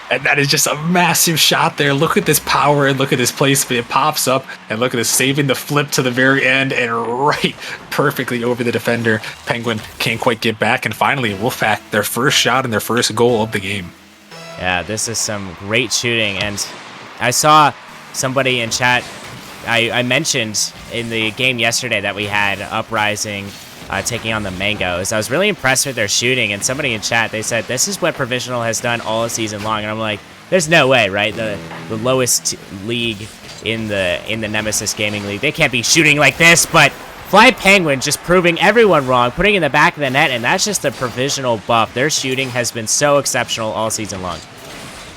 And that is just a massive shot there. Look at this power and look at this placement. It pops up, and look at this, saving the flip to the very end and right perfectly over the defender. Penguin can't quite get back, and finally Wolfpack, their first shot and their first goal of the game. Yeah, this is some great shooting, and I saw somebody in chat, I mentioned in the game yesterday that we had Uprising taking on the Mangoes. I was really impressed with their shooting, and somebody in chat, they said, this is what Provisional has done all season long, and I'm like, there's no way, right? The lowest league in the Nemesis Gaming League, they can't be shooting like this, but Fly Penguin just proving everyone wrong, putting it in the back of the net, and that's just a Provisional buff. Their shooting has been so exceptional all season long.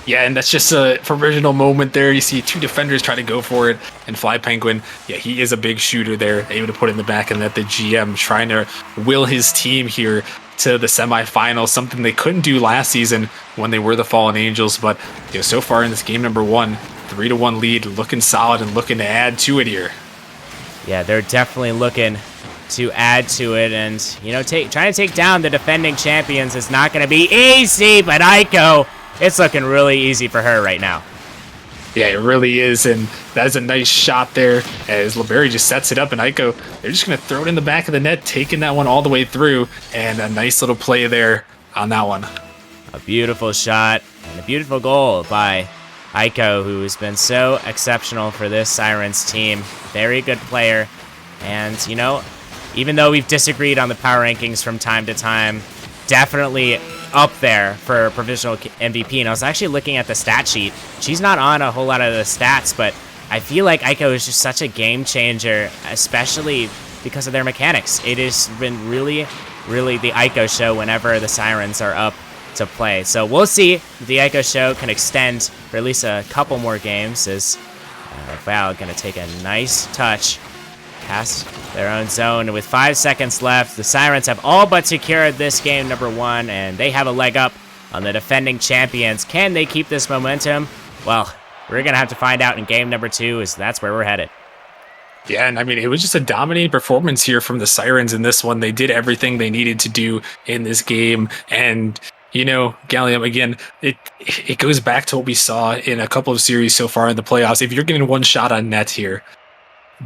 Yeah, and that's just a Provisional moment there. You see 2 defenders try to go for it, and Fly Penguin, yeah, he is a big shooter there, able to put it in the back, and that the GM trying to will his team here to the semifinals, something they couldn't do last season when they were the Fallen Angels. But you know, so far in this game number 1, 3-1 lead, looking solid and looking to add to it here. Yeah, they're definitely looking to add to it, and you know, trying to take down the defending champions is not going to be easy, but Aiko, it's looking really easy for her right now. Yeah, it really is, and that is a nice shot there as LeBerry just sets it up, and Aiko, they're just going to throw it in the back of the net, taking that one all the way through, and a nice little play there on that one. A beautiful shot and a beautiful goal by Aiko, who has been so exceptional for this Sirens team. Very good player. And, you know, even though we've disagreed on the power rankings from time to time, definitely up there for provisional MVP. And I was actually looking at the stat sheet. She's not on a whole lot of the stats, but I feel like Aiko is just such a game changer, especially because of their mechanics. It has been really, really the Aiko show whenever the Sirens are up to play. So we'll see if the Aiko show can extend for at least a couple more games, as Val going to take a nice touch past their own zone. With 5 seconds left, the Sirens have all but secured this game number 1, and they have a leg up on the defending champions. Can they keep this momentum? Well, we're going to have to find out in game number 2, as that's where we're headed. Yeah, and I mean, it was just a dominating performance here from the Sirens in this one. They did everything they needed to do in this game, and you know, Gallium, again, it goes back to what we saw in a couple of series so far in the playoffs. If you're getting one shot on net here,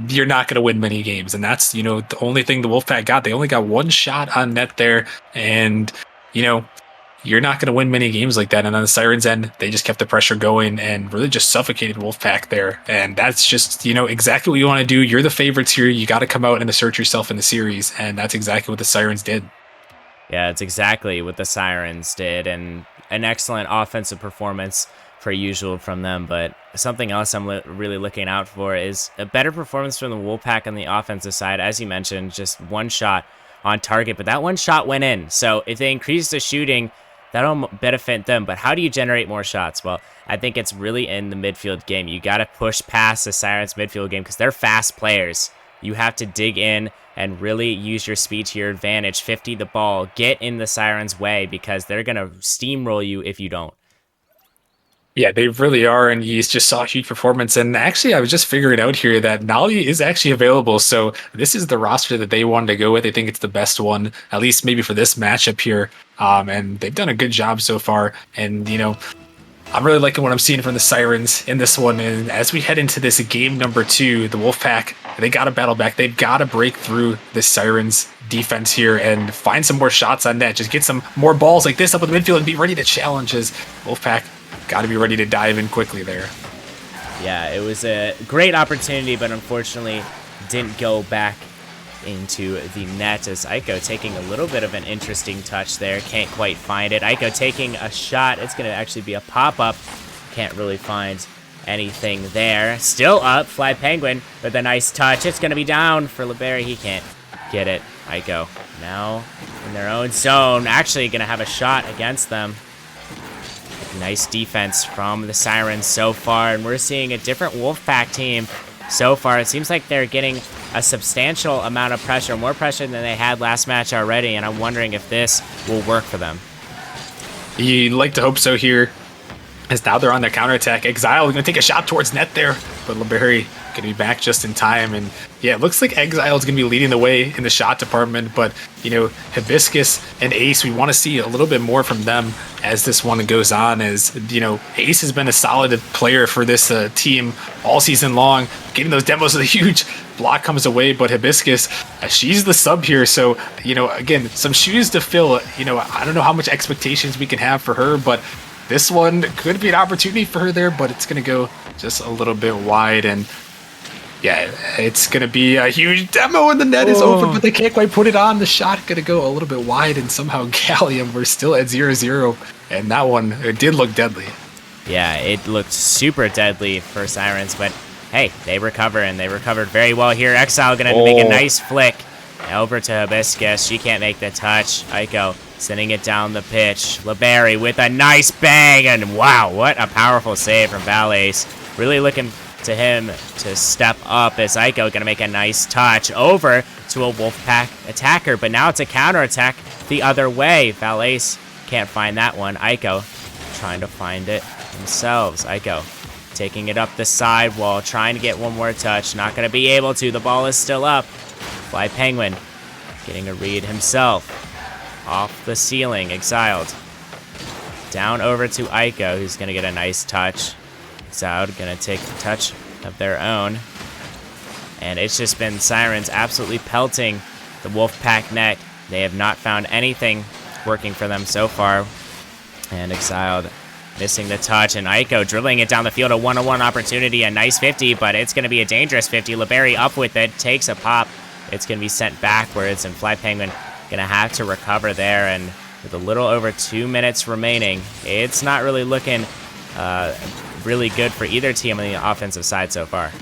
you're not going to win many games. And that's, you know, the only thing the Wolfpack got. They only got one shot on net there. And, you know, you're not going to win many games like that. And on the Sirens end, they just kept the pressure going and really just suffocated Wolfpack there. And that's just, you know, exactly what you want to do. You're the favorites here. You got to come out and assert yourself in the series. And that's exactly what the Sirens did. Yeah, it's exactly what the Sirens did, and an excellent offensive performance per usual from them. But something else I'm really looking out for is a better performance from the Wolfpack on the offensive side. As you mentioned, just one shot on target, but that one shot went in. So if they increase the shooting, that'll benefit them. But how do you generate more shots? Well, I think it's really in the midfield game. You got to push past the Sirens midfield game because they're fast players. You have to dig in and really use your speed to your advantage. 50 the ball, get in the Sirens' way because they're going to steamroll you if you don't. Yeah, they really are, and you just saw a huge performance. And actually, I was just figuring out here that Nali is actually available, so this is the roster that they wanted to go with. I think it's the best one, at least maybe for this matchup here. And they've done a good job so far. And, you know, I'm really liking what I'm seeing from the Sirens in this one. And as we head into this game number 2, the Wolfpack, they got to battle back. They've got to break through the Sirens defense here and find some more shots on net. Just get some more balls like this up in the midfield and be ready to challenge, as Wolfpack got to be ready to dive in quickly there. Yeah, it was a great opportunity, but unfortunately didn't go back into the net, as Aiko taking a little bit of an interesting touch there. Can't quite find it. Aiko taking a shot. It's going to actually be a pop-up. Can't really find anything there. Still up. Fly Penguin with a nice touch. It's going to be down for LeBerry. He can't get it. Aiko now in their own zone. Actually going to have a shot against them. Nice defense from the Sirens so far, and we're seeing a different Wolfpack team so far. It seems like they're getting a substantial amount of pressure, more pressure than they had last match already, and I'm wondering if this will work for them. You'd like to hope so here, as now they're on their counterattack. Exile is going to take a shot towards net there, but LeBerry going to be back just in time. And yeah, it looks like Exile is going to be leading the way in the shot department, but you know, Hibiscus and Ace, we want to see a little bit more from them as this one goes on. As you know, Ace has been a solid player for this team all season long, getting those demos with a huge block comes away, but Hibiscus, she's the sub here, so you know, again, some shoes to fill. You know, I don't know how much expectations we can have for her, but this one could be an opportunity for her there, but it's going to go just a little bit wide. And yeah, it's going to be a huge demo, and the net is open, but they can't quite put it on. The shot going to go a little bit wide, and somehow Gallium, we're still at 0-0, and that one, it did look deadly. Yeah, it looked super deadly for Sirens, but hey, they recover, and they recovered very well here. Exile going to make a nice flick over to Hibiscus. She can't make the touch. Aiko sending it down the pitch. LeBerry with a nice bang, and wow, what a powerful save from Valace. Really looking to him to step up, as Aiko going to make a nice touch over to a Wolfpack attacker, but now it's a counterattack the other way. Valace can't find that one. Aiko trying to find it themselves. Aiko taking it up the side while trying to get one more touch. Not going to be able to. The ball is still up. Fly Penguin getting a read himself. Off the ceiling, exiled. Down over to Aiko, who's going to get a nice touch. Exiled going to take a touch of their own. And it's just been Sirens absolutely pelting the Wolfpack net. They have not found anything working for them so far. And Exiled missing the touch, and Aiko dribbling it down the field, a one-on-one opportunity, a nice 50, but it's going to be a dangerous 50. LeBerry up with it, takes a pop. It's going to be sent backwards, and Fly Penguin going to have to recover there, and with a little over 2 minutes remaining, it's not really looking really good for either team on the offensive side so far.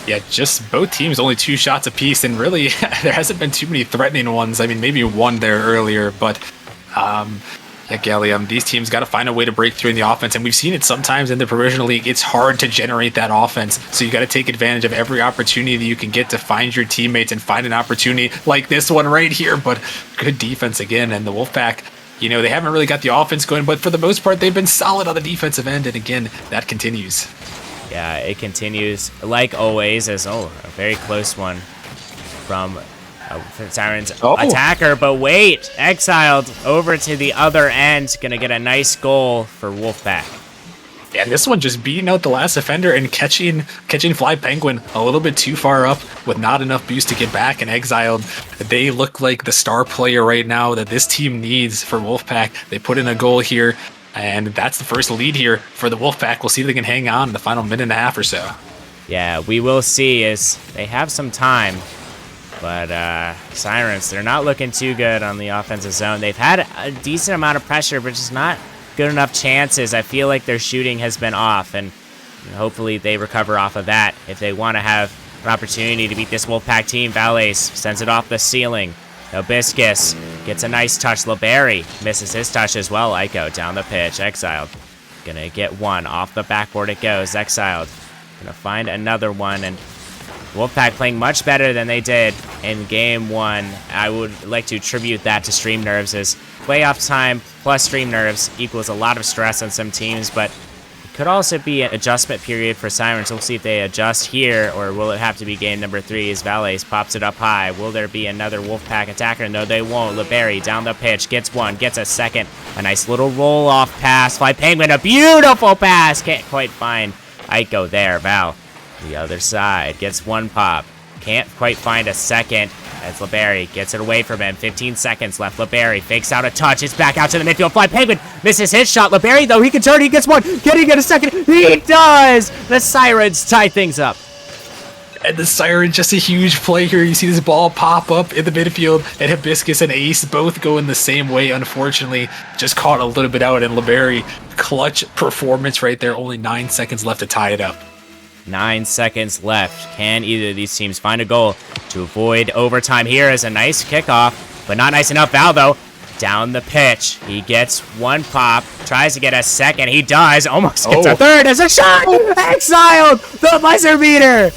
Yeah, just both teams only 2 shots apiece, and really there hasn't been too many threatening ones. I mean, maybe one there earlier, but yeah, Gallium, these teams got to find a way to break through in the offense, and we've seen it sometimes in the Provisional League. It's hard to generate that offense, so you got to take advantage of every opportunity that you can get to find your teammates and find an opportunity like this one right here. But good defense again, and the Wolfpack, you know, they haven't really got the offense going, but for the most part, they've been solid on the defensive end, and again, that continues. Yeah, it continues like always as, a very close one from Siren's attacker, but wait, exiled over to the other end, gonna get a nice goal for Wolfpack. Yeah, and this one just beating out the last offender and catching Fly Penguin a little bit too far up with not enough boost to get back, and exiled. They look like the star player right now that this team needs for Wolfpack. They put in a goal here, and that's the first lead here for the Wolfpack. We'll see if they can hang on in the final minute and a half or so. Yeah, we will see as they have some time. But Sirens, they're not looking too good on the offensive zone. They've had a decent amount of pressure, but just not good enough chances. I feel like their shooting has been off, and hopefully they recover off of that if they want to have an opportunity to beat this Wolfpack team. Valles sends it off the ceiling. Hibiscus gets a nice touch. LeBerry misses his touch as well. Aiko down the pitch. Exiled. Gonna get one. Off the backboard it goes. Exiled. Gonna find another one, and Wolfpack playing much better than they did in Game 1. I would like to attribute that to Stream Nerves, as playoff time plus Stream Nerves equals a lot of stress on some teams, but it could also be an adjustment period for Sirens. We'll see if they adjust here, or will it have to be game number 3 as Valles pops it up high. Will there be another Wolfpack attacker? No, they won't. LeBerry down the pitch, gets one, gets a second. A nice little roll-off pass. Fly Penguin, a beautiful pass. Can't quite find Aiko there. Val, the other side, gets one pop. Can't quite find a second as LeBerry gets it away from him. 15 seconds left. LeBerry fakes out a touch. It's back out to the midfield. Fly Penguin misses his shot. LeBerry, though, he can turn. He gets one. Can he get a second? He does! The Sirens tie things up. And the Sirens, just a huge play here. You see this ball pop up in the midfield, and Hibiscus and Ace both going the same way. Unfortunately, just caught a little bit out, and LeBerry, clutch performance right there. Only 9 seconds left to tie it up. 9 seconds left. Can either of these teams find a goal to avoid overtime? Here is a nice kickoff, but not nice enough. Val, though, down the pitch. He gets one pop, tries to get a second. He does. Almost gets a third as a shot. Exiled! The buzzer beater!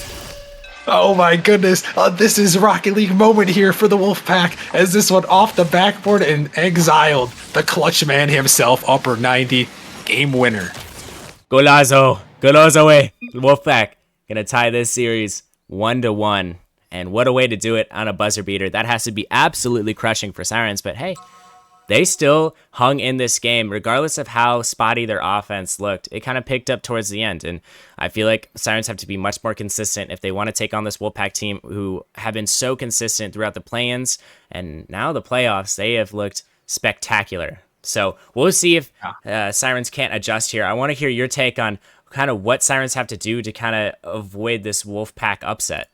Oh my goodness. This is Rocket League moment here for the Wolfpack, as this one off the backboard and exiled. The clutch man himself, upper 90, game winner. Golazo. Golazo. Wolfpack gonna tie this series 1-1. And what a way to do it on a buzzer beater. That has to be absolutely crushing for Sirens, but hey, they still hung in this game, regardless of how spotty their offense looked. It kind of picked up towards the end, and I feel like Sirens have to be much more consistent if they want to take on this Wolfpack team who have been so consistent throughout the play-ins, and now the playoffs. They have looked spectacular. So we'll see if Sirens can't adjust here. I want to hear your take on kind of what Sirens have to do to kind of avoid this Wolfpack upset.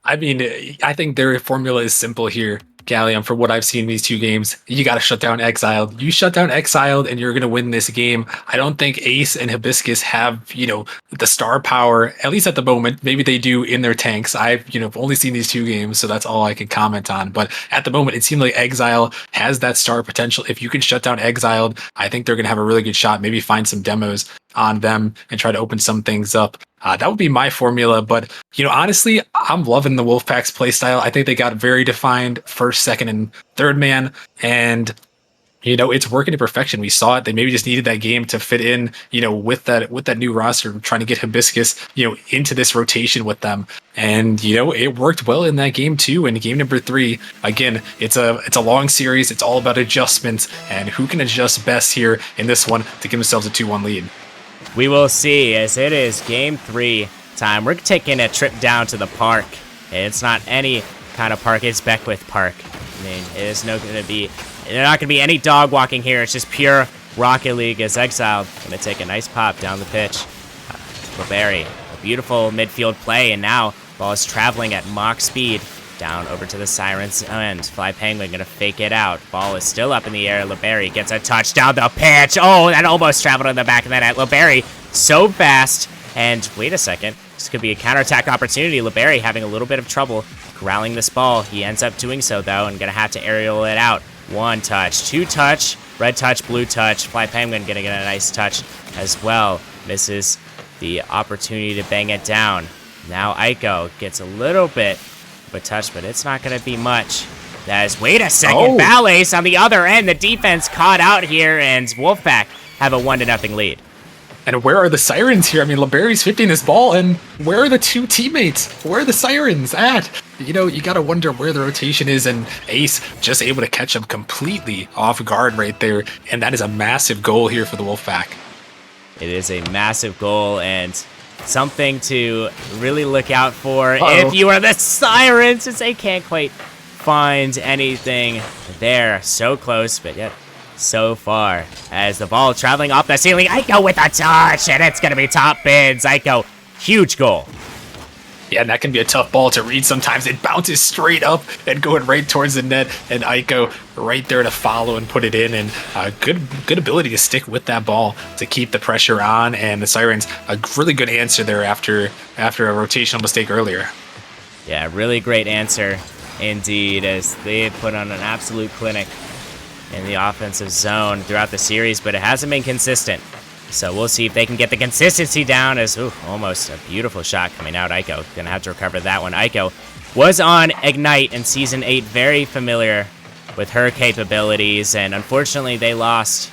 I mean, I think their formula is simple here, Gallium. For what I've seen in these two games, you got to shut down Exiled. You shut down Exiled and you're going to win this game. I don't think Ace and Hibiscus have, the star power, at least at the moment. Maybe they do in their tanks. I've, only seen these two games, so that's all I can comment on. But at the moment, it seemed like Exile has that star potential. If you can shut down Exiled, I think they're going to have a really good shot. Maybe find some demos on them and try to open some things up. That would be my formula, but honestly, I'm loving the Wolfpack's play style. I think they got very defined first, second, and third man, and it's working to perfection. We saw it. They maybe just needed that game to fit in, with that new roster, trying to get Hibiscus, into this rotation with them, and it worked well in that game too. And game number 3, again, it's a long series. It's all about adjustments and who can adjust best here in this one to give themselves a 2-1 lead. We will see, as it is game 3 time. We're taking a trip down to the park. It's not any kind of park. It's Beckwith Park. I mean, there's not going to be any dog walking here. It's just pure Rocket League as Exiled gonna take a nice pop down the pitch. LeBerry, a beautiful midfield play, and now ball is traveling at Mach speed down over to the Sirens end. Fly Penguin gonna fake it out. Ball is still up in the air. LeBerry gets a touch down the pitch. Oh, that almost traveled in the back of the net. LeBerry so fast. And wait a second, this could be a counterattack opportunity. LeBerry having a little bit of trouble corralling this ball. He ends up doing so though, and gonna have to aerial it out. 1 touch, 2 touch, red touch, blue touch. Fly Penguin gonna get a nice touch as well. Misses the opportunity to bang it down. Now Aiko gets a little bit of a touch, but it's not going to be much. Wait a second, Ballets on the other end. The defense caught out here, and Wolfpack have a 1-0 lead. And where are the Sirens here? I mean, LeBerry's 15 this ball, and where are the 2 teammates? Where are the Sirens at? You know, you gotta wonder where the rotation is, and Ace just able to catch him completely off guard right there, and that is a massive goal here for the Wolfpack. It is a massive goal, and something to really look out for if you are the Sirens, since they can't quite find anything there. So close, but yet so far. As the ball traveling off the ceiling, Aiko with a touch, and it's going to be top bins. Aiko, huge goal. Yeah, and that can be a tough ball to read sometimes. It bounces straight up and going right towards the net, and Aiko right there to follow and put it in, and good ability to stick with that ball to keep the pressure on, and the Sirens, a really good answer there after a rotational mistake earlier. Yeah, really great answer indeed, as they put on an absolute clinic in the offensive zone throughout the series, but it hasn't been consistent. So we'll see if they can get the consistency down as, almost a beautiful shot coming out. Aiko gonna have to recover that one. Aiko was on Ignite in Season 8, very familiar with her capabilities, and unfortunately they lost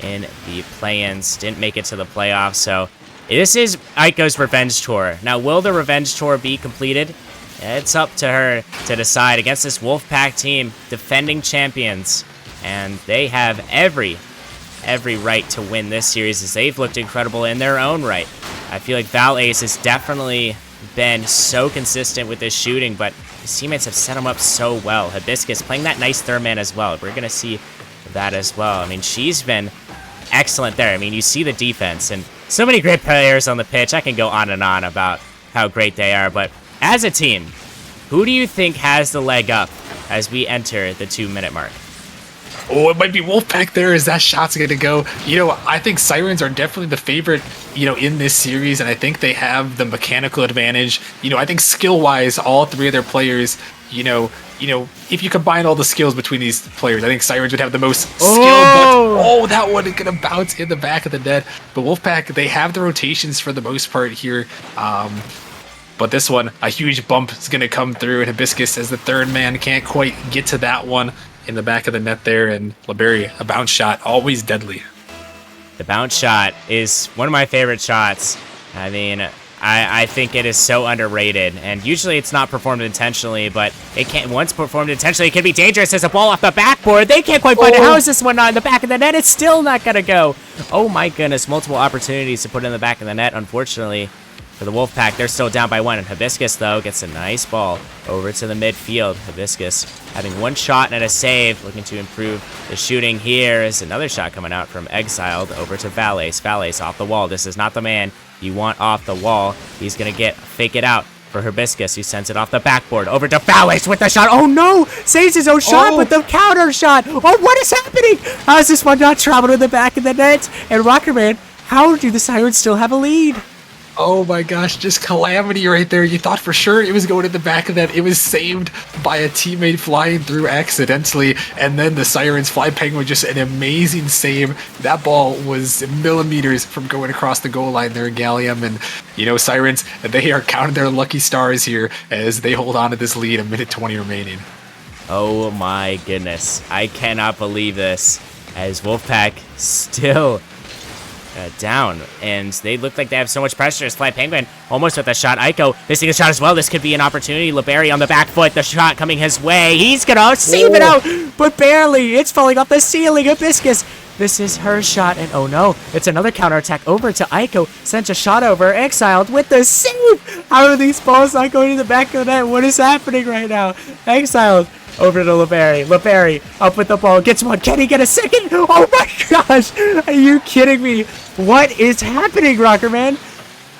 in the play-ins, didn't make it to the playoffs, so this is Aiko's revenge tour. Now, will the revenge tour be completed? It's up to her to decide against this Wolfpack team, defending champions, and they have every right to win this series, as they've looked incredible in their own right. I feel like Val Ace has definitely been so consistent with his shooting, but his teammates have set him up so well. Hibiscus playing that nice third man as well. We're going to see that as well. I mean, she's been excellent there. I mean, you see the defense, and so many great players on the pitch. I can go on and on about how great they are, but as a team, who do you think has the leg up as we enter the 2-minute mark? Oh, it might be Wolfpack there as that shot's going to go. You know, I think Sirens are definitely the favorite, you know, in this series, and I think they have the mechanical advantage. You know, I think skill-wise, all 3 of their players, you know, if you combine all the skills between these players, I think Sirens would have the most skill. But, that one is going to bounce in the back of the net. But Wolfpack, they have the rotations for the most part here. But this one, a huge bump is going to come through, and Hibiscus as the third man can't quite get to that one in the back of the net there, and LeBerry, a bounce shot, always deadly. The bounce shot is one of my favorite shots. I mean, I think it is so underrated, and usually it's not performed intentionally, but it can once performed intentionally, it can be dangerous as a ball off the backboard. They can't quite find it. How is this one not in the back of the net? It's still not going to go. Oh my goodness, multiple opportunities to put it in the back of the net, unfortunately. For the Wolfpack, they're still down by 1, and Hibiscus, though, gets a nice ball over to the midfield. Hibiscus having 1 shot and a save, looking to improve the shooting here. Is another shot coming out from Exiled over to Valace. Valace off the wall. This is not the man you want off the wall. He's going to fake it out for Hibiscus, who sends it off the backboard over to Valace with the shot. Oh no! Saves his own shot with the counter shot. Oh, what is happening? How is this one not traveling to the back of the net? And Rockerman, how do the Sirens still have a lead? Oh my gosh, just calamity right there. You thought for sure it was going in the back of that. It was saved by a teammate flying through accidentally, and then the Sirens Fly Penguin, just an amazing save. That ball was millimeters from going across the goal line there in Gallium, and you know, Sirens, they are counting their lucky stars here as they hold on to this lead, 1:20 remaining. Oh my goodness, I cannot believe this, as Wolfpack still down, and they look like they have so much pressure. Fly Penguin almost with a shot. Aiko missing a shot as well. This could be an opportunity. LeBerry on the back foot. The shot coming his way. He's gonna save it out, but barely. It's falling off the ceiling. Hibiscus. This is her shot, and oh no, it's another counterattack over to Aiko. Sends a shot over. Exiled with the save. How are these balls not going to the back of the net? What is happening right now? Exiled Over to LeBerry. LeBerry up with the ball. Gets one. Can he get a second? Oh my gosh. Are you kidding me? What is happening, Rocker Man?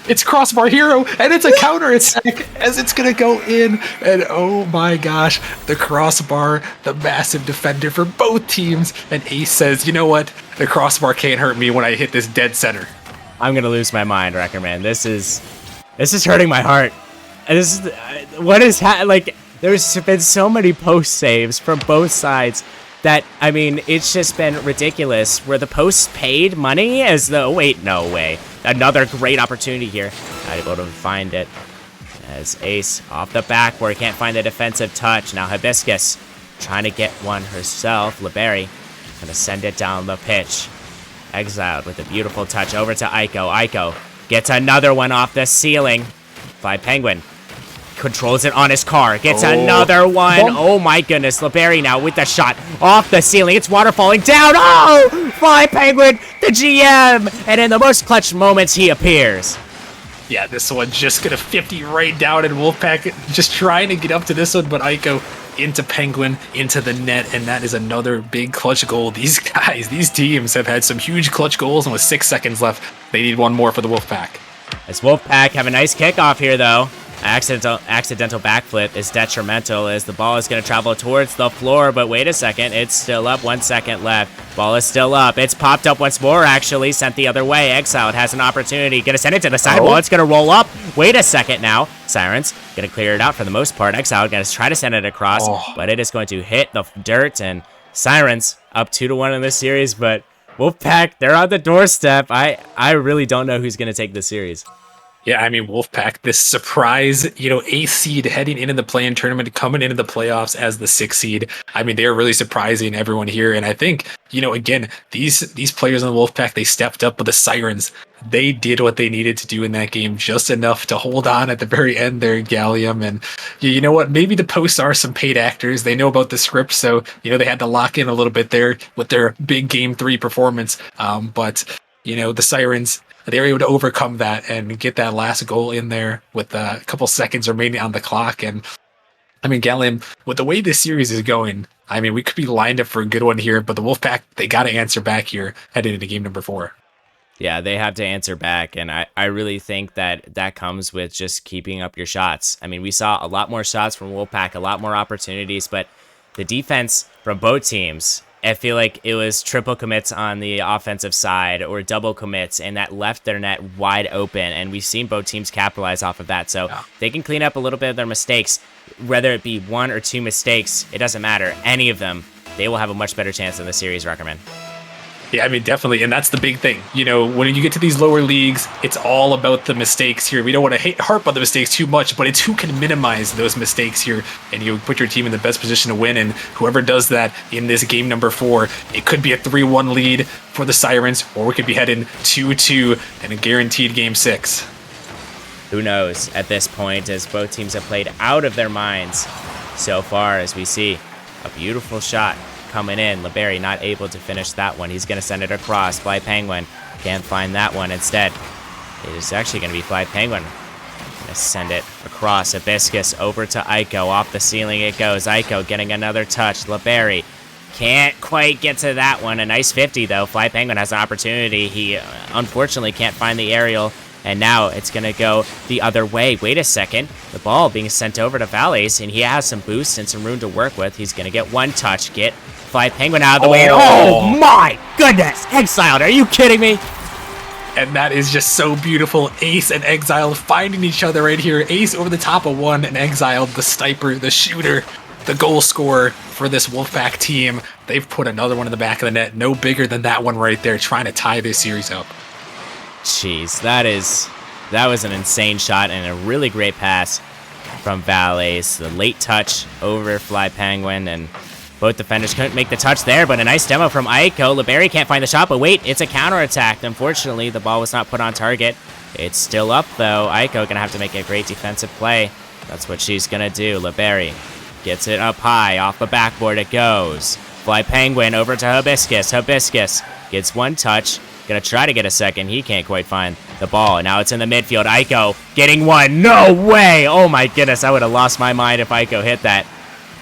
It's crossbar hero, and it's a counter attack as it's gonna go in, and oh my gosh, the crossbar, the massive defender for both teams, and Ace says, you know what, the crossbar can't hurt me when I hit this dead center. I'm gonna lose my mind, Wrecker Man. This is hurting my heart. This is, what is like? There's been so many post saves from both sides that, I mean, it's just been ridiculous. Where the posts paid money as though, wait, no way. Another great opportunity here. Not able to find it. As Ace off the backboard, can't find the defensive touch. Now Hibiscus trying to get one herself. LeBerry gonna send it down the pitch. Exiled with a beautiful touch over to Aiko. Aiko gets another one off the ceiling. Fly Penguin controls it on his car. Gets another one. Oh my goodness. LeBerry now with the shot off the ceiling. It's water falling down. Oh! Fly Penguin, the GM. And in the most clutch moments, he appears. Yeah, this one just gonna 50 right down, and Wolfpack just trying to get up to this one, but Aiko into Penguin, into the net, and that is another big clutch goal. These guys, these teams have had some huge clutch goals, and with 6 seconds left, they need one more for the Wolfpack. As Wolfpack have a nice kickoff here, though. Accidental backflip is detrimental as the ball is going to travel towards the floor, but wait a second, it's still up. 1 second left. Ball is still up. It's popped up once more, actually, sent the other way. Exiled has an opportunity. Going to send it to the sidewall. It's going to roll up. Wait a second now. Sirens going to clear it out for the most part. Exiled going to try to send it across, but it is going to hit the dirt, and Sirens up 2-1 in this series, but Wolfpack, they're on the doorstep. I really don't know who's going to take this series. Yeah, I mean, Wolfpack, this surprise, eighth seed heading into the play-in tournament, coming into the playoffs as the 6th seed. I mean, they're really surprising everyone here. And I think, again, these players on the Wolfpack, they stepped up with the Sirens. They did what they needed to do in that game, just enough to hold on at the very end there, Gallium. And you know what? Maybe the posts are some paid actors. They know about the script, so, they had to lock in a little bit there with their big Game 3 performance. But the Sirens, they were able to overcome that and get that last goal in there with a couple seconds remaining on the clock. And I mean, Gallium, with the way this series is going, I mean, we could be lined up for a good one here, but the Wolfpack, they got to answer back here heading into game number 4. Yeah, they have to answer back, and I really think that comes with just keeping up your shots. I mean, we saw a lot more shots from Wolfpack, a lot more opportunities, but the defense from both teams, I feel like it was triple commits on the offensive side or double commits, and that left their net wide open, and we've seen both teams capitalize off of that. So they can clean up a little bit of their mistakes, whether it be 1 or 2 mistakes, it doesn't matter. Any of them, they will have a much better chance in the series, Ruckerman. Yeah, I mean, definitely. And that's the big thing. When you get to these lower leagues, it's all about the mistakes here. We don't want to harp on the mistakes too much, but it's who can minimize those mistakes here. And you put your team in the best position to win. And whoever does that in this game number 4, it could be a 3-1 lead for the Sirens, or we could be heading 2-2 and a guaranteed game 6. Who knows at this point, as both teams have played out of their minds so far, as we see a beautiful shot coming in. LeBerry not able to finish that one. He's going to send it across. Fly Penguin can't find that one. Instead, it is actually going to be Fly Penguin. Going to send it across. Hibiscus over to Aiko. Off the ceiling it goes. Aiko getting another touch. LeBerry can't quite get to that one. A nice 50, though. Fly Penguin has an opportunity. He unfortunately can't find the aerial. And now it's going to go the other way. Wait a second. The ball being sent over to Valles, and he has some boost and some room to work with. He's going to get one touch. Get Fly Penguin out of the way. Oh my goodness. Exiled. Are you kidding me? And that is just so beautiful. Ace and Exiled finding each other right here. Ace over the top of one, and Exiled, the sniper, the shooter, the goal scorer for this Wolfpack team. They've put another one in the back of the net. No bigger than that one right there, trying to tie this series up. Jeez, that was an insane shot and a really great pass from Valles. The late touch over Fly Penguin, and both defenders couldn't make the touch there, but a nice demo from Aiko. LeBerry can't find the shot, but wait, it's a counterattack. Unfortunately, the ball was not put on target. It's still up, though. Aiko going to have to make a great defensive play. That's what she's going to do. LeBerry gets it up high. Off the backboard it goes. Fly Penguin over to Hibiscus. Hibiscus gets one touch. Gonna try to get a second. He can't quite find the ball. Now it's in the midfield. Aiko getting one. No way. Oh my goodness. I would have lost my mind if Aiko hit that.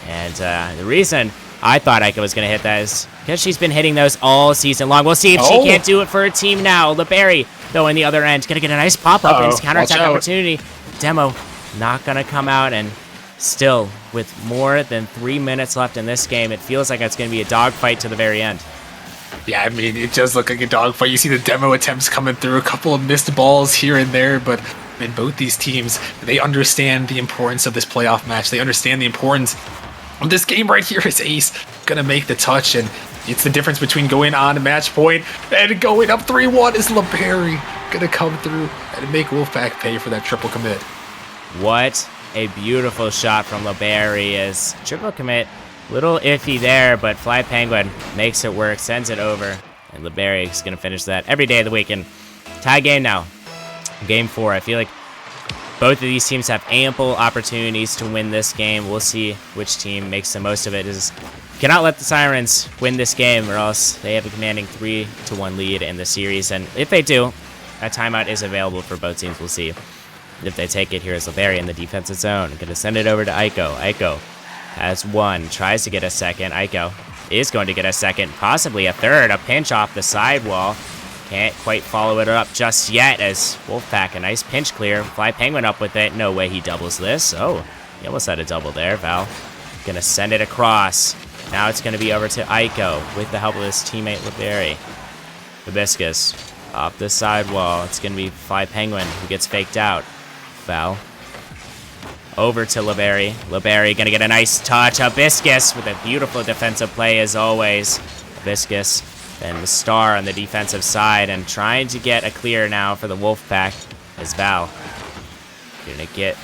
And the reason I thought Aika was going to hit that is because she's been hitting those all season long. We'll see if she can't do it for her team now. LeBerry, though, in the other end, going to get a nice pop-up and counterattack opportunity. Demo not going to come out, and still, with more than 3 minutes left in this game, it feels like it's going to be a dogfight to the very end. Yeah, I mean, it does look like a dogfight. You see the demo attempts coming through, a couple of missed balls here and there, but in both these teams, they understand the importance of this playoff match. They understand the importance of this game right here. Is Ace gonna make the touch, and it's the difference between going on to match point and going up 3-1. Is LeBerry gonna come through and make Wolfpack pay for that triple commit? What a beautiful shot from LeBerry. Is triple commit, little iffy there, but Fly Penguin makes it work, sends it over, and LeBerry is gonna finish that every day of the week. And tie game now. Game 4. I feel like both of these teams have ample opportunities to win this game. We'll see which team makes the most of it. Cannot let the Sirens win this game, or else they have a commanding 3-1 lead in the series. And if they do, a timeout is available for both teams. We'll see if they take it. Here is LeBerry in the defensive zone. Going to send it over to Aiko. Aiko has one, tries to get a second. Aiko is going to get a second, possibly a third. A pinch off the sidewall. Can't quite follow it up just yet, as Wolfpack, a nice pinch clear. Fly Penguin up with it. No way he doubles this. Oh, he almost had a double there. Val gonna send it across. Now it's gonna be over to Aiko with the help of his teammate LeBerry. Hibiscus off the sidewall. It's gonna be Fly Penguin who gets faked out. Val over to LeBerry. LeBerry gonna get a nice touch. Hibiscus with a beautiful defensive play as always. Hibiscus and the star on the defensive side, and trying to get a clear now for the Wolfpack as Val gonna get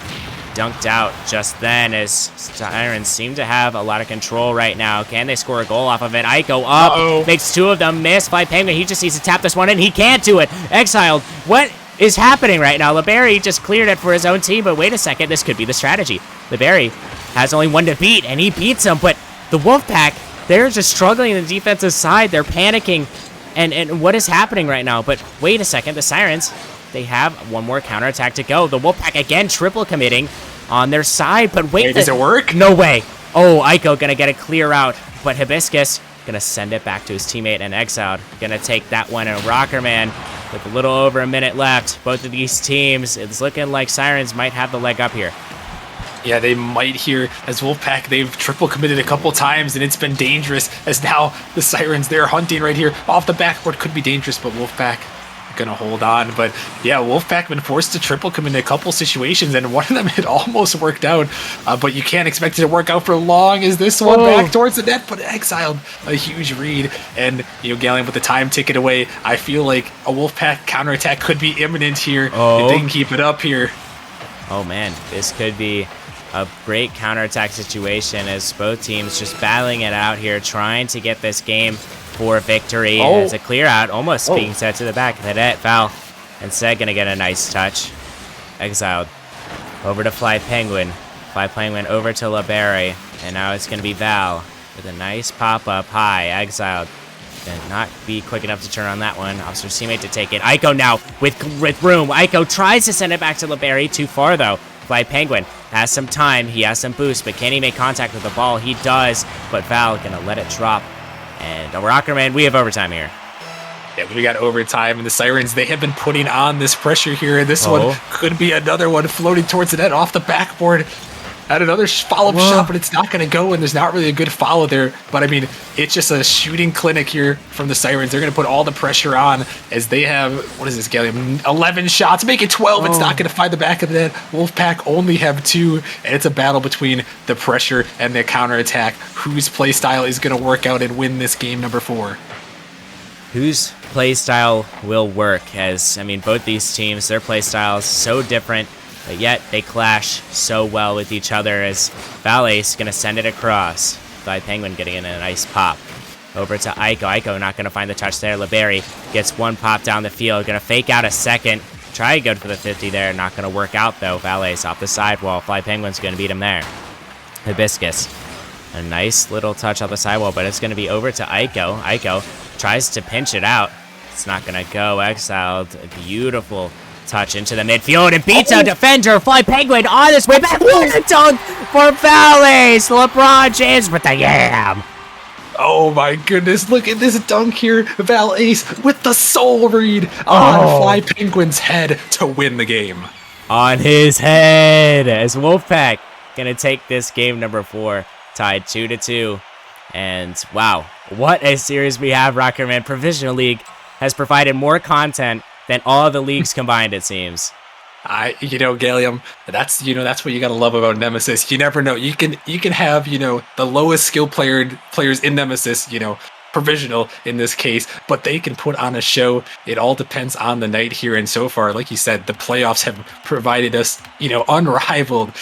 dunked out just then, as Sirens seem to have a lot of control right now. Can they score a goal off of it? Aiko up, makes two of them miss. Fly Penguin, he just needs to tap this one in. He can't do it. Exiled. What is happening right now? LeBerry just cleared it for his own team, but wait a second, this could be the strategy. LeBerry has only one to beat, and he beats him, but the Wolfpack, they're just struggling on the defensive side. They're panicking. And what is happening right now? But wait a second. The Sirens, they have one more counterattack to go. The Wolfpack, again, triple committing on their side. But wait. Does it work? No way. Oh, Aiko going to get a clear out. But Hibiscus going to send it back to his teammate and Exiled. Going to take that one. And Rockerman with a little over a minute left. Both of these teams, it's looking like Sirens might have the leg up here. Yeah, they might here, as Wolfpack, they've triple committed a couple times, and it's been dangerous, as now the Sirens, they're hunting right here off the backboard. Could be dangerous, but Wolfpack gonna hold on. But yeah, Wolfpack been forced to triple commit in a couple situations, and one of them it almost worked out, but you can't expect it to work out for long as this one back towards the net, but Exiled, a huge read. And Gallium with the time ticket away, I feel like a Wolfpack counterattack could be imminent here if they can keep it up here. Oh man, this could be a great counterattack situation, as both teams just battling it out here, trying to get this game for victory. It's a clear out, almost being set to the back of the net. Val instead gonna get a nice touch. Exiled over to Fly Penguin. Fly Penguin over to LeBerry, and now it's gonna be Val with a nice pop-up high. Exiled gonna not be quick enough to turn on that one. Officer's teammate to take it. Aiko now with room. Aiko tries to send it back to LeBerry. Too far though. Fly Penguin has some time, he has some boost, but can he make contact with the ball? He does, but Val gonna let it drop. And the Rockerman, we have overtime here. Yeah, we got overtime, and the Sirens, they have been putting on this pressure here, and this one could be another one floating towards the net off the backboard. Had another follow-up shot, but it's not going to go, and there's not really a good follow there. But, I mean, it's just a shooting clinic here from the Sirens. They're going to put all the pressure on as they have, what is this, Gallium? 11 shots, make it 12. It's not going to find the back of the net. Wolfpack only have 2, and it's a battle between the pressure and the counterattack. Whose play style is going to work out and win this game number 4? Whose play style will work? As, I mean, both these teams, their play styles so different, but yet they clash so well with each other, as Valle's going to send it across. Fly Penguin getting in a nice pop. Over to Aiko. Aiko not going to find the touch there. LeBerry gets one pop down the field. Going to fake out a second. Try to go for the 50 there. Not going to work out though. Valle's off the sidewall. Fly Penguin's going to beat him there. Hibiscus. A nice little touch off the sidewall, but it's going to be over to Aiko. Aiko tries to pinch it out. It's not going to go. Exiled. A beautiful touch into the midfield and beats a defender. Fly Penguin on his way back. What a dunk for Valles. LeBron James with the yam. Oh my goodness, look at this dunk here. Valles with the soul read on Fly Penguin's head to win the game. On his head as Wolfpack gonna take this game number 4, tied 2-2. And wow, what a series we have, Rockerman. Provisional League has provided more content than all the leagues combined, it seems. Gallium, that's what you gotta love about Nemesis. You never know. You can have, the lowest skill players in Nemesis, provisional in this case, but they can put on a show. It all depends on the night here. And so far, like you said, the playoffs have provided us, unrivaled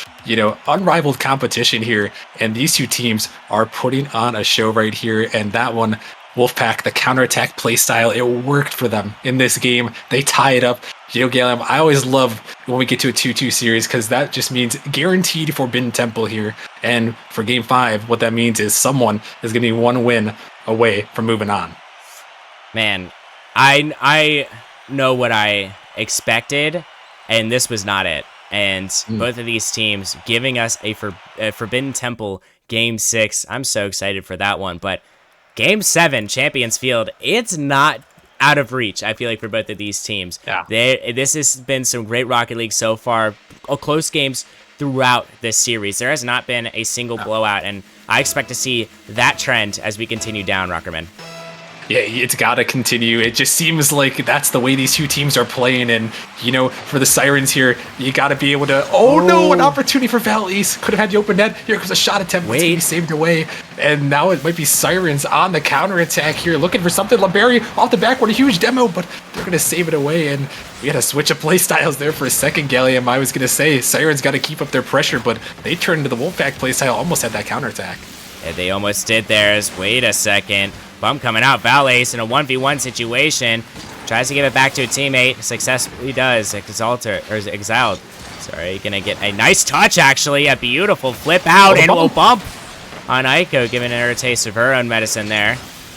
competition here. And these two teams are putting on a show right here. And that one, Wolfpack, the counterattack play style, it worked for them in this game. They tie it up. Gallium, I always love when we get to a 2-2 series because that just means guaranteed Forbidden Temple here. And for Game 5, what that means is someone is going to be one win away from moving on. Man, I know what I expected, and this was not it. And both of these teams giving us a Forbidden Temple Game 6. I'm so excited for that one. But Game 7, Champions Field, it's not out of reach, I feel like, for both of these teams. Yeah. This has been some great Rocket League so far. Close games throughout this series. There has not been a single blowout, and I expect to see that trend as we continue down, Rockerman. Yeah, it's got to continue. It just seems like that's the way these two teams are playing. And, for the Sirens here, you got to be able to... Oh, no, an opportunity for Valles. Could have had the open net. Here comes a shot attempt. It's gonna be saved away. And now it might be Sirens on the counterattack here, looking for something. LeBerry off the backboard, a huge demo, but they're going to save it away. And we had to switch of play styles there for a second, Gallium. I was going to say, Sirens got to keep up their pressure, but they turned into the Wolfpack play style, almost had that counterattack. Yeah, they almost did theirs. Wait a second. Bump coming out. Valles in a 1v1 situation. Tries to give it back to a teammate. Successfully does. Exiled. Sorry, gonna get a nice touch, actually. A beautiful flip out and a bump on Aiko, giving her a taste of her own medicine there.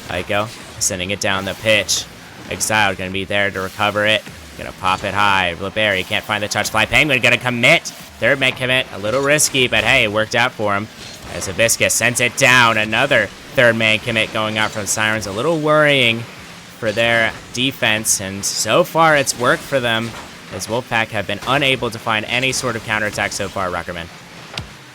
Aiko sending it down the pitch. Exiled gonna be there to recover it. Gonna pop it high. LeBerry can't find the touch. Fly Penguin gonna commit. Third man commit. A little risky, but hey, it worked out for him. As Hibiscus sends it down. Another third man commit going out from Sirens. A little worrying for their defense, and so far it's worked for them as Wolfpack have been unable to find any sort of counterattack so far, Rockerman.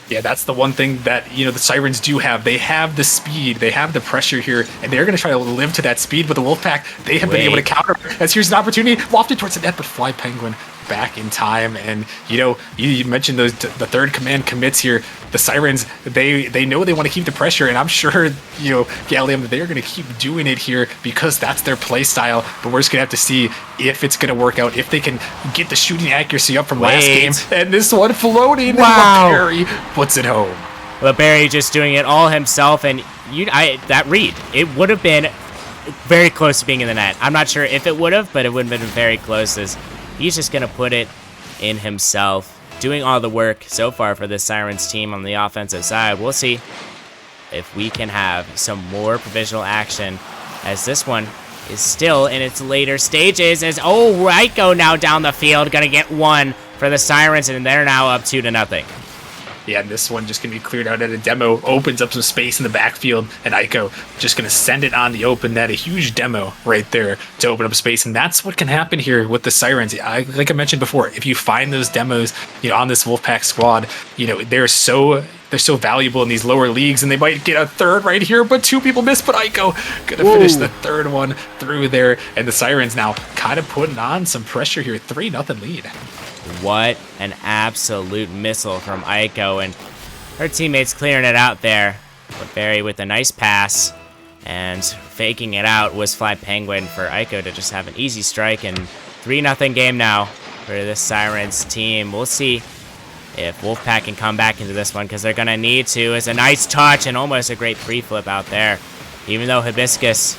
Yeah, that's the one thing that, the Sirens do have. They have the speed, they have the pressure here, and they're going to try to live to that speed. But the Wolfpack, they have been able to counter. As here's an opportunity, lofted towards the net, but Fly Penguin back in time. And, you mentioned the third command commits here. The Sirens, they know they want to keep the pressure, and I'm sure, Gallium, that they're going to keep doing it here because that's their play style. But we're just going to have to see if it's going to work out, if they can get the shooting accuracy up from last game. And this one floating, wow. LeBerry puts it home. LeBerry just doing it all himself, and that read, it would have been very close to being in the net. I'm not sure if it would have, but it would have been very close as he's just going to put it in himself. Doing all the work so far for this Sirens team on the offensive side. We'll see if we can have some more provisional action as this one is still in its later stages. As Raiko now down the field, gonna get one for the Sirens, and they're now up 2-0. Yeah, and this one just going to be cleared out at a demo, opens up some space in the backfield, and Aiko just going to send it on the open net, a huge demo right there to open up space, and that's what can happen here with the Sirens. Like I mentioned before, if you find those demos, on this Wolfpack squad, they're so valuable in these lower leagues, and they might get a third right here, but two people missed, but Aiko gonna finish the third one through there, and the Sirens now kind of putting on some pressure here, 3-0 lead. What an absolute missile from Aiko, and her teammates clearing it out there. But Barry with a nice pass, and faking it out was Fly Penguin for Aiko to just have an easy strike, and 3-0 game now for this Sirens team. We'll see if Wolfpack can come back into this one, because they're going to need to. It's a nice touch and almost a great free flip out there. Even though Hibiscus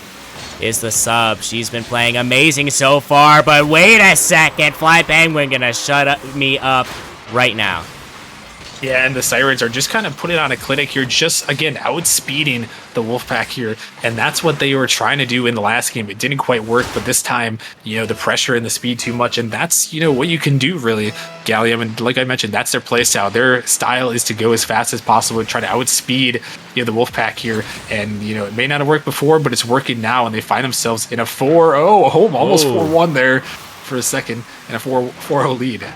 is the sub, she's been playing amazing so far, but wait a second, Fly Penguin going to shut me up right now. Yeah, and the Sirens are just kind of putting on a clinic here, just, again, outspeeding the Wolfpack here. And that's what they were trying to do in the last game. It didn't quite work, but this time, the pressure and the speed too much. And that's, what you can do, really, Gallium. And like I mentioned, that's their play style. Their style is to go as fast as possible, try to outspeed, the Wolfpack here. And, it may not have worked before, but it's working now. And they find themselves in a 4-0, almost 4-1 there for a second, and a 4-0 lead.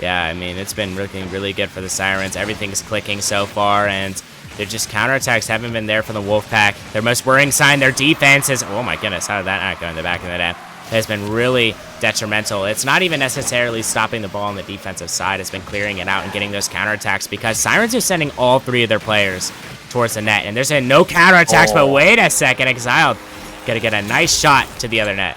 Yeah, I mean, it's been looking really good for the Sirens. Everything's clicking so far, and they're just counterattacks haven't been there for the Wolfpack. Their most worrying sign, their defense is, oh my goodness, how did that not go in the back of the net? It has been really detrimental. It's not even necessarily stopping the ball on the defensive side. It's been clearing it out and getting those counterattacks because Sirens are sending all 3 of their players towards the net, and there's no counterattacks, but wait a second, Exiled gonna get a nice shot to the other net.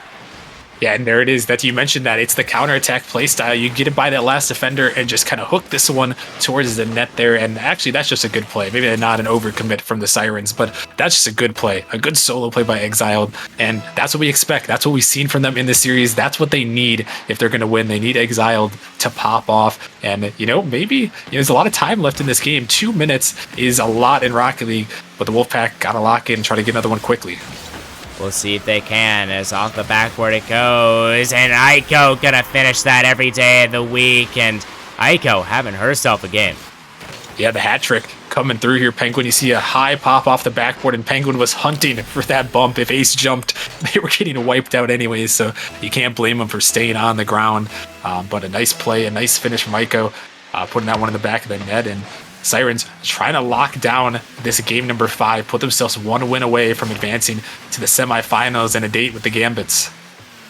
Yeah, and there it is. That you mentioned that it's the counterattack playstyle. You get it by that last defender and just kind of hook this one towards the net there. And actually, that's just a good play. Maybe not an overcommit from the Sirens, but that's just a good play, a good solo play by Exiled. And that's what we expect. That's what we've seen from them in this series. That's what they need if they're going to win. They need Exiled to pop off. And, maybe there's a lot of time left in this game. 2 minutes is a lot in Rocket League, but the Wolfpack got to lock in and try to get another one quickly. We'll see if they can, as off the backboard it goes, and Aiko gonna finish that every day of the week, and Aiko having herself a game. Yeah, the hat trick coming through here, Penguin. You see a high pop off the backboard, and Penguin was hunting for that bump. If Ace jumped, they were getting wiped out anyways, so you can't blame them for staying on the ground. But a nice play, a nice finish from Aiko, putting that one in the back of the net, and Sirens trying to lock down this game number 5, put themselves 1 win away from advancing to the semifinals and a date with the Gambits.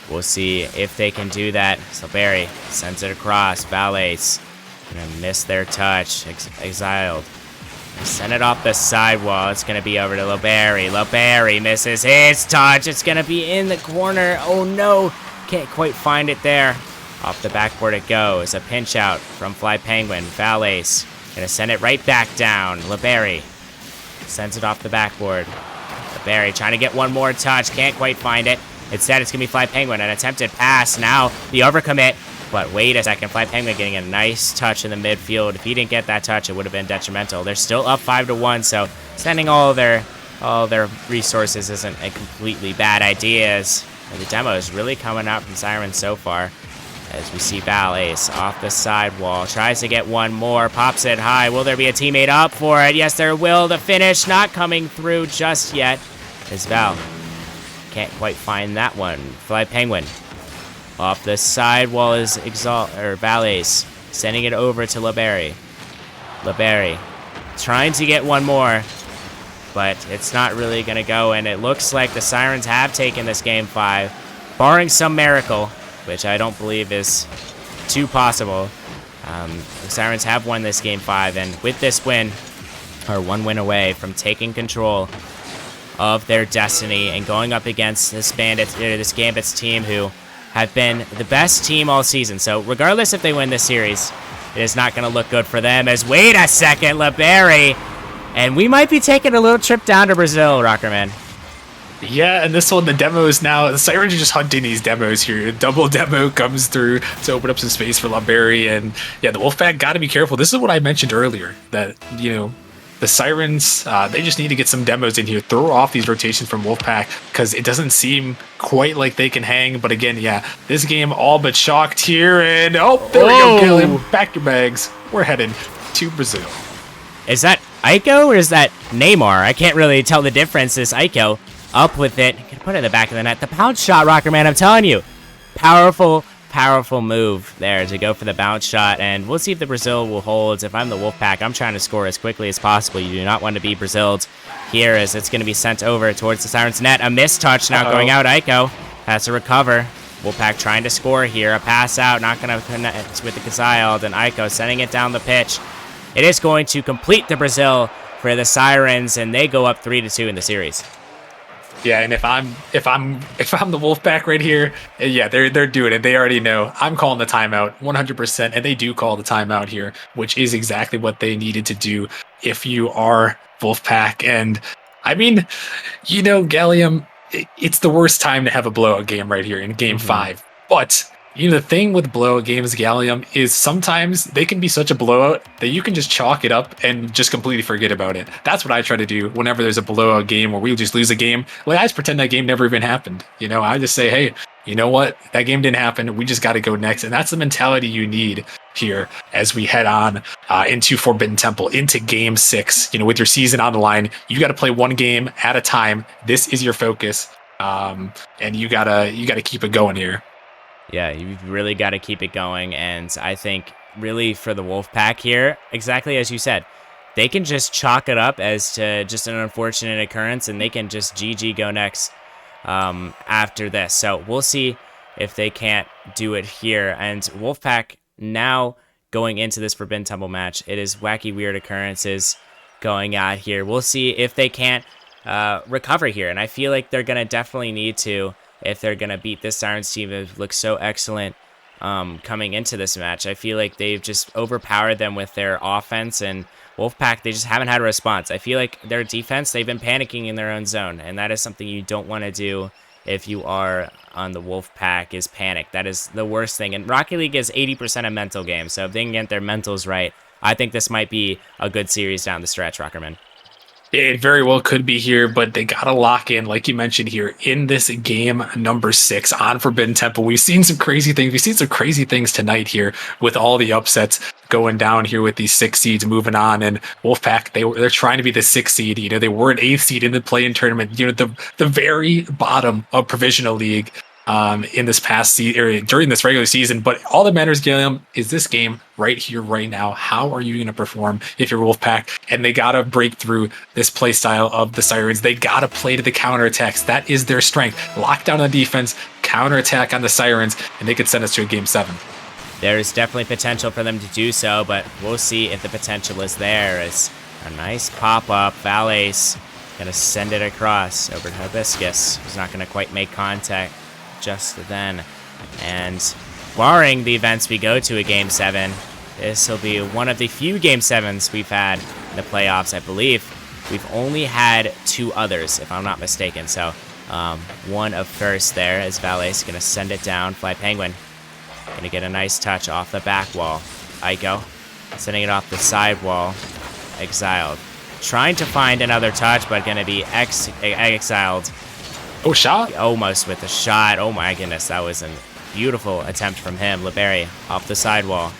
We'll see if they can do that. So Barry sends it across. Valets gonna miss their touch. Exiled. Send it off the sidewall. It's gonna be over to LeBerry. LeBerry misses his touch. It's gonna be in the corner. Oh no! Can't quite find it there. Off the backboard it goes. A pinch out from Fly Penguin. Valets gonna send it right back down. LeBerry sends it off the backboard. LeBerry trying to get one more touch. Can't quite find it. Instead, it's gonna be Fly Penguin. An attempted pass. Now the overcommit. But wait a second. Fly Penguin getting a nice touch in the midfield. If he didn't get that touch, it would have been detrimental. They're still up 5-1, so sending all their resources isn't a completely bad idea. As the demo is really coming out from Sirens so far. As we see Val Ace off the sidewall, tries to get one more, pops it high. Will there be a teammate up for it? Yes, there will. The finish not coming through just yet. As Val can't quite find that one. Fly Penguin off the sidewall is Val Ace sending it over to LeBerry. LeBerry trying to get one more, but it's not really going to go. And it looks like the Sirens have taken this game 5, barring some miracle, which I don't believe is too possible. The Sirens have won this game 5, and with this win, are 1 win away from taking control of their destiny and going up against this Gambits team, who have been the best team all season. So regardless if they win this series, it is not going to look good for them. As wait a second, LeBerry, and we might be taking a little trip down to Brazil, Rockerman. Yeah, and this one, the demos now, the Sirens are just hunting these demos here. A double demo comes through to open up some space for LeBerry, and yeah, the Wolfpack got to be careful. This is what I mentioned earlier, that, the Sirens, they just need to get some demos in here, throw off these rotations from Wolfpack, because it doesn't seem quite like they can hang. But again, yeah, this game all but shocked here, and there we go, Gilliam. Pack your bags. We're headed to Brazil. Is that Aiko or is that Neymar? I can't really tell the difference. This Aiko up with it. Can put it in the back of the net. The bounce shot, Rockerman, I'm telling you. Powerful move there to go for the bounce shot. And we'll see if the Brazil will hold. If I'm the Wolfpack, I'm trying to score as quickly as possible. You do not want to be Braziled here, as it's going to be sent over towards the Sirens net. A missed touch now going out. Aiko has to recover. Wolfpack trying to score here. A pass out, not going to connect with the Kaziled. And Aiko sending it down the pitch. It is going to complete the Brazil for the Sirens, and they go up 3-2 in the series. Yeah, and if I'm the Wolfpack right here, yeah, they're doing it. They already know. I'm calling the timeout 100%, and they do call the timeout here, which is exactly what they needed to do if you are Wolfpack. And I mean, Gallium, it's the worst time to have a blowout game right here in game 5. But You know, the thing with blowout games, Gallium, is sometimes they can be such a blowout that you can just chalk it up and just completely forget about it. That's what I try to do whenever there's a blowout game where we just lose a game. Like, I just pretend that game never even happened. You know, I just say, hey, you know what? That game didn't happen. We just got to go next. And that's the mentality you need here as we head on into Forbidden Temple, into Game 6. You know, with your season on the line, you got to play one game at a time. This is your focus, and you gotta keep it going here. Yeah, you've really got to keep it going. And I think really for the Wolfpack here, exactly as you said, they can just chalk it up as to just an unfortunate occurrence, and they can just GG go next after this. So we'll see if they can't do it here. And Wolfpack now going into this Forbidden Temple match, it is wacky weird occurrences going out here. We'll see if they can't recover here. And I feel like they're going to definitely need to if they're going to beat this Sirens team that looks so excellent coming into this match. I feel like they've just overpowered them with their offense, and Wolfpack, they just haven't had a response. I feel like their defense, they've been panicking in their own zone, and that is something you don't want to do if you are on the Wolfpack, is panic. That is the worst thing. And Rocket League is 80% a mental game, so if they can get their mentals right, I think this might be a good series down the stretch, Rockerman. It very well could be here, but they got to lock in, like you mentioned here, in this game number 6 on Forbidden Temple. We've seen some crazy things. We've seen some crazy things tonight here with all the upsets going down here with these 6 seeds moving on. And Wolfpack, they're trying to be the 6th seed. You know, they were an 8th seed in the play-in tournament. You know, the very bottom of Provisional League in this past season, during this regular season. But all that matters, Gilliam, is this game right here, right now. How are you going to perform if you're Wolfpack? And they got to break through this play style of the Sirens. They got to play to the counterattacks. That is their strength. Lock down on the defense, counterattack on the Sirens, and they could send us to a game 7. There's definitely potential for them to do so, but we'll see if the potential is there. It's a nice pop-up. Valace going to send it across over to Hibiscus, who's not going to quite make contact just then. And barring the events we go to a Game 7, this will be one of the few Game 7s we've had in the playoffs. I believe we've only had 2 others, if I'm not mistaken. So one of first there as Valace going to send it down. Fly Penguin going to get a nice touch off the back wall. Aiko sending it off the side wall. Exiled. Trying to find another touch, but going to be exiled. Oh, shot? Almost with a shot. Oh my goodness, that was a beautiful attempt from him. Libery off the sidewall.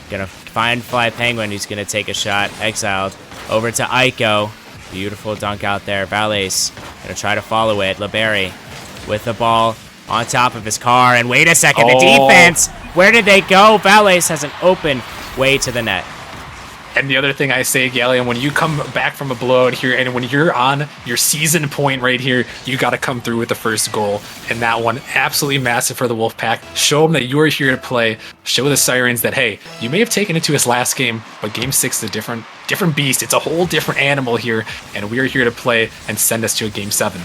Gonna find Fly Penguin, who's gonna take a shot. Exiled. Over to Aiko. Beautiful dunk out there. Valace gonna try to follow it. Libery with the ball on top of his car. And wait a second, the defense! Where did they go? Valace has an open way to the net. And the other thing I say, Gallium, when you come back from a blowout here, and when you're on your season point right here, you got to come through with the first goal. And that one, absolutely massive for the Wolfpack. Show them that you are here to play. Show the Sirens that, hey, you may have taken it to us last game, but Game 6 is a different beast. It's a whole different animal here, and we are here to play and send us to a Game 7.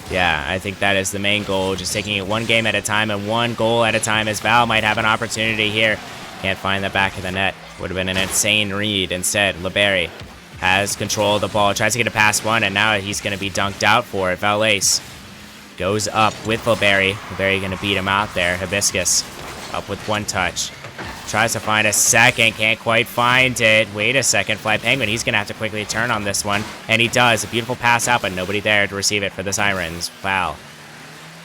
Yeah, I think that is the main goal, just taking it one game at a time and one goal at a time, as Val might have an opportunity here. Can't find the back of the net. Would have been an insane read. Instead, Libery has control of the ball, tries to get it past one, and now he's going to be dunked out for it. Valace goes up with Libery. Libery going to beat him out there. Hibiscus up with one touch. Tries to find a second, can't quite find it. Wait a second, Fly Penguin, he's going to have to quickly turn on this one, and he does. A beautiful pass out, but nobody there to receive it for the Sirens. Wow.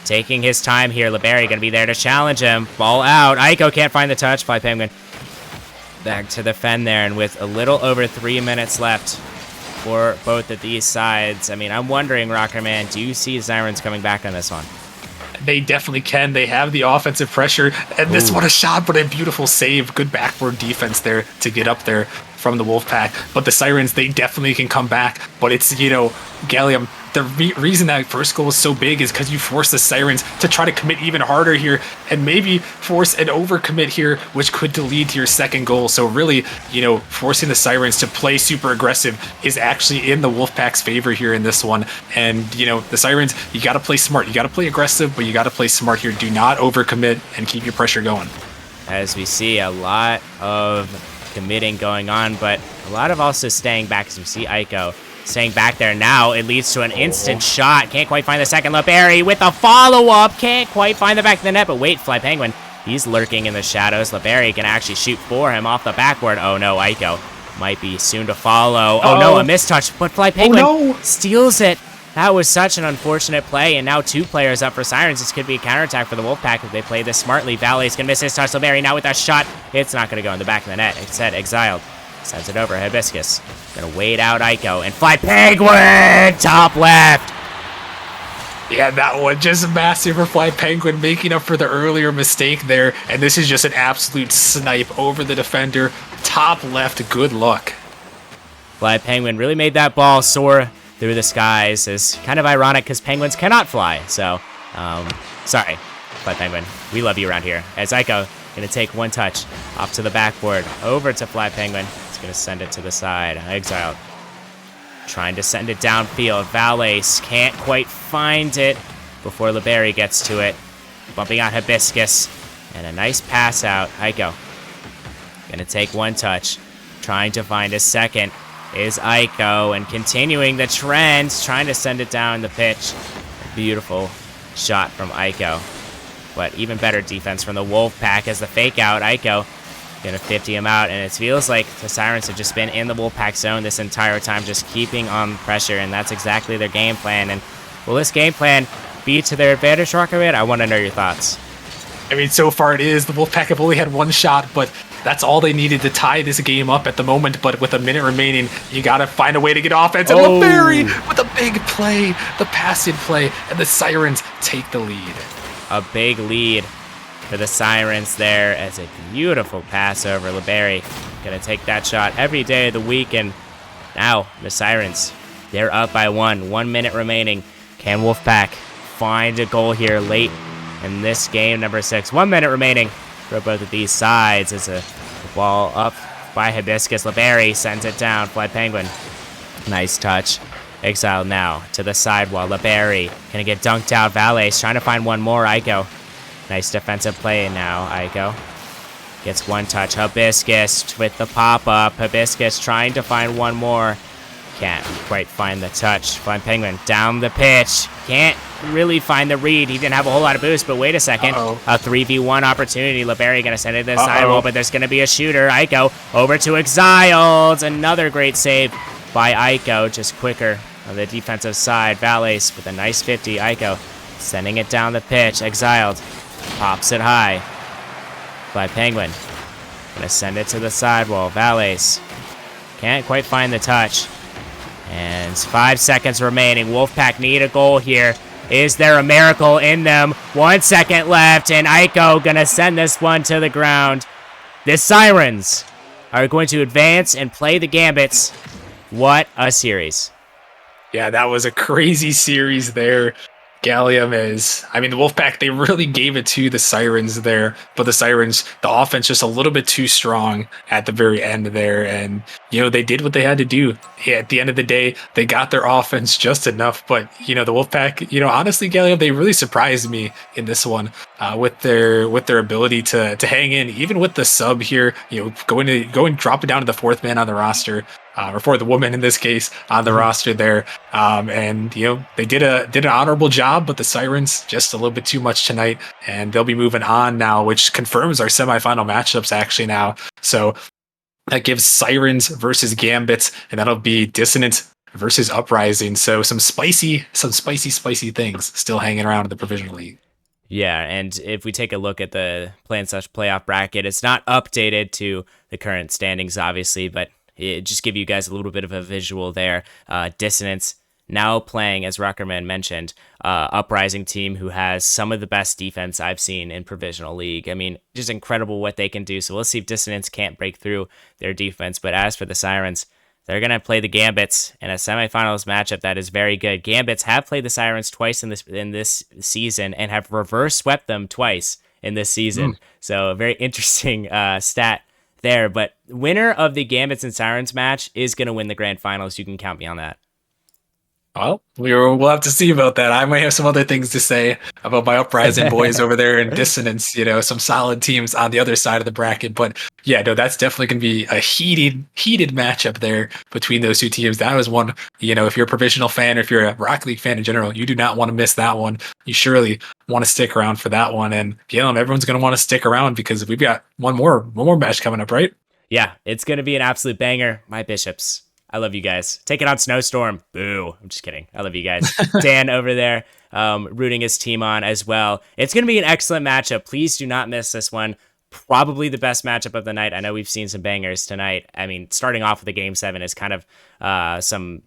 Taking his time here, Libery going to be there to challenge him. Ball out. Aiko can't find the touch. Fly Penguin back to defend there, and with a little over 3 minutes left for both of these sides, I mean, I'm wondering, Rockerman, do you see Sirens coming back on this one? They definitely can. They have the offensive pressure, and this one a shot, but a beautiful save. Good backboard defense there to get up there from the Wolfpack. But the Sirens, they definitely can come back. But it's, you know, Gallium, the reason that first goal is so big is because you force the Sirens to try to commit even harder here and maybe force an overcommit here, which could lead to your second goal. So really, you know, forcing the Sirens to play super aggressive is actually in the Wolfpack's favor here in this one. And, you know, the Sirens, you got to play smart. You got to play aggressive, but you got to play smart here. Do not overcommit and keep your pressure going. As we see a lot of committing going on, but a lot of also staying back, as we see Aiko staying back there. Now it leads to an instant shot. Can't quite find the second. Libery with a follow-up. Can't quite find the back of the net, but wait, Fly Penguin He's lurking in the shadows. LeBerry can actually shoot for him off the backboard. Oh no, Aiko might be soon to follow. Oh no, a mistouch, but Fly Penguin steals it. That was such an unfortunate play, and now 2 players up for Sirens. This could be a counterattack for the Wolfpack if they play this smartly. Valet's going to miss his touch. LeBerry now with that shot. It's not going to go in the back of the net. Instead, Exiled sends it over. Hibiscus going to wait out Aiko, and Fly Penguin top left. Yeah, that one just massive for Fly Penguin, making up for the earlier mistake there. And this is just an absolute snipe over the defender. Top left, good luck. Fly Penguin really made that ball soar through the skies. Is kind of ironic because penguins cannot fly. So, sorry, Fly Penguin. We love you around here. As Aiko going to take one touch off to the backboard, over to Fly Penguin. He's going to send it to the side. Exiled. Trying to send it downfield. Valles can't quite find it before LeBerry gets to it. Bumping out Hibiscus. And a nice pass out. Aiko. Going to take one touch. Trying to find a second is Aiko, and continuing the trend, trying to send it down the pitch. A beautiful shot from Aiko. But even better defense from the Wolfpack as the fake out. Aiko gonna 50 him out, and it feels like the Sirens have just been in the Wolfpack zone this entire time, just keeping on pressure, and that's exactly their game plan. And will this game plan be to their advantage, Rockerman? I want to know your thoughts. I mean, so far it is. The Wolfpack have only had one shot, but that's all they needed to tie this game up at the moment. But with a minute remaining, you got to find a way to get offense. And LeBerry with a big play, the pass-in play, and the Sirens take the lead. A big lead for the Sirens there as a beautiful pass over. LeBerry going to take that shot every day of the week. And now the Sirens, they're up by 1. 1 minute remaining. Can Wolfpack find a goal here late in this game, number 6? 1 minute remaining for both of these sides as a ball up by Hibiscus. LeBerry sends it down. Fly Penguin. Nice touch. Exile now to the sidewall. LeBerry gonna get dunked out. Valles trying to find one more. Aiko. Nice defensive play now. Aiko gets one touch. Hibiscus with the pop-up. Hibiscus trying to find one more. Can't quite find the touch. Fly Penguin down the pitch. Can't really find the read. He didn't have a whole lot of boost, but wait a second. A 3v1 opportunity. LeBerry going to send it to the sidewall, but there's going to be a shooter. Aiko over to Exiled. Another great save by Aiko. Just quicker on the defensive side. Valles with a nice 50. Aiko sending it down the pitch. Exiled pops it high. Fly Penguin going to send it to the sidewall. Valles can't quite find the touch. And 5 seconds remaining. Wolfpack need a goal here. Is there a miracle in them? 1 second left, and Aiko gonna send this one to the ground. The Sirens are going to advance and play the Gambits. What a series. Yeah, that was a crazy series there. Gallium is, I mean, the Wolfpack, they really gave it to the Sirens there, but the Sirens, the offense just a little bit too strong at the very end there, and, you know, they did what they had to do. Yeah, at the end of the day, they got their offense just enough, but, you know, the Wolfpack, you know, honestly, Gallium, they really surprised me in this one with their ability to hang in, even with the sub here, you know, going drop it down to the 4th man on the roster. Or for the woman in this case on the roster there, and you know they did an honorable job, but the Sirens just a little bit too much tonight, and they'll be moving on now, which confirms our semifinal matchups actually now. So that gives Sirens versus Gambits, and that'll be Dissonance versus Uprising. So some spicy things still hanging around in the Provisional League. Yeah, and if we take a look at the Plan/playoff bracket, it's not updated to the current standings, obviously, but just give you guys a little bit of a visual there. Dissonance now playing, as Ruckerman mentioned, Uprising team who has some of the best defense I've seen in Provisional League. I mean, just incredible what they can do. So we'll see if Dissonance can't break through their defense. But as for the Sirens, they're going to play the Gambits in a semifinals matchup that is very good. Gambits have played the Sirens twice in this season and have reverse swept them twice in this season. So a very interesting stat there, but winner of the Gambits and Sirens match is going to win the grand finals. You can count me on that. Well, we'll have to see about that. I might have some other things to say about my Uprising boys over there in Dissonance, you know, some solid teams on the other side of the bracket. But, Yeah, no, that's definitely going to be a heated matchup there between those two teams. That was one, if you're a provisional fan or if you're a Rocket League fan in general, you do not want to miss that one. You surely want to stick around for that one. And everyone's going to want to stick around because we've got one more match coming up, right? Yeah, it's going to be an absolute banger. My Bishops. I love you guys. Take it on Snowstorm. Boo. I'm just kidding. I love you guys. Dan over there rooting his team on as well. It's going to be an excellent matchup. Please do not miss this one. Probably the best matchup of the night. I know we've seen some bangers tonight. I mean, starting off with a Game 7 is kind of some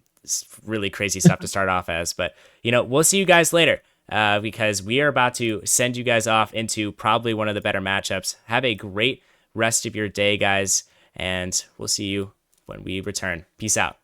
really crazy stuff to start off as. But, we'll see you guys later because we are about to send you guys off into probably one of the better matchups. Have a great rest of your day, guys, and we'll see you when we return. Peace out.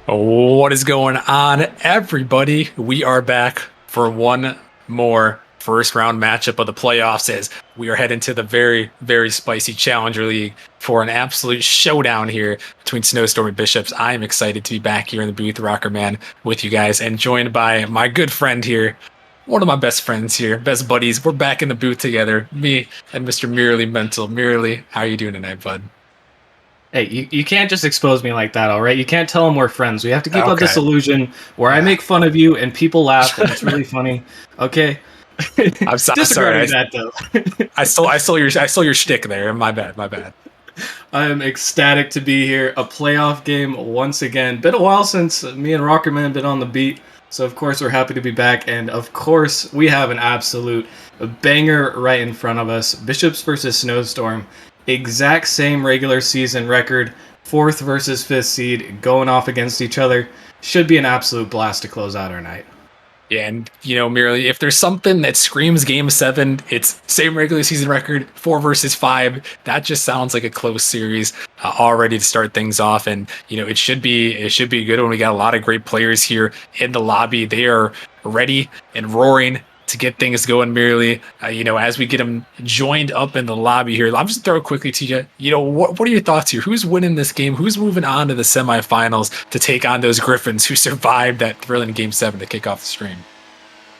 What is going on, everybody? We are back for one more first round matchup of the playoffs as we are heading to the very, very spicy Challenger League for an absolute showdown here between Snowstorm and Bishops. I am excited to be back here in the booth, Rocker Man, with you guys, and joined by my good friend here, one of my best friends here, best buddies. We're back in the booth together, me and Mr. Merely Mental. Merely, how are you doing tonight, bud? Hey, you can't just expose me like that, all right? You can't tell them we're friends. We have to keep up this Okay. illusion where I make fun of you and people laugh and it's really funny. Okay? I'm sorry. Disregarding that, though. I stole your shtick there. My bad. I am ecstatic to be here. A playoff game once again. Been a while since me and Rockerman have been on the beat, so of course we're happy to be back. And of course we have an absolute banger right in front of us. Bishops versus Snowstorm. Exact same regular season record. 4th versus 5th seed going off against each other. Should be an absolute blast to close out our night. Yeah, and merely if there's something that screams Game 7, it's same regular season record, 4 versus 5. That just sounds like a close series already to start things off, and it should be a good one. We got a lot of great players here in the lobby. They are ready and roaring to get things going. Merely, as we get them joined up in the lobby here, I'm just throw it quickly to you. What are your thoughts here? Who's winning this game? Who's moving on to the semifinals to take on those Griffins who survived that thrilling Game 7 to kick off the stream?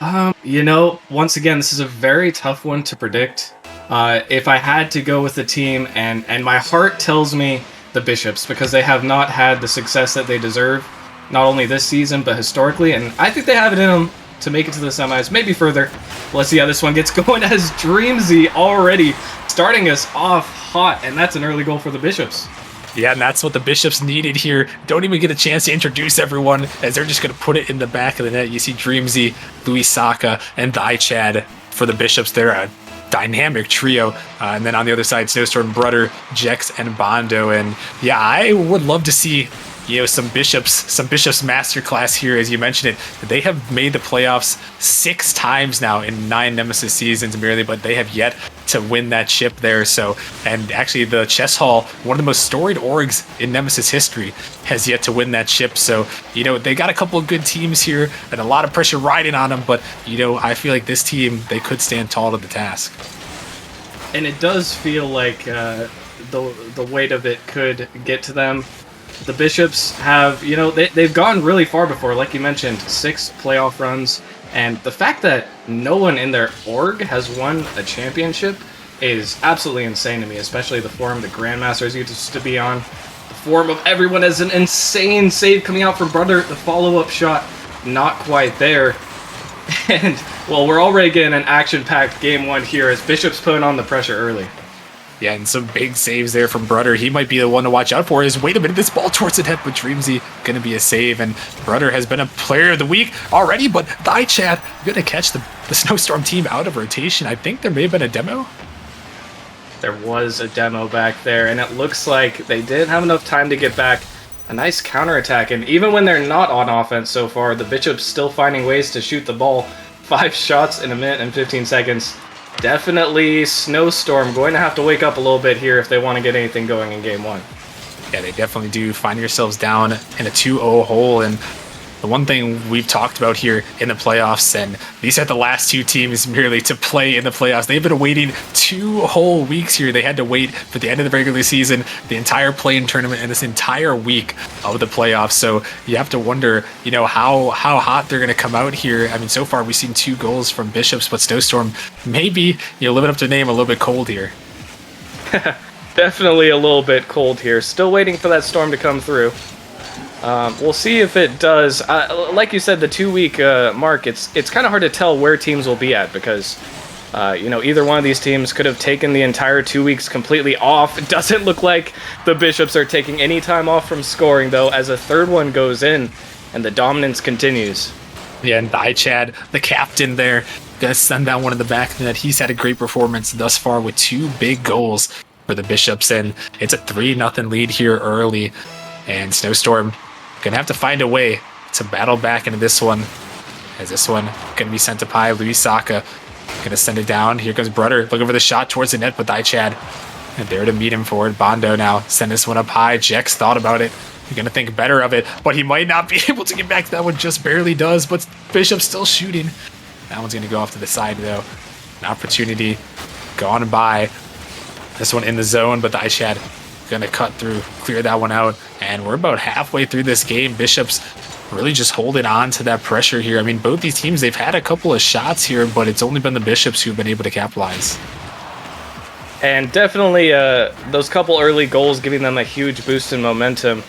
Once again, this is a very tough one to predict. If I had to go with the team, and my heart tells me the Bishops, because they have not had the success that they deserve, not only this season, but historically, and I think they have it in them to make it to the semis, maybe further. Let's see how this one gets going as Dreamzy already starting us off hot, and that's an early goal for the Bishops. Yeah, and that's what the Bishops needed here. Don't even get a chance to introduce everyone, as they're just going to put it in the back of the net. You see Dreamzy, Louis Saka, and Chad for the Bishops. They're a dynamic trio. And then on the other side, Snowstorm, Brudder, Jex, and Bondo. And yeah, I would love to see some Bishops masterclass here. As you mentioned it, they have made the playoffs 6 times now in 9 Nemesis seasons merely, but they have yet to win that ship there. So, and actually the Chess Hall, one of the most storied orgs in Nemesis history, has yet to win that ship. So, they got a couple of good teams here and a lot of pressure riding on them, but I feel like this team, they could stand tall to the task. And it does feel like the weight of it could get to them. The Bishops have, they've gone really far before, like you mentioned, 6 playoff runs. And the fact that no one in their org has won a championship is absolutely insane to me, especially the form the Grandmasters used to be on. The form of everyone as an insane save coming out from Brother. The follow-up shot, not quite there. And, well, we're already getting an action-packed Game 1 here as Bishops putting on the pressure early. Yeah, and some big saves there from Brudder. He might be the one to watch out for. Wait a minute, this ball towards the net, but Dreamzy going to be a save. And Brudder has been a player of the week already, but Chad going to catch the Snowstorm team out of rotation. I think there may have been a demo. There was a demo back there, and it looks like they didn't have enough time to get back. A nice counterattack, and even when they're not on offense so far, the Bishops still finding ways to shoot the ball. 5 shots in a minute and 15 seconds. Definitely Snowstorm going to have to wake up a little bit here if they want to get anything going in Game 1. Yeah, they definitely do find yourselves down in a 2-0 hole. And the one thing we've talked about here in the playoffs, and these are the last 2 teams merely to play in the playoffs. They've been waiting 2 whole weeks here. They had to wait for the end of the regular season, the entire play-in tournament, and this entire week of the playoffs. So you have to wonder, how hot they're going to come out here. I mean, so far we've seen 2 goals from Bishops, but Snowstorm maybe, living up to the name, a little bit cold here. Definitely a little bit cold here. Still waiting for that storm to come through. We'll see if it does. Like you said, the 2-week mark, it's kind of hard to tell where teams will be at because, either one of these teams could have taken the entire 2 weeks completely off. It doesn't look like the Bishops are taking any time off from scoring, though, as a third one goes in and the dominance continues. Yeah, and Chad, the captain there, gonna send that one in the back of the net. He's had a great performance thus far with 2 big goals for the Bishops, and it's a 3-0 lead here early. And Snowstorm gonna have to find a way to battle back into this one, as this one gonna be sent to Pi. Louis Saka gonna send it down. Here comes Brudder looking for the shot towards the net, but Chad and there to meet him for it. Bondo now send this one up high. Jex thought about it. going to think better of it, but he might not be able to get back to that one, just barely does, but Bishop's still shooting. That one's going to go off to the side, though. An opportunity gone by. This one in the zone, but the Ichad going to cut through, clear that one out, and we're about halfway through this game. Bishop's really just holding on to that pressure here. I mean, both these teams, they've had a couple of shots here, but it's only been the Bishops who've been able to capitalize. And definitely those couple early goals giving them a huge boost in momentum.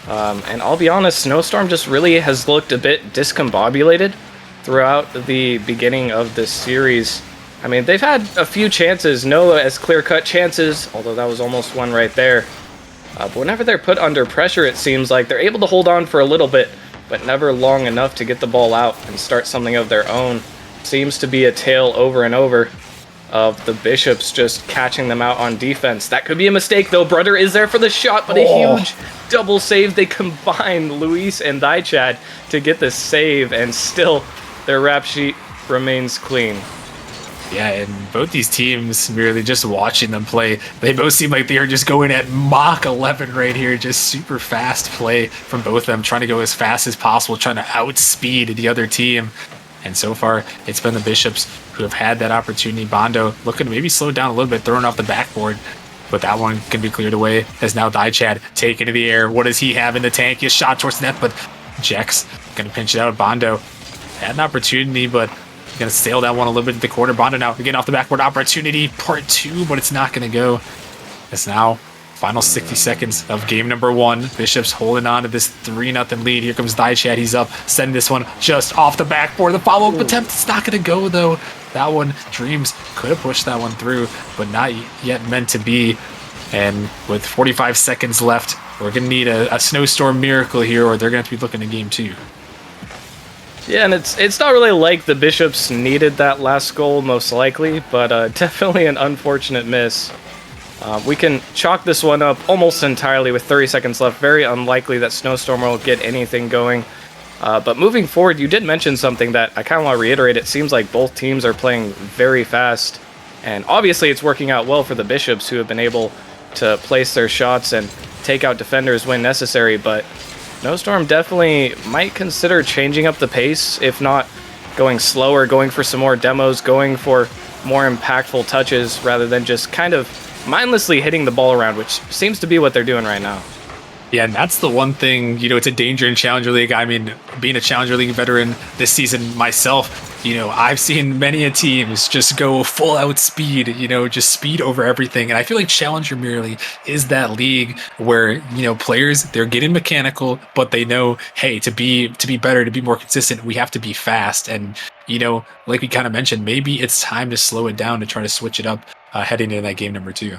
And I'll be honest, Snowstorm just really has looked a bit discombobulated throughout the beginning of this series. I mean, they've had a few chances, no as clear-cut chances, although that was almost one right there. But whenever they're put under pressure, it seems like they're able to hold on for a little bit, but never long enough to get the ball out and start something of their own. Seems to be a tale over and over of the Bishops just catching them out on defense. That could be a mistake, though. Brother is there for the shot, but a huge double save. They combine Luis and Daichad to get the save, and still their rap sheet remains clean. Yeah, and both these teams, merely just watching them play, they both seem like they are just going at Mach 11 right here. Just super fast play from both of them, trying to go as fast as possible, trying to outspeed the other team. And so far, it's been the Bishops who have had that opportunity. Bondo looking to maybe slow down a little bit, throwing off the backboard. But that one can be cleared away as now Daichad taken to the air. What does he have in the tank? His shot towards the net, but Jex going to pinch it out. Bondo had an opportunity, but going to sail that one a little bit to the corner. Bondo now getting off the backboard. Opportunity part 2, but it's not going to go. It's now final 60 seconds of game number 1. Bishops holding on to this 3-0 lead. Here comes Daichad. He's up, sending this one just off the backboard. The follow-up attempt, it's not going to go, though. That one, Dreams could have pushed that one through, but not yet meant to be. And with 45 seconds left, we're going to need a Snowstorm miracle here, or they're going to have to be looking at game 2. Yeah, and it's not really like the Bishops needed that last goal, most likely, but definitely an unfortunate miss. We can chalk this one up almost entirely with 30 seconds left. Very unlikely that Snowstorm will get anything going. But moving forward, you did mention something that I kind of want to reiterate. It seems like both teams are playing very fast. And obviously it's working out well for the Bishops, who have been able to place their shots and take out defenders when necessary. But Snowstorm definitely might consider changing up the pace, if not going slower, going for some more demos, going for more impactful touches rather than just kind of mindlessly hitting the ball around, which seems to be what they're doing right now. Yeah, and that's the one thing, it's a danger in Challenger League. I mean, being a Challenger League veteran this season myself, I've seen many teams just go full out speed, just speed over everything. And I feel like Challenger merely is that league where, players, they're getting mechanical, but they know, hey, to be better, to be more consistent, we have to be fast. And, like we kind of mentioned, maybe it's time to slow it down to try to switch it up heading into that game number 2.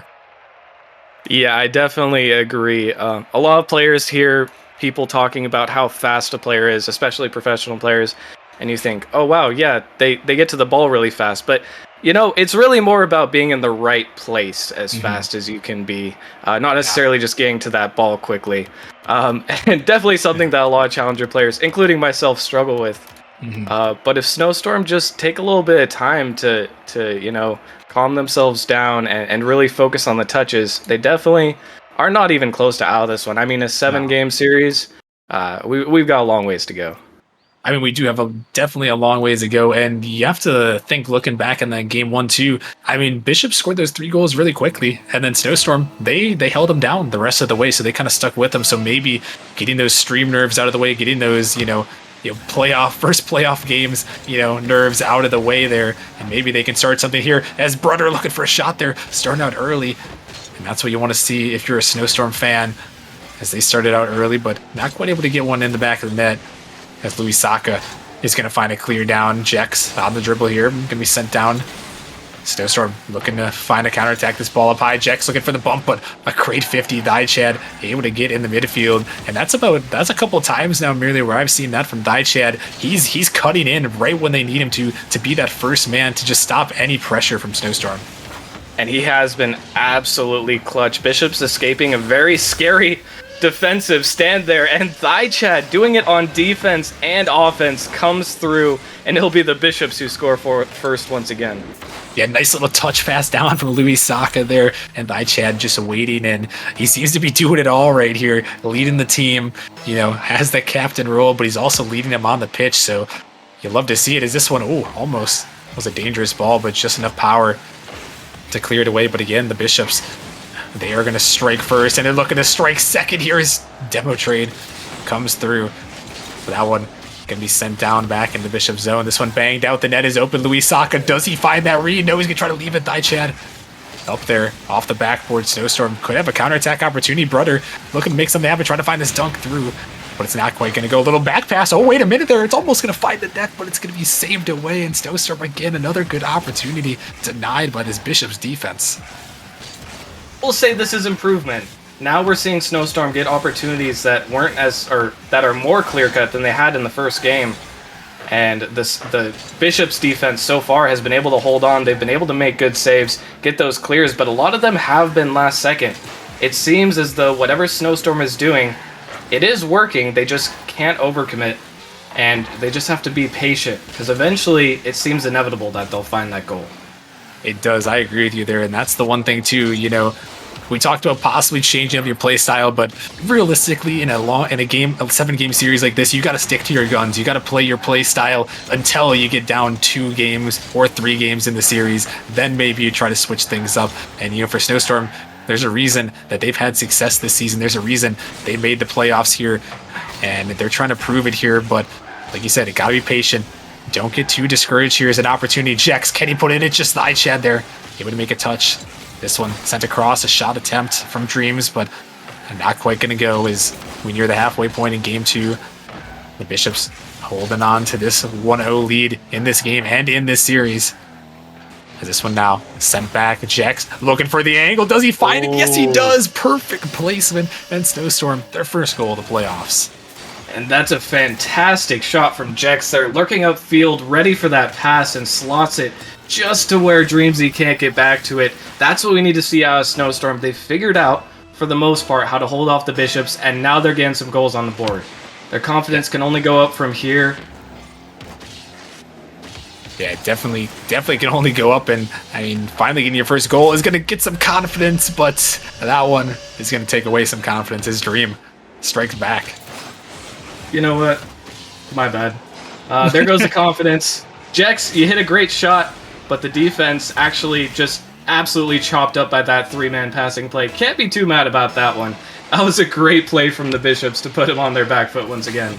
Yeah, I definitely agree. A lot of players hear people talking about how fast a player is, especially professional players, and you think, oh wow, yeah, they get to the ball really fast. But, it's really more about being in the right place as fast as you can be, not necessarily just getting to that ball quickly. And definitely something that a lot of Challenger players, including myself, struggle with. But if Snowstorm just take a little bit of time to calm themselves down and really focus on the touches, they definitely are not even close to out of this one. I mean, a 7-game series, we've got a long ways to go. I mean, we do have definitely a long ways to go, and you have to think, looking back in that game 1-2, I mean, Bishop scored those 3 goals really quickly, and then Snowstorm, they held them down the rest of the way, so they kind of stuck with them. So maybe getting those stream nerves out of the way, getting those, first playoff games, nerves out of the way there, and maybe they can start something here as Brother looking for a shot there, starting out early, and that's what you want to see if you're a Snowstorm fan, as they started out early, but not quite able to get one in the back of the net, as Luis Saka is going to find a clear down. Jex on the dribble here, going to be sent down. Snowstorm looking to find a counterattack, this ball up high. Jex looking for the bump, but a great 50. Daichad able to get in the midfield. And that's a couple times now merely where I've seen that from Daichad. He's cutting in right when they need him to be that first man to just stop any pressure from Snowstorm. And he has been absolutely clutch. Bishop's escaping a very scary defensive stand there, and Chad doing it on defense and offense comes through, and it'll be the Bishops who score for first once again. Yeah, nice little touch pass down from Louis Saka there, and Chad just waiting, and he seems to be doing it all right here, leading the team, has that captain role, but he's also leading them on the pitch, so you love to see it. Is this one, almost was a dangerous ball, but just enough power to clear it away. But again, the Bishops, they are going to strike first, and they're looking to strike second. Here is Demo Trade comes through. But that one going to be sent down back in the Bishop zone. This one banged out. The net is open. Louis Saka, does he find that read? No, he's going to try to leave it. Chad up there off the backboard. Snowstorm could have a counterattack opportunity. Brother looking to make something happen, trying to find this dunk through. But it's not quite going to go. A little back pass. Oh, wait a minute there. It's almost going to find the net, but it's going to be saved away. And Snowstorm, again, another good opportunity denied by this Bishop's defense. We'll say this is improvement. Now we're seeing Snowstorm get opportunities that weren't that are more clear-cut than they had in the first game. And the Bishop's defense so far has been able to hold on. They've been able to make good saves, get those clears, but a lot of them have been last second. It seems as though whatever Snowstorm is doing, it is working. They just can't overcommit, and they just have to be patient, because eventually it seems inevitable that they'll find that goal. It does. I agree with you there, and that's the one thing too. We talked about possibly changing up your play style, but realistically, in a 7-game series like this, you got to stick to your guns. You got to play your play style until you get down 2 games or 3 games in the series. Then maybe you try to switch things up. And for Snowstorm, there's a reason that they've had success this season. There's a reason they made the playoffs here, and they're trying to prove it here. But like you said, it got to be patient. Don't get too discouraged. Here's an opportunity. Jex, can he put it in? It's just Chad there, able to make a touch. This one sent across, a shot attempt from Dreams, but not quite going to go as we near the halfway point in Game 2. The Bishops holding on to this 1-0 lead in this game and in this series. As this one now sent back, Jex looking for the angle. Does he find it? Yes, he does. Perfect placement. And Snowstorm, their first goal of the playoffs. And that's a fantastic shot from Jex there, lurking upfield, ready for that pass, and slots it just to where Dreamsy can't get back to it. That's what we need to see out of Snowstorm. They've figured out, for the most part, how to hold off the Bishops, and now they're getting some goals on the board. Their confidence can only go up from here. Yeah, definitely can only go up, and finally getting your first goal is going to get some confidence, but that one is going to take away some confidence. His Dream strikes back. You know what? My bad. There goes the confidence. Jex, you hit a great shot, but the defense actually just absolutely chopped up by that 3-man passing play. Can't be too mad about that one. That was a great play from the Bishops to put him on their back foot once again.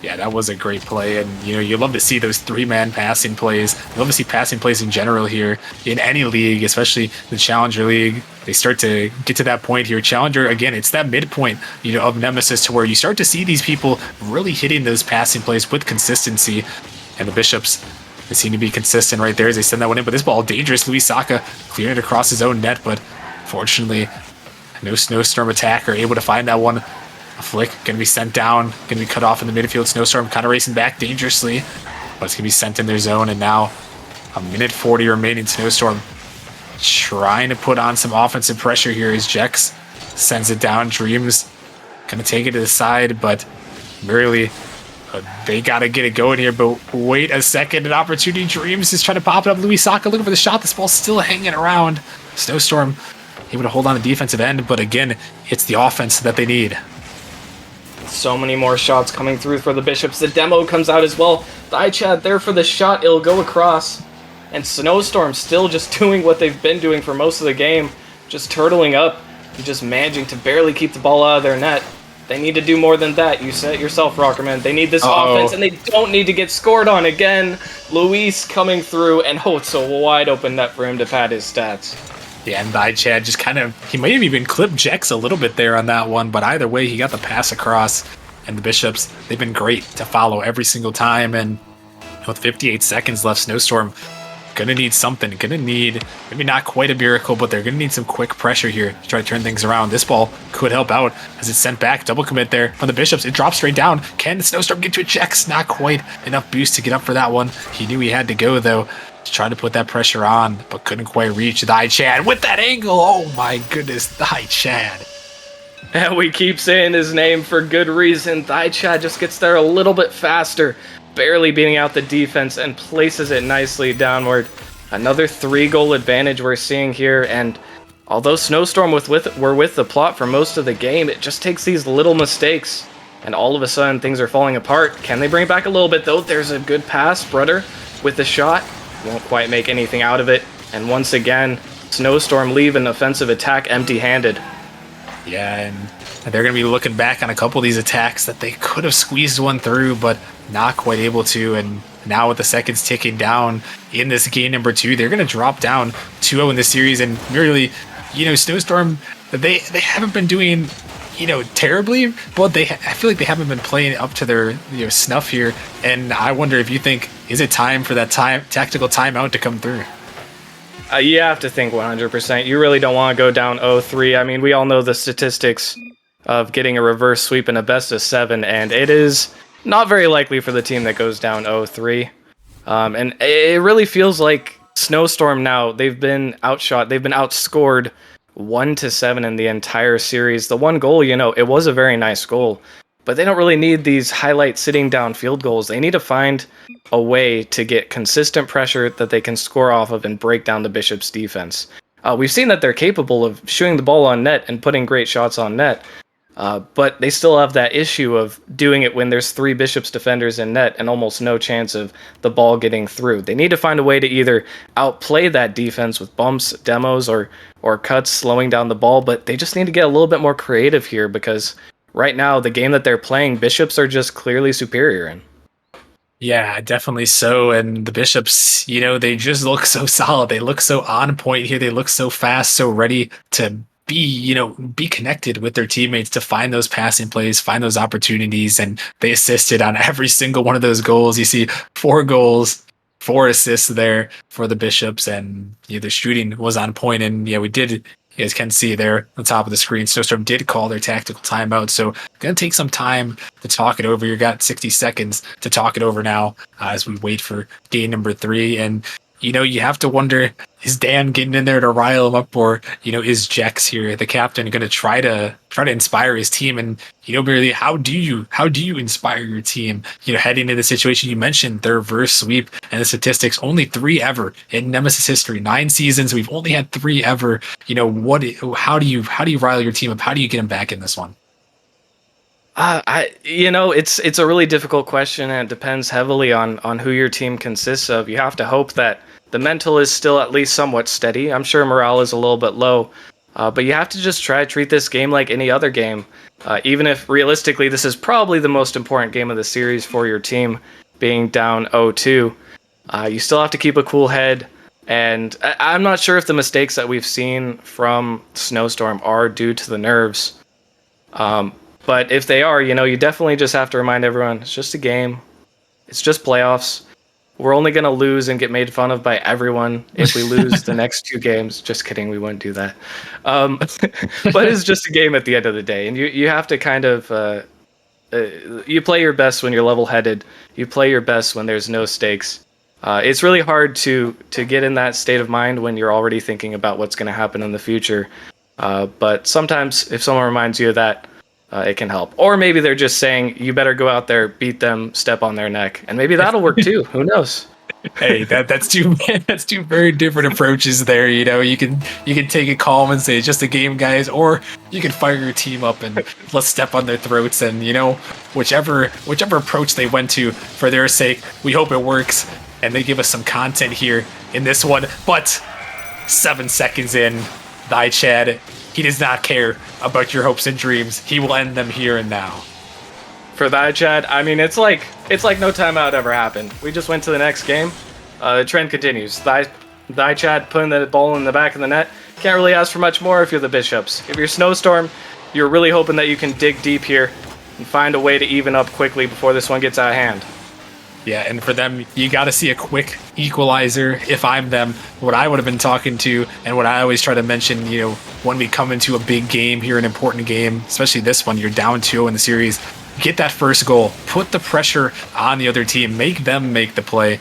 Yeah, that was a great play, and you love to see those 3-man passing plays. You love to see passing plays in general here in any league, especially the Challenger League. They start to get to that point here. Challenger, again, it's that midpoint, of Nemesis, to where you start to see these people really hitting those passing plays with consistency. And the Bishops, they seem to be consistent right there as they send that one in. But this ball, dangerous. Louis Saka clearing it across his own net, but fortunately, no Snowstorm attacker able to find that one. A flick, going to be sent down, going to be cut off in the midfield. Snowstorm kind of racing back dangerously, but it's going to be sent in their zone. And now, 1:40 remaining. Snowstorm trying to put on some offensive pressure here as Jex sends it down. Dreams going to take it to the side, but merely they got to get it going here. But wait a second, an opportunity. Dreams is trying to pop it up. Louis Saka looking for the shot. This ball's still hanging around. Snowstorm able to hold on the defensive end, but again, it's the offense that they need. So many more shots coming through for the Bishops. The demo comes out as well. Chad there for the shot. It'll go across. And Snowstorm still just doing what they've been doing for most of the game. Just turtling up and just managing to barely keep the ball out of their net. They need to do more than that. You said it yourself, Rockerman. They need this offense, and they don't need to get scored on again. Luis coming through, and it's a wide open net for him to pad his stats. Yeah, and Chad just he might have even clipped Jex a little bit there on that one, but either way, he got the pass across. And the Bishops, they've been great to follow every single time. And with 58 seconds left, Snowstorm gonna need something. Gonna need, maybe not quite a miracle, but they're gonna need some quick pressure here to try to turn things around. This ball could help out as it's sent back. Double commit there from the Bishops. It drops straight down. Can Snowstorm get to a Jex? Not quite enough boost to get up for that one. He knew he had to go, though, to try to put that pressure on, but couldn't quite reach. Chad with that angle. Oh my goodness, Chad. And we keep saying his name for good reason. Chad just gets there a little bit faster, barely beating out the defense and places it nicely downward. Another 3-goal advantage we're seeing here, and although Snowstorm were with the plot for most of the game, it just takes these little mistakes, and all of a sudden things are falling apart. Can they bring it back a little bit though? There's a good pass, Brudder with the shot. Won't quite make anything out of it, and once again, Snowstorm leave an offensive attack empty-handed. Yeah, and they're going to be looking back on a couple of these attacks that they could have squeezed one through, but not quite able to. And now with the seconds ticking down in this game number 2, they're going to drop down 2-0 in the series. And really, Snowstorm, they haven't been doing, terribly, but I feel like they haven't been playing up to their snuff here. And I wonder if you think, is it time for that tactical timeout to come through? You have to think 100%. You really don't want to go down 0-3. I mean, we all know the statistics of getting a reverse sweep in a best of 7, and it is not very likely for the team that goes down 0-3. And it really feels like Snowstorm now, they've been outshot, they've been outscored 1-7 in the entire series. The one goal, it was a very nice goal, but they don't really need these highlight sitting down field goals. They need to find a way to get consistent pressure that they can score off of and break down the Bishops' defense. We've seen that they're capable of shooting the ball on net and putting great shots on net, but they still have that issue of doing it when there's 3 Bishops defenders in net and almost no chance of the ball getting through. They need to find a way to either outplay that defense with bumps, demos, or cuts slowing down the ball, but they just need to get a little bit more creative here because right now, the game that they're playing, Bishops are just clearly superior in. Yeah, definitely so. And the Bishops, they just look so solid. They look so on point here. They look so fast, so ready to be connected with their teammates to find those passing plays, find those opportunities. And they assisted on every single one of those goals. You see 4 goals, 4 assists there for the Bishops. And the shooting was on point. And we did. You guys can see there on the top of the screen, Snowstorm did call their tactical timeout. So going to take some time to talk it over. You got 60 seconds to talk it over now as we wait for game number 3. And, you have to wonder, is Dan getting in there to rile him up, or, is Jex here, the captain, going to try to inspire his team? And, really, how do you inspire your team, heading into the situation? You mentioned their reverse sweep and the statistics, only 3 ever in Nemesis history, 9 seasons. We've only had 3 ever. How do you rile your team up? How do you get them back in this one? It's a really difficult question, and it depends heavily on who your team consists of. You have to hope that the mental is still at least somewhat steady. I'm sure morale is a little bit low, but you have to just try to treat this game like any other game. Even if realistically this is probably the most important game of the series for your team, being down 0-2, you still have to keep a cool head. And I'm not sure if the mistakes that we've seen from Snowstorm are due to the nerves. But if they are, you definitely just have to remind everyone, it's just a game. It's just playoffs. We're only going to lose and get made fun of by everyone if we lose the next 2 games. Just kidding, we wouldn't do that. But it's just a game at the end of the day. And you have to kind of... you play your best when you're level-headed. You play your best when there's no stakes. It's really hard to get in that state of mind when you're already thinking about what's going to happen in the future. But sometimes if someone reminds you of that, it can help. Or maybe they're just saying, you better go out there, beat them, step on their neck. And maybe that'll work too. Who knows? Hey, that's two very different approaches there. You can take it calm and say it's just a game, guys, or you can fire your team up and let's step on their throats. And whichever approach they went to for their sake, we hope it works and they give us some content here in this one. But 7 seconds in, Chad, he does not care about your hopes and dreams. He will end them here and now. For Chad, I mean, it's like no timeout ever happened. We just went to the next game. The trend continues. Chad putting the ball in the back of the net. Can't really ask for much more if you're the Bishops. If you're Snowstorm, you're really hoping that you can dig deep here and find a way to even up quickly before this one gets out of hand. Yeah, and for them, you got to see a quick equalizer. If I'm them, what I would have been talking to, and what I always try to mention, when we come into a big game here, an important game, especially this one, you're down 2-0 in the series, get that first goal, put the pressure on the other team, make them make the play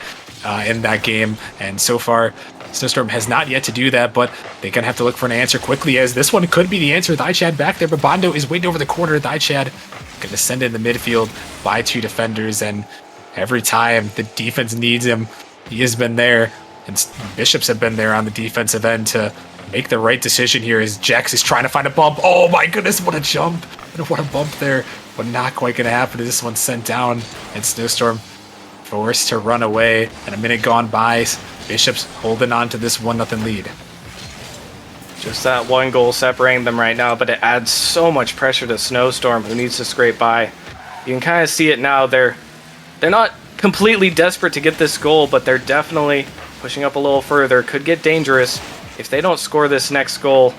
in that game. And so far, Snowstorm has not yet to do that, but they're going to have to look for an answer quickly, as this one could be the answer. Chad back there, but Bondo is waiting over the corner. Chad going to send in the midfield by 2 defenders, and every time the defense needs him, he has been there, and Bishops have been there on the defensive end to make the right decision here as Jax is trying to find a bump. Oh my goodness, what a jump. And what a bump there, but not quite going to happen. This one's sent down, and Snowstorm forced to run away, and a minute gone by. Bishops holding on to this 1-0 lead. Just that 1 goal separating them right now, but it adds so much pressure to Snowstorm, who needs to scrape by. You can kind of see it now. They're not completely desperate to get this goal, but they're definitely pushing up a little further. Could get dangerous if they don't score this next goal.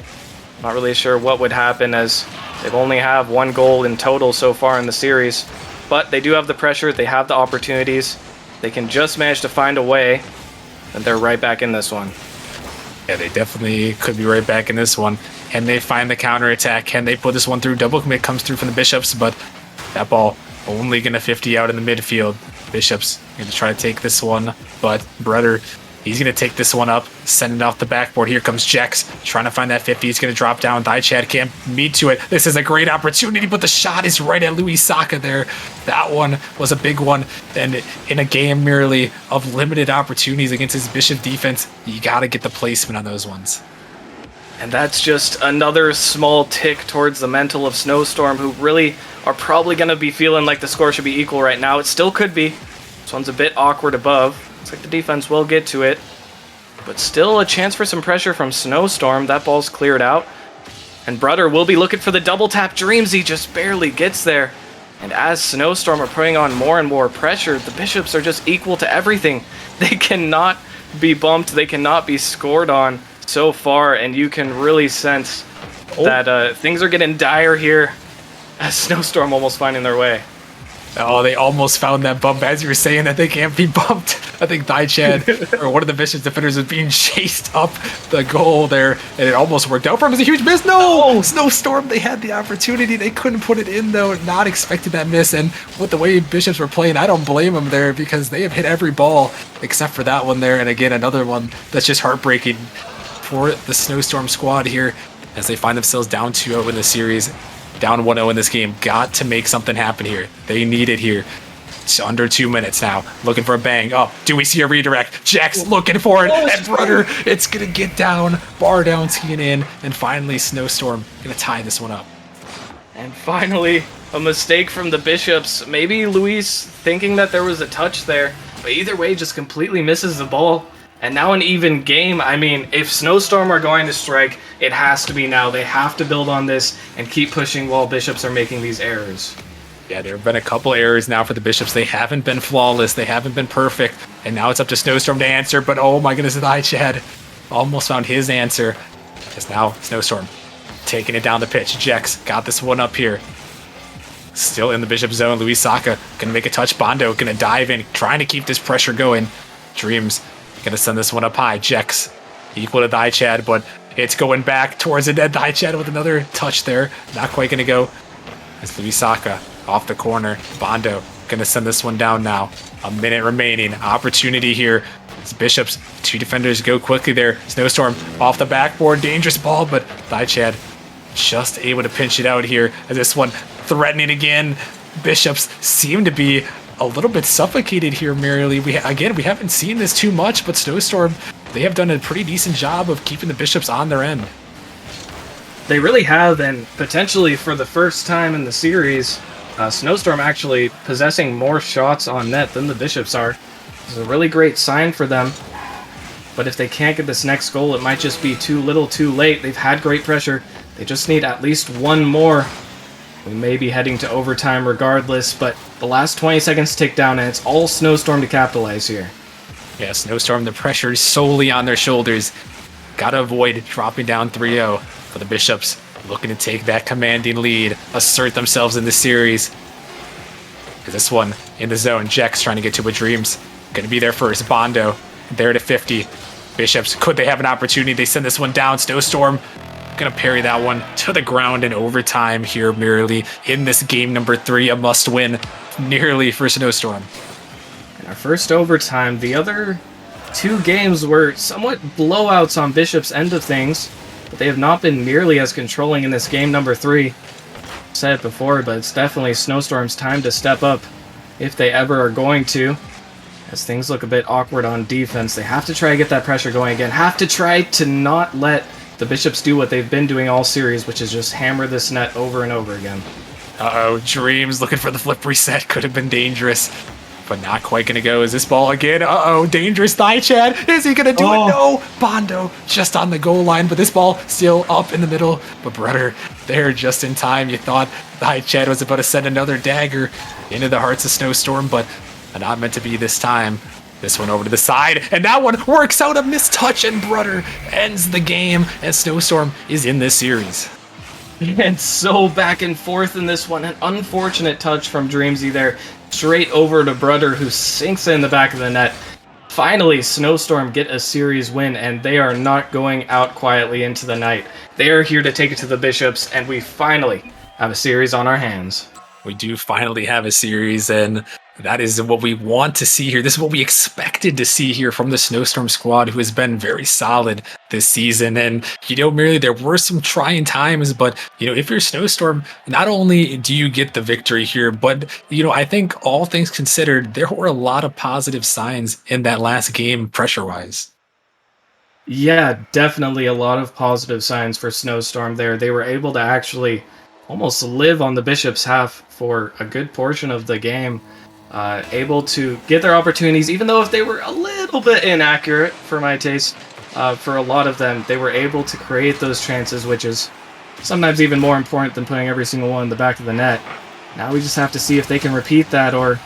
Not really sure what would happen, as they've only have 1 goal in total so far in the series. But they do have the pressure, they have the opportunities. They can just manage to find a way, and they're right back in this one. Yeah, they definitely could be right back in this one. Can they find the counterattack? Can they put this one through? Double commit comes through from the Bishops, but that ball only going to 50 out in the midfield. Bishops going to try to take this one, but Brother, he's going to take this one up, send it off the backboard. Here comes Jax, trying to find that 50. He's going to drop down. Chad can't meet to it. This is a great opportunity, but the shot is right at Louis Saka there. That one was a big one. And in a game merely of limited opportunities against his Bishop defense, you got to get the placement on those ones. And that's just another small tick towards the mental of Snowstorm, who really are probably going to be feeling like the score should be equal right now. It still could be. This one's a bit awkward above. Looks like the defense will get to it. But still a chance for some pressure from Snowstorm. That ball's cleared out. And Brother will be looking for the double tap. Dreamsy just barely gets there. And as Snowstorm are putting on more and more pressure, the Bishops are just equal to everything. They cannot be bumped. They cannot be scored on so far. And you can really sense that things are getting dire here as Snowstorm almost finding their way. Oh, they almost found that bump. As you were saying that they can't be bumped, I think Chad or one of the Bishops defenders was being chased up the goal there, and it almost worked out for him. It's a huge miss. No! Snowstorm, they had the opportunity. They couldn't put it in, though. Not expecting that miss, and with the way Bishops were playing, I don't blame them there, because they have hit every ball except for that one there, and again, another one that's just heartbreaking for the Snowstorm squad here as they find themselves down 2-0 in the series. Down 1-0 in this game. Got to make something happen here. They need it here. It's under 2 minutes now. Looking for a bang. Oh, do we see a redirect? Jack's looking for it. And Brother, it's going to get down. Bar down, skiing in. And finally, Snowstorm going to tie this one up. And finally, a mistake from the Bishops. Maybe Luis thinking that there was a touch there. But either way, just completely misses the ball. And now an even game. I mean, if Snowstorm are going to strike, it has to be now. They have to build on this and keep pushing while Bishops are making these errors. Yeah, there have been a couple errors now for the Bishops. They haven't been flawless. They haven't been perfect. And now it's up to Snowstorm to answer. But oh my goodness, Chad almost found his answer. As now Snowstorm taking it down the pitch. Jex got this one up here. Still in the Bishop zone. Luis Saka going to make a touch. Bondo going to dive in, trying to keep this pressure going. Dreams going to send this one up high. Jex equal to Chad, but it's going back towards the net. Chad with another touch there. Not quite going to go. As Luis Saka off the corner. Bondo going to send this one down now. A minute remaining. Opportunity here. As Bishops, 2 defenders go quickly there. Snowstorm off the backboard. Dangerous ball, but Chad just able to pinch it out here. As this one threatening again. Bishops seem to be a little bit suffocated here, merely. We haven't seen this too much, but Snowstorm, they have done a pretty decent job of keeping the Bishops on their end. They really have, and potentially for the first time in the series, Snowstorm actually possessing more shots on net than the Bishops are. It's a really great sign for them. But if they can't get this next goal, it might just be too little too late. They've had great pressure. They just need at least one more. We may be heading to overtime regardless, but the last 20 seconds tick down, and it's all Snowstorm to capitalize here. Yeah, Snowstorm, the pressure is solely on their shoulders. Gotta avoid dropping down 3-0 for the Bishops, looking to take that commanding lead, assert themselves in the series. This one in the zone, Jex trying to get to a Dreams. Gonna be there first, Bondo, there to 50. Bishops, could they have an opportunity? They send this one down, Snowstorm gonna parry that one to the ground in overtime here, merely in this game number 3, a must-win nearly for Snowstorm. In our first overtime, the other 2 games were somewhat blowouts on Bishop's end of things, but they have not been nearly as controlling in this game number 3. Said it before, but it's definitely Snowstorm's time to step up if they ever are going to. As things look a bit awkward on defense, they have to try to get that pressure going again. Have to try to not let the Bishops do what they've been doing all series, which is just hammer this net over and over again. Uh-oh, Dreams looking for the flip reset. Could have been dangerous, but not quite going to go. Is this ball again? Uh-oh, dangerous thigh, Chad. Is he going to do it? No. Bondo just on the goal line, but this ball still up in the middle. But Brother, there just in time. You thought thigh Chad was about to send another dagger into the hearts of Snowstorm, but not meant to be this time. This one over to the side, and that one works out, a missed touch, and Brother ends the game, and Snowstorm is in this series. And so back and forth in this one. An unfortunate touch from Dreamsy there, straight over to Brother, who sinks in the back of the net. Finally, Snowstorm get a series win, and they are not going out quietly into the night. They are here to take it to the Bishops, and we finally have a series on our hands. We do finally have a series, and that is what we want to see here. This is what we expected to see here from the Snowstorm squad, who has been very solid this season. And, merely there were some trying times, but, if you're Snowstorm, not only do you get the victory here, but, I think all things considered, there were a lot of positive signs in that last game pressure-wise. Yeah, definitely a lot of positive signs for Snowstorm there. They were able to actually almost live on the Bishop's half for a good portion of the game. Able to get their opportunities, even though if they were a little bit inaccurate for my taste, for a lot of them, they were able to create those chances, which is sometimes even more important than putting every single one in the back of the net. Now we just have to see if they can repeat that, or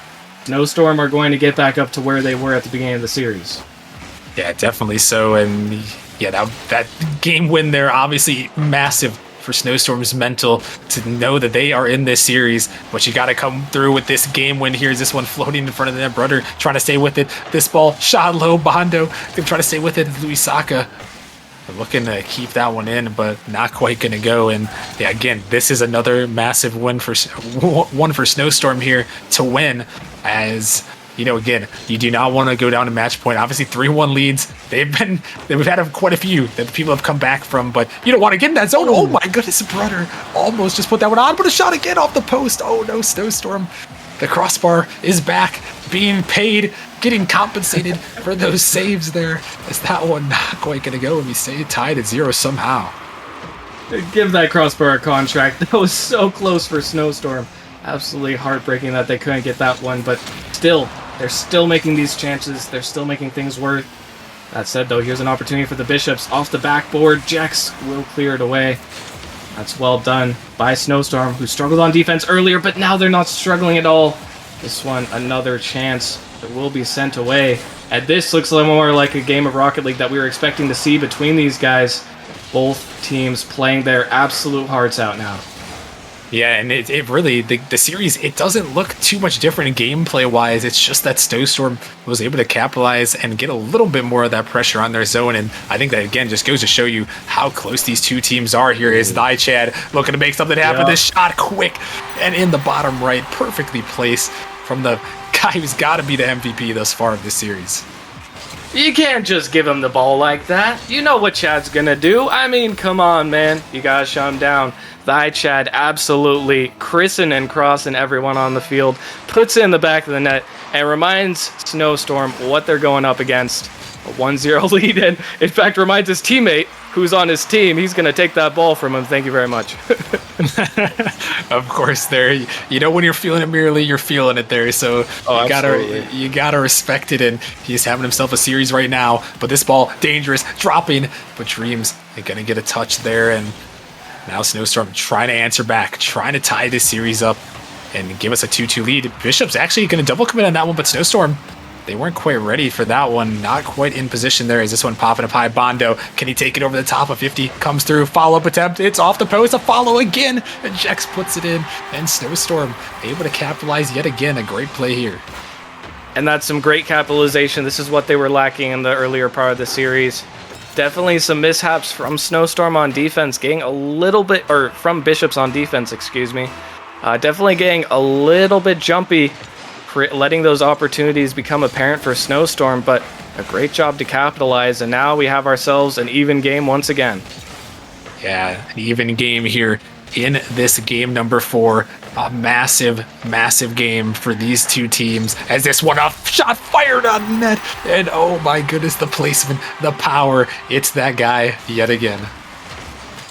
Snowstorm are going to get back up to where they were at the beginning of the series. Yeah, definitely so. And yeah, that game win there, obviously massive for Snowstorm's mental to know that they are in this series, but you got to come through with this game win here. Is this one floating in front of the net? Brother trying to stay with it. This ball shot low. Bondo gonna try to stay with it. Louis Saka looking to keep that one in, but not quite gonna go. And yeah, again, this is another massive win for Snowstorm here to win. As again, you do not want to go down to match point. Obviously, 3-1 leads. We've had quite a few that people have come back from, but you don't want to get in that zone. Oh my goodness, Brother almost just put that one on, but a shot again off the post. Oh no, Snowstorm. The crossbar is back, being paid, getting compensated for those saves there. Is that one not quite going to go, and we stay tied at 0 somehow? Give that crossbar a contract. That was so close for Snowstorm. Absolutely heartbreaking that they couldn't get that one, but still, they're still making these chances. They're still making things work. That said, though, here's an opportunity for the Bishops. Off the backboard, Jax will clear it away. That's well done by Snowstorm, who struggled on defense earlier, but now they're not struggling at all. This one, another chance that will be sent away. And this looks a little more like a game of Rocket League that we were expecting to see between these guys. Both teams playing their absolute hearts out now. Yeah, and it really, the series, it doesn't look too much different gameplay-wise. It's just that Snowstorm was able to capitalize and get a little bit more of that pressure on their zone. And I think that, again, just goes to show you how close these two teams are here. Is Thigh Chad looking to make something happen. This shot quick and in the bottom right, perfectly placed from the guy who's got to be the MVP thus far of this series. You can't just give him the ball like that. You know what Chad's gonna do. I mean, come on, man. You gotta shut him down. Thigh Chad absolutely christen and crossing everyone on the field, puts it in the back of the net, and reminds Snowstorm what they're going up against. A 1-0 lead, and in fact reminds his teammate, who's on his team, he's going to take that ball from him. Thank you very much. Of course, there. When you're feeling it merely, you're feeling it there. So you gotta respect it, and he's having himself a series right now. But this ball, dangerous, dropping, but Dreams are going to get a touch there, and now Snowstorm trying to answer back, trying to tie this series up and give us a 2-2 lead. Bishop's actually going to double commit on that one, but Snowstorm, they weren't quite ready for that one. Not quite in position there. Is this one popping up high? Bondo, can he take it over the top of 50? Comes through, follow-up attempt. It's off the post, a follow again, and Jex puts it in, and Snowstorm able to capitalize yet again. A great play here. And that's some great capitalization. This is what they were lacking in the earlier part of the series. Definitely some mishaps from Snowstorm on defense, getting a little bit, or from Bishops on defense, excuse me. Definitely getting a little bit jumpy, letting those opportunities become apparent for Snowstorm, but a great job to capitalize, and now we have ourselves an even game once again. Yeah, an even game here in this game number 4. A massive, massive game for these two teams as this one off shot fired on net. And oh my goodness, the placement, the power. It's that guy yet again.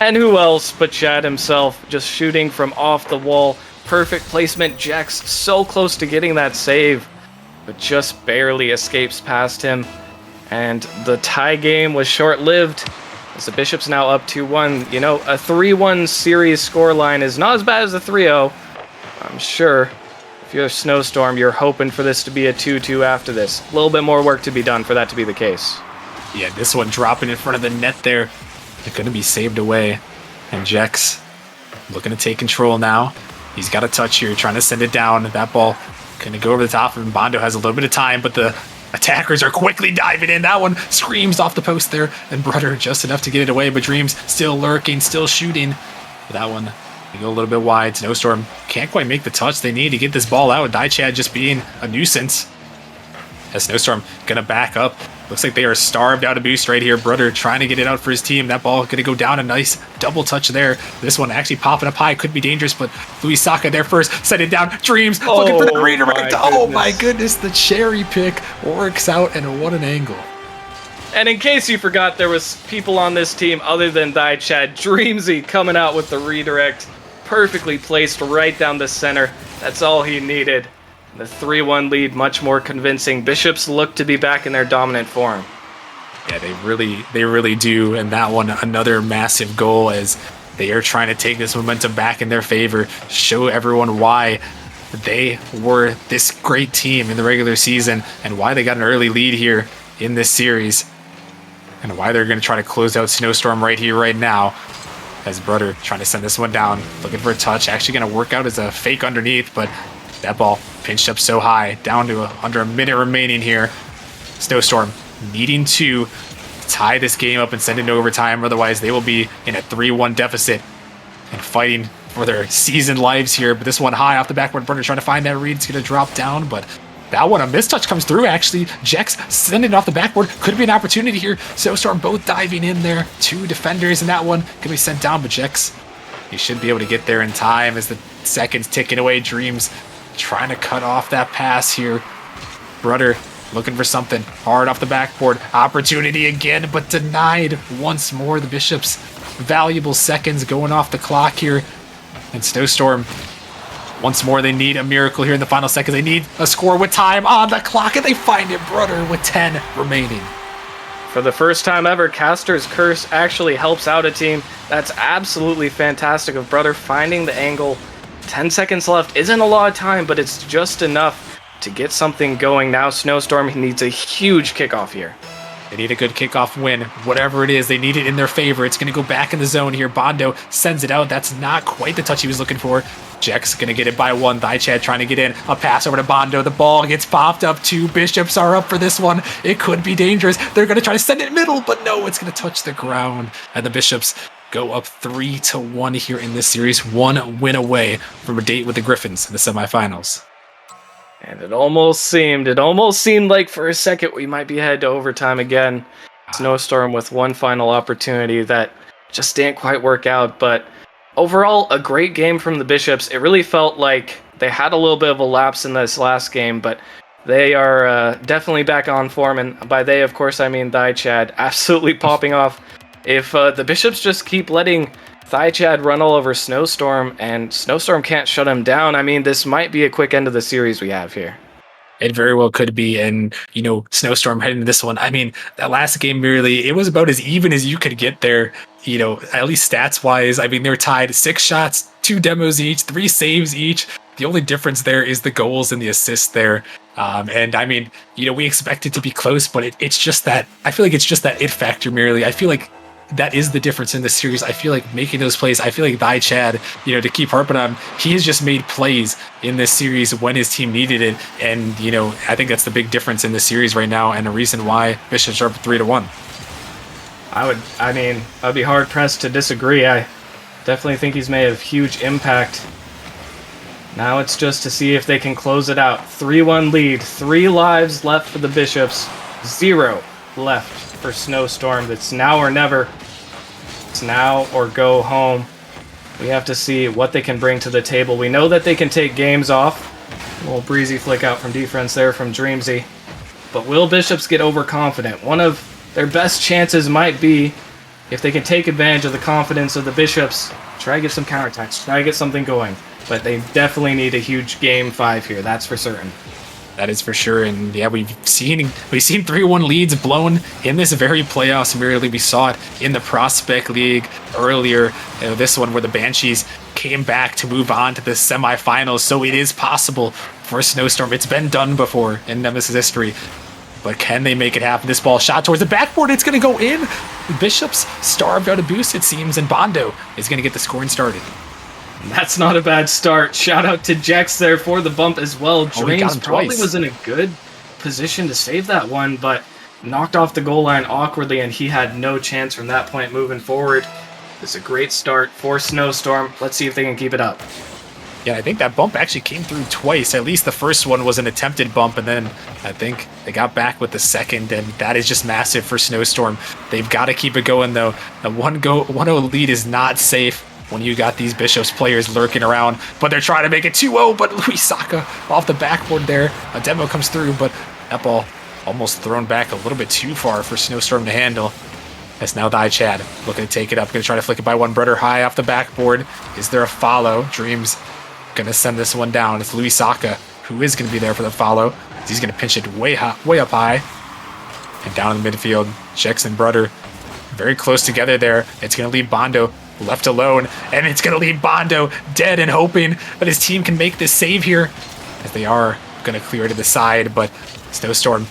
And who else but Chad himself, just shooting from off the wall. Perfect placement. Jax so close to getting that save, but just barely escapes past him. And the tie game was short-lived, as the Bishops now up 2-1. You know, a 3-1 series scoreline is not as bad as a 3-0. I'm sure if you're a Snowstorm, you're hoping for this to be a 2-2 after this. A little bit more work to be done for that to be the case. Yeah, this one dropping in front of the net there. It's going to be saved away. And Jex looking to take control now. He's got a touch here, trying to send it down. That ball going to go over the top of him. Bondo has a little bit of time, but the attackers are quickly diving in. That one screams off the post there. And Brudder just enough to get it away, but Dreams still lurking, still shooting. That one, they go a little bit wide. Snowstorm can't quite make the touch they need to get this ball out. Chad just being a nuisance. As Snowstorm going to back up. Looks like they are starved out of boost right here. Brudder trying to get it out for his team. That ball going to go down. A nice double touch there. This one actually popping up high. Could be dangerous, but Luis Saka there first. Set it down. Dreams looking for the redirect. Oh my goodness. The cherry pick works out, and what an angle. And in case you forgot, there was people on this team other than Chad. Dreamsy coming out with the redirect. Perfectly placed right down the center. That's all he needed. The 3-1 lead much more convincing. Bishops look to be back in their dominant form. Yeah, they really do. And that one, another massive goal as they are trying to take this momentum back in their favor, show everyone why they were this great team in the regular season and why they got an early lead here in this series and why they're going to try to close out Snowstorm right here, right now. As Brudder trying to send this one down, looking for a touch, actually going to work out as a fake underneath, but that ball pinched up so high, down to under a minute remaining here. Snowstorm needing to tie this game up and send it to overtime, otherwise they will be in a 3-1 deficit and fighting for their season lives here. But this one high off the backboard, Brudder trying to find that read. It's going to drop down, but that one, a mistouch comes through actually. Jex sending it off the backboard. Could be an opportunity here. Snowstorm both diving in there. 2 defenders, and that one can be sent down, but Jex, he should be able to get there in time as the seconds ticking away. Dreams trying to cut off that pass here. Brudder looking for something hard off the backboard. Opportunity again, but denied once more. The Bishops, valuable seconds going off the clock here. And Snowstorm, once more, they need a miracle here in the final seconds. They need a score with time on the clock, and they find it. Brudder with 10 remaining. For the first time ever, Caster's Curse actually helps out a team. That's absolutely fantastic of Brudder finding the angle. 10 seconds left isn't a lot of time, but it's just enough to get something going. Now Snowstorm needs a huge kickoff here. They need a good kickoff win. Whatever it is, they need it in their favor. It's going to go back in the zone here. Bondo sends it out. That's not quite the touch he was looking for. Jack's going to get it by 1. Chad trying to get in. A pass over to Bondo. The ball gets popped up. 2 Bishops are up for this one. It could be dangerous. They're going to try to send it middle, but no, it's going to touch the ground. And the Bishops go up 3-1 here in this series. 1 win away from a date with the Griffins in the semifinals. And it almost seemed like for a second we might be headed to overtime again. Snowstorm with one final opportunity that just didn't quite work out, but overall a great game from the Bishops. It really felt like they had a little bit of a lapse in this last game, but they are definitely back on form, and by they, of course, I mean Chad, absolutely popping off. If the Bishops just keep letting Chad run all over Snowstorm, and Snowstorm can't shut him down, I mean, this might be a quick end of the series we have here. It very well could be, and, you know, Snowstorm heading to this one. I mean, that last game, really, it was about as even as you could get there, you know, at least stats-wise. I mean, they were tied 6 shots, 2 demos each, 3 saves each. The only difference there is the goals and the assists there. And I mean, you know, we expect it to be close, but it's just that, I feel like it's just that it factor merely. I feel like that is the difference in this series. I feel like making those plays, I feel like Chad, you know, to keep harping on, he has just made plays in this series when his team needed it. And, you know, I think that's the big difference in the series right now and the reason why Bishops are up 3-1. I'd be hard pressed to disagree. I definitely think he's made a huge impact. Now it's just to see if they can close it out. 3-1 lead, 3 lives left for the Bishops. 0 left for Snowstorm. It's now or never. It's now or go home. We have to see what they can bring to the table. We know that they can take games off. A little breezy flick out from defense there from Dreamsy. But will Bishops get overconfident? One of their best chances might be, if they can take advantage of the confidence of the Bishops, try to get some counterattacks, try to get something going. But they definitely need a huge game 5 here, that's for certain. That is for sure, and yeah, we've seen 3-1 leads blown in this very playoffs. Merely we saw it in the Prospect League earlier. This one where the Banshees came back to move on to the semifinals. So it is possible for Snowstorm. It's been done before in Nemesis history, but can they make it happen? This ball shot towards the backboard. It's going to go in. Bishops starved out a boost, it seems, and Bondo is going to get the scoring started. That's not a bad start. Shout out to Jex there for the bump as well. Dreams probably was in a good position to save that one, but knocked off the goal line awkwardly, and he had no chance from that point moving forward. It's a great start for Snowstorm. Let's see if they can keep it up. Yeah, I think that bump actually came through twice. At least the first one was an attempted bump, and then I think they got back with the second, and that is just massive for Snowstorm. They've got to keep it going, though. A 1-0 lead is not safe when you got these Bishops players lurking around, but they're trying to make it 2-0, but Luis Saka off the backboard there. A demo comes through, but that ball almost thrown back a little bit too far for Snowstorm to handle. As now Chad looking to take it up, going to try to flick it by one brother high off the backboard. Is there a follow? Dreams going to send this one down. It's Luis Saka who is going to be there for the follow. He's going to pinch it way up high. And down in the midfield, Jex and Brother very close together there. It's going to leave Bondo left alone, and it's going to leave Bondo dead and hoping that his team can make this save here, as they are going to clear it to the side, but Snowstorm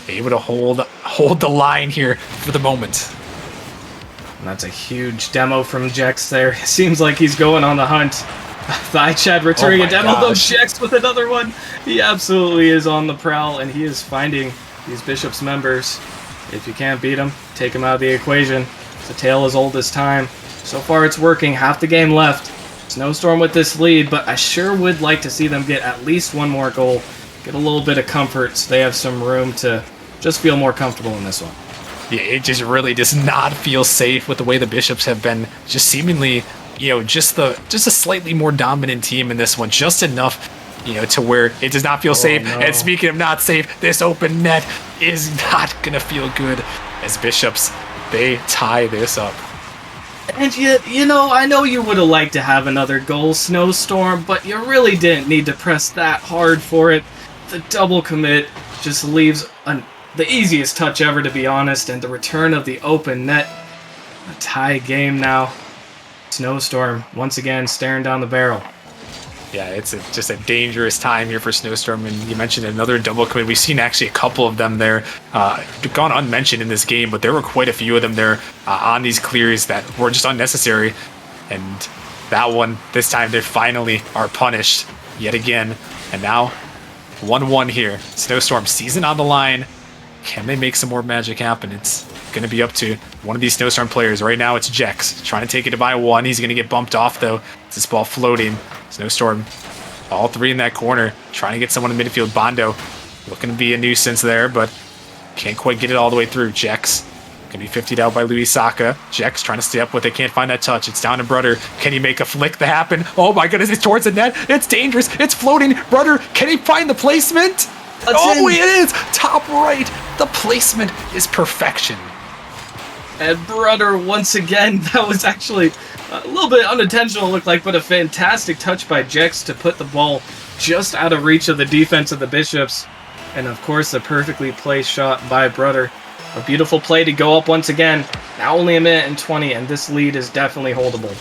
able to hold the line here for the moment. And that's a huge demo from Jex there. Seems like he's going on the hunt. Chad returning a demo, though. Jex with another one. He absolutely is on the prowl, and he is finding these Bishops members. If you can't beat them, take them out of the equation. It's a tale as old as time. So far it's working, half the game left. Snowstorm with this lead, but I sure would like to see them get at least one more goal. Get a little bit of comfort so they have some room to just feel more comfortable in this one. Yeah, it just really does not feel safe with the way the Bishops have been just seemingly, just a slightly more dominant team in this one. Just enough, to where it does not feel safe. No. And speaking of not safe, this open net is not going to feel good as Bishops, they tie this up. And yet, I know you would have liked to have another goal, Snowstorm, but you really didn't need to press that hard for it. The double commit just leaves the easiest touch ever, to be honest, and the return of the open net. A tie game now. Snowstorm, once again, staring down the barrel. Yeah, it's just a dangerous time here for Snowstorm, and you mentioned another double commit. We've seen actually a couple of them there gone unmentioned in this game, but there were quite a few of them there on these clears that were just unnecessary. And that one, this time, they finally are punished yet again. And now, 1-1 here. Snowstorm season on the line. Can they make some more magic happen? It's going to be up to one of these Snowstorm players. Right now, it's Jex trying to take it by one. He's going to get bumped off, though. It's this ball floating. Snowstorm, all three in that corner, trying to get someone in midfield. Bondo looking to be a nuisance there, but can't quite get it all the way through. Jex going to be 50'd out by Luis Saka. Jex trying to stay up with it, can't find that touch. It's down to Brother. Can he make a flick that happen? Oh my goodness, it's towards the net. It's dangerous. It's floating. Brother, can he find the placement? It is! Top right. The placement is perfection. And Brother, once again, that was actually a little bit unintentional, it looked like, but a fantastic touch by Jex to put the ball just out of reach of the defense of the Bishops. And of course, a perfectly placed shot by Brother. A beautiful play to go up once again. Now only a minute and 20, and this lead is definitely holdable.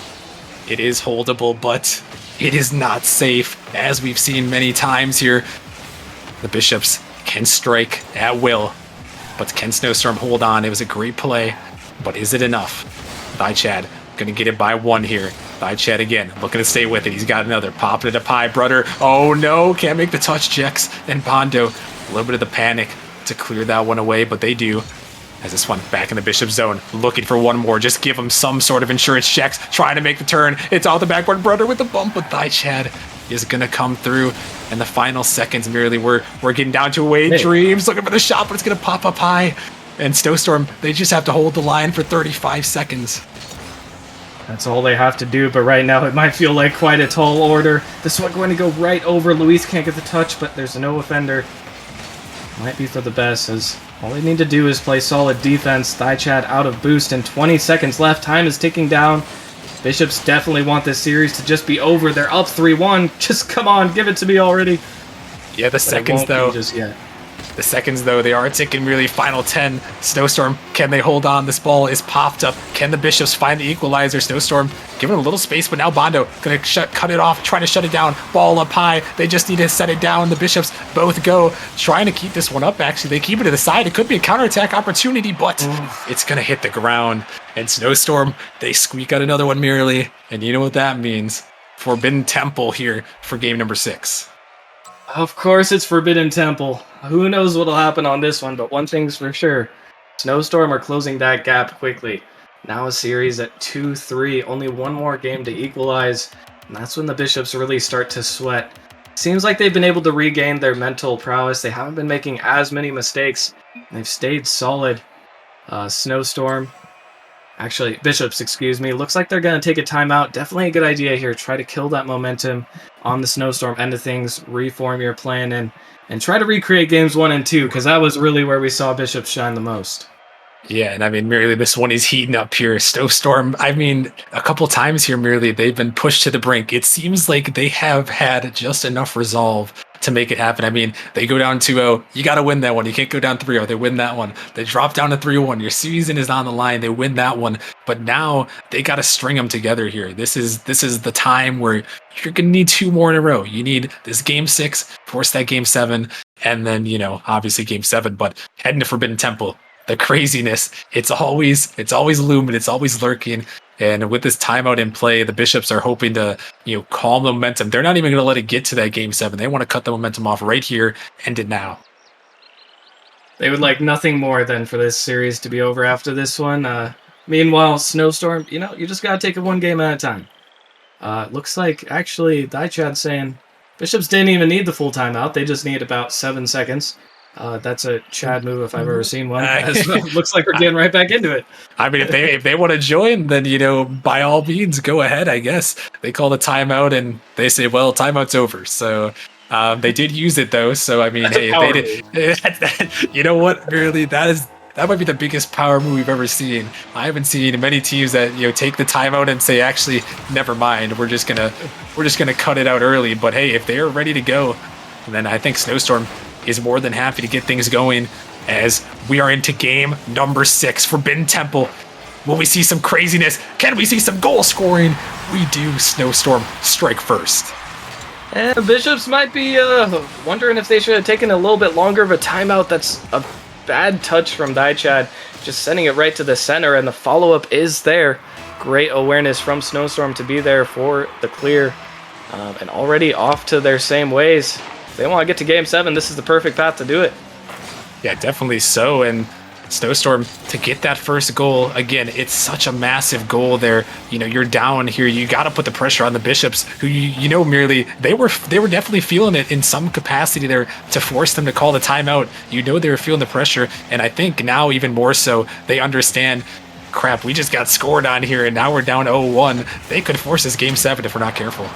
It is holdable, but it is not safe. As we've seen many times here, the Bishops can strike at will. But can Snowstorm hold on? It was a great play, but is it enough? Chad gonna get it by one here. Chad again, looking to stay with it. He's got another. Popping it up high, Brother. Oh no, can't make the touch. Jex and Bondo. A little bit of the panic to clear that one away, but they do. As this one back in the Bishop zone, looking for one more. Just give him some sort of insurance checks. Trying to make the turn. It's off the backboard. Brother with the bump, but Chad is going to come through. And the final seconds, merely, we're getting down to away Hey. Dreams looking for the shot, but it's going to pop up high. And Snowstorm, they just have to hold the line for 35 seconds. That's all they have to do, but right now it might feel like quite a tall order. This one going to go right over. Luis can't get the touch, but there's no offender. Might be for the best, as all they need to do is play solid defense. Thaichad out of boost and 20 seconds left. Time is ticking down. Bishops definitely want this series to just be over. They're up 3-1. Just come on, give it to me already. Yeah, the But seconds, it won't be though. just yet. The seconds, though, they are ticking really. Final 10. Snowstorm, can they hold on? This ball is popped up. Can the Bishops find the equalizer? Snowstorm giving a little space, but now Bondo going to cut it off, trying to shut it down. Ball up high. They just need to set it down. The Bishops both go, trying to keep this one up, actually. They keep it to the side. It could be a counterattack opportunity, but it's going to hit the ground. And Snowstorm, they squeak out another one merely. And you know what that means. Forbidden Temple here for game number 6. Of course it's Forbidden Temple. Who knows what'll happen on this one, but one thing's for sure. Snowstorm are closing that gap quickly. Now a series at 2-3, only one more game to equalize, and that's when the Bishops really start to sweat. Seems like they've been able to regain their mental prowess. They haven't been making as many mistakes. They've stayed solid. Snowstorm, actually, Bishops, excuse me, looks like they're going to take a timeout. Definitely a good idea here. Try to kill that momentum on the Snowstorm end of things, reform your plan, and try to recreate games 1 and 2, because that was really where we saw Bishops shine the most. Yeah, and I mean, merely this one is heating up here. Snowstorm, I mean, a couple times here, merely, they've been pushed to the brink. It seems like they have had just enough resolve to make it happen. I mean, they go down 2-0. You got to win that one. You can't go down 3-0. They win that one. They drop down to 3-1. Your season is on the line. They win that one. But now they got to string them together here. This is the time where you're going to need 2 more in a row. You need this game 6, force that game 7, and then, you know, obviously game 7, but heading to Forbidden Temple. The craziness, it's always looming, it's always lurking. And with this timeout in play, the Bishops are hoping to, you know, calm the momentum. They're not even going to let it get to that game 7. They want to cut the momentum off right here, end it now. They would like nothing more than for this series to be over after this one. Meanwhile, Snowstorm, you know, you just got to take it one game at a time. Looks like, actually, Daichad's saying Bishops didn't even need the full timeout. They just need about 7 seconds. That's a Chad move if I've ever seen one. Looks like we're getting right back into it. I mean, if they want to join, then, you know, by all means, go ahead, I guess. They call the timeout and they say, well, timeout's over. So they did use it, though. So, I mean, hey, if they did, you know what, really, that might be the biggest power move we've ever seen. I haven't seen many teams that, you know, take the timeout and say, actually, never mind, we're just gonna cut it out early. But hey, if they're ready to go, then I think Snowstorm is more than happy to get things going as we are into game number 6, Forbidden Temple. Will we see some craziness? Can we see some goal scoring? We do. Snowstorm, strike first. And Bishops might be wondering if they should have taken a little bit longer of a timeout. That's a bad touch from Daichad, just sending it right to the center, and the follow-up is there. Great awareness from Snowstorm to be there for the clear, and already off to their same ways. They want to get to game 7. This is the perfect path to do it. Yeah, definitely so. And Snowstorm to get that first goal, again, it's such a massive goal there. You know, you're down here. You got to put the pressure on the Bishops, who you know, merely they were definitely feeling it in some capacity there to force them to call the timeout. You know, they were feeling the pressure, and I think now even more so they understand. Crap, we just got scored on here, and now we're down 0-1. They could force this game 7 if we're not careful.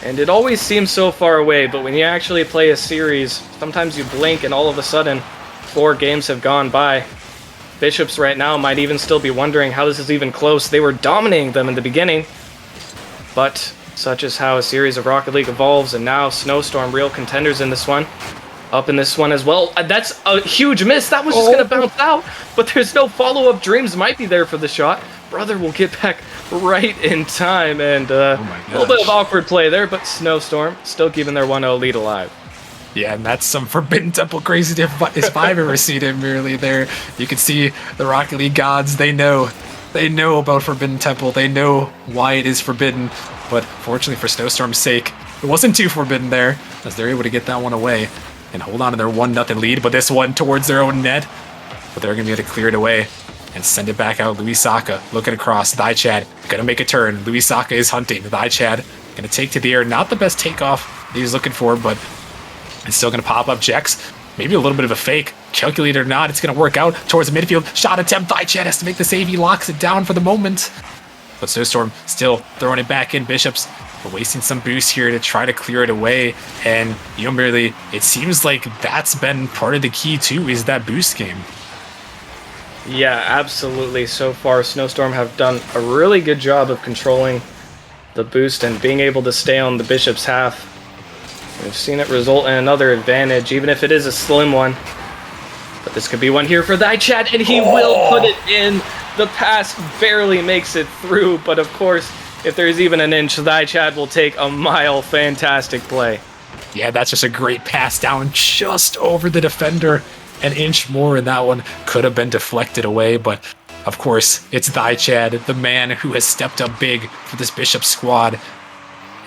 And it always seems so far away, but when you actually play a series, sometimes you blink and all of a sudden 4 games have gone by. Bishops right now might even still be wondering how this is even close. They were dominating them in the beginning, but such is how a series of Rocket League evolves, and now Snowstorm, real contenders in this one. Up in this one as well. That's a huge miss. That was just going to bounce out, but there's no follow-up. Dreams might be there for the shot. Brother will get back right in time, and a little bit of awkward play there, but Snowstorm still keeping their 1-0 lead alive. Yeah, and that's some Forbidden Temple crazy if I've ever seen it. Merely there, you can see the Rocket League gods. They know about Forbidden Temple. They know why it is forbidden. But fortunately for Snowstorm's sake, it wasn't too forbidden there, as they're able to get that one away and hold on to their 1-0 lead. But this one towards their own net, but they're gonna be able to clear it away and send it back out. Luis Saka looking across. Daichad gonna make a turn. Luis Saka is hunting. Daichad Gonna take to the air. Not the best takeoff he was looking for, but it's still gonna pop up. Jex, maybe a little bit of a fake. Calculated or not, it's gonna work out towards the midfield. Shot attempt. Thaichad has to make the save. He locks it down for the moment. But Snowstorm still throwing it back in. Bishops wasting some boost here to try to clear it away. And, really, it seems like that's been part of the key too, is that boost game. Yeah, absolutely. So far, Snowstorm have done a really good job of controlling the boost and being able to stay on the Bishop's half. We've seen it result in another advantage, even if it is a slim one. But this could be one here for Thaichad, and he will put it in. The pass barely makes it through, but of course, if there's even an inch, Thaichad will take a mile. Fantastic play. Yeah, that's just a great pass down just over the defender. An inch more, and that one could have been deflected away, but of course, it's Thaichad, the man who has stepped up big for this Bishop squad.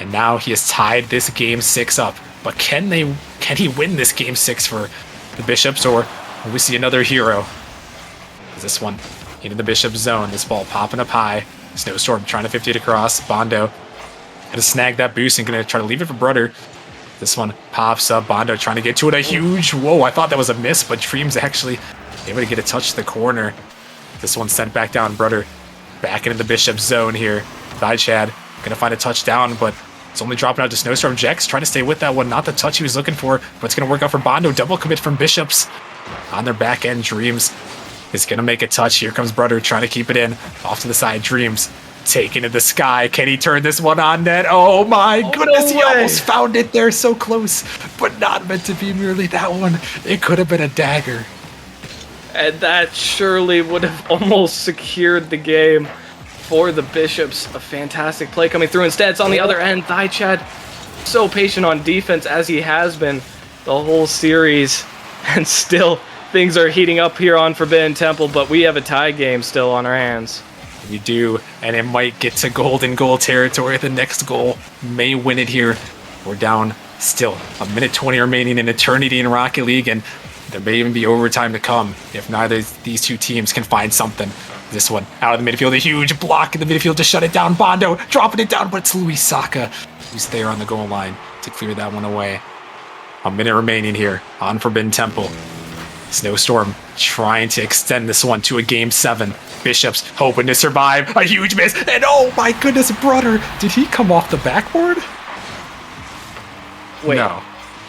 And now he has tied this game 6 up. But can he win this game 6 for the Bishops, or will we see another hero? This one into the Bishop zone. This ball popping up high. Snowstorm trying to 50 it across. Bondo gonna snag that boost and gonna try to leave it for Brudder. This one pops up. Bondo trying to get to it. A huge, whoa, I thought that was a miss, but Dream's actually able to get a touch to the corner. This one sent back down. Brudder back into the Bishop zone here. Thaichad gonna find a touchdown, but it's only dropping out to Snowstorm. Jex trying to stay with that one. Not the touch he was looking for, but it's gonna work out for Bondo. Double commit from Bishops on their back end. Dreams is gonna make a touch. Here comes Brudder trying to keep it in. Off to the side. Dreams taken to the sky. Can he turn this one on net? Oh my goodness, he almost found it there. So close, but not meant to be merely that one. It could have been a dagger. And that surely would have almost secured the game for the Bishops. A fantastic play coming through. Instead, it's on the other end. Thaichad so patient on defense as he has been the whole series. And still, things are heating up here on Forbidden Temple, but we have a tie game still on our hands. We do, and it might get to golden goal territory. The next goal may win it here. We're down still. 1:20 remaining in Eternity in Rocket League, and there may even be overtime to come if neither of these two teams can find something. This one out of the midfield, a huge block in the midfield to shut it down. Bondo dropping it down, but it's Luis Saka who's there on the goal line to clear that one away. A minute remaining here on Forbidden Temple. Snowstorm trying to extend this one to a game 7. Bishops hoping to survive. A huge miss, and oh my goodness, Brudder, did he come off the backboard? Wait.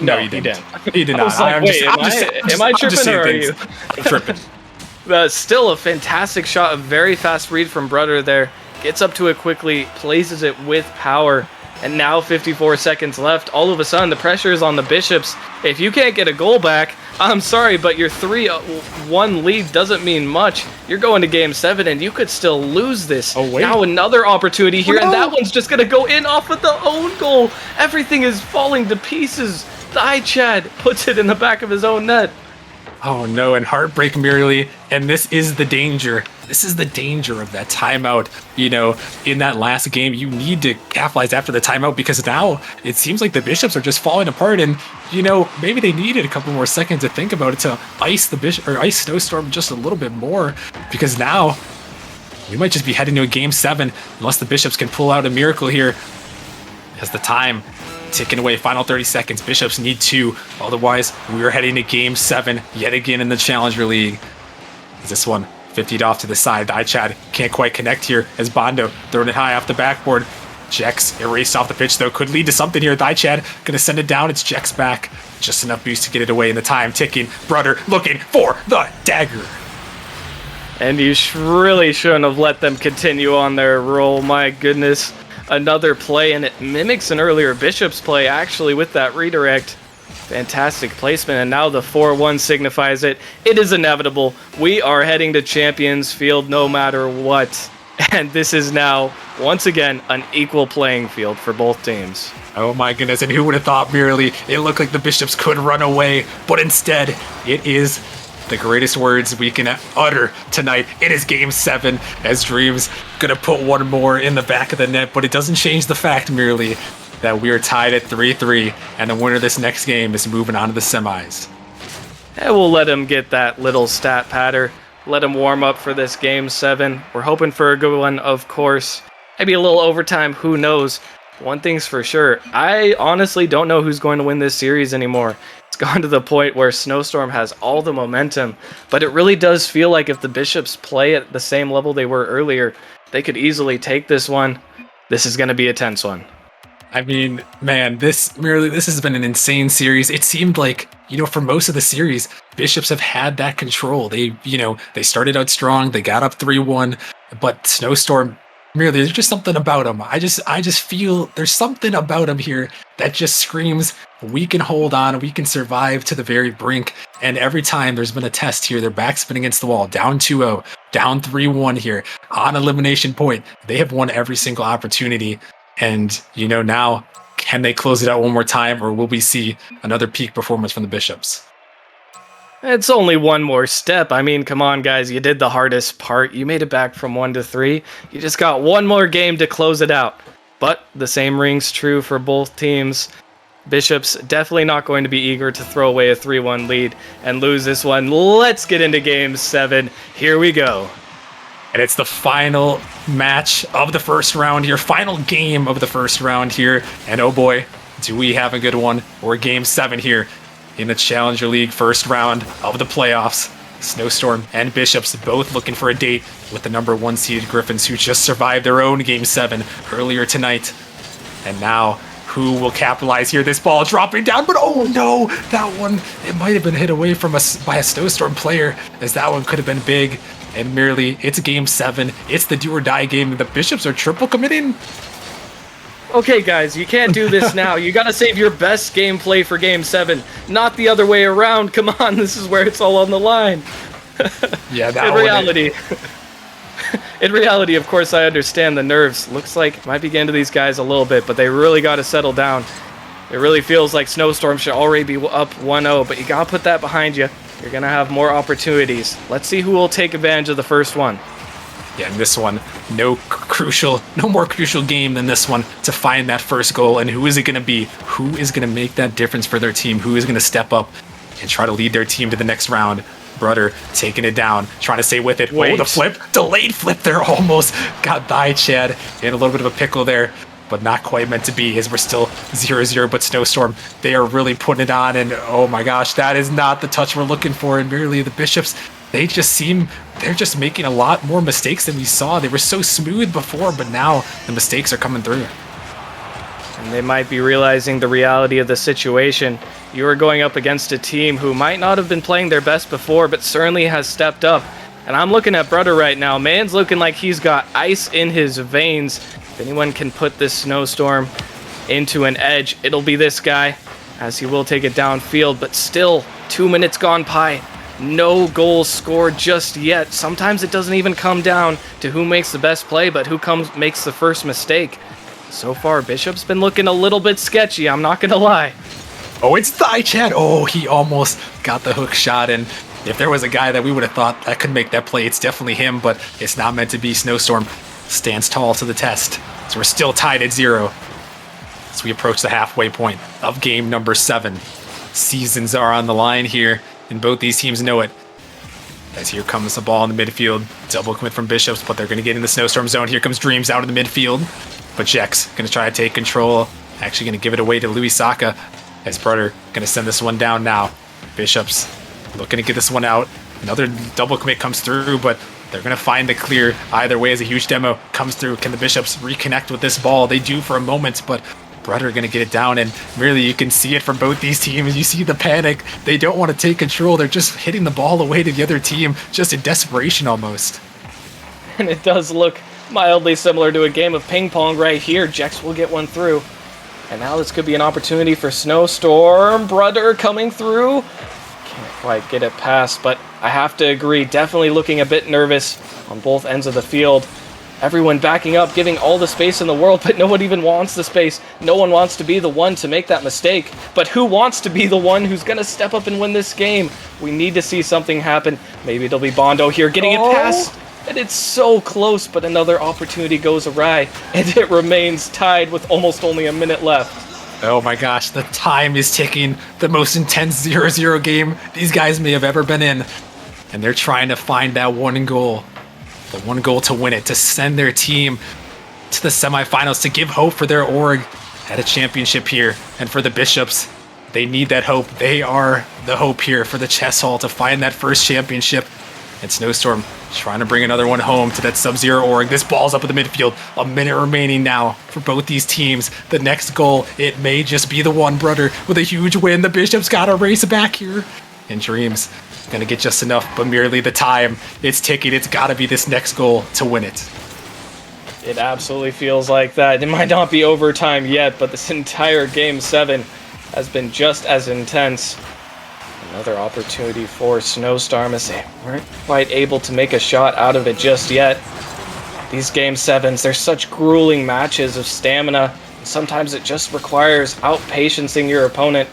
No, he didn't. He did I not. was like, am I tripping or are you? I'm tripping. Still a fantastic shot, a very fast read from Brudder there. Gets up to it quickly, places it with power, and now 54 seconds left. All of a sudden, the pressure is on the Bishops. If you can't get a goal back, I'm sorry, but your 3-1 lead doesn't mean much. You're going to game 7, and you could still lose this. Oh, wait. Now another opportunity here, and that one's just going to go in off of the own goal. Everything is falling to pieces. Thaichad puts it in the back of his own net. Oh no, and heartbreak merely, and this is the danger. This is the danger of that timeout. In that last game, you need to capitalize after the timeout, because now it seems like the Bishops are just falling apart, and maybe they needed a couple more seconds to think about it to ice ice Snowstorm just a little bit more, because now we might just be heading to a game 7 unless the Bishops can pull out a miracle here. As the time ticking away, final 30 seconds. Bishops need 2. Otherwise, we are heading to game 7 yet again in the Challenger League. This one 50'd off to the side. Thaichad can't quite connect here as Bondo throwing it high off the backboard. Jex erased off the pitch, though. Could lead to something here. Thaichad gonna send it down. It's Jex back. Just enough boost to get it away in the time ticking. Brudder looking for the dagger. And you really shouldn't have let them continue on their roll. My goodness. Another play, and it mimics an earlier Bishops play, actually, with that redirect. Fantastic placement, and now the 4-1 signifies it. It is inevitable. We are heading to Champions Field no matter what. And this is now, once again, an equal playing field for both teams. Oh my goodness, and who would have thought merely it looked like the Bishops could run away, but instead, it is the greatest words we can utter tonight. It is game 7, as Dreams gonna put one more in the back of the net, but it doesn't change the fact merely that we are tied at 3-3, and the winner of this next game is moving on to the semis. And we'll let him get that little stat patter. Let him warm up for this game 7. We're hoping for a good one, of course. Maybe a little overtime, who knows. one thing's for sure. I honestly don't know who's going to win this series anymore. It's gone to the point where Snowstorm has all the momentum, but it really does feel like if the Bishops play at the same level they were earlier, they could easily take this one. This is going to be a tense one. I mean, man, this has been an insane series. It seemed like, for most of the series, Bishops have had that control. They started out strong, they got up 3-1, but Snowstorm, there's just something about them. I just feel there's something about them here that just screams, we can hold on, we can survive to the very brink. And every time there's been a test here, their back's been against the wall, down 2-0, down 3-1 here, on elimination point. They have won every single opportunity. And, now, can they close it out one more time, or will we see another peak performance from the Bishops? It's only one more step. I mean, come on, guys. You did the hardest part. You made it back from 1-3. You just got one more game to close it out. But the same rings true for both teams. Bishops definitely not going to be eager to throw away a 3-1 lead and lose this one. Let's get into Game 7. Here we go. And it's the final match of the first round here, final game of the first round here. And oh boy, do we have a good one. We're Game 7 here in the Challenger League first round of the playoffs. Snowstorm and Bishops both looking for a date with the number 1 seeded Griffins, who just survived their own Game 7 earlier tonight. And now, who will capitalize here? This ball dropping down, but oh no, that one, it might have been hit away from us by a Snowstorm player, as that one could have been big. And merely, it's Game 7. It's the do or die game. The Bishops are triple committing. Okay, guys, you can't do this now. You gotta save your best gameplay for Game 7, not the other way around. Come on, this is where it's all on the line. Yeah, that In reality, of course, I understand the nerves. Looks like it might be getting to these guys a little bit, but they really got to settle down. It really feels like Snowstorm should already be up 1-0, but you gotta put that behind you. You're gonna have more opportunities. Let's see who will take advantage of the first one. Yeah, in this one, no more crucial game than this one to find that first goal. And who is it going to be? Who is going to make that difference for their team? Who is going to step up and try to lead their team to the next round? Brother taking it down, trying to stay with it. Wait. Oh, the flip, delayed flip there, almost got by Chad. In a little bit of a pickle there, but not quite meant to be, as we're still 0-0. But Snowstorm, they are really putting it on, and oh my gosh, that is not the touch we're looking for. And merely the Bishops, they're just making a lot more mistakes than we saw. They were so smooth before, but now the mistakes are coming through. And they might be realizing the reality of the situation. You are going up against a team who might not have been playing their best before, but certainly has stepped up. And I'm looking at Brother right now. Man's looking like he's got ice in his veins. If anyone can put this Snowstorm into an edge, it'll be this guy, as he will take it downfield. But still, 2 minutes gone by. No goals scored just yet. Sometimes it doesn't even come down to who makes the best play, but who makes the first mistake. So far, Bishop's been looking a little bit sketchy, I'm not gonna lie. Oh, it's Thigh Chad. Oh, he almost got the hook shot, and if there was a guy that we would have thought that could make that play, it's definitely him, but it's not meant to be. Snowstorm stands tall to the test. So we're still tied at 0 as we approach the halfway point of game number 7. Seasons are on the line here, and both these teams know it. As here comes the ball in the midfield. Double commit from Bishops, but they're going to get in the Snowstorm zone. Here comes Dreams out in the midfield. But Jack's going to try to take control. Actually going to give it away to Louis Saka. As Brother going to send this one down now. Bishops looking to get this one out. Another double commit comes through, but they're going to find the clear either way as a huge demo comes through. Can the Bishops reconnect with this ball? They do for a moment, but Brother going to get it down, and really you can see it from both these teams. You see the panic. They don't want to take control. They're just hitting the ball away to the other team, just in desperation almost. And it does look mildly similar to a game of ping pong right here. Jex will get one through. And now this could be an opportunity for Snowstorm. Brother coming through. Can't quite get it past, but I have to agree, definitely looking a bit nervous on both ends of the field. Everyone backing up, giving all the space in the world, but no one even wants the space. No one wants to be the one to make that mistake. But who wants to be the one who's going to step up and win this game? We need to see something happen. Maybe it'll be Bondo here getting it past. And it's so close, but another opportunity goes awry. And it remains tied with almost only a minute left. Oh my gosh, the time is ticking. The most intense 0-0 game these guys may have ever been in. And they're trying to find that one goal. The one goal to win it, to send their team to the semifinals to give hope for their org at a championship here. And for the Bishops, they need that hope. They are the hope here for the Chess Hall to find that first championship. And Snowstorm trying to bring another one home to that Sub-Zero org. This ball's up in the midfield. A minute remaining now for both these teams. The next goal, it may just be the one, brother, with a huge win. The Bishops got to race back here. And Dreams going to get just enough, but merely the time. It's ticking. It's got to be this next goal to win it. It absolutely feels like that. It might not be overtime yet, but this entire Game 7 has been just as intense. Another opportunity for Snowstorm as they weren't quite able to make a shot out of it just yet. These Game 7s, they're such grueling matches of stamina. Sometimes it just requires outpatiencing your opponent,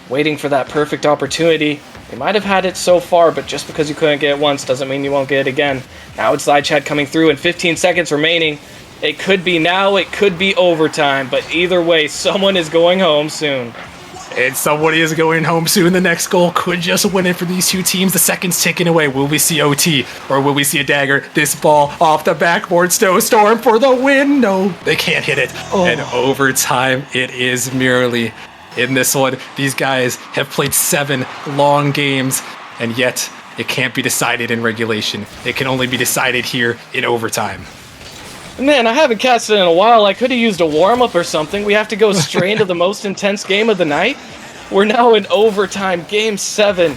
waiting for that perfect opportunity. They might have had it so far, but just because you couldn't get it once doesn't mean you won't get it again. Now it's Zychat coming through and 15 seconds remaining. It could be now, it could be overtime, but either way, someone is going home soon. And somebody is going home soon. The next goal could just win it for these two teams. The second's ticking away. Will we see OT or will we see a dagger? This ball off the backboard. Snowstorm for the win. No, they can't hit it. And overtime, it is merely in this one. These guys have played 7 long games, and yet it can't be decided in regulation. It can only be decided here in overtime. Man, I haven't casted in a while. I could have used a warm-up or something. We have to go straight into the most intense game of the night. We're now in overtime, Game 7.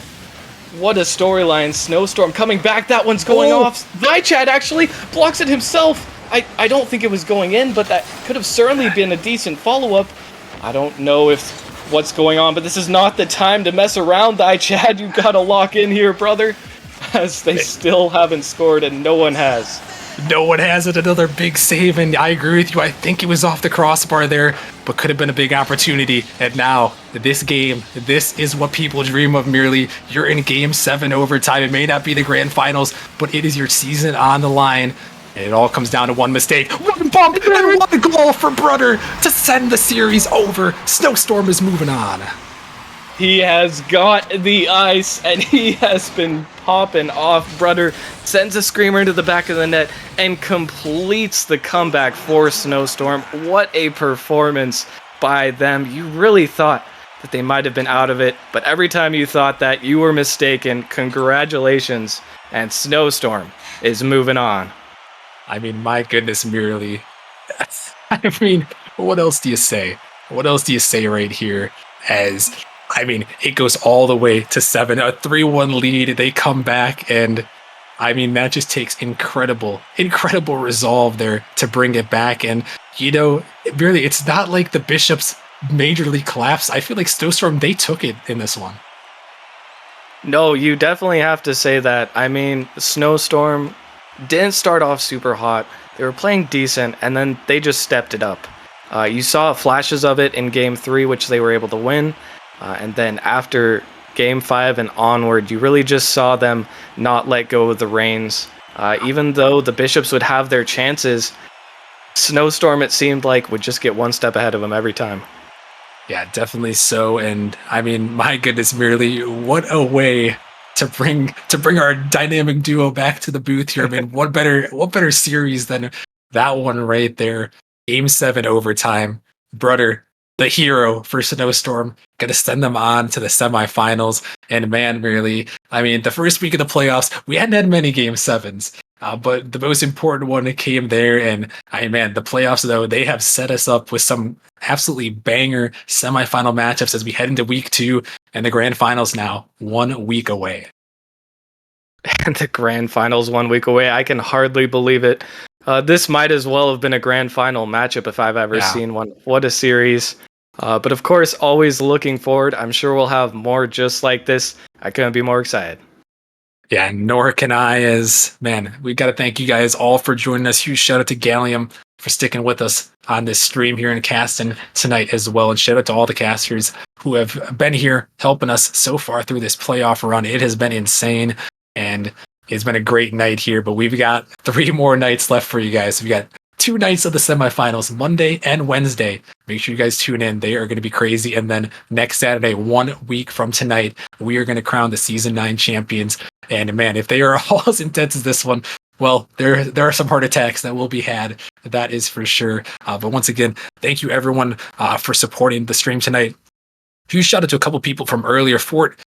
What a storyline. Snowstorm coming back. That one's going off. Zychat actually blocks it himself. I don't think it was going in, but that could have certainly been a decent follow-up. I don't know if what's going on, but this is not the time to mess around, Zychat. You gotta lock in here, brother, as they still haven't scored and no one has. No one has it. Another big save, and I agree with you. I think it was off the crossbar there, but could have been a big opportunity. And now, this game, this is what people dream of merely. You're in Game 7 overtime. It may not be the grand finals, but it is your season on the line. And it all comes down to one mistake. One bump and one goal for Brother to send the series over. Snowstorm is moving on. He has got the ice, and he has been popping off. Brother sends a screamer into the back of the net and completes the comeback for Snowstorm. What a performance by them. You really thought that they might have been out of it, but every time you thought that, you were mistaken. Congratulations, and Snowstorm is moving on. I mean, my goodness, merely. I mean, what else do you say? What else do you say right here? As, I mean, it goes all the way to 7, a 3-1 lead. They come back, and I mean, that just takes incredible resolve there to bring it back. And, you know, really, it's not like the Bishops majorly collapsed. I feel like Snowstorm, they took it in this one. No, you definitely have to say that. I mean, Snowstorm didn't start off super hot. They were playing decent, and then they just stepped it up. You saw flashes of it in Game 3, which they were able to win. And then after Game 5 and onward, you really just saw them not let go of the reins. Even though the Bishops would have their chances, Snowstorm, it seemed like, would just get one step ahead of them every time. Yeah, definitely so. And I mean, my goodness, merely what a way to bring our dynamic duo back to the booth here. I mean, what better series than that one right there? Game 7 overtime. Brother, the hero for Snowstorm, gonna send them on to the semifinals. And man, really, I mean, the first week of the playoffs, we hadn't had many Game 7s. But the most important one came there, and man, the playoffs though, they have set us up with some absolutely banger semifinal matchups as we head into week 2, and the grand finals now 1 week away. And the grand finals 1 week away, I can hardly believe it. This might as well have been a grand final matchup if I've ever seen one. What a series. But of course, always looking forward. I'm sure we'll have more just like this. I couldn't be more excited. Yeah, nor can I. As man, we got to thank you guys all for joining us. Huge shout out to Gallium for sticking with us on this stream here in casting tonight as well. And shout out to all the casters who have been here helping us so far through this playoff run. It has been insane, and it's been a great night here. But we've got 3 more nights left for you guys. We've got 2 nights of the semifinals, Monday and Wednesday. Make sure you guys tune in. They are going to be crazy. And then next Saturday, 1 week from tonight, we are going to crown the Season 9 champions. And man, if they are all as intense as this one, well, there are some heart attacks that will be had. That is for sure. But once again, thank you everyone for supporting the stream tonight. Huge shout out to a couple people from earlier. Fort,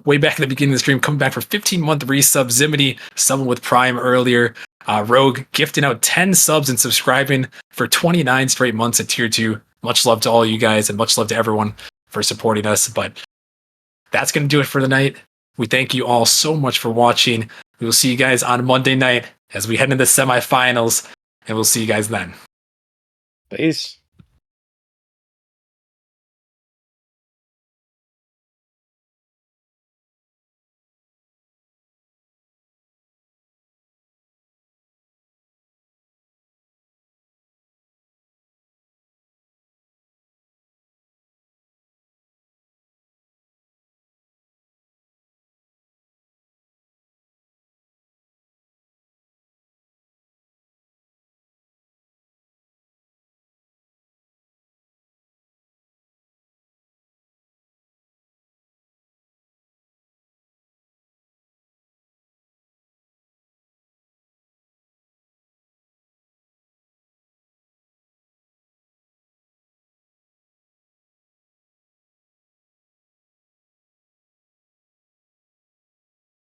way back in the beginning of the stream, coming back for 15-month resub. Zimity, someone with Prime earlier. Rogue, gifting out 10 subs and subscribing for 29 straight months at Tier 2. Much love to all you guys and much love to everyone for supporting us. But that's going to do it for the night. We thank you all so much for watching. We will see you guys on Monday night as we head into the semifinals, and we'll see you guys then. Peace.